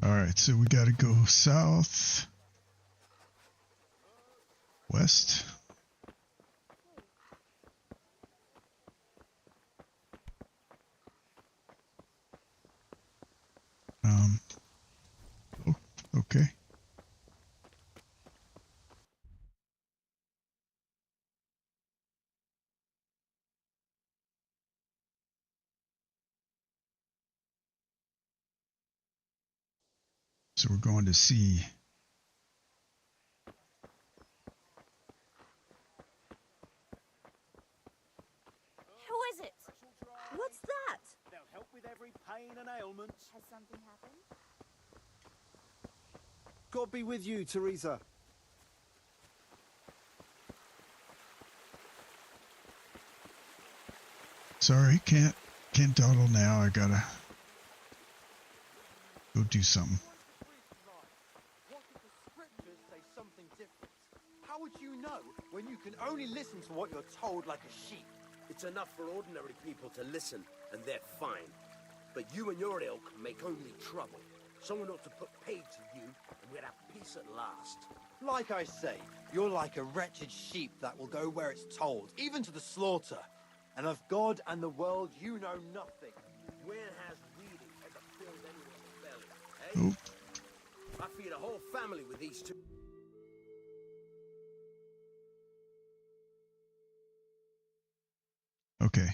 Alright, so we gotta go south, west. Oh, okay. So we're going to C. Who is it? What's that? They'll help with every pain and ailment. Has something happened? God be with you, Teresa. Sorry, can't dawdle now. I gotta go do something. What if the scriptures say something different? How would you know when you can only listen to what you're told like a sheep? It's enough for ordinary people to listen, and they're fine. But you and your ilk make only trouble. Someone ought to put paid to you, and we'd have peace at last. Like I say, you're like a wretched sheep that will go where it's told, even to the slaughter. And of God and the world, you know nothing. Where has reading ever filled anyone's belly, eh? I feed a whole family with these two. Okay,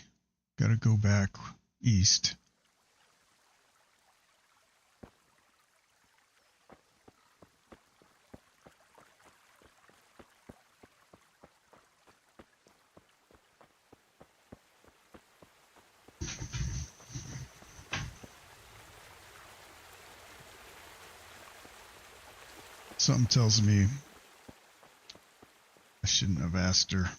gotta go back east. Something tells me I shouldn't have asked her.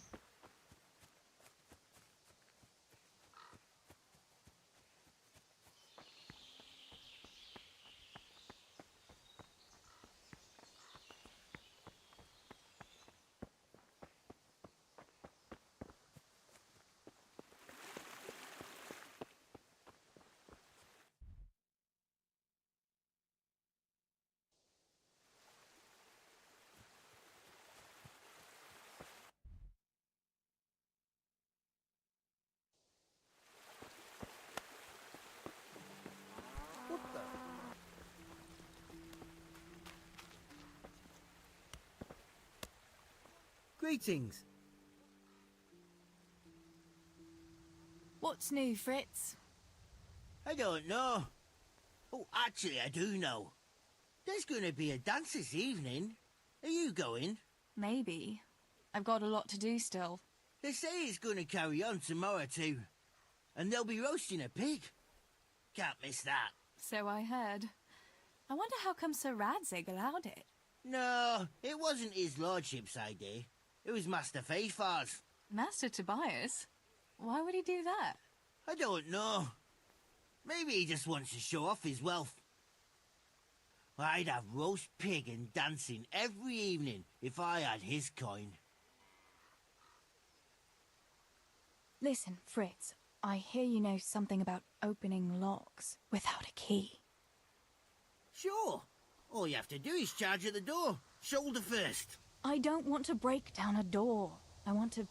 What the? Greetings. What's new, Fritz? I don't know. Oh, actually, I do know. There's going to be a dance this evening. Are you going? Maybe. I've got a lot to do still. They say it's going to carry on tomorrow too. And they'll be roasting a pig. Can't miss that. So I heard. I wonder how come Sir Radzig allowed it. No, it wasn't his lordship's idea. It was Master Faithfar's. Master Tobias? Why would he do that? I don't know. Maybe he just wants to show off his wealth. I'd have roast pig and dancing every evening if I had his coin. Listen, Fritz, I hear you know something about opening locks without a key. Sure. All you have to do is charge at the door, shoulder first. I don't want to break down a door. I want to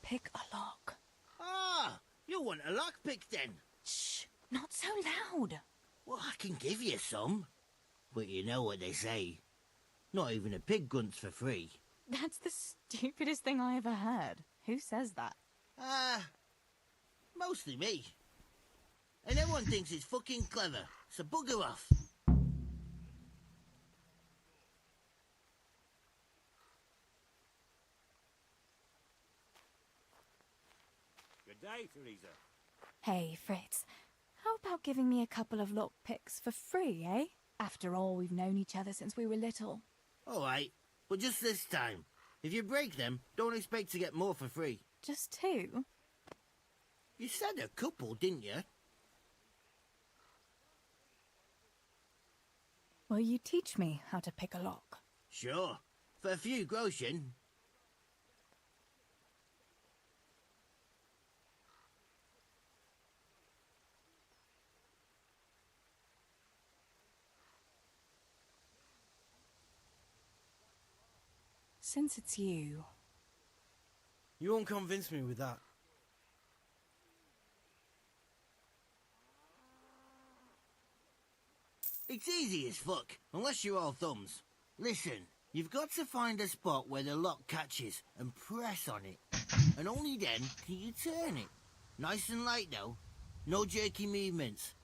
pick a lock. Ah, you want a lockpick then? Shh, not so loud. Well, I can give you some. But you know what they say. Not even a pig grunts for free. That's the stupidest thing I ever heard. Who says that? Mostly me. And everyone thinks it's fucking clever, so bugger off. Good day, Teresa. Hey, Fritz. How about giving me a couple of lockpicks for free, eh? After all, we've known each other since we were little. All right, but just this time. If you break them, don't expect to get more for free. Just two? You said a couple, didn't you? Will you teach me how to pick a lock? Sure. For a few groschen. Since it's you... You won't convince me with that. It's easy as fuck, unless you're all thumbs. Listen, you've got to find a spot where the lock catches and press on it. And only then can you turn it. Nice and light though. No jerky movements.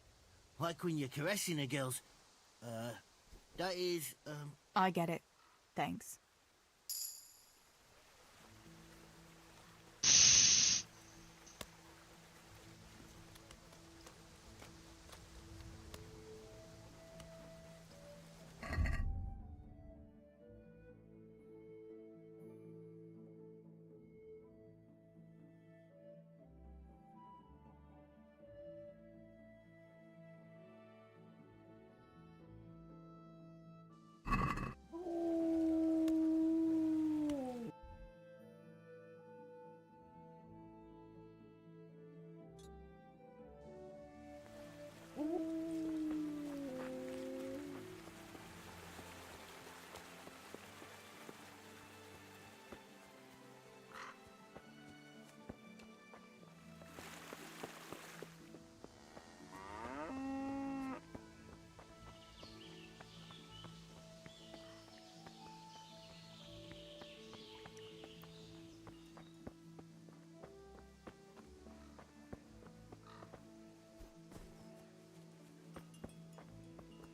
Like when you're caressing a girl's... That is, I get it. Thanks.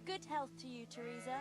Good health to you, Teresa.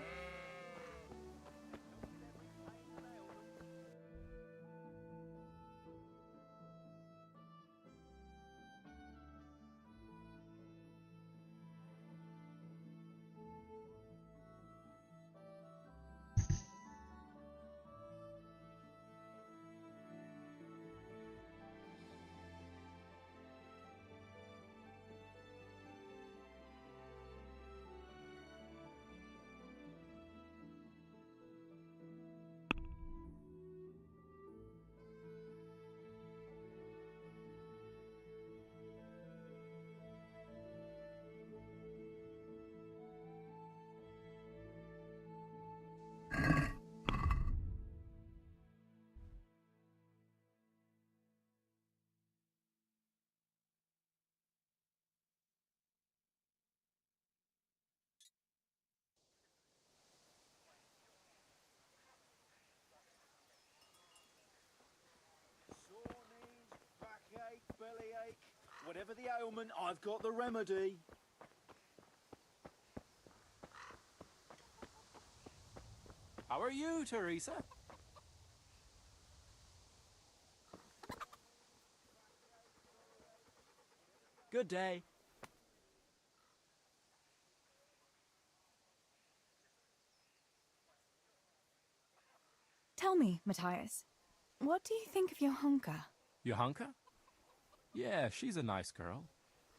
Bellyache, whatever the ailment, I've got the remedy. How are you, Teresa? Good day. Tell me, Matthias, what do you think of your hunker? Johanka? Yeah, she's a nice girl.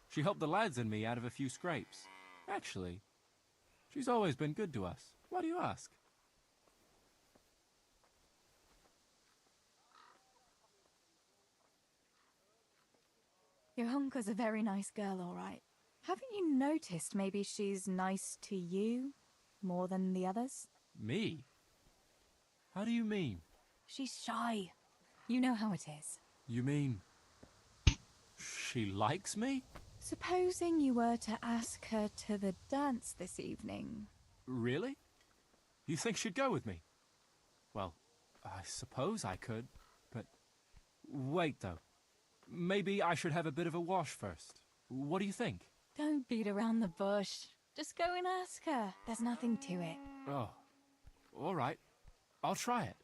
She helped the lads and me out of a few scrapes. Actually, she's always been good to us. Why do you ask? Johanka's a very nice girl, all right. Haven't you noticed maybe she's nice to you more than the others? Me? How do you mean? She's shy. You know how it is. You mean she likes me? Supposing you were to ask her to the dance this evening. Really? You think she'd go with me? Well, I suppose I could, but... Wait, though. Maybe I should have a bit of a wash first. What do you think? Don't beat around the bush. Just go and ask her. There's nothing to it. Oh, all right. I'll try it.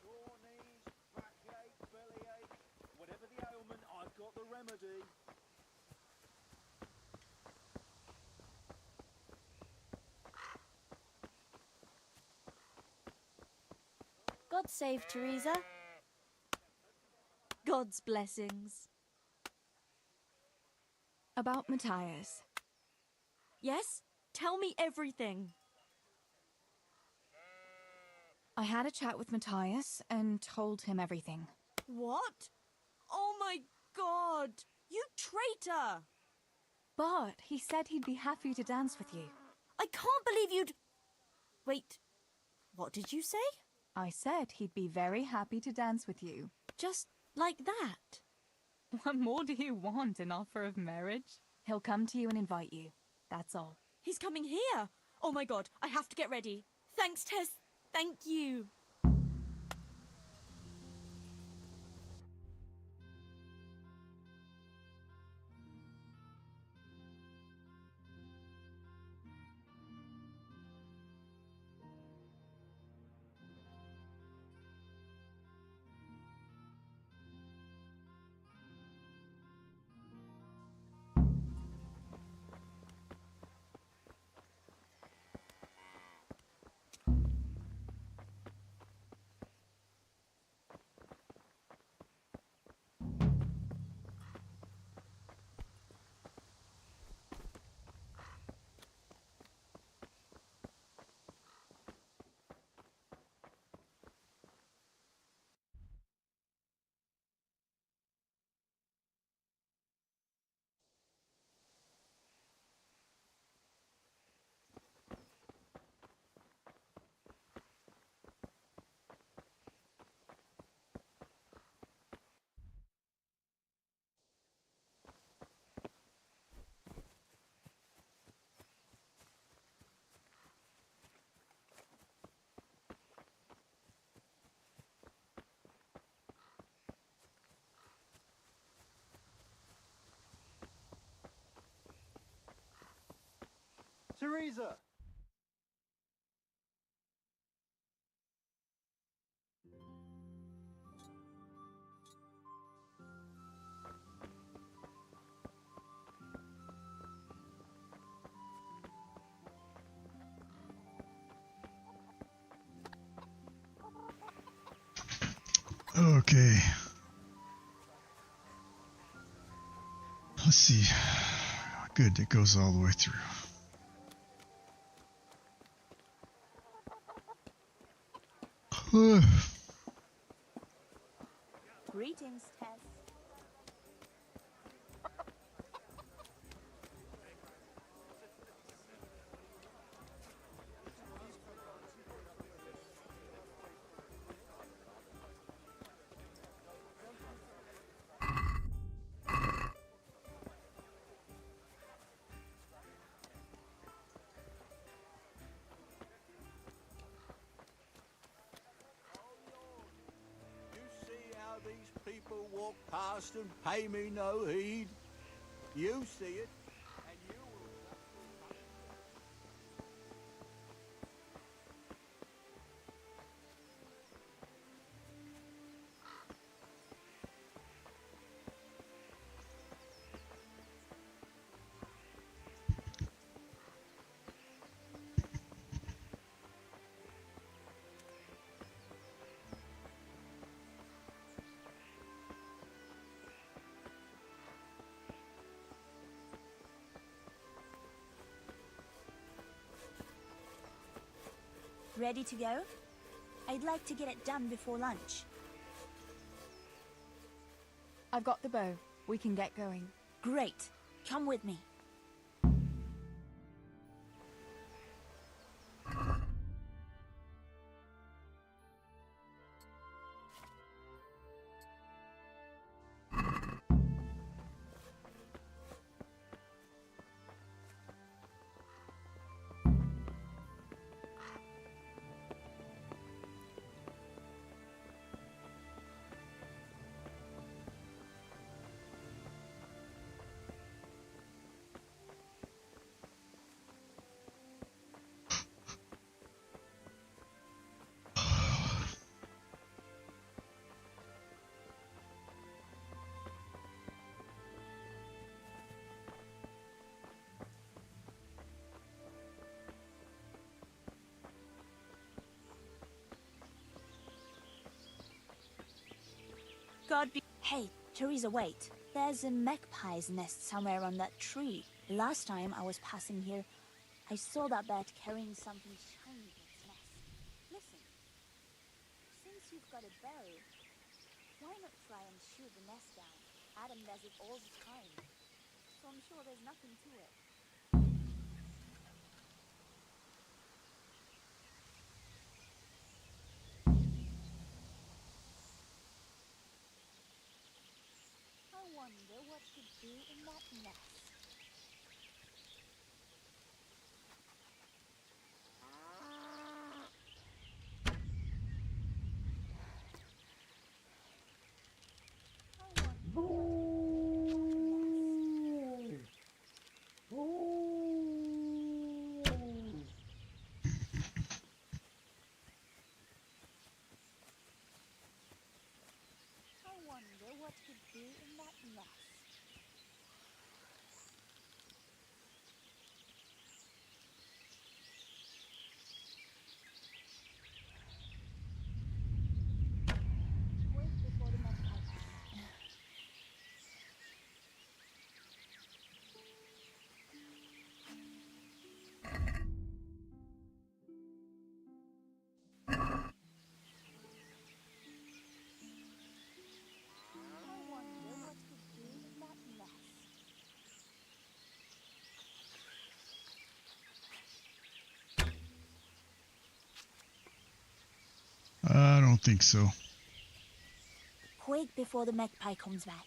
Sore knees, backache, bellyache, whatever the ailment, I've got the remedy. God save Teresa. God's blessings. About Matthias. Yes? Tell me everything. I had a chat with Matthias and told him everything. What? Oh my god! You traitor! But he said he'd be happy to dance with you. I can't believe you'd... Wait, what did you say? I said he'd be very happy to dance with you. Just like that? What more do you want, an offer of marriage? He'll come to you and invite you. That's all. He's coming here! Oh my god, I have to get ready. Thanks, Tess. Thank you. Teresa! Okay. Let's see. Good, it goes all the way through. Greetings, Tess. These people walk past and pay me no heed. You see it, and you will... Ready to go? I'd like to get it done before lunch. I've got the bow. We can get going. Great. Come with me. God be... Hey, Teresa, wait. There's a magpie's nest somewhere on that tree. The last time I was passing here, I saw that bird carrying something shiny in its nest. Listen. you've got it buried, why not try and shoot the nest down? Adam does it all the time, so I'm sure there's nothing to it. I wonder what could be in that nest. I wonder what could be in that nest. Wait before the magpie. I wonder what could be in that nest. I don't think so. Quick before the magpie comes back.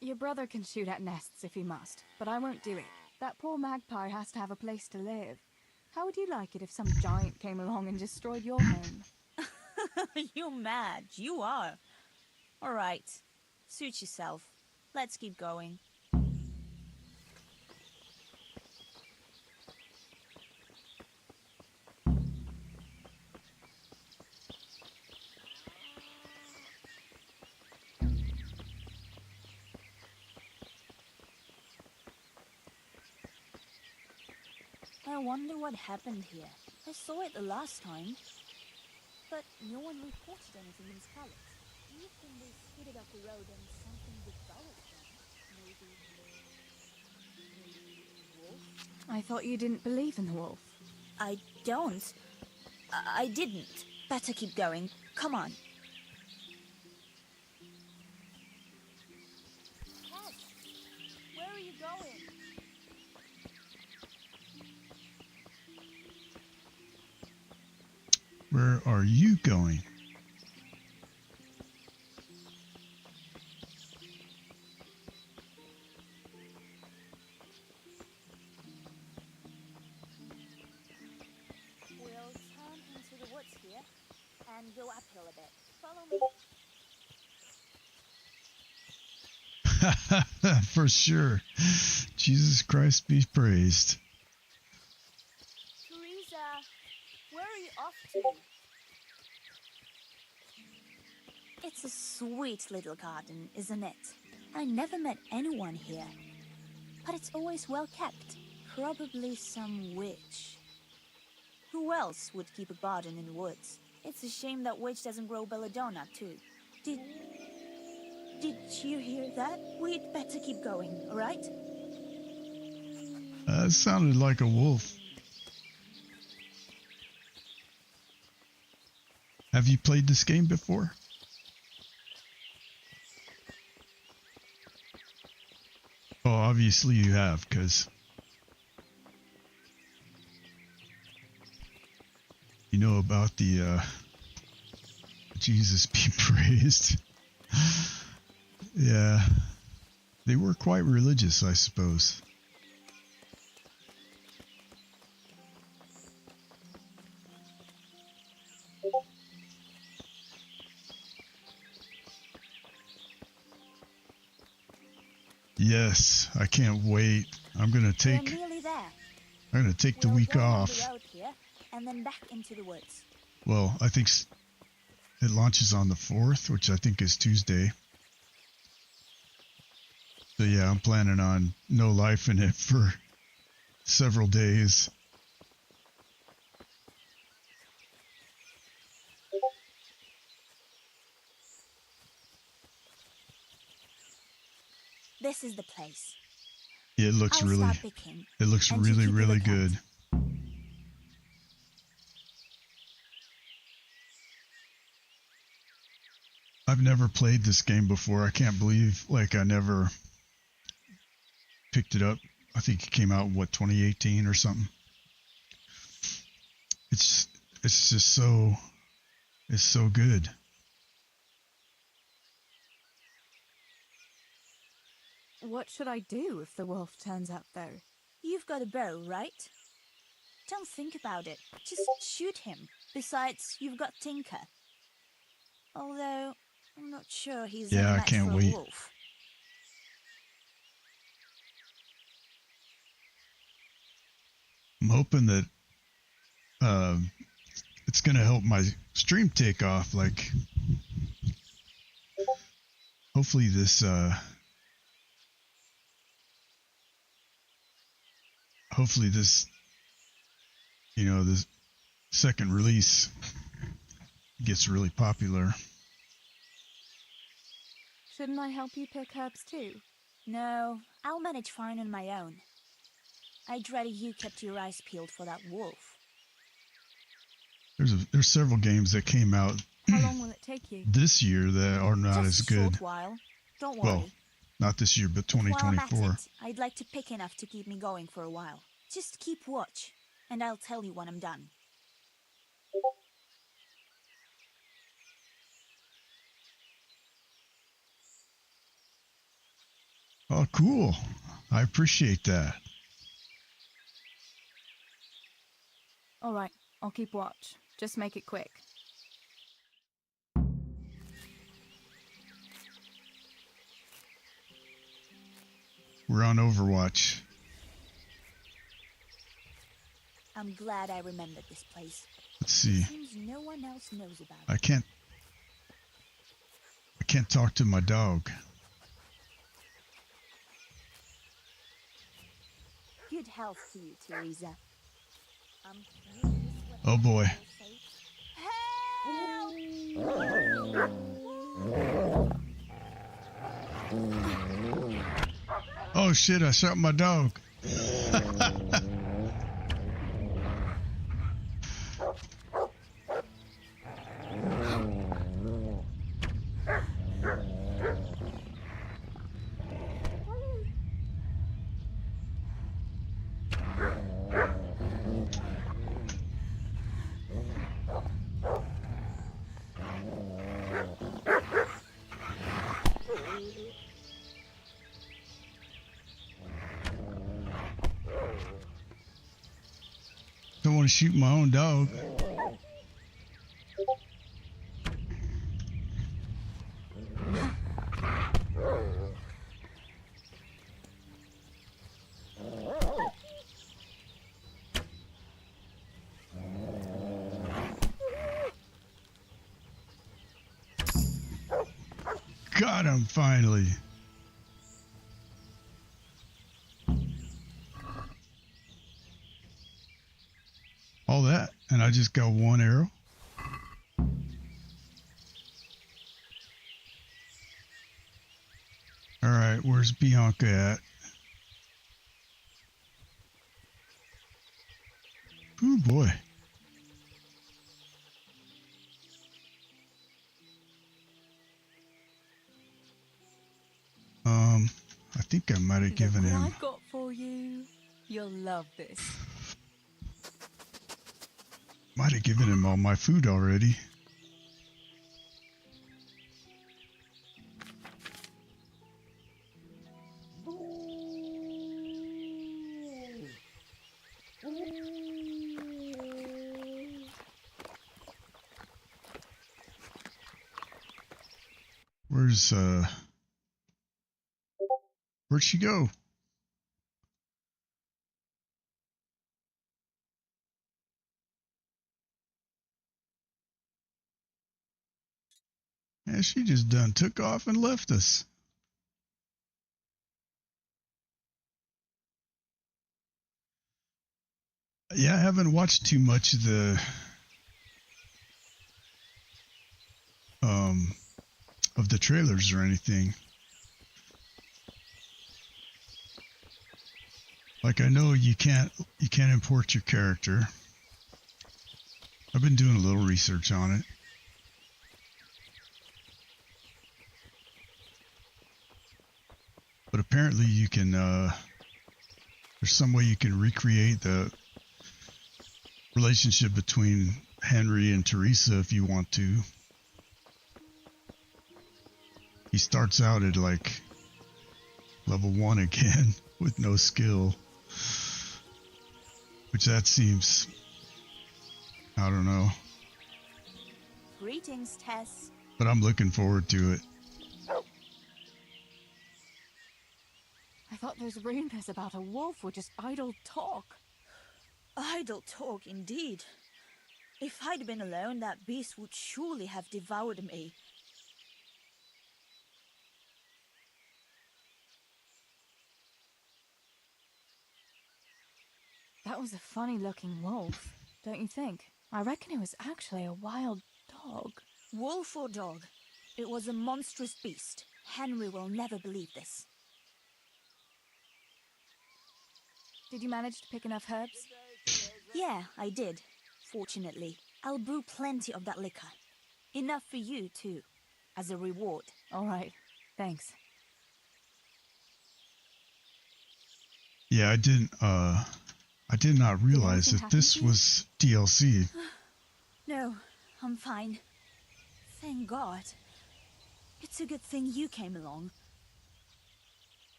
Your brother can shoot at nests if he must, but I won't do it. That poor magpie has to have a place to live. How would you like it if some giant came along and destroyed your home? You mad? You are. All right. Suit yourself. Let's keep going. I wonder what happened here. I saw it the last time, but no one reported anything in Scarlet. Do you think they skidded off the road and something devoured them? Maybe wolf? I thought you didn't believe in the wolf. I don't. I didn't. Better keep going. Come on. Tess, where are you going? Where are you going? We'll turn into the woods here and go uphill a bit. Follow me. For sure. Jesus Christ be praised. Teresa, where are you off to? It's a sweet little garden, isn't it? I never met anyone here, but it's always well kept. Probably some witch. Who else would keep a garden in the woods? It's a shame that witch doesn't grow belladonna too. Did you hear that? We'd better keep going, all right? That sounded like a wolf. Have you played this game before? Oh, obviously you have, because you know about the Jesus be praised. Yeah, they were quite religious, I suppose. Yes, I can't wait. I'm gonna take We're nearly there. the week We'll go off. down the road here and then back into the woods. Well, I think it launches on the 4th, which I think is Tuesday. So yeah, I'm planning on no life in it for several days. This is the place. Yeah, it looks I'll really, start picking, it looks and you really, keep a really lookout. good. I've never played this game before. I can't believe, like, I never picked it up. I think it came out, what, 2018 or something. It's just so, it's so good. What should I do if the wolf turns up, though? You've got a bow, right? Don't think about it. Just shoot him. Besides, you've got Tinker. Although, I'm not sure he's Yeah, any I match can't for a wait. wolf. I'm hoping that it's going to help my stream take off. Like, hopefully this this second release gets really popular. Shouldn't I help you pick herbs too? No, I'll manage fine on my own. I'd rather you kept your eyes peeled for that wolf. There's several games that came out How long will it take you? this year that are not Just as a good. short while. Don't Well, worry. not this year, but While I'm at 2024. it, I'd like to pick enough to keep me going for a while. Just keep watch, and I'll tell you when I'm done. Oh, cool. I appreciate that. All right, I'll keep watch. Just make it quick. We're on Overwatch. I'm glad I remembered this place. Let's see. Seems no one else knows about it. I can't talk to my dog. Good health to you, Teresa. Oh boy. Oh shit, I shot my dog. Don't want to shoot my own dog. Got him finally. All that, and I just got one arrow. All right, where's Bianca at? Ooh boy. I think I might have given Look what him. I've got for you. You'll love this. Might have given him all my food already. Where'd she go? Yeah, she just done took off and left us. Yeah, I haven't watched too much of the trailers or anything. Like, I know you can't import your character. I've been doing a little research on it. But apparently you can, there's some way you can recreate the relationship between Henry and Teresa if you want to. He starts out at like level 1 again with no skill. Which that seems, I don't know. Greetings, Tess. But I'm looking forward to it. I thought those rumors about a wolf were just idle talk. Idle talk, indeed. If I'd been alone, that beast would surely have devoured me. That was a funny-looking wolf, don't you think? I reckon it was actually a wild dog. Wolf or dog, it was a monstrous beast. Henry will never believe this. Did you manage to pick enough herbs? Yeah, I did. Fortunately, I'll brew plenty of that liquor. Enough for you, too, as a reward. All right, thanks. Yeah, I did not realize that this was DLC. No, I'm fine. Thank God. It's a good thing you came along.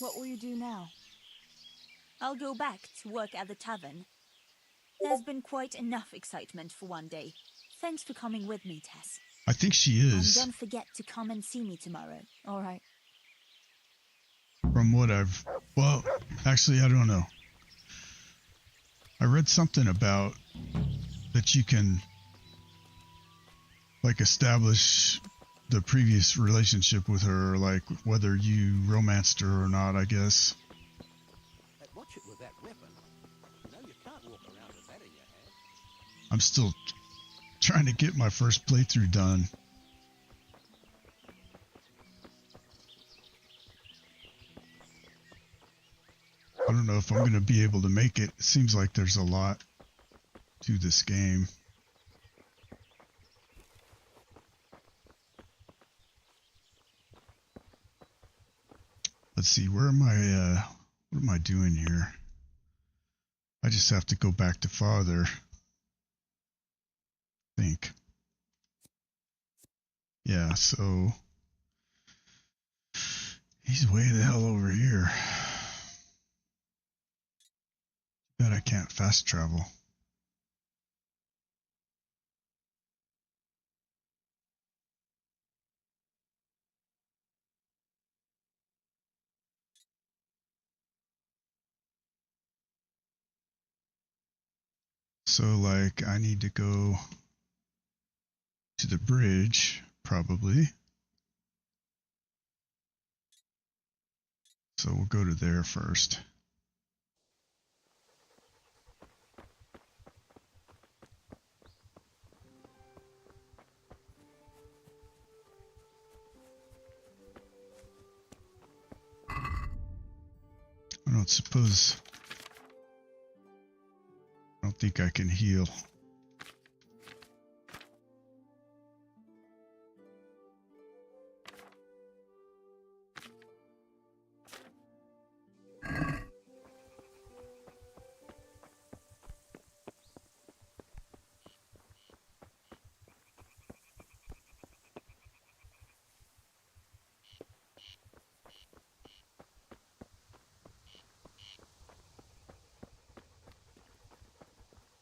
What will you do now? I'll go back to work at the tavern. There's been quite enough excitement for one day. Thanks for coming with me, Tess. I think she is. And don't forget to come and see me tomorrow. All right. From what well, actually, I don't know. I read something about that you can, like, establish the previous relationship with her, like, whether you romanced her or not, I guess. Watch it with that weapon. You know you can't walk around with that in your hand. I'm still trying to get my first playthrough done. I don't know if I'm going to be able to make it. It seems like there's a lot to this game. Let's see, where am I, what am I doing here? I just have to go back to father. I think. Yeah, so he's way the hell over here. Bet I can't fast travel. So, like, I need to go to the bridge, probably. So we'll go to there first. I don't suppose... I don't think I can heal.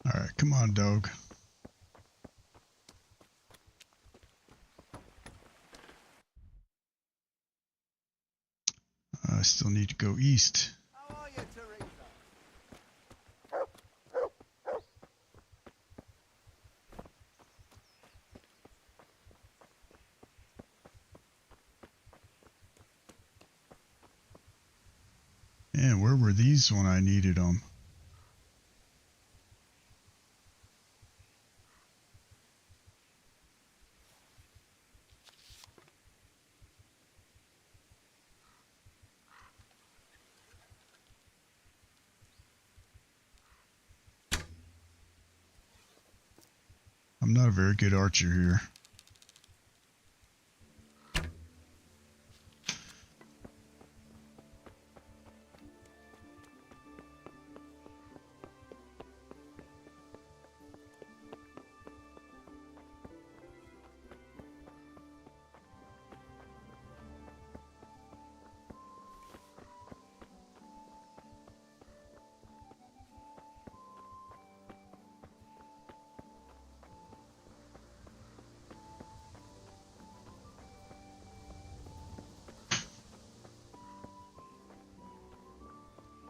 Alright, come on, dog. I still need to go east. How are you, Teresa? And where were these when I needed them? I'm not a very good archer here.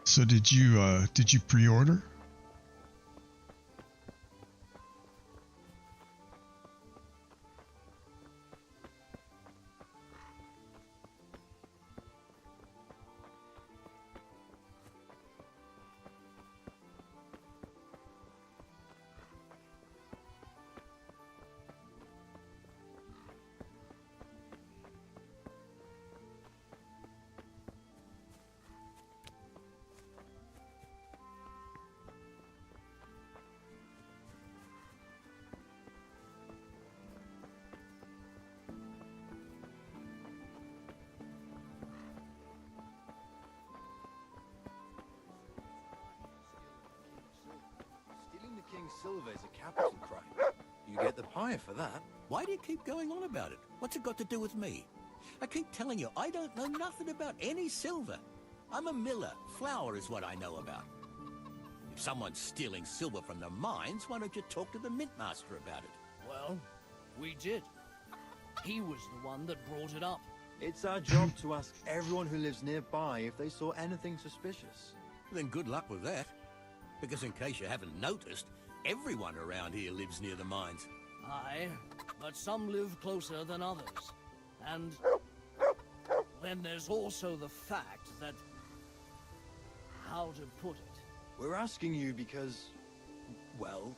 So did you pre-order? Stealing the king's silver is a capital crime. You get the pie for that. Why do you keep going on about it? What's it got to do with me? I keep telling you, I don't know nothing about any silver. I'm a miller. Flour is what I know about. If someone's stealing silver from the mines, why don't you talk to the mint master about it? Well, we did. He was the one that brought it up. It's our job to ask everyone who lives nearby if they saw anything suspicious. Then good luck with that. Because in case you haven't noticed, everyone around here lives near the mines. Aye, but some live closer than others. And then there's also the fact that... how to put it? We're asking you because, well,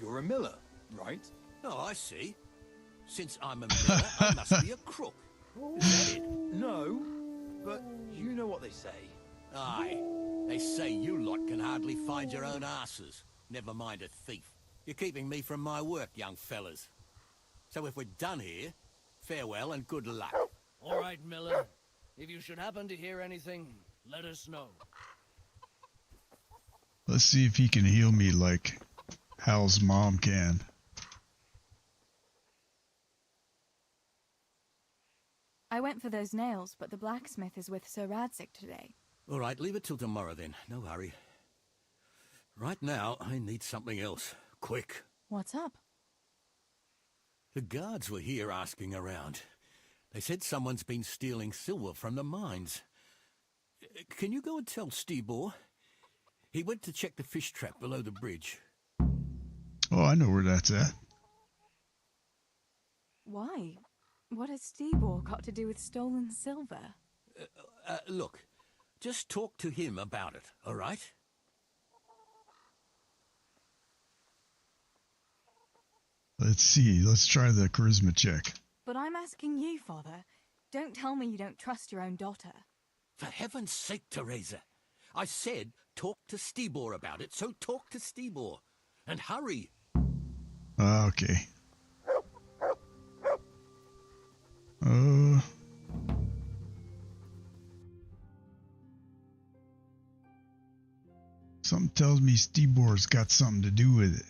you're a miller, right? Oh, I see. Since I'm a miller, I must be a crook. Is that it? No, but you know what they say. Aye. They say you lot can hardly find your own asses. Never mind a thief. You're keeping me from my work, young fellas. So if we're done here, farewell and good luck. All right, Miller. If you should happen to hear anything, let us know. Let's see if he can heal me like Hal's mom can. I went for those nails, but the blacksmith is with Sir Radzik today. All right, leave it till tomorrow then. No hurry. Right now, I need something else. Quick. What's up? The guards were here asking around. They said someone's been stealing silver from the mines. Can you go and tell Stibor? He went to check the fish trap below the bridge. Oh, I know where that's at. Why? What has Stibor got to do with stolen silver? Look, just talk to him about it, all right? Let's see. Let's try the charisma check. But I'm asking you, Father. Don't tell me you don't trust your own daughter. For heaven's sake, Teresa. I said talk to Stibor about it, so talk to Stibor. And hurry. Okay. Something tells me Stibor's got something to do with it.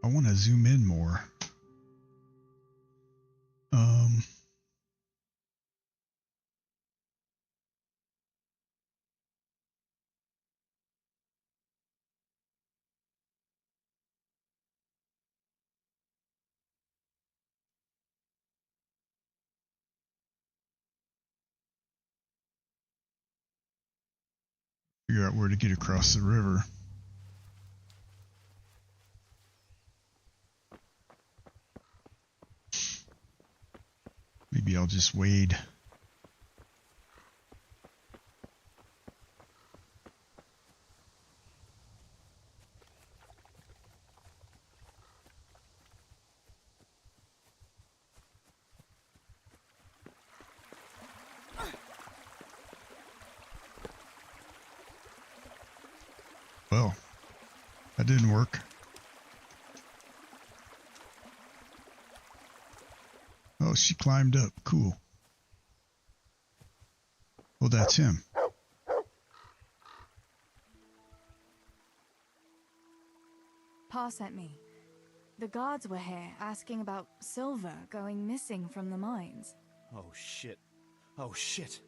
I want to zoom in more. Figure out where to get across the river. Maybe I'll just wade. That didn't work. Oh, she climbed up. Cool. Oh, that's him. Pa sent me. The guards were here asking about silver going missing from the mines. Oh, shit. Oh, shit.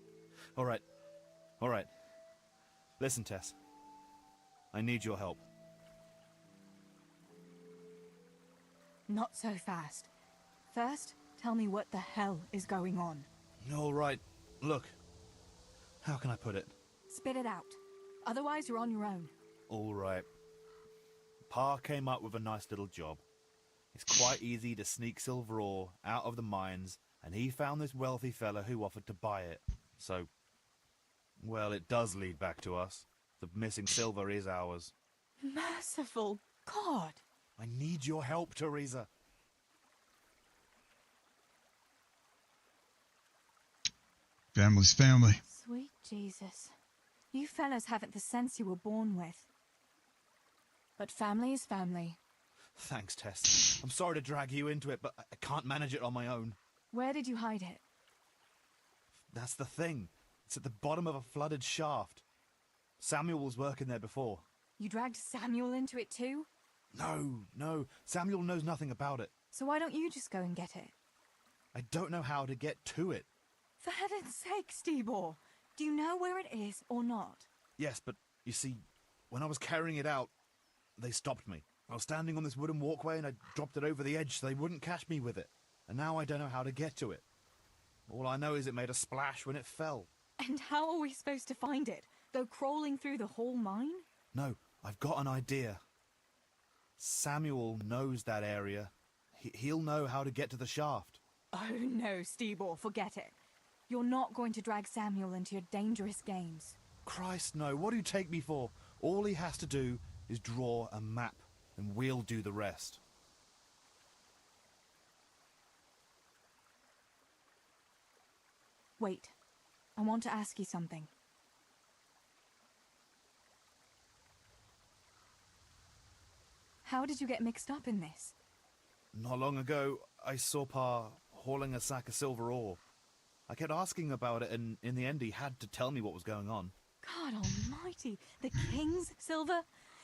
All right. All right. Listen, Tess. I need your help. Not so fast. First, tell me what the hell is going on. All right. Look. How can I put it? Spit it out. Otherwise, you're on your own. All right. Pa came up with a nice little job. It's quite easy to sneak silver ore out of the mines, and he found this wealthy fella who offered to buy it. So, well, it does lead back to us. The missing silver is ours. Merciful God! I need your help, Teresa. Family's family. Sweet Jesus. You fellas haven't the sense you were born with. But family is family. Thanks, Tess. I'm sorry to drag you into it, but I can't manage it on my own. Where did you hide it? That's the thing. It's at the bottom of a flooded shaft. Samuel was working there before. You dragged Samuel into it too? No. Samuel knows nothing about it. So why don't you just go and get it? I don't know how to get to it. For heaven's sake, Stibor! Do you know where it is or not? Yes, but you see, when I was carrying it out, they stopped me. I was standing on this wooden walkway and I dropped it over the edge so they wouldn't catch me with it. And now I don't know how to get to it. All I know is it made a splash when it fell. And how are we supposed to find it? Go crawling through the whole mine? No, I've got an idea. Samuel knows that area. He'll know how to get to the shaft. Oh no, Stibor, forget it. You're not going to drag Samuel into your dangerous games. Christ, no. What do you take me for? All he has to do is draw a map, and we'll do the rest. Wait. I want to ask you something. How did you get mixed up in this? Not long ago, I saw Pa hauling a sack of silver ore. I kept asking about it, and in the end he had to tell me what was going on. God almighty, the king's silver?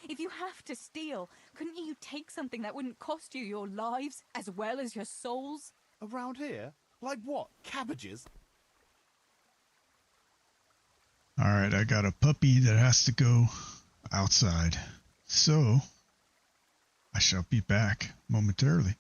If you have to steal, couldn't you take something that wouldn't cost you your lives as well as your souls? Around here? Like what? Cabbages? Alright, I got a puppy that has to go outside. So, I shall be back momentarily.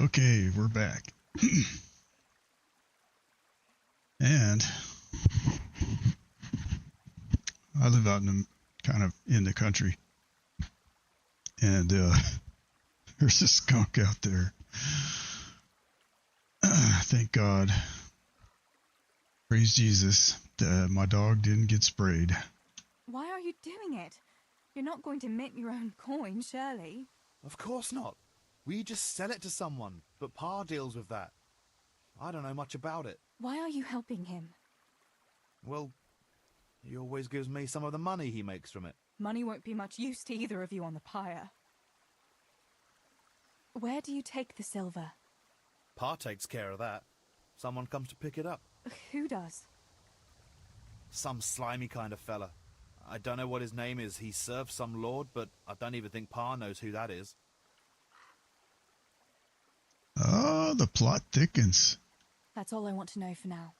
Okay, we're back. And I live out in the kind of in the country, and there's a skunk out there. Thank God, praise Jesus, that my dog didn't get sprayed. Why are you doing it? You're not going to mint your own coin, surely? Of course not. We just sell it to someone, but Pa deals with that. I don't know much about it. Why are you helping him? Well, he always gives me some of the money he makes from it. Money won't be much use to either of you on the pyre. Where do you take the silver? Pa takes care of that. Someone comes to pick it up. Who does? Some slimy kind of fella. I don't know what his name is. He serves some lord, but I don't even think Pa knows who that is. Oh, the plot thickens. That's all I want to know for now.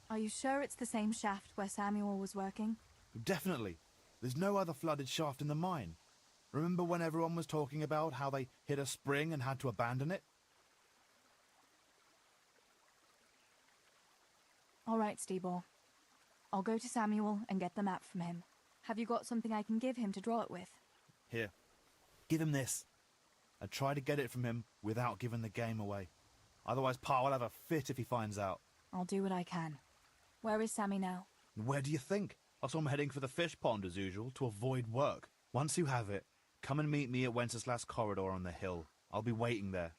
Are you sure it's the same shaft where Samuel was working? Definitely. There's no other flooded shaft in the mine. Remember when everyone was talking about how they hit a spring and had to abandon it? All right, Steebor. I'll go to Samuel and get the map from him. Have you got something I can give him to draw it with? Here. Give him this. And try to get it from him without giving the game away. Otherwise, Pa will have a fit if he finds out. I'll do what I can. Where is Sammy now? Where do you think? I saw him heading for the fish pond as usual to avoid work. Once you have it, come and meet me at Wenceslas Corridor on the hill. I'll be waiting there.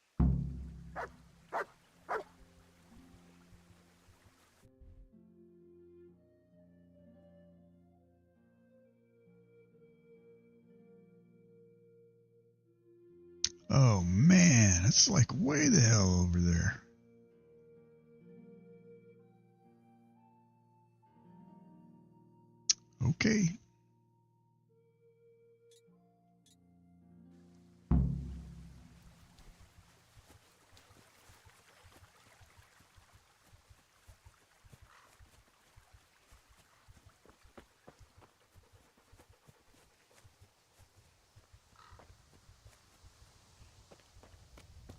Oh man, it's like way the hell over there. Okay.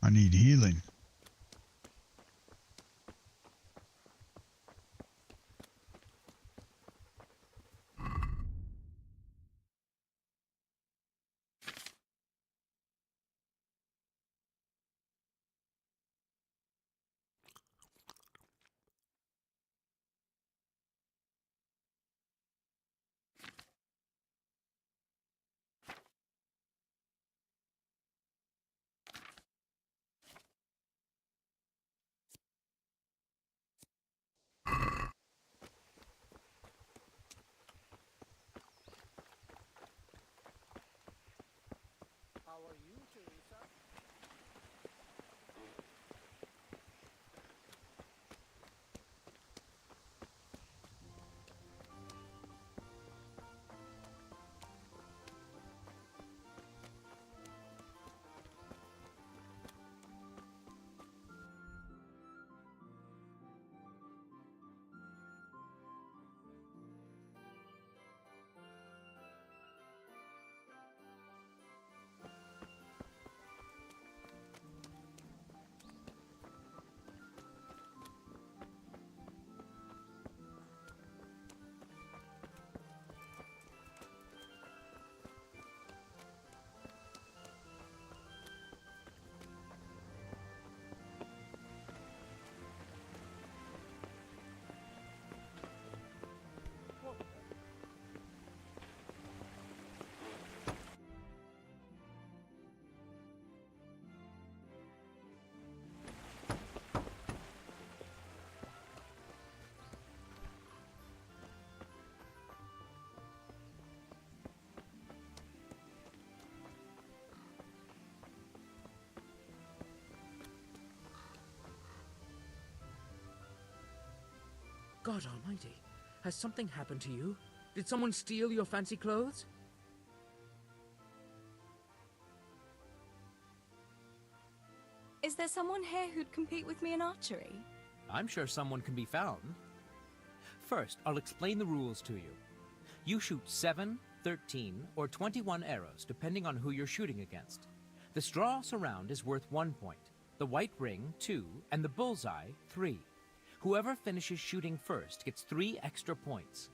I need healing. How are you, Teresa? God almighty, has something happened to you? Did someone steal your fancy clothes? Is there someone here who'd compete with me in archery? I'm sure someone can be found. First, I'll explain the rules to you. You shoot 7, 13 or 21 arrows, depending on who you're shooting against. The straw surround is worth 1 point, the white ring 2, and the bullseye 3. Whoever finishes shooting first gets 3 extra points.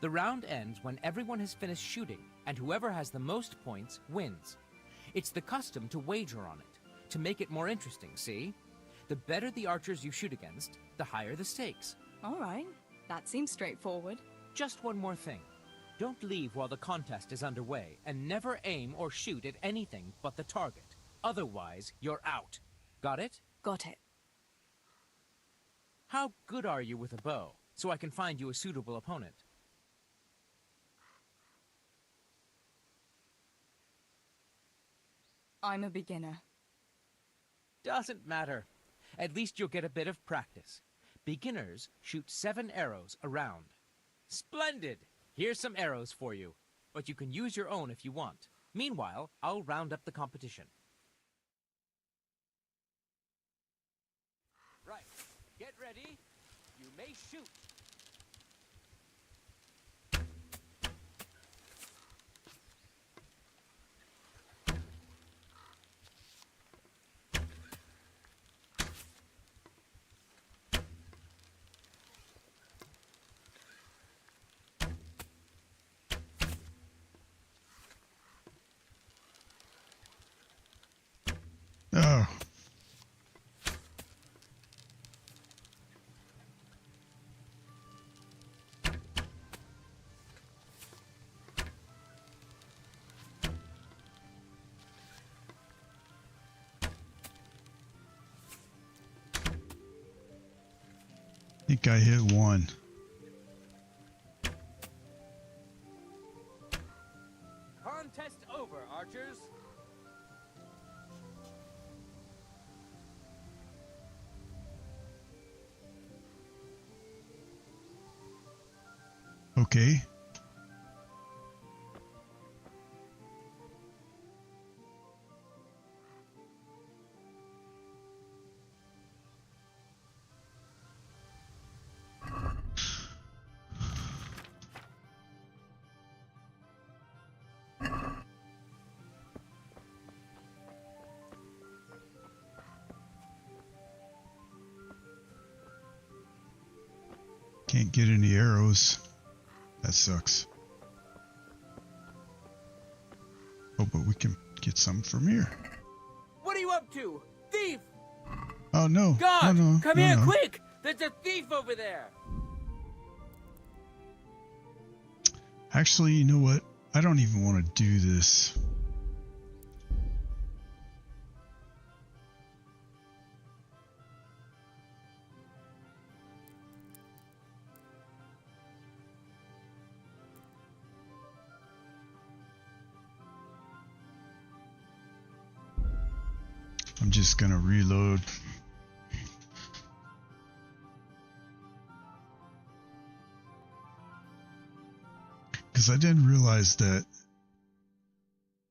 The round ends when everyone has finished shooting, and whoever has the most points wins. It's the custom to wager on it, to make it more interesting, see? The better the archers you shoot against, the higher the stakes. All right, that seems straightforward. Just one more thing. Don't leave while the contest is underway, and never aim or shoot at anything but the target. Otherwise, you're out. Got it? Got it. How good are you with a bow, so I can find you a suitable opponent? I'm a beginner. Doesn't matter. At least you'll get a bit of practice. Beginners shoot 7 arrows a round. Splendid! Here's some arrows for you, but you can use your own if you want. Meanwhile, I'll round up the competition. Right. Get ready. You may shoot. Oh. I think I hit one. Contest over, archers. Okay. Can't get any arrows. That sucks. Oh, but we can get some from here. What are you up to? Thief! Oh, no. God! No, Come no, here, no. quick! There's a thief over there! Actually, you know what? I don't even want to do this. I'm just gonna reload. Because I didn't realize that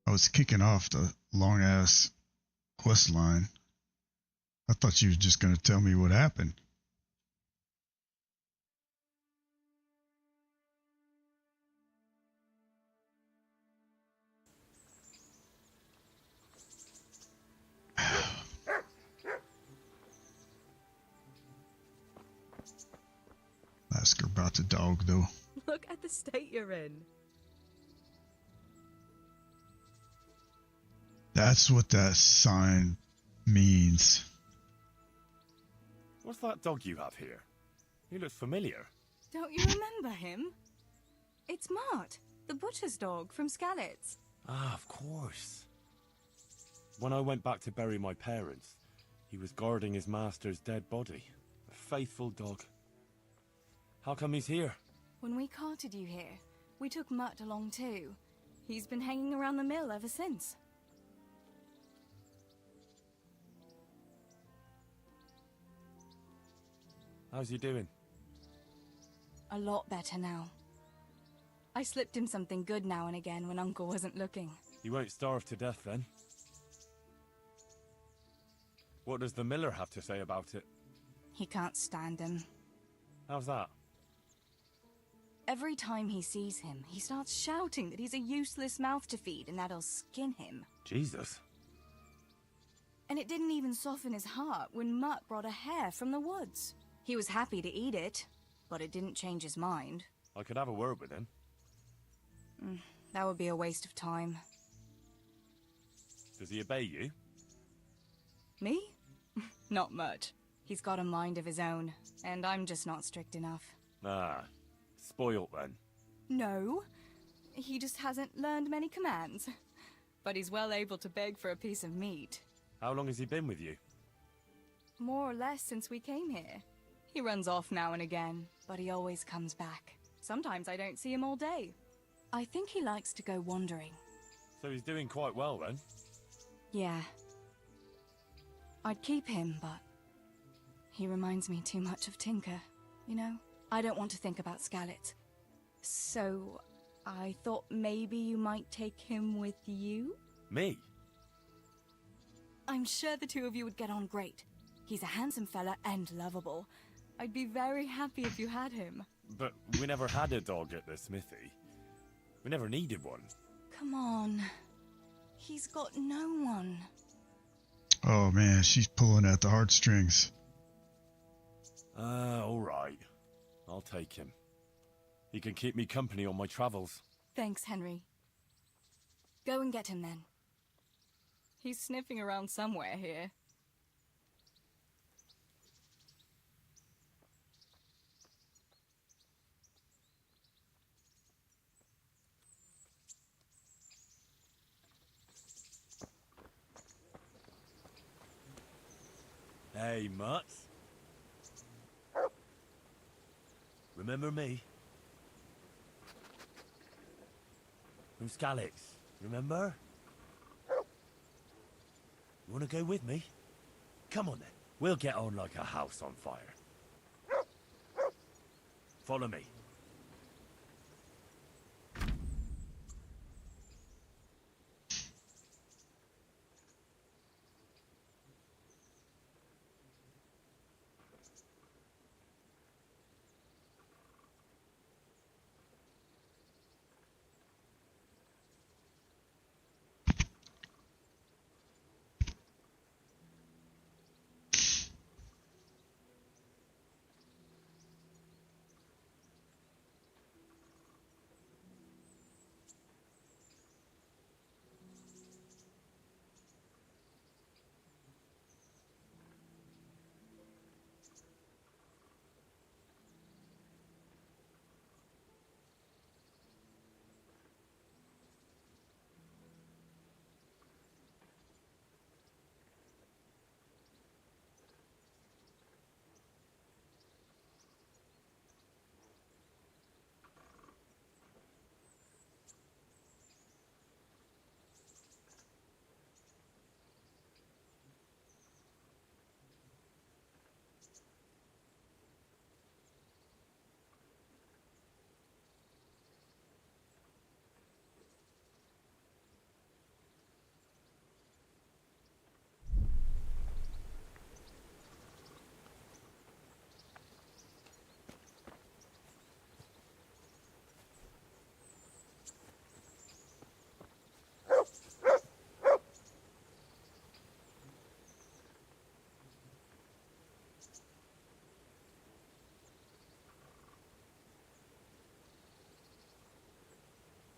I was kicking off the long ass quest line. I thought you were just gonna tell me what happened. Ask her about the dog, though. Look at the state you're in. That's what that sign means. What's that dog you have here? He looks familiar. Don't you remember him? It's Mart, the butcher's dog from Skalitz. Ah, of course. When I went back to bury my parents, he was guarding his master's dead body. A faithful dog. How come he's here? When we carted you here, we took Mutt along too. He's been hanging around the mill ever since. How's he doing? A lot better now. I slipped him something good now and again when Uncle wasn't looking. He won't starve to death then. What does the miller have to say about it? He can't stand him. How's that? Every time he sees him, he starts shouting that he's a useless mouth to feed and that he'll skin him. Jesus. And it didn't even soften his heart when Mutt brought a hare from the woods. He was happy to eat it, but it didn't change his mind. I could have a word with him. That would be a waste of time. Does he obey you? Me? Not much. He's got a mind of his own, and I'm just not strict enough. Ah, spoilt then. No, he just hasn't learned many commands. But he's well able to beg for a piece of meat. How long has he been with you? More or less since we came here. He runs off now and again, but he always comes back. Sometimes I don't see him all day. I think he likes to go wandering. So he's doing quite well then? Yeah. I'd keep him, but he reminds me too much of Tinker, you know? I don't want to think about Skalitz. So I thought maybe you might take him with you? Me? I'm sure the two of you would get on great. He's a handsome fella and lovable. I'd be very happy if you had him. But we never had a dog at the smithy. We never needed one. Come on. He's got no one. Oh man, she's pulling at the heartstrings. All right. I'll take him. He can keep me company on my travels. Thanks, Henry. Go and get him then. He's sniffing around somewhere here. Hey, Mutt. Remember me? From Skalitz, remember? You want to go with me? Come on then. We'll get on like a house on fire. Follow me.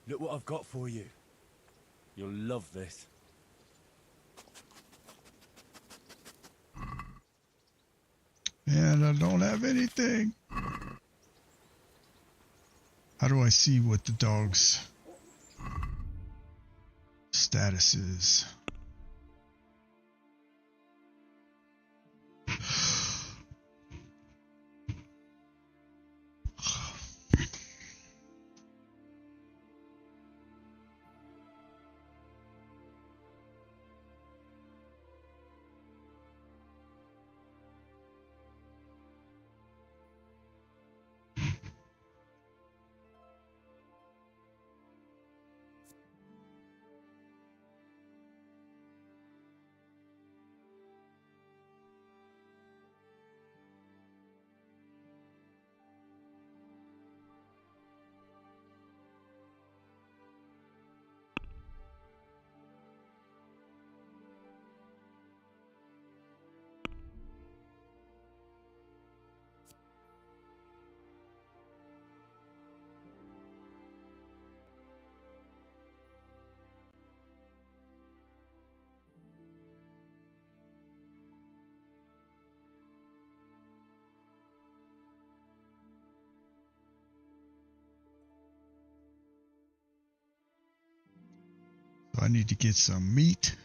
Look what I've got for you. You'll love this. And I don't have anything. How do I see what the dog's status is? need to get some meat.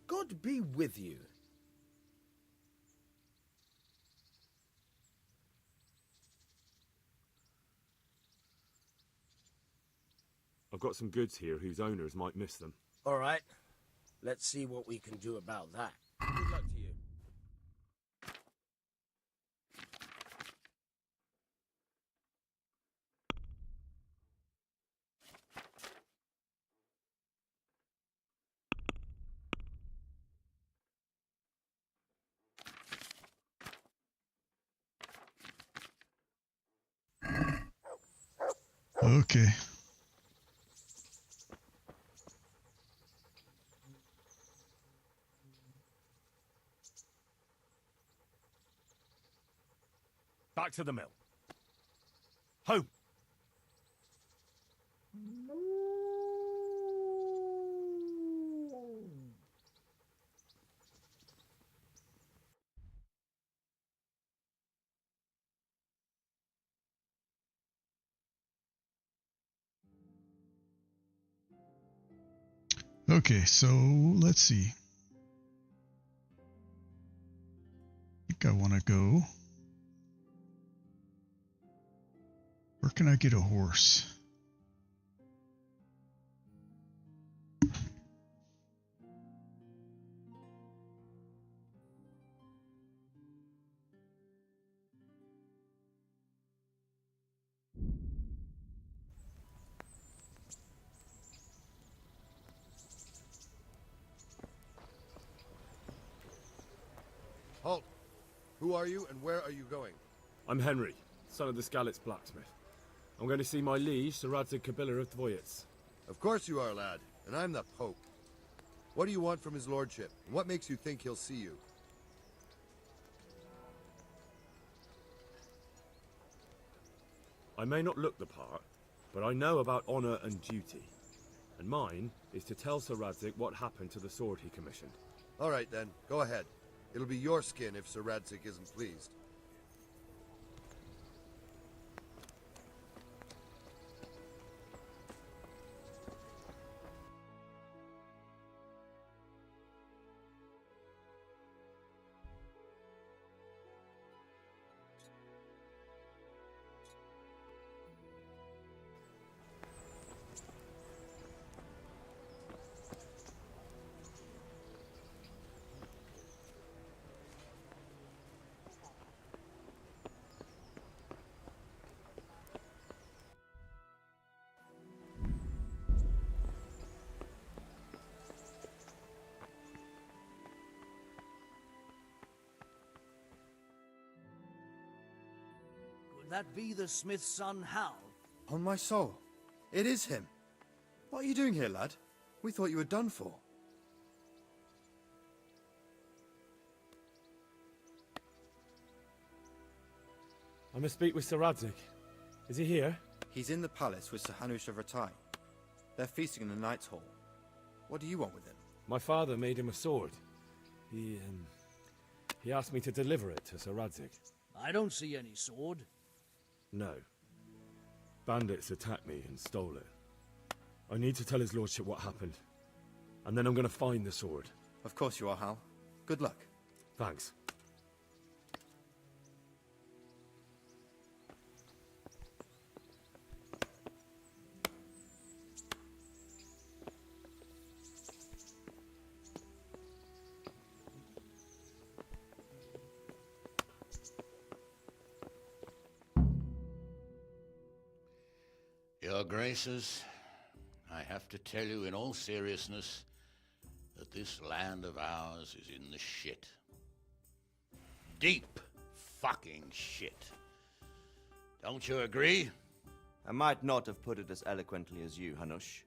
God be with you. I've got some goods here whose owners might miss them. All right. Let's see what we can do about that. Good luck to you. Okay. Back to the mill. Home! Okay, so let's see. I think I want to go. Where can I get a horse? Halt! Who are you and where are you going? I'm Henry, son of the Skalitz blacksmith. I'm going to see my liege, Sir Radzig Kobyla of Dvoyitz. Of course you are, lad, and I'm the Pope. What do you want from his lordship, and what makes you think he'll see you? I may not look the part, but I know about honor and duty. And mine is to tell Sir Radzig what happened to the sword he commissioned. All right then, go ahead. It'll be your skin if Sir Radzig isn't pleased. Could that be the smith's son, Hal? On my soul, it is him. What are you doing here, lad? We thought you were done for. I must speak with Sir Radzig. Is he here? He's in the palace with Sir Hanush of Rattay. They're feasting in the Knight's Hall. What do you want with him? My father made him a sword. He asked me to deliver it to Sir Radzig. I don't see any sword. No. Bandits attacked me and stole it. I need to tell his lordship what happened. And then I'm going to find the sword. Of course you are, Hal. Good luck. Thanks. Your Graces, I have to tell you in all seriousness that this land of ours is in the shit. Deep fucking shit. Don't you agree? I might not have put it as eloquently as you, Hanush,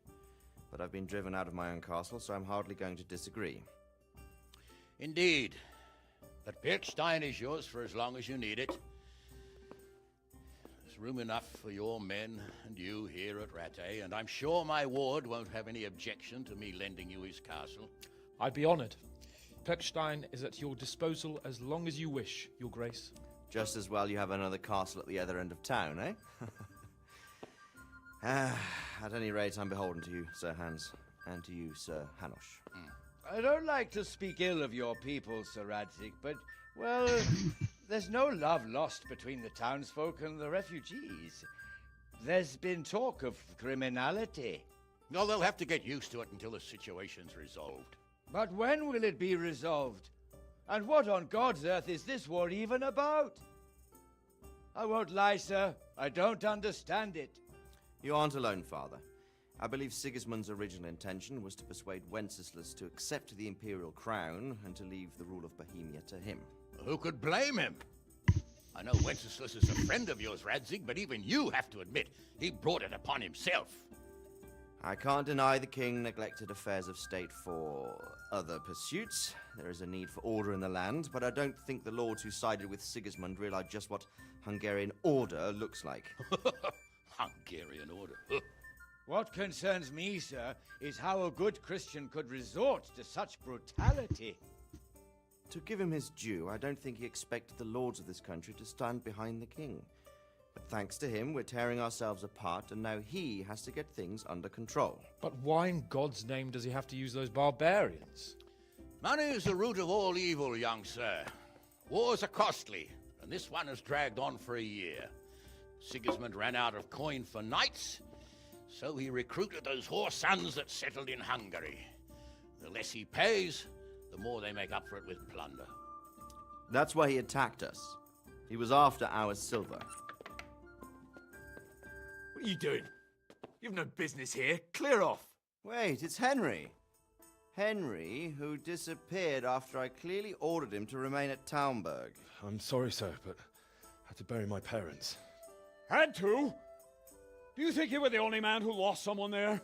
but I've been driven out of my own castle, so I'm hardly going to disagree. Indeed. But Pirkstein is yours for as long as you need it. There's room enough for your men and you here at Rattay, and I'm sure my ward won't have any objection to me lending you his castle. I'd be honored. Pechstein is at your disposal as long as you wish, Your Grace. Just as well you have another castle at the other end of town, eh? At any rate, I'm beholden to you, Sir Hans, and to you, Sir Hanush. I don't like to speak ill of your people, Sir Radzig, but, well, there's no love lost between the townsfolk and the refugees. There's been talk of criminality. No, they'll have to get used to it until the situation's resolved. But when will it be resolved? And what on God's earth is this war even about? I won't lie, sir. I don't understand it. You aren't alone, Father. I believe Sigismund's original intention was to persuade Wenceslas to accept the imperial crown and to leave the rule of Bohemia to him. Who could blame him? I know Wenceslas is a friend of yours, Radzig, but even you have to admit he brought it upon himself. I can't deny the king neglected affairs of state for other pursuits. There is a need for order in the land, but I don't think the lords who sided with Sigismund realized just what Hungarian order looks like. Hungarian order? What concerns me, sir, is how a good Christian could resort to such brutality. To give him his due, I don't think he expected the lords of this country to stand behind the king. But thanks to him, we're tearing ourselves apart, and now he has to get things under control. But why in God's name does he have to use those barbarians? Money is the root of all evil, young sir. Wars are costly, and this one has dragged on for a year. Sigismund ran out of coin for knights, so he recruited those whore sons that settled in Hungary. The less he pays, the more they make up for it with plunder. That's why he attacked us. He was after our silver. What are you doing? You've no business here. Clear off. Wait, it's Henry. Henry, who disappeared after I clearly ordered him to remain at Taunberg. I'm sorry, sir, but I had to bury my parents. Had to? Do you think you were the only man who lost someone there?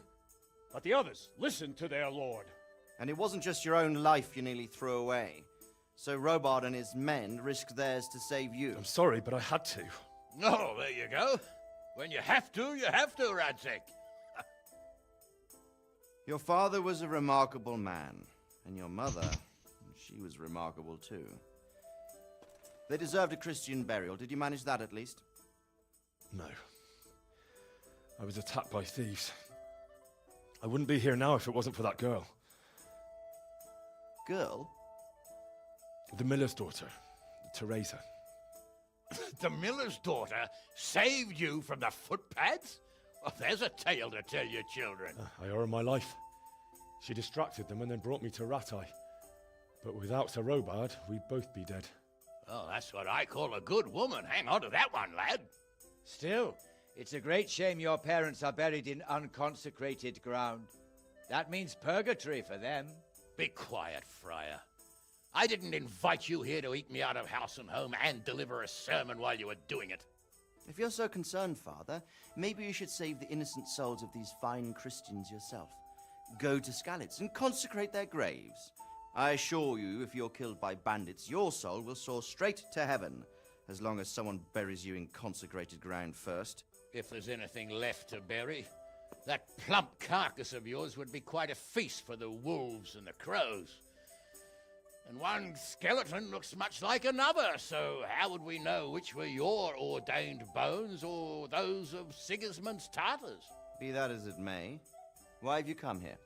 But the others listened to their lord. And it wasn't just your own life you nearly threw away. So Robard and his men risked theirs to save you. I'm sorry, but I had to. Oh, there you go. When you have to, Radzig. Your father was a remarkable man, and your mother, she was remarkable too. They deserved a Christian burial. Did you manage that at least? No. I was attacked by thieves. I wouldn't be here now if it wasn't for that girl. Girl? The miller's daughter, Teresa. The miller's daughter saved you from the footpads? Well, there's a tale to tell your children. I owe her my life. She distracted them and then brought me to Rattay. But without Sir Robard, we'd both be dead. Oh, that's what I call a good woman. Hang on to that one, lad. Still, it's a great shame your parents are buried in unconsecrated ground. That means purgatory for them. Be quiet, Friar. I didn't invite you here to eat me out of house and home and deliver a sermon while you were doing it. If you're so concerned, Father, maybe you should save the innocent souls of these fine Christians yourself. Go to Skalitz and consecrate their graves. I assure you, if you're killed by bandits, your soul will soar straight to heaven, as long as someone buries you in consecrated ground first. If there's anything left to bury, that plump carcass of yours would be quite a feast for the wolves and the crows. And one skeleton looks much like another, so how would we know which were your ordained bones or those of Sigismund's Tartars? Be that as it may, why have you come here?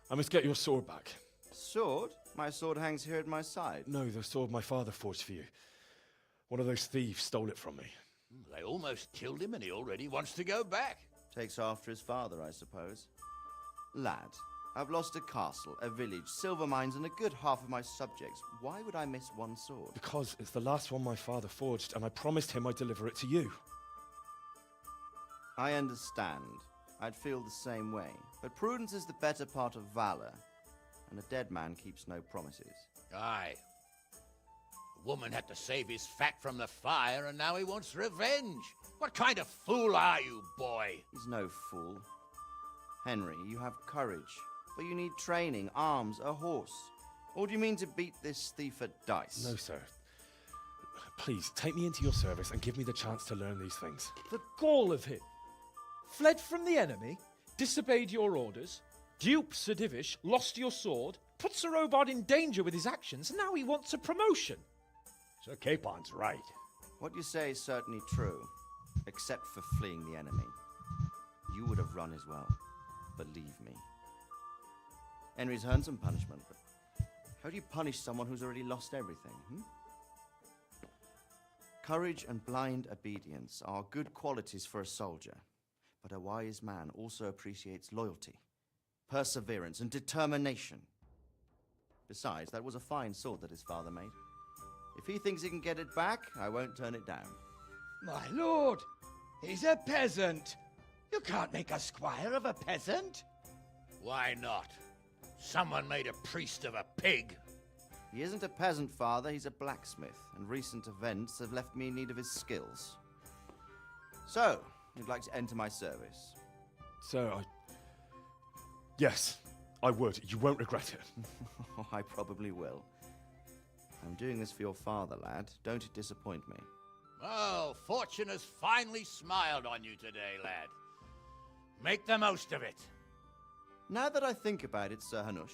I must get your sword back. Sword? My sword hangs here at my side. No, the sword my father forged for you. One of those thieves stole it from me. They almost killed him and he already wants to go back. Takes after his father, I suppose. Lad, I've lost a castle, a village, silver mines, and a good half of my subjects. Why would I miss one sword? Because it's the last one my father forged, and I promised him I'd deliver it to you. I understand. I'd feel the same way. But prudence is the better part of valor, and a dead man keeps no promises. Aye. The woman had to save his fat from the fire, and now he wants revenge. What kind of fool are you, boy? He's no fool. Henry, you have courage, but you need training, arms, a horse. Or do you mean to beat this thief at dice? No, sir. Please, take me into your service and give me the chance to learn these things. The gall of him. Fled from the enemy, disobeyed your orders, duped Sir Divish, lost your sword, put Sir Robard in danger with his actions, and now he wants a promotion. Sir Capon's right. What you say is certainly true, except for fleeing the enemy. You would have run as well, believe me. Henry's earned some punishment, but how do you punish someone who's already lost everything, Courage and blind obedience are good qualities for a soldier, but a wise man also appreciates loyalty, perseverance, and determination. Besides, that was a fine sword that his father made. If he thinks he can get it back, I won't turn it down. My lord, he's a peasant. You can't make a squire of a peasant. Why not? Someone made a priest of a pig. He isn't a peasant, father, he's a blacksmith, and recent events have left me in need of his skills. So, you'd like to enter my service? Sir, Yes, I would. You won't regret it. I probably will. I'm doing this for your father, lad. Don't it disappoint me. Oh, fortune has finally smiled on you today, lad. Make the most of it. Now that I think about it, Sir Hanush,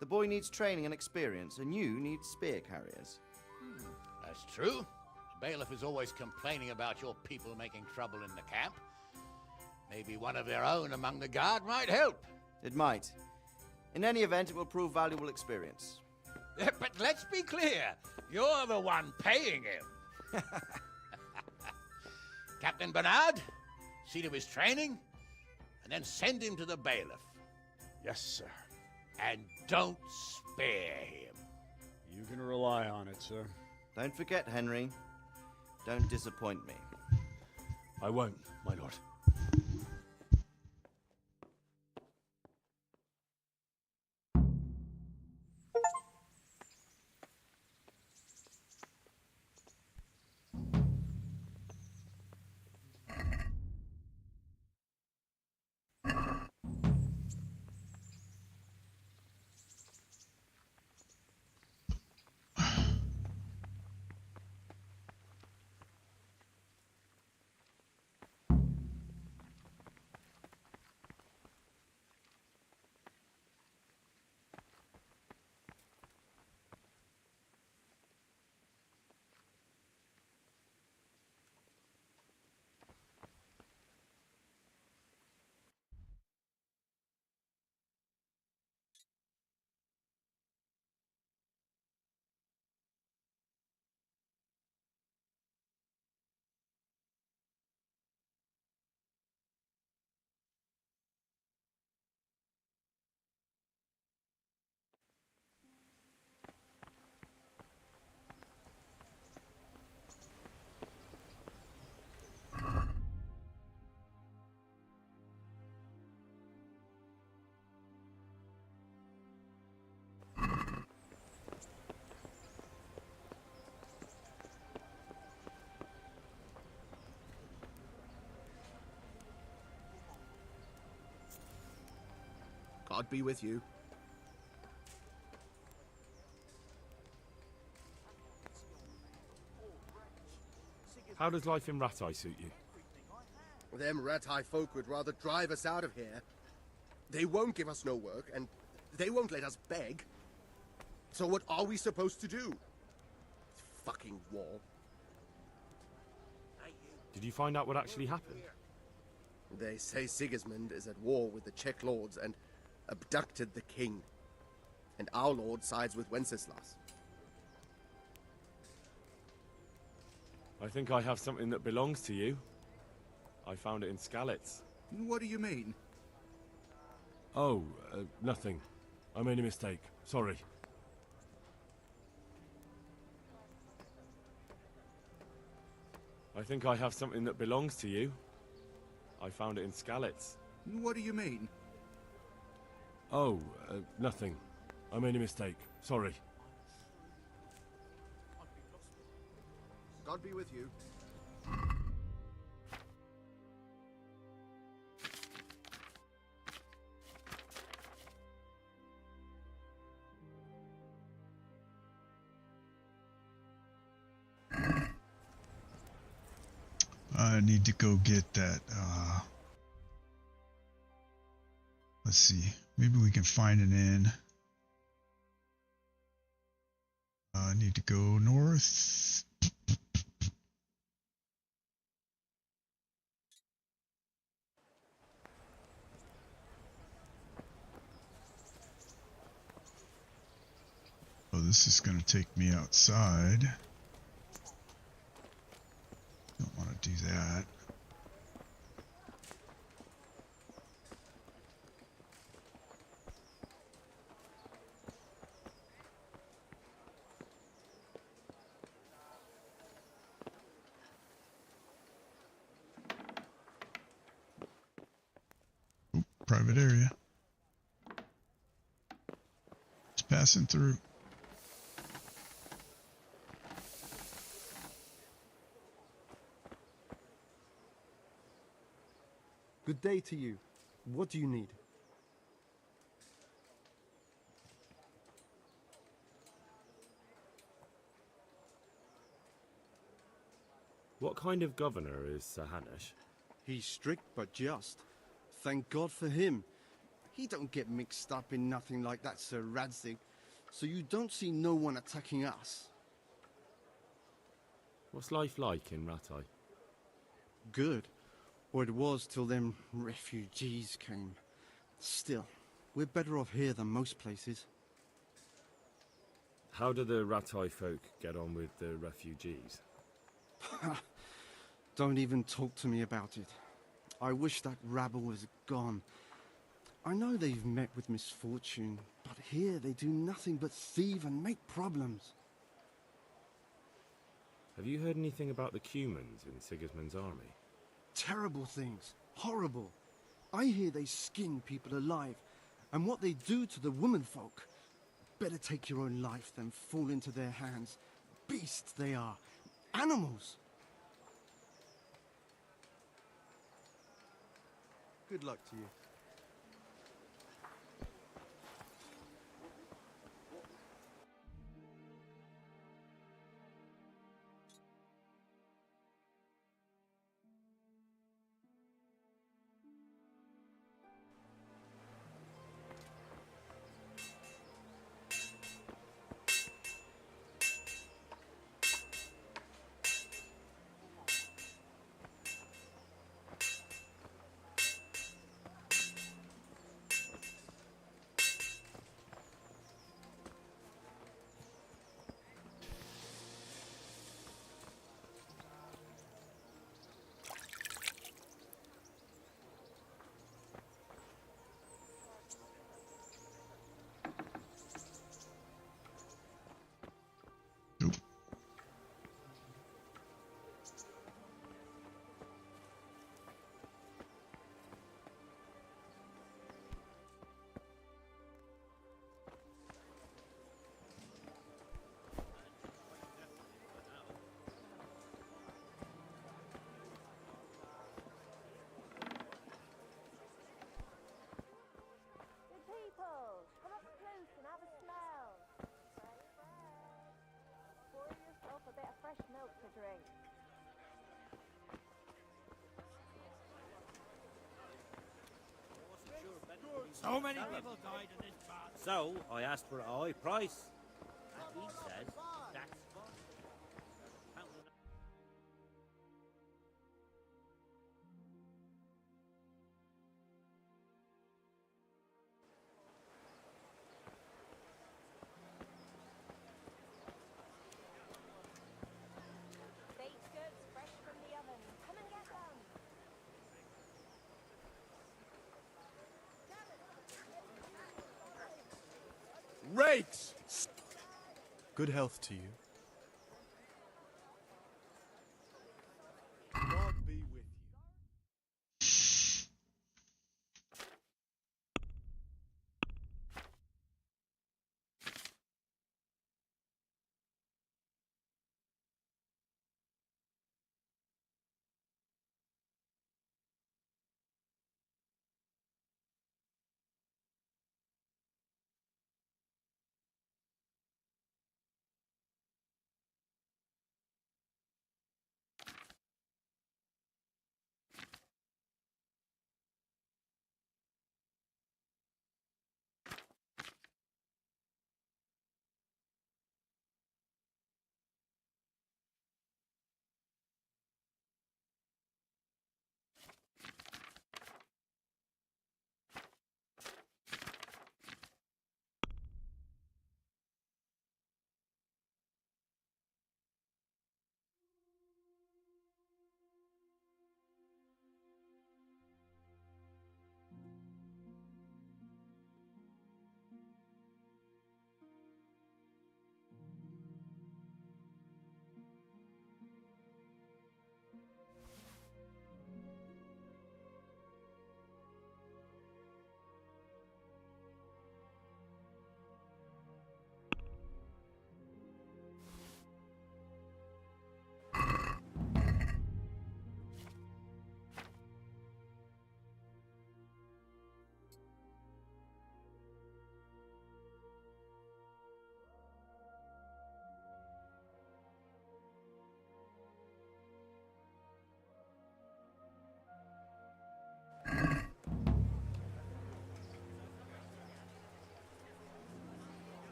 the boy needs training and experience, and you need spear carriers. That's true. The bailiff is always complaining about your people making trouble in the camp. Maybe one of their own among the guard might help. It might. In any event, it will prove valuable experience. But let's be clear, you're the one paying him. Captain Bernard, see to his training, and then send him to the bailiff. Yes, sir. And don't spare him. You can rely on it, sir. Don't forget, Henry. Don't disappoint me. I won't, my lord. God be with you. How does life in Ratai suit you? Them Ratai folk would rather drive us out of here. They won't give us no work, and they won't let us beg. So what are we supposed to do? Fucking war. Did you find out what actually happened? They say Sigismund is at war with the Czech lords and abducted the king. And our lord sides with Wenceslas. I think I have something that belongs to you. I found it in Skalitz. What do you mean? Oh, nothing. I made a mistake. Sorry. I think I have something that belongs to you. I found it in Skalitz. What do you mean? Oh, nothing. I made a mistake. Sorry. God be with you. I need to go get that. Let's see. Maybe we can find an inn. I need to go north. Oh, this is going to take me outside. Don't want to do that. Oh, private area. Just passing through. Good day to you. What do you need? What kind of governor is Sir Hanush? He's strict but just. Thank God for him. He don't get mixed up in nothing like that, Sir Radzig, so you don't see no one attacking us. What's life like in Rattay? Good. Or it was till them refugees came. Still, we're better off here than most places. How do the Rattay folk get on with the refugees? Don't even talk to me about it. I wish that rabble was gone. I know they've met with misfortune, but here they do nothing but thieve and make problems. Have you heard anything about the Cumans in Sigismund's army? Terrible things. Horrible. I hear they skin people alive, and what they do to the womenfolk. Better take your own life than fall into their hands. Beasts they are. Animals. Good luck to you. Come up close and have a smell. Fresh bread. Pour yourself a bit of fresh milk to drink. So many people died in this battle. So I asked for a high price. And he said, that's fine. Baked goods fresh from the oven. Come and get them. Rakes! Good health to you. God be with you.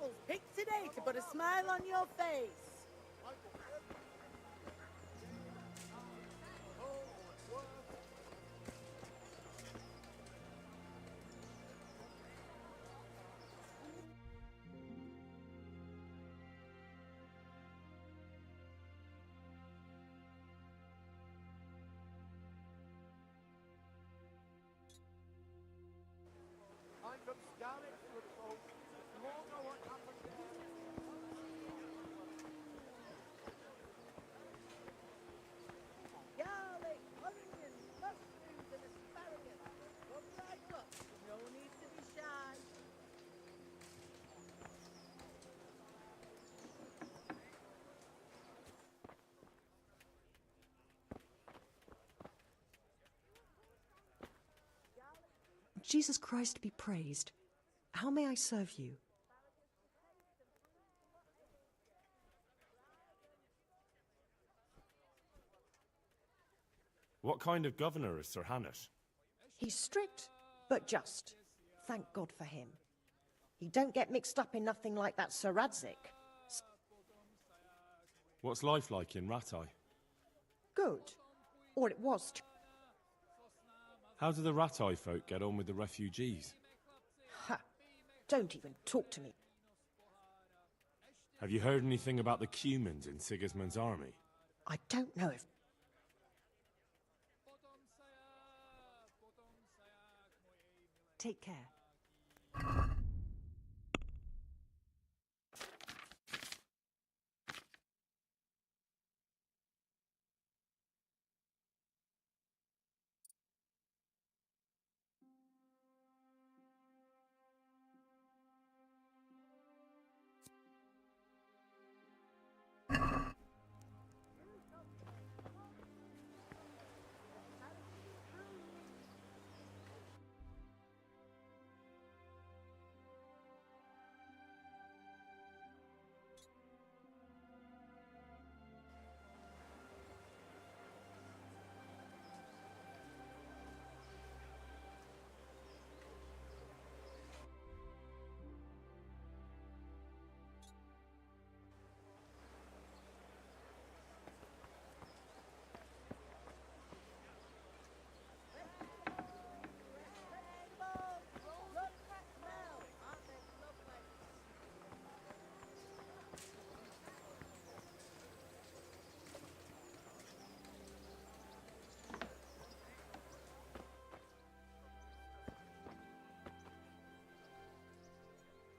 apples picked today to put a smile on your face. I'm from Scarlet, good folks. You all know what happened there. Garlic, onions, mushrooms, and asparagus. Come right up. No need to be shy. Jesus Christ be praised. How may I serve you? What kind of governor is Sir Hanush? He's strict, but just. Thank God for him. He don't get mixed up in nothing like that Sir Radzik. What's life like in Ratai? Good. Or it was. How do the Ratai folk get on with the refugees? Ha! Don't even talk to me. Have you heard anything about the Cumans in Sigismund's army? I don't know if... Take care.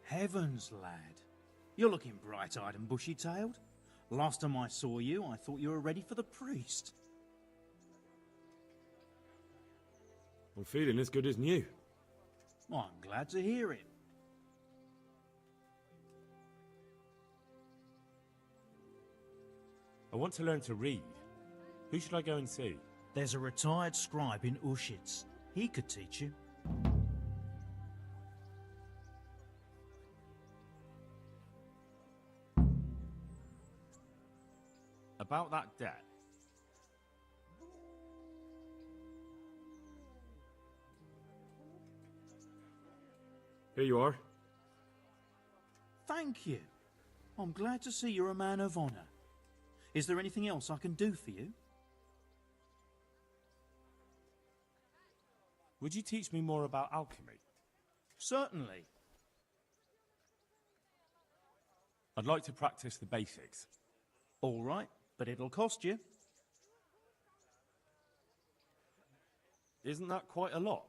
Heavens, lad. You're looking bright-eyed and bushy-tailed. Last time I saw you, I thought you were ready for the priest. I'm feeling as good as new. I'm glad to hear it. I want to learn to read. Who should I go and see? There's a retired scribe in Ushitz. He could teach you. About that debt. Here you are. Thank you. I'm glad to see you're a man of honour. Is there anything else I can do for you? Would you teach me more about alchemy? Certainly. I'd like to practice the basics. All right, but it'll cost you. Isn't that quite a lot?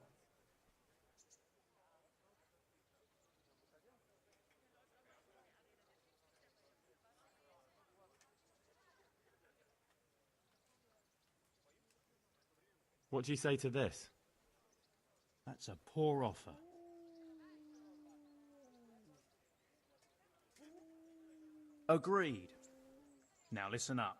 What do you say to this? That's a poor offer. Agreed. Now listen up.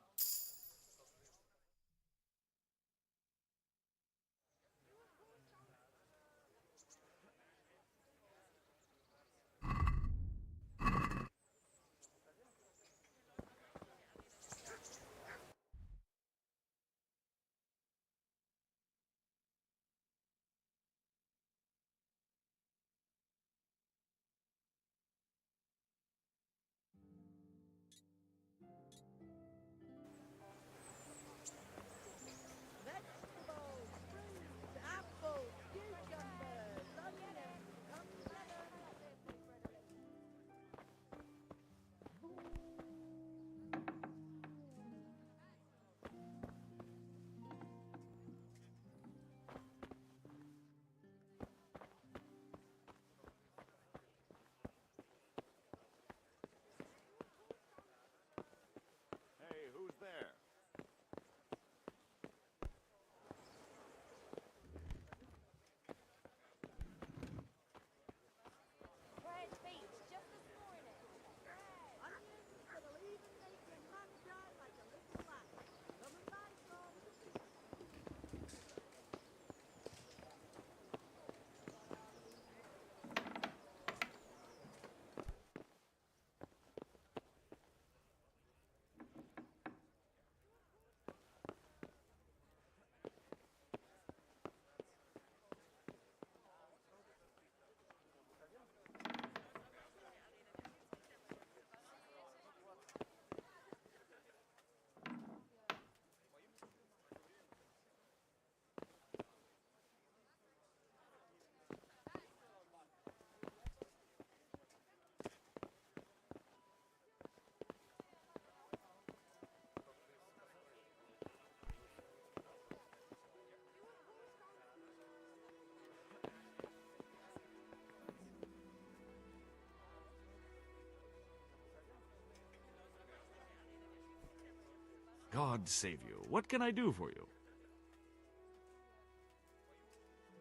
God save you. What can I do for you?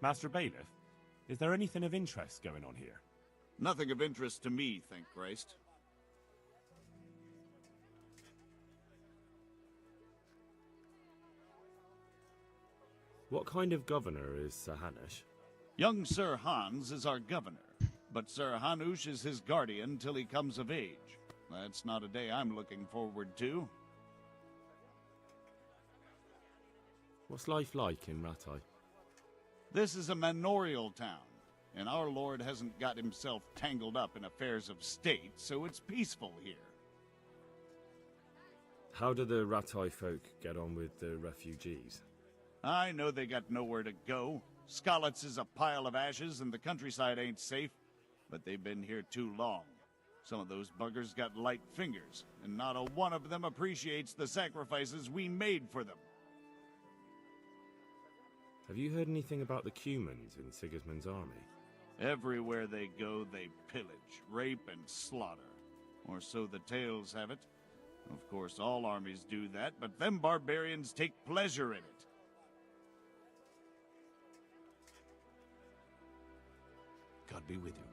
Master Bailiff, is there anything of interest going on here? Nothing of interest to me, thank Christ. What kind of governor is Sir Hanush? Young Sir Hans is our governor, but Sir Hanush is his guardian till he comes of age. That's not a day I'm looking forward to. What's life like in Rattay? This is a manorial town, and our lord hasn't got himself tangled up in affairs of state, so it's peaceful here. How do the Rattay folk get on with the refugees? I know they got nowhere to go. Skalitz is a pile of ashes and the countryside ain't safe, but they've been here too long. Some of those buggers got light fingers, and not a one of them appreciates the sacrifices we made for them. Have you heard anything about the Cumans in Sigismund's army? Everywhere they go, they pillage, rape, and slaughter. Or so the tales have it. Of course, all armies do that, but them barbarians take pleasure in it. God be with you.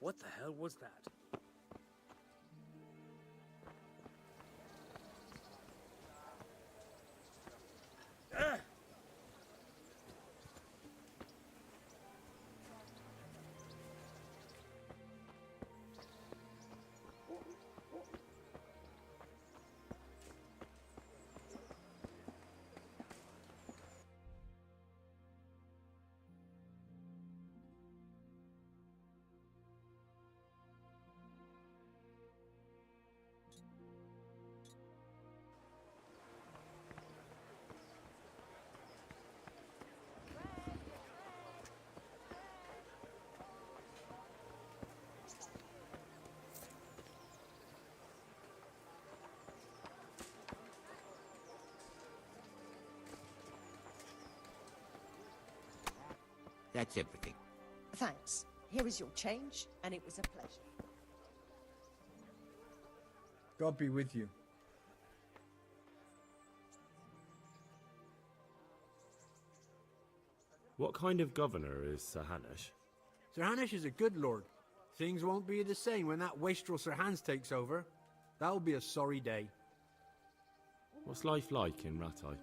What the hell was that? That's everything. Thanks. Here is your change, and it was a pleasure. God be with you. What kind of governor is Sir Hanush? Sir Hanush is a good lord. Things won't be the same when that wastrel Sir Hans takes over. That'll be a sorry day. What's life like in Rattay?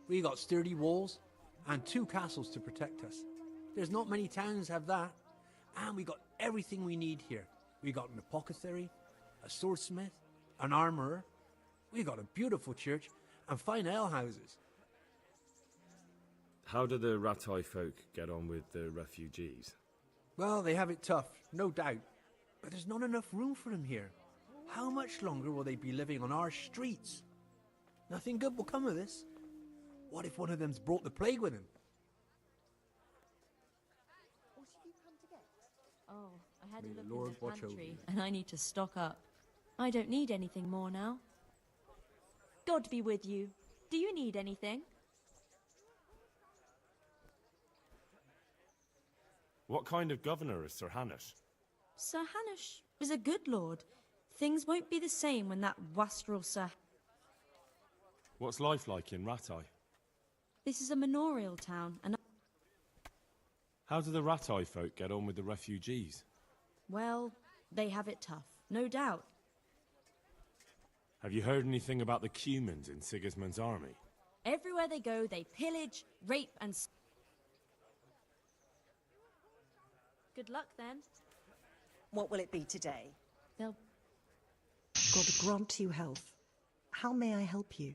We got sturdy walls and 2 castles to protect us. There's not many towns have that. And we got everything we need here. We got an apothecary, a swordsmith, an armourer. We got a beautiful church and fine alehouses. How do the Ratai folk get on with the refugees? Well, they have it tough, no doubt. But there's not enough room for them here. How much longer will they be living on our streets? Nothing good will come of this. What if one of them's brought the plague with him? What have you come to get? Oh, I had May a the look Lord in the watch over pantry, you. and I need to stock up. I don't need anything more now. God be with you. Do you need anything? What kind of governor is Sir Hanush? Sir Hanush is a good lord. Things won't be the same when that wastrel Sir... What's life like in Ratai? This is a manorial town, and... How do the Ratai folk get on with the refugees? Well, they have it tough, no doubt. Have you heard anything about the Cumans in Sigismund's army? Everywhere they go, they pillage, rape, and... Good luck, then. What will it be today? They'll... God grant you health. How may I help you?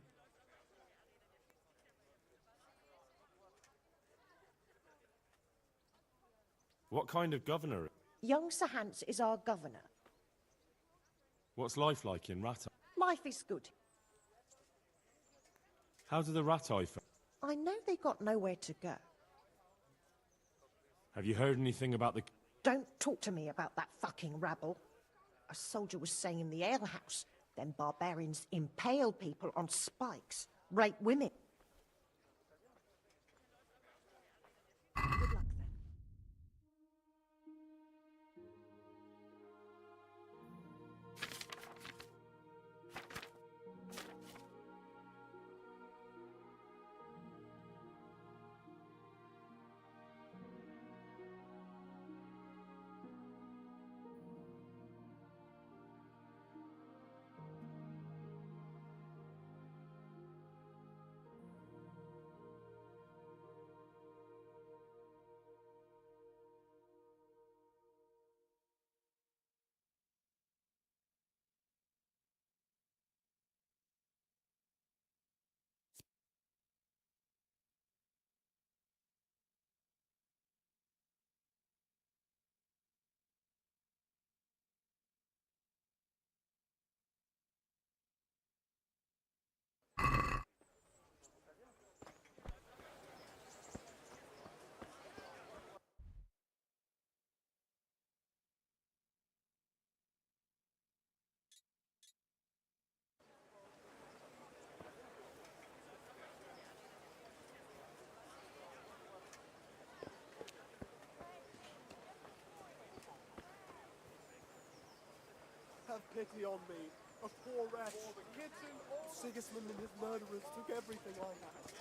What kind of governor? Young Sir Hans is our governor. What's life like in Ratai? Life is good. How do the Ratai folk... I know they got nowhere to go. Have you heard anything about the... Don't talk to me about that fucking rabble. A soldier was saying in the alehouse, them barbarians impale people on spikes, rape women. Good luck then. Have pity on me, a poor wretch. Sigismund and his murderers took everything I had.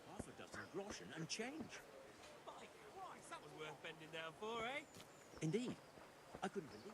Half a dozen groschen and change. My Christ, that was worth bending down for, eh? Indeed. I couldn't believe it.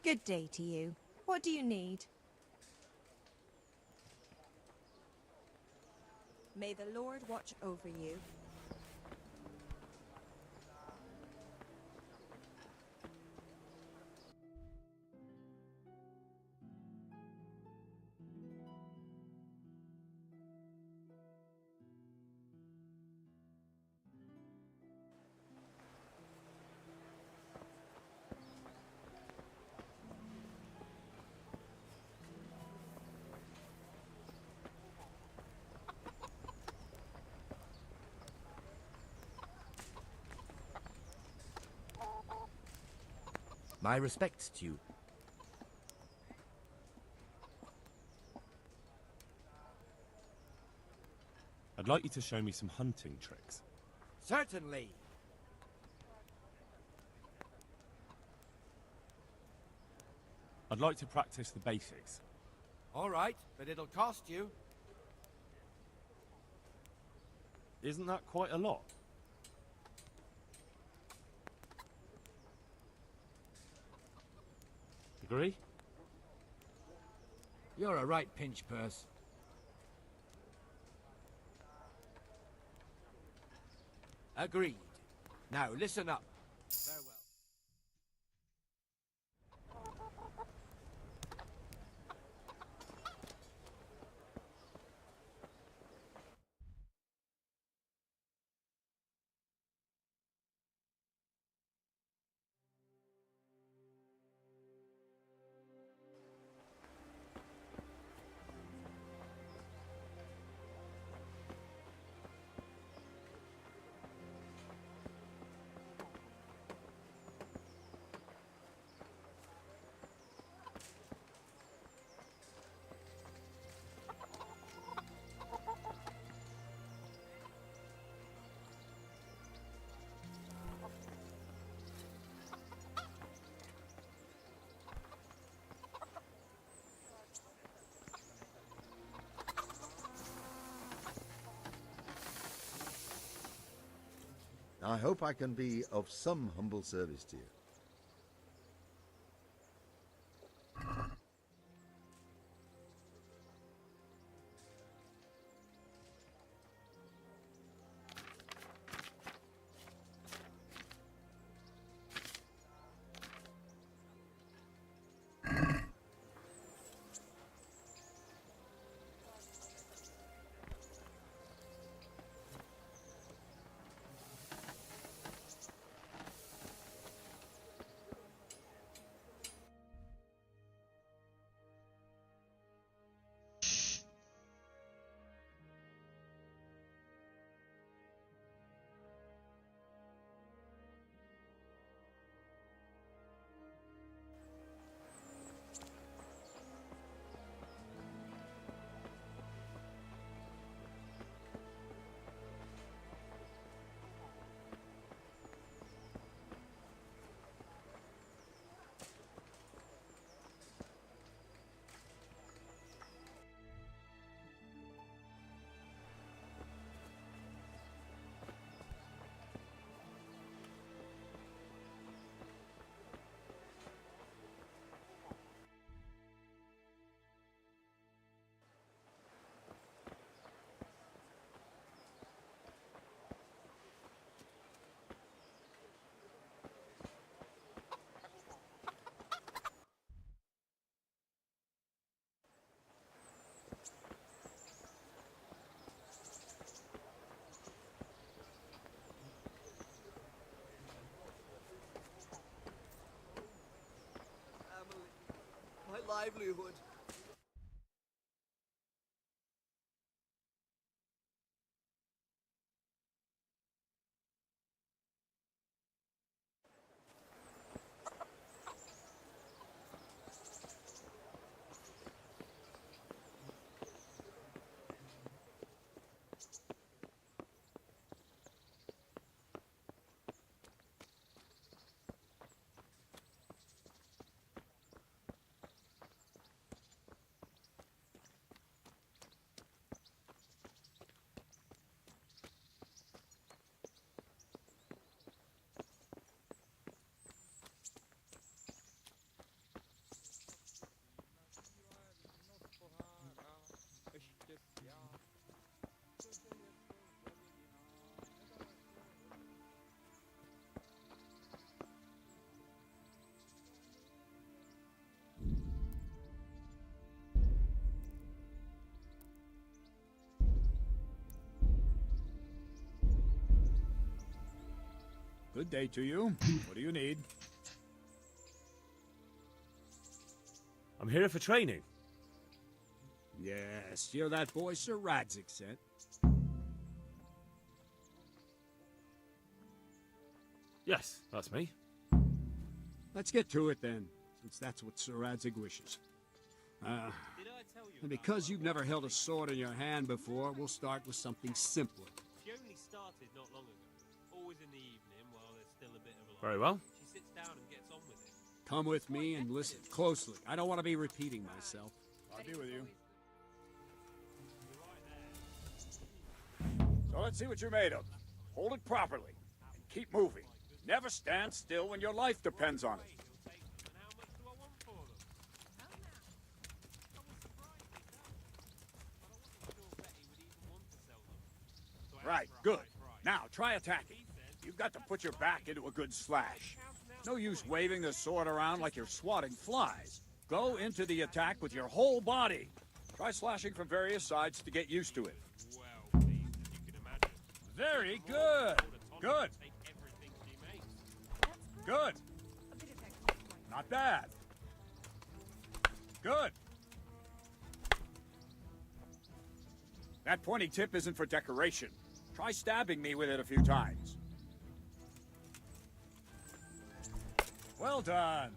Good day to you. What do you need? May the Lord watch over you. My respects to you. I'd like you to show me some hunting tricks. Certainly. I'd like to practice the basics. All right, but it'll cost you. Isn't that quite a lot? Agree? You're a right pinch purse. Agreed. Now listen up. Farewell. I hope I can be of some humble service to you. My livelihood. Good day to you. What do you need? I'm here for training. Yes, you're that boy Sir Radzik sent. Yes, that's me. Let's get to it then, since that's what Sir Radzik wishes. And because you've never held a sword in your hand before, we'll start with something simpler. She only started not long ago. Always in the evening while there's still a bit of light. Very well. She sits down and gets on with it. Come with me and listen closely. I don't want to be repeating myself. I'll be with you. So let's see what you're made of. Hold it properly and keep moving. Never stand still when your life depends on it. Right, good. Now, try attacking. You've got to put your back into a good slash. No use waving the sword around like you're swatting flies. Go into the attack with your whole body. Try slashing from various sides to get used to it. Very good. Good. Good. Not bad. Good. That pointy tip isn't for decoration. Try stabbing me with it a few times. Well done.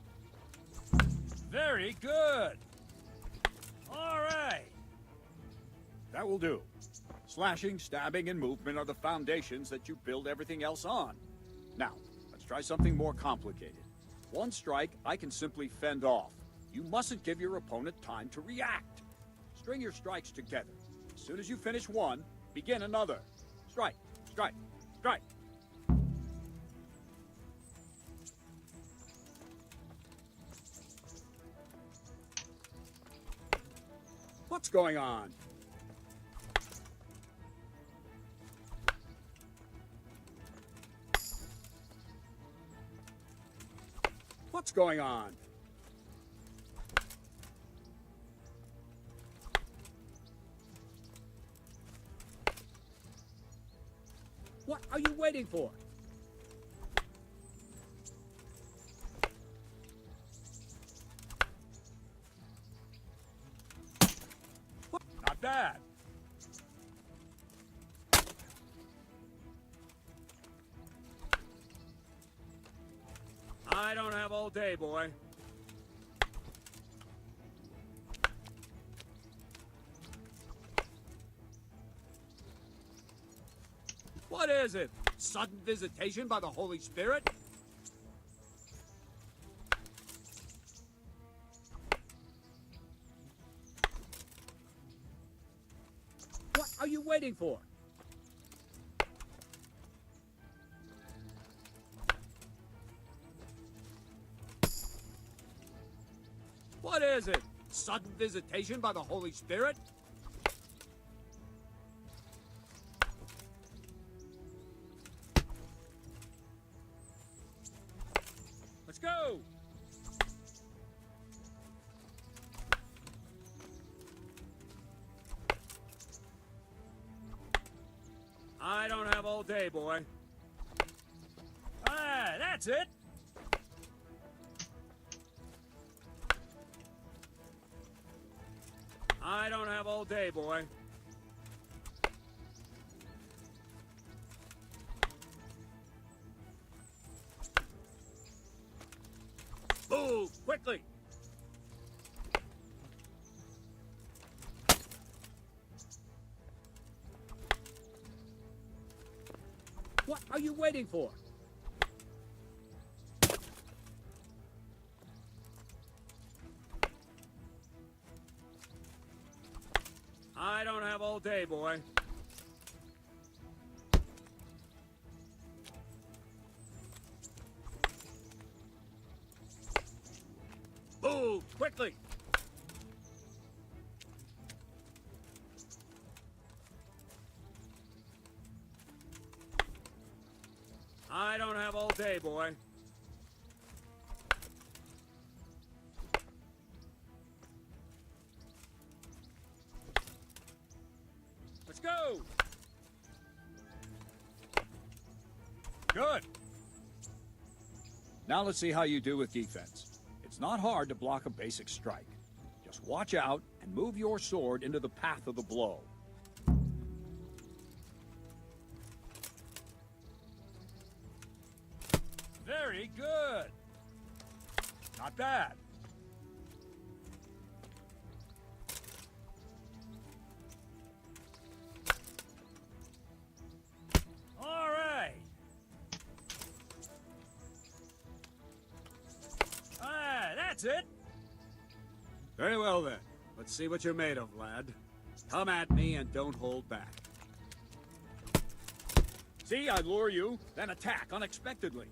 Very good. All right. That will do. Slashing, stabbing, and movement are the foundations that you build everything else on. Now, let's try something more complicated. One strike I can simply fend off. You mustn't give your opponent time to react. String your strikes together. As soon as you finish one, begin another. Strike, strike, strike. What's going on? What's going on? What are you waiting for? What? Not bad. I don't have all day, boy. What is it? Sudden visitation by the Holy Spirit? What are you waiting for? What is it? Sudden visitation by the Holy Spirit? Let's go! I don't have all day, boy. Ah, that's it! I don't have all day, boy. Move, quickly! What are you waiting for? I don't have all day, boy. Move, quickly! I don't have all day, boy. Let's go! Good. Now let's see how you do with defense. It's not hard to block a basic strike. Just watch out and move your sword into the path of the blow. Very good. Not bad. All right. That's it. Very well then. Let's see what you're made of, lad. Come at me and don't hold back. See, I lure you, then attack unexpectedly.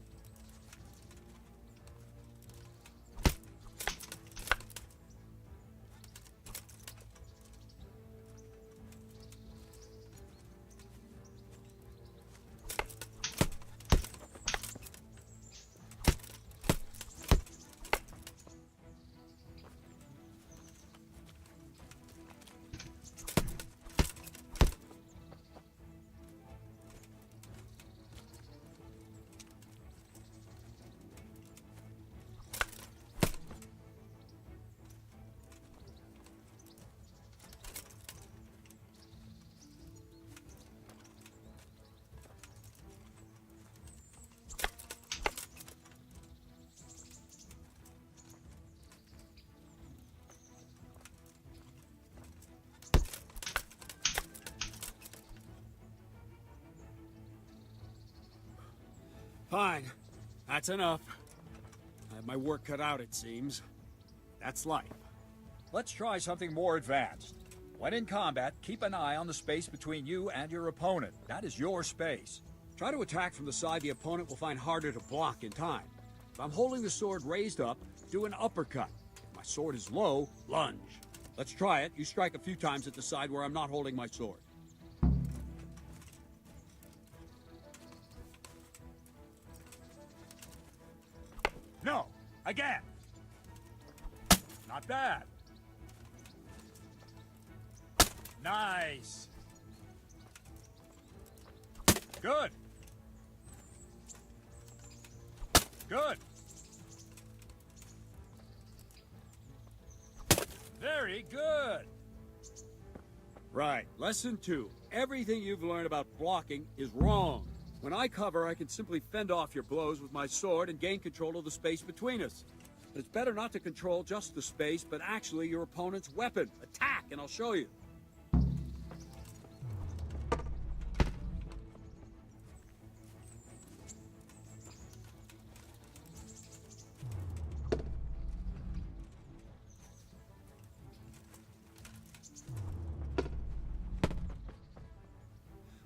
Fine. That's enough. I have my work cut out, it seems. That's life. Let's try something more advanced. When in combat, keep an eye on the space between you and your opponent. That is your space. Try to attack from the side the opponent will find harder to block in time. If I'm holding the sword raised up, do an uppercut. If my sword is low, lunge. Let's try it. You strike a few times at the side where I'm not holding my sword. No! Again! Not bad. Nice. Good. Good. Very good. Right. Lesson 2. Everything you've learned about blocking is wrong. When I cover, I can simply fend off your blows with my sword and gain control of the space between us. But it's better not to control just the space, but actually your opponent's weapon. Attack, and I'll show you.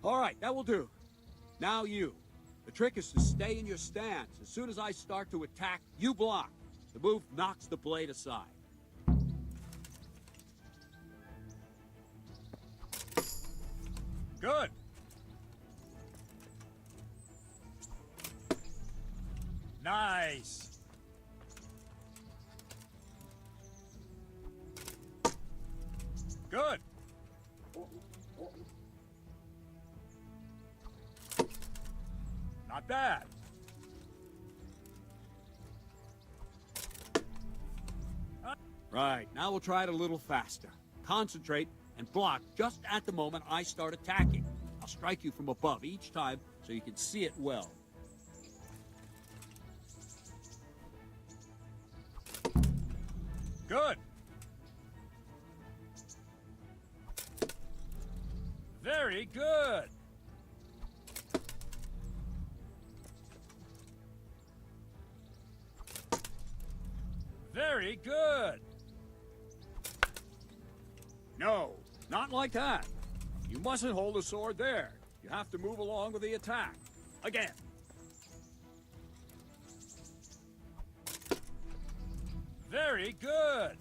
All right, that will do. Now you. The trick is to stay in your stance. As soon as I start to attack, you block. The move knocks the blade aside. Good. Nice. Good. Not bad. Right, now we'll try it a little faster. Concentrate and block just at the moment I start attacking. I'll strike you from above each time so you can see it well. Good. Very good. Very good. No, not like that. You mustn't hold the sword there. You have to move along with the attack. Again. Very good.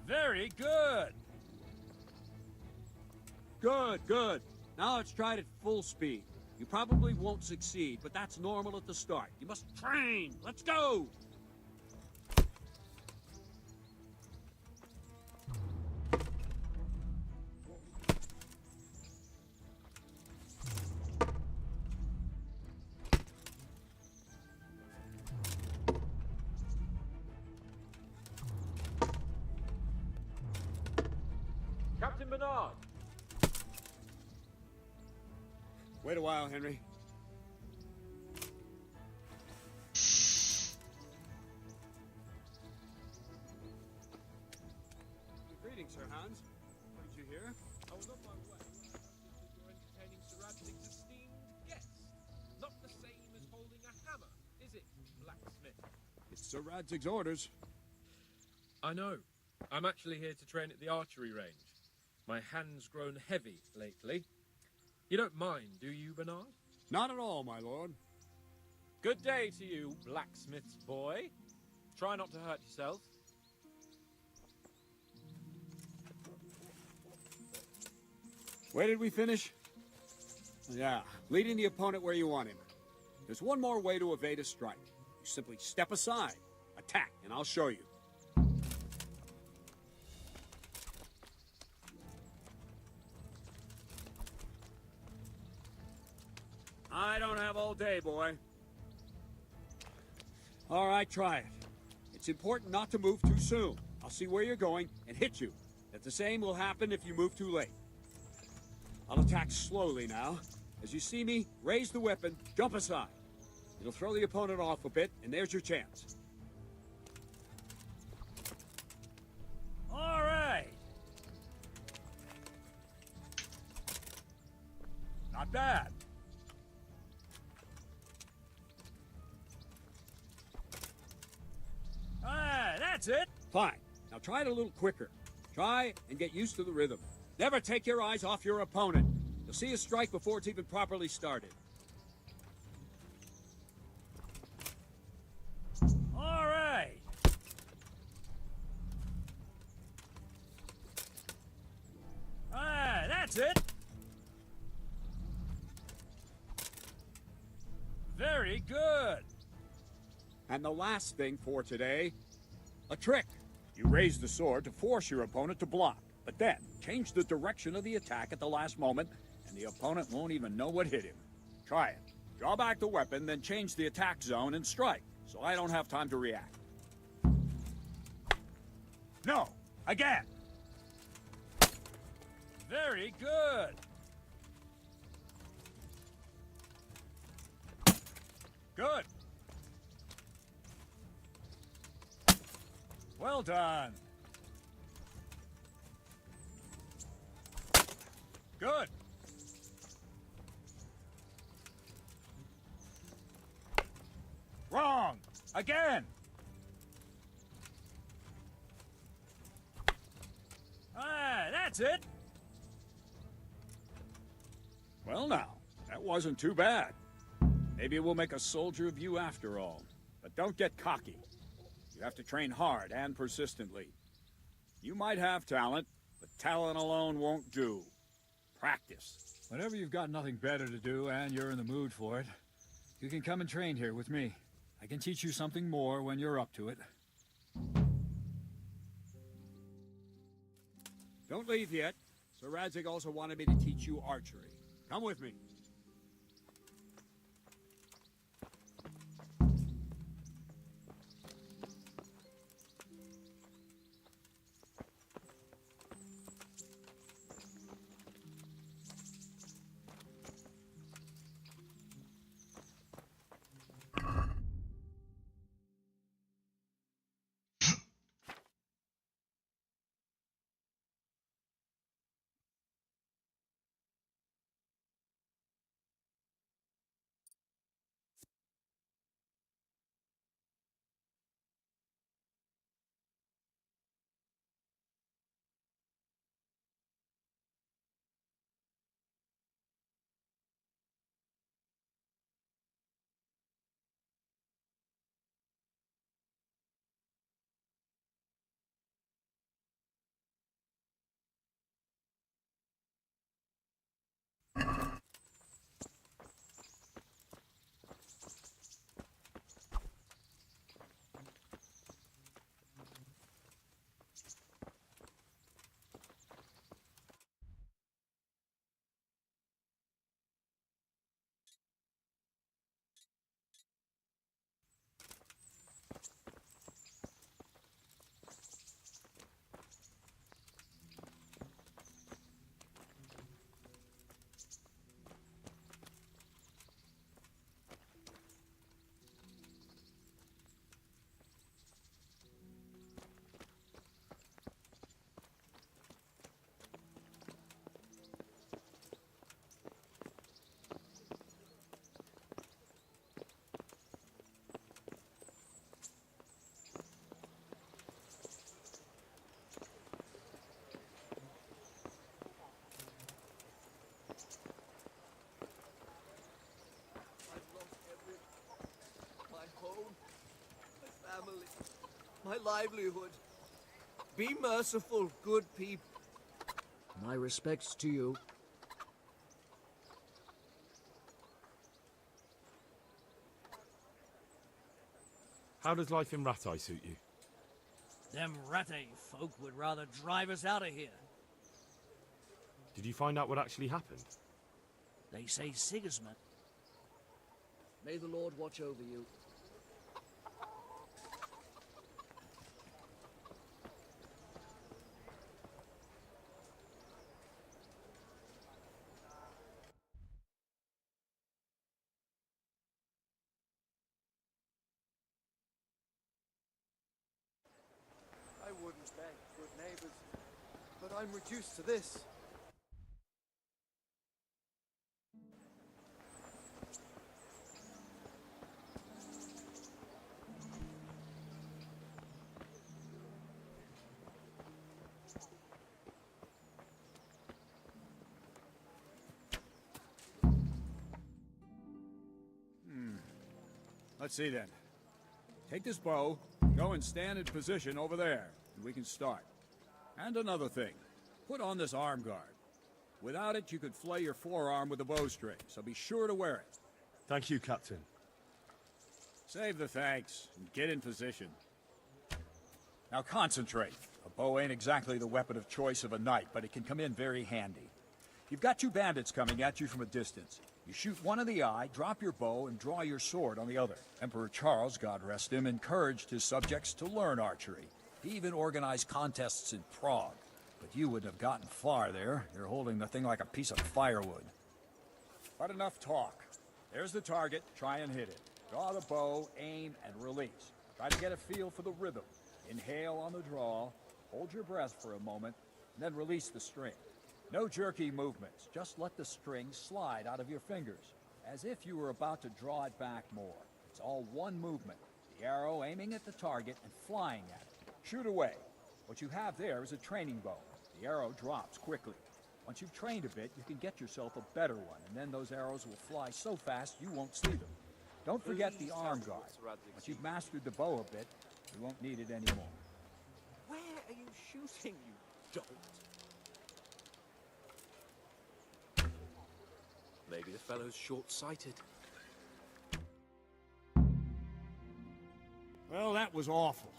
Very good. Good, good. Now let's try it at full speed. You probably won't succeed, but that's normal at the start. You must train. Let's go! Bernard? Wait a while, Henry. Greetings, Sir Hans. What did you hear? I was on my way. You're entertaining Sir Radzig's esteemed guest. Not the same as holding a hammer, is it, blacksmith? It's Sir Radzig's orders. I know. I'm actually here to train at the archery range. My hand's grown heavy lately. You don't mind, do you, Bernard? Not at all, my lord. Good day to you, blacksmith's boy. Try not to hurt yourself. Where did we finish? Yeah, leading the opponent where you want him. There's one more way to evade a strike. You simply step aside, attack, and I'll show you. I don't have all day, boy. All right, try it. It's important not to move too soon. I'll see where you're going and hit you. That the same will happen if you move too late. I'll attack slowly now. As you see me, raise the weapon, jump aside. It'll throw the opponent off a bit, and there's your chance. All right. Not bad. That's it. Fine. Now try it a little quicker. Try and get used to the rhythm. Never take your eyes off your opponent. You'll see a strike before it's even properly started. All right. That's it. Very good. And the last thing for today, a trick. You raise the sword to force your opponent to block, but then change the direction of the attack at the last moment, and the opponent won't even know what hit him. Try it. Draw back the weapon, then change the attack zone and strike, so I don't have time to react. No! Again! Very good. Good! Well done! Good! Wrong! Again! That's it. Well now, that wasn't too bad. Maybe we'll make a soldier of you after all. But don't get cocky. You have to train hard and persistently. You might have talent, but talent alone won't do. Practice. Whenever you've got nothing better to do and you're in the mood for it, you can come and train here with me. I can teach you something more when you're up to it. Don't leave yet. Sir Radzig also wanted me to teach you archery. Come with me. family, my livelihood. Be merciful, good people. My respects to you. How does life in Rattay suit you? Them Rattay folk would rather drive us out of here. Did you find out what actually happened? They say Sigismund. May the Lord watch over you. I wouldn't beg, good neighbours, but I'm reduced to this. Let's see then. Take this bow, go and stand in position over there, and we can start. And another thing, put on this arm guard. Without it, you could flay your forearm with a bowstring, so be sure to wear it. Thank you, Captain. Save the thanks, and get in position. Now concentrate. A bow ain't exactly the weapon of choice of a knight, but it can come in very handy. You've got two bandits coming at you from a distance. You shoot one in the eye, drop your bow, and draw your sword on the other. Emperor Charles, God rest him, encouraged his subjects to learn archery. He even organized contests in Prague. But you wouldn't have gotten far there. You're holding the thing like a piece of firewood. But enough talk. There's the target. Try and hit it. Draw the bow, aim, and release. Try to get a feel for the rhythm. Inhale on the draw, hold your breath for a moment, and then release the string. No jerky movements. Just let the string slide out of your fingers, as if you were about to draw it back more. It's all one movement. The arrow aiming at the target and flying at it. Shoot away. What you have there is a training bow. The arrow drops quickly. Once you've trained a bit, you can get yourself a better one, and then those arrows will fly so fast you won't see them. Don't forget the arm guard. Once you've mastered the bow a bit, you won't need it anymore. Where are you shooting, you dolt? Maybe the fellow's short-sighted. Well, that was awful.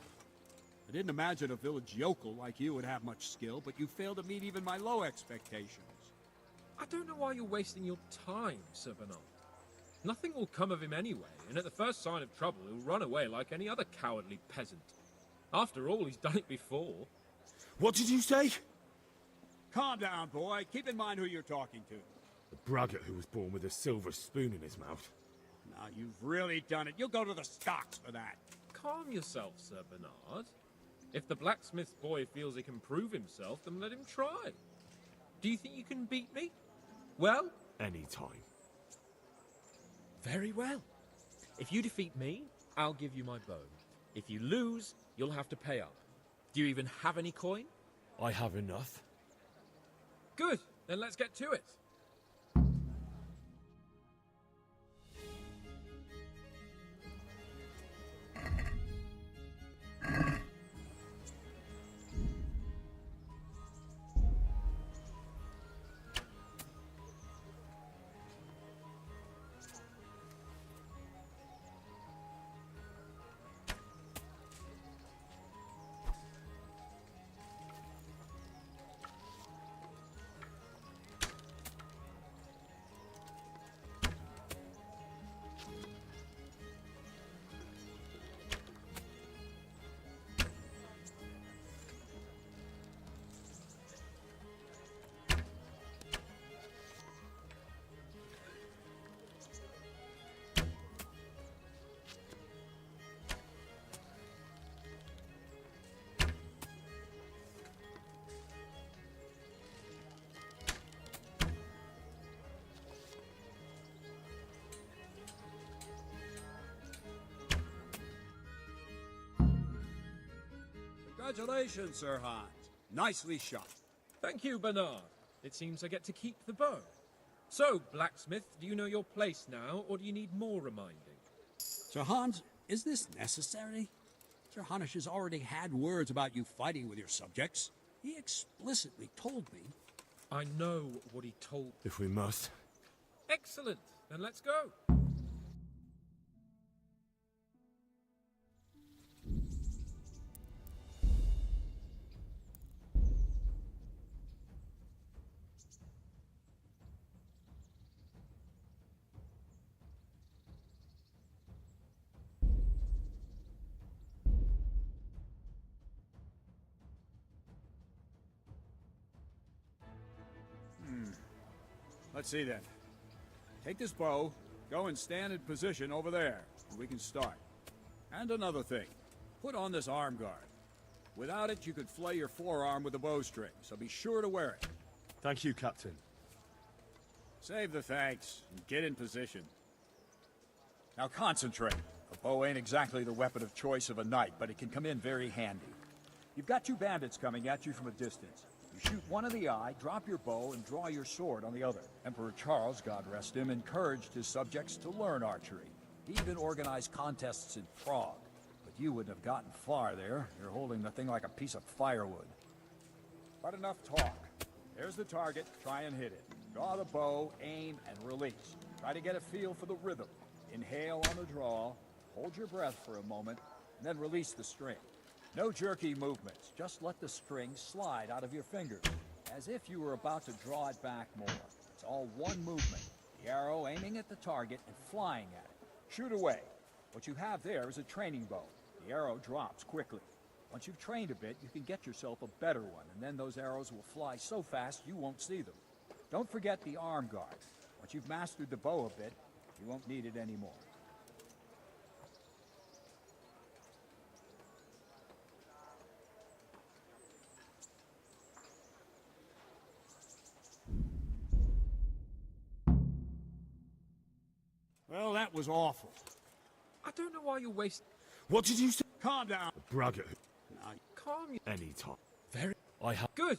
I didn't imagine a village yokel like you would have much skill, but you failed to meet even my low expectations. I don't know why you're wasting your time, Sir Bernard. Nothing will come of him anyway, and at the first sign of trouble, he'll run away like any other cowardly peasant. After all, he's done it before. What did you say? Calm down, boy. Keep in mind who you're talking to. The braggart who was born with a silver spoon in his mouth. Now, you've really done it. You'll go to the stocks for that. Calm yourself, Sir Bernard. If the blacksmith boy feels he can prove himself, then let him try. Do you think you can beat me? Well? Any time. Very well. If you defeat me, I'll give you my bow. If you lose, you'll have to pay up. Do you even have any coin? I have enough. Good. Then let's get to it. Congratulations, Sir Hans. Nicely shot. Thank you, Bernard. It seems I get to keep the bow. So, blacksmith, do you know your place now, or do you need more reminding? Sir Hans, is this necessary? Sir Hanush has already had words about you fighting with your subjects. He explicitly told me. I know what he told. If we must. Excellent. Then let's go. Let's see then. Take this bow, go and stand in position over there, and we can start. And another thing, put on this arm guard. Without it, you could flay your forearm with a bowstring, so be sure to wear it. Thank you, Captain. Save the thanks, and get in position. Now concentrate. A bow ain't exactly the weapon of choice of a knight, but it can come in very handy. You've got two bandits coming at you from a distance. You shoot one in the eye, drop your bow, and draw your sword on the other. Emperor Charles, God rest him, encouraged his subjects to learn archery. He even organized contests in Prague. But you wouldn't have gotten far there. You're holding the thing like a piece of firewood. But enough talk. There's the target. Try and hit it. Draw the bow, aim, and release. Try to get a feel for the rhythm. Inhale on the draw, hold your breath for a moment, and then release the string. No jerky movements, just let the string slide out of your fingers, as if you were about to draw it back more. It's all one movement, the arrow aiming at the target and flying at it. Shoot away. What you have there is a training bow. The arrow drops quickly. Once you've trained a bit, you can get yourself a better one, and then those arrows will fly so fast you won't see them. Don't forget the arm guard. Once you've mastered the bow a bit, you won't need it anymore. Well, that was awful. I don't know why you're wasting. What did you say? Calm down. Braggart. Calm you. Any time. Very. I have. Good.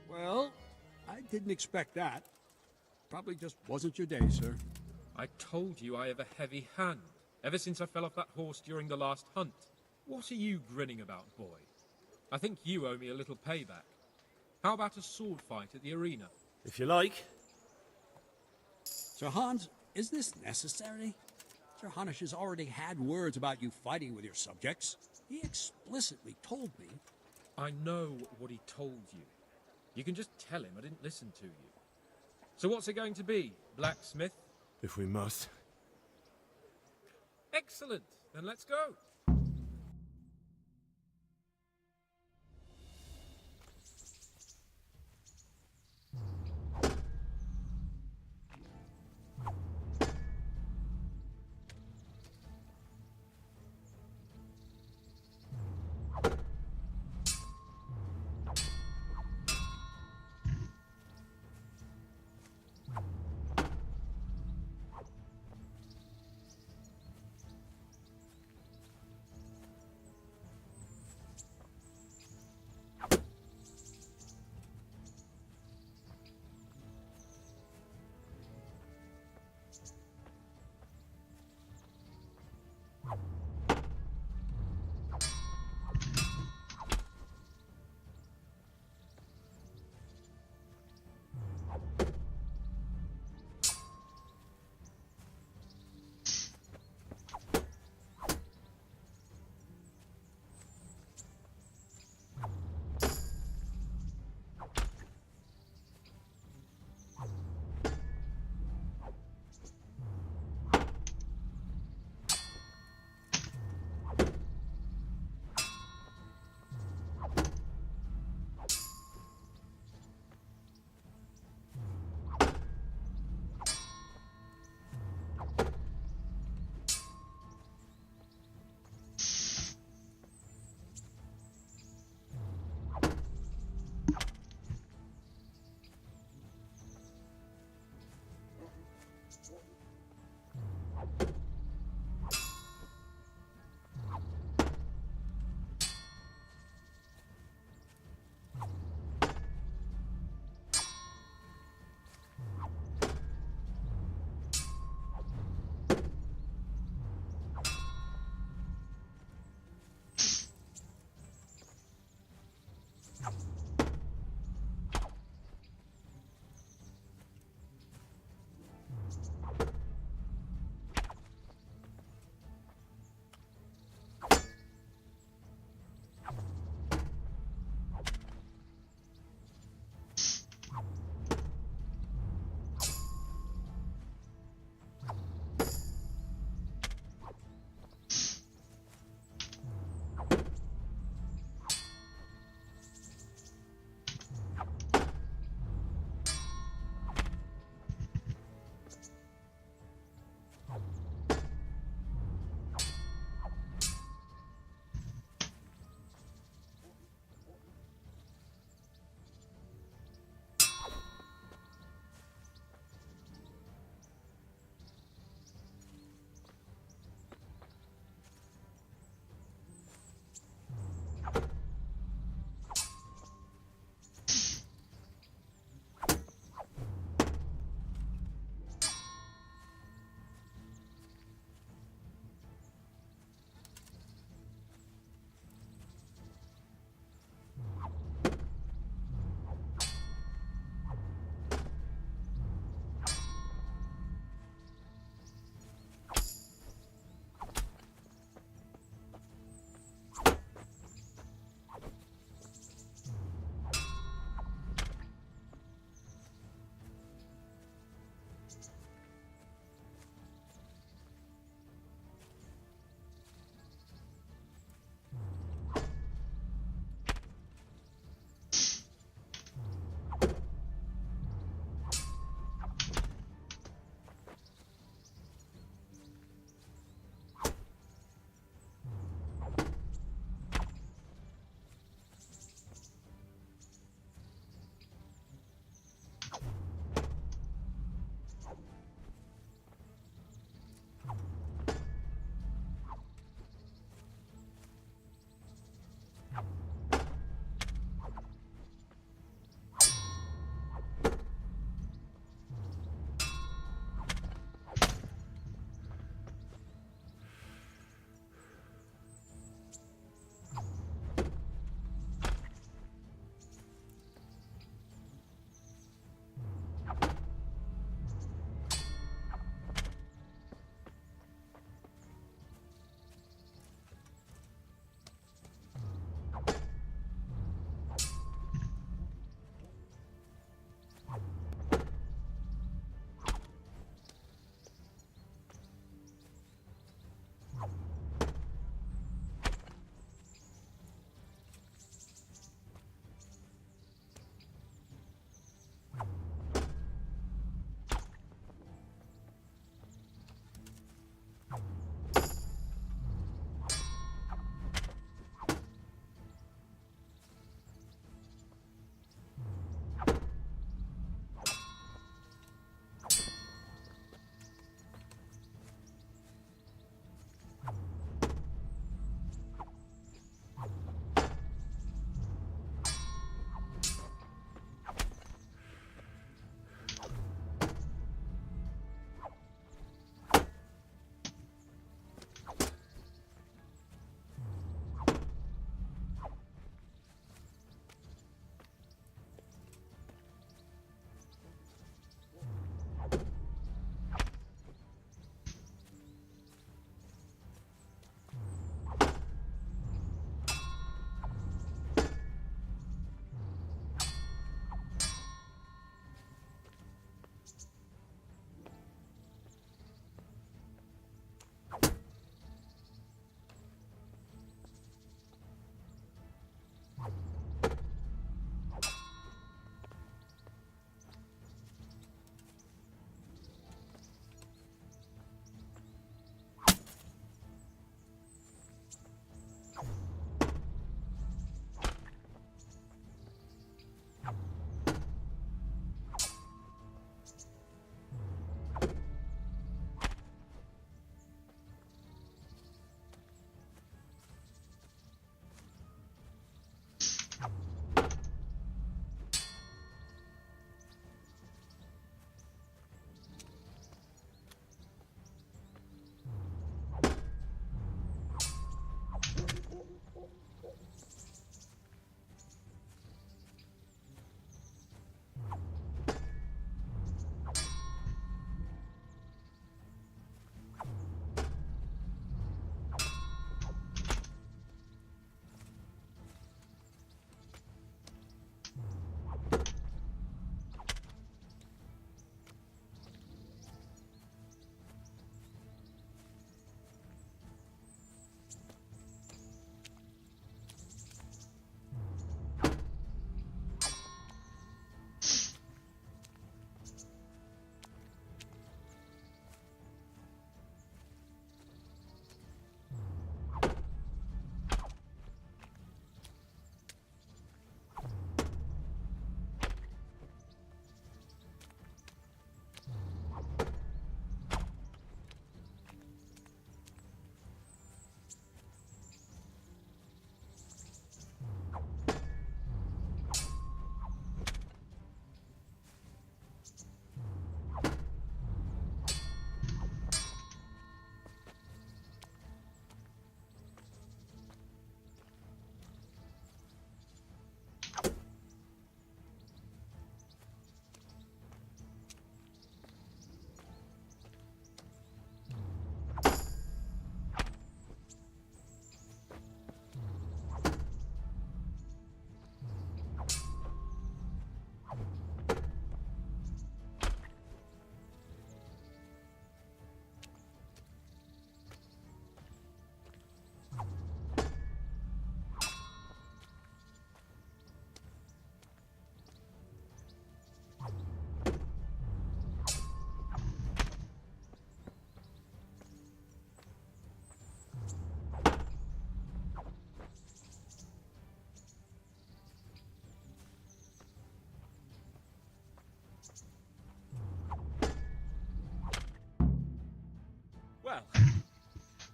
Well, I didn't expect that. Probably just wasn't your day, sir. I told you I have a heavy hand, ever since I fell off that horse during the last hunt. What are you grinning about, boy? I think you owe me a little payback. How about a sword fight at the arena? If you like. Sir Hans, is this necessary? Sir Hanush has already had words about you fighting with your subjects. He explicitly told me. I know what he told you. You can just tell him I didn't listen to you. So what's it going to be, blacksmith? If we must. Excellent. Then let's go.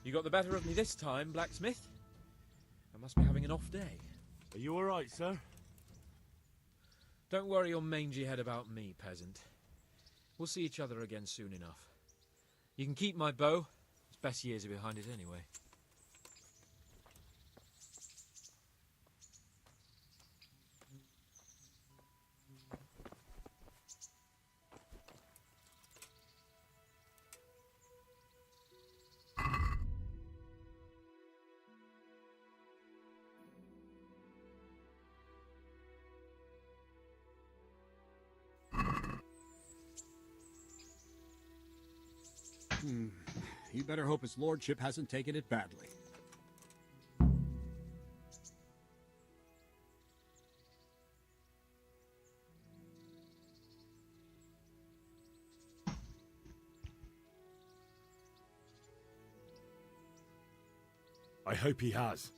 You got the better of me this time, blacksmith. I must be having an off day. Are you all right, sir? Don't worry your mangy head about me, peasant. We'll see each other again soon enough. You can keep my bow. Its best years are behind it anyway. You better hope his lordship hasn't taken it badly. I hope he has.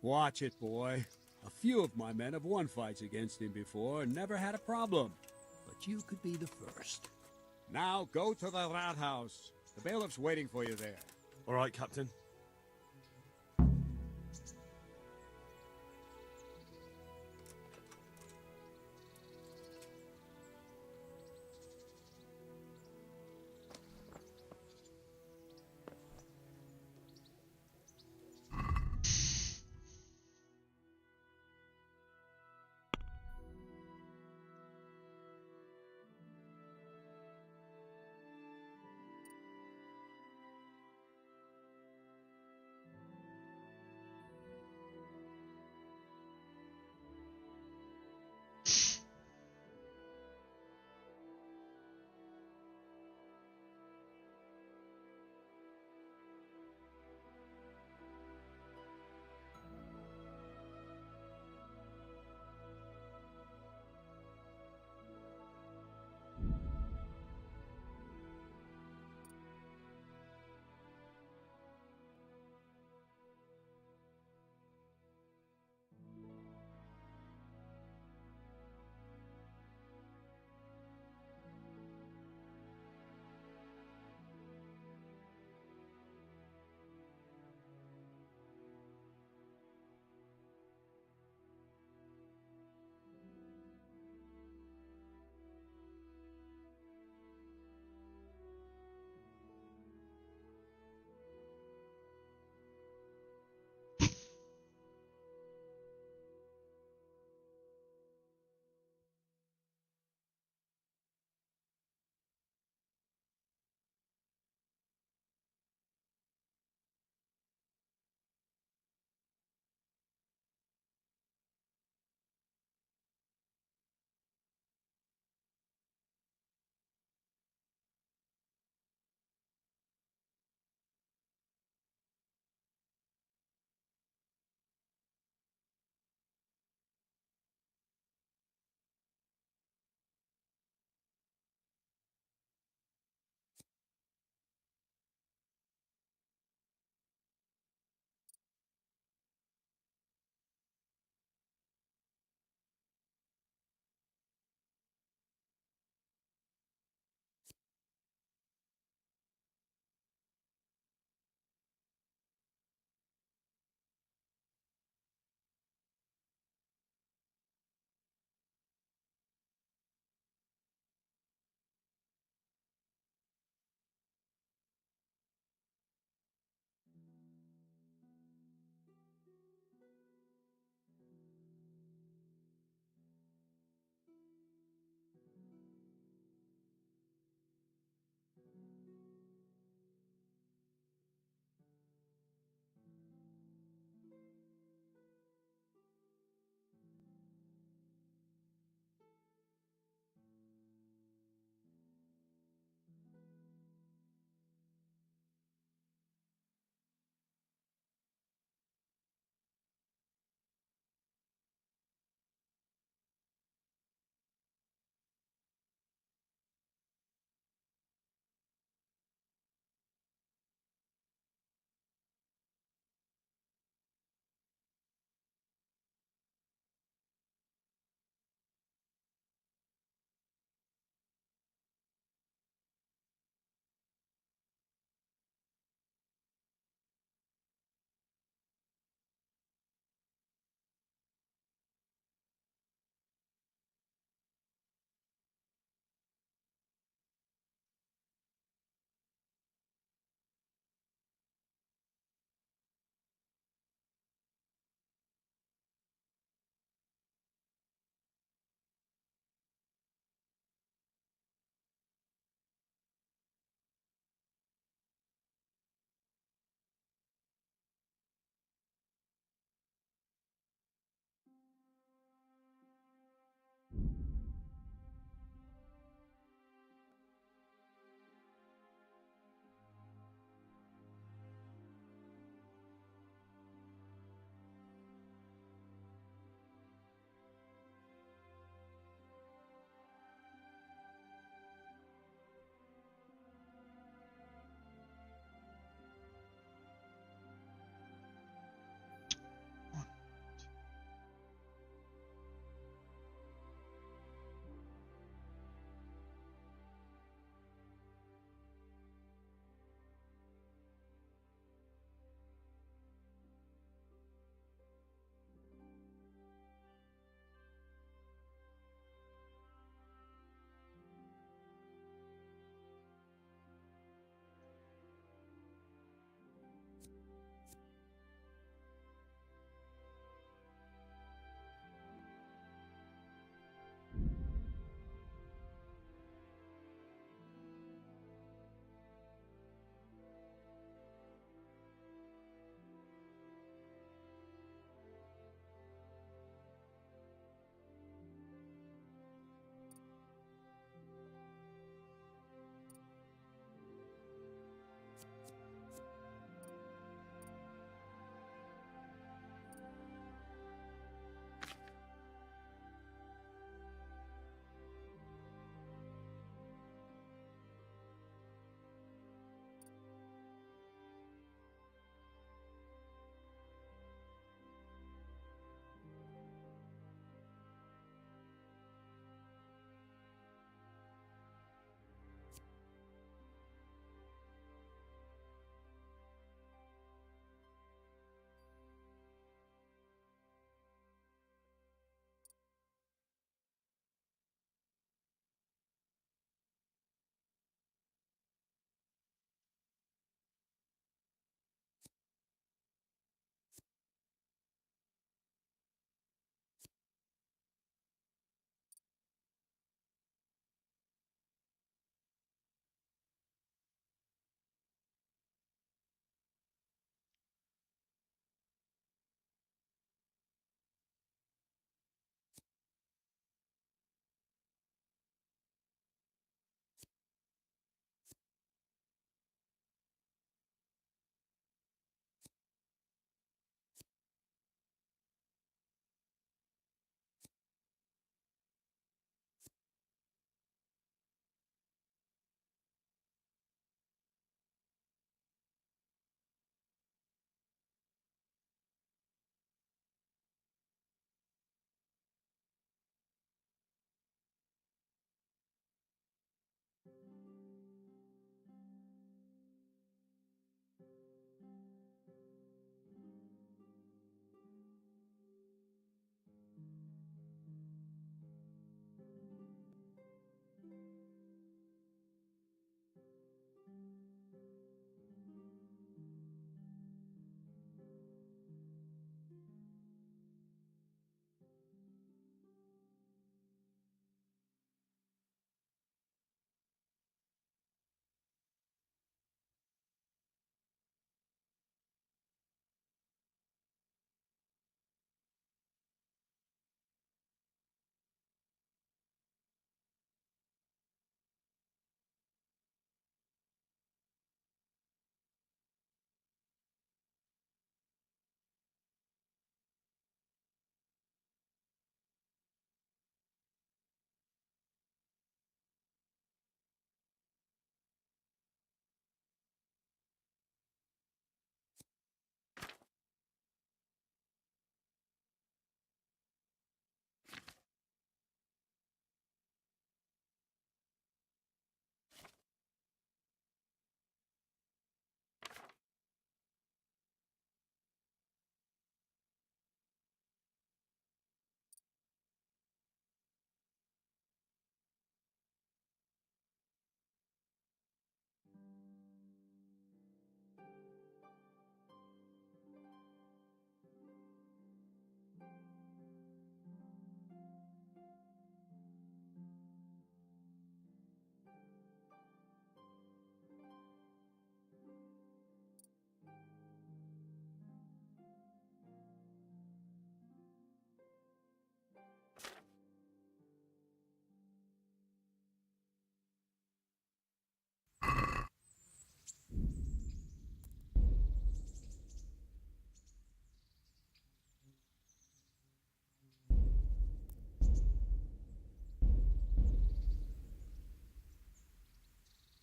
Watch it, boy. A few of my men have won fights against him before and never had a problem. But you could be the first. Now go to the rat house. The bailiff's waiting for you there. All right, Captain.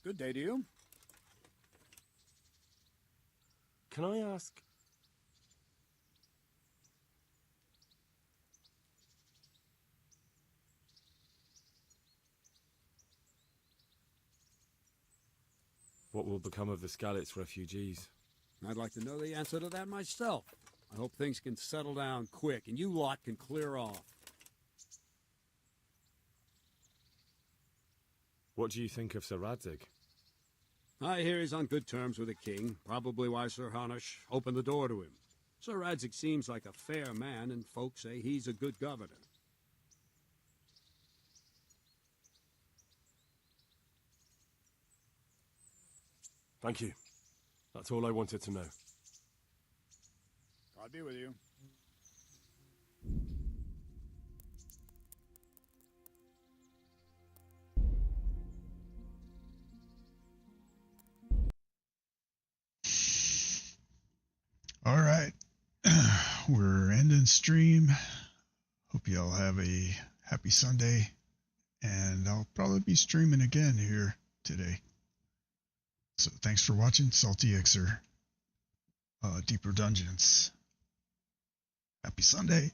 Good day to you. Can I ask... what will become of the Skalitz refugees? I'd like to know the answer to that myself. I hope things can settle down quick and you lot can clear off. What do you think of Sir Radzig? I hear he's on good terms with the king, probably why Sir Hanush opened the door to him. Sir Radzig seems like a fair man, and folks say he's a good governor. Thank you. That's all I wanted to know. God be with you. All right. We're ending stream. Hope y'all have a happy Sunday. And I'll probably be streaming again here today. So thanks for watching Salty Xer, Deeper Dungeons. Happy Sunday.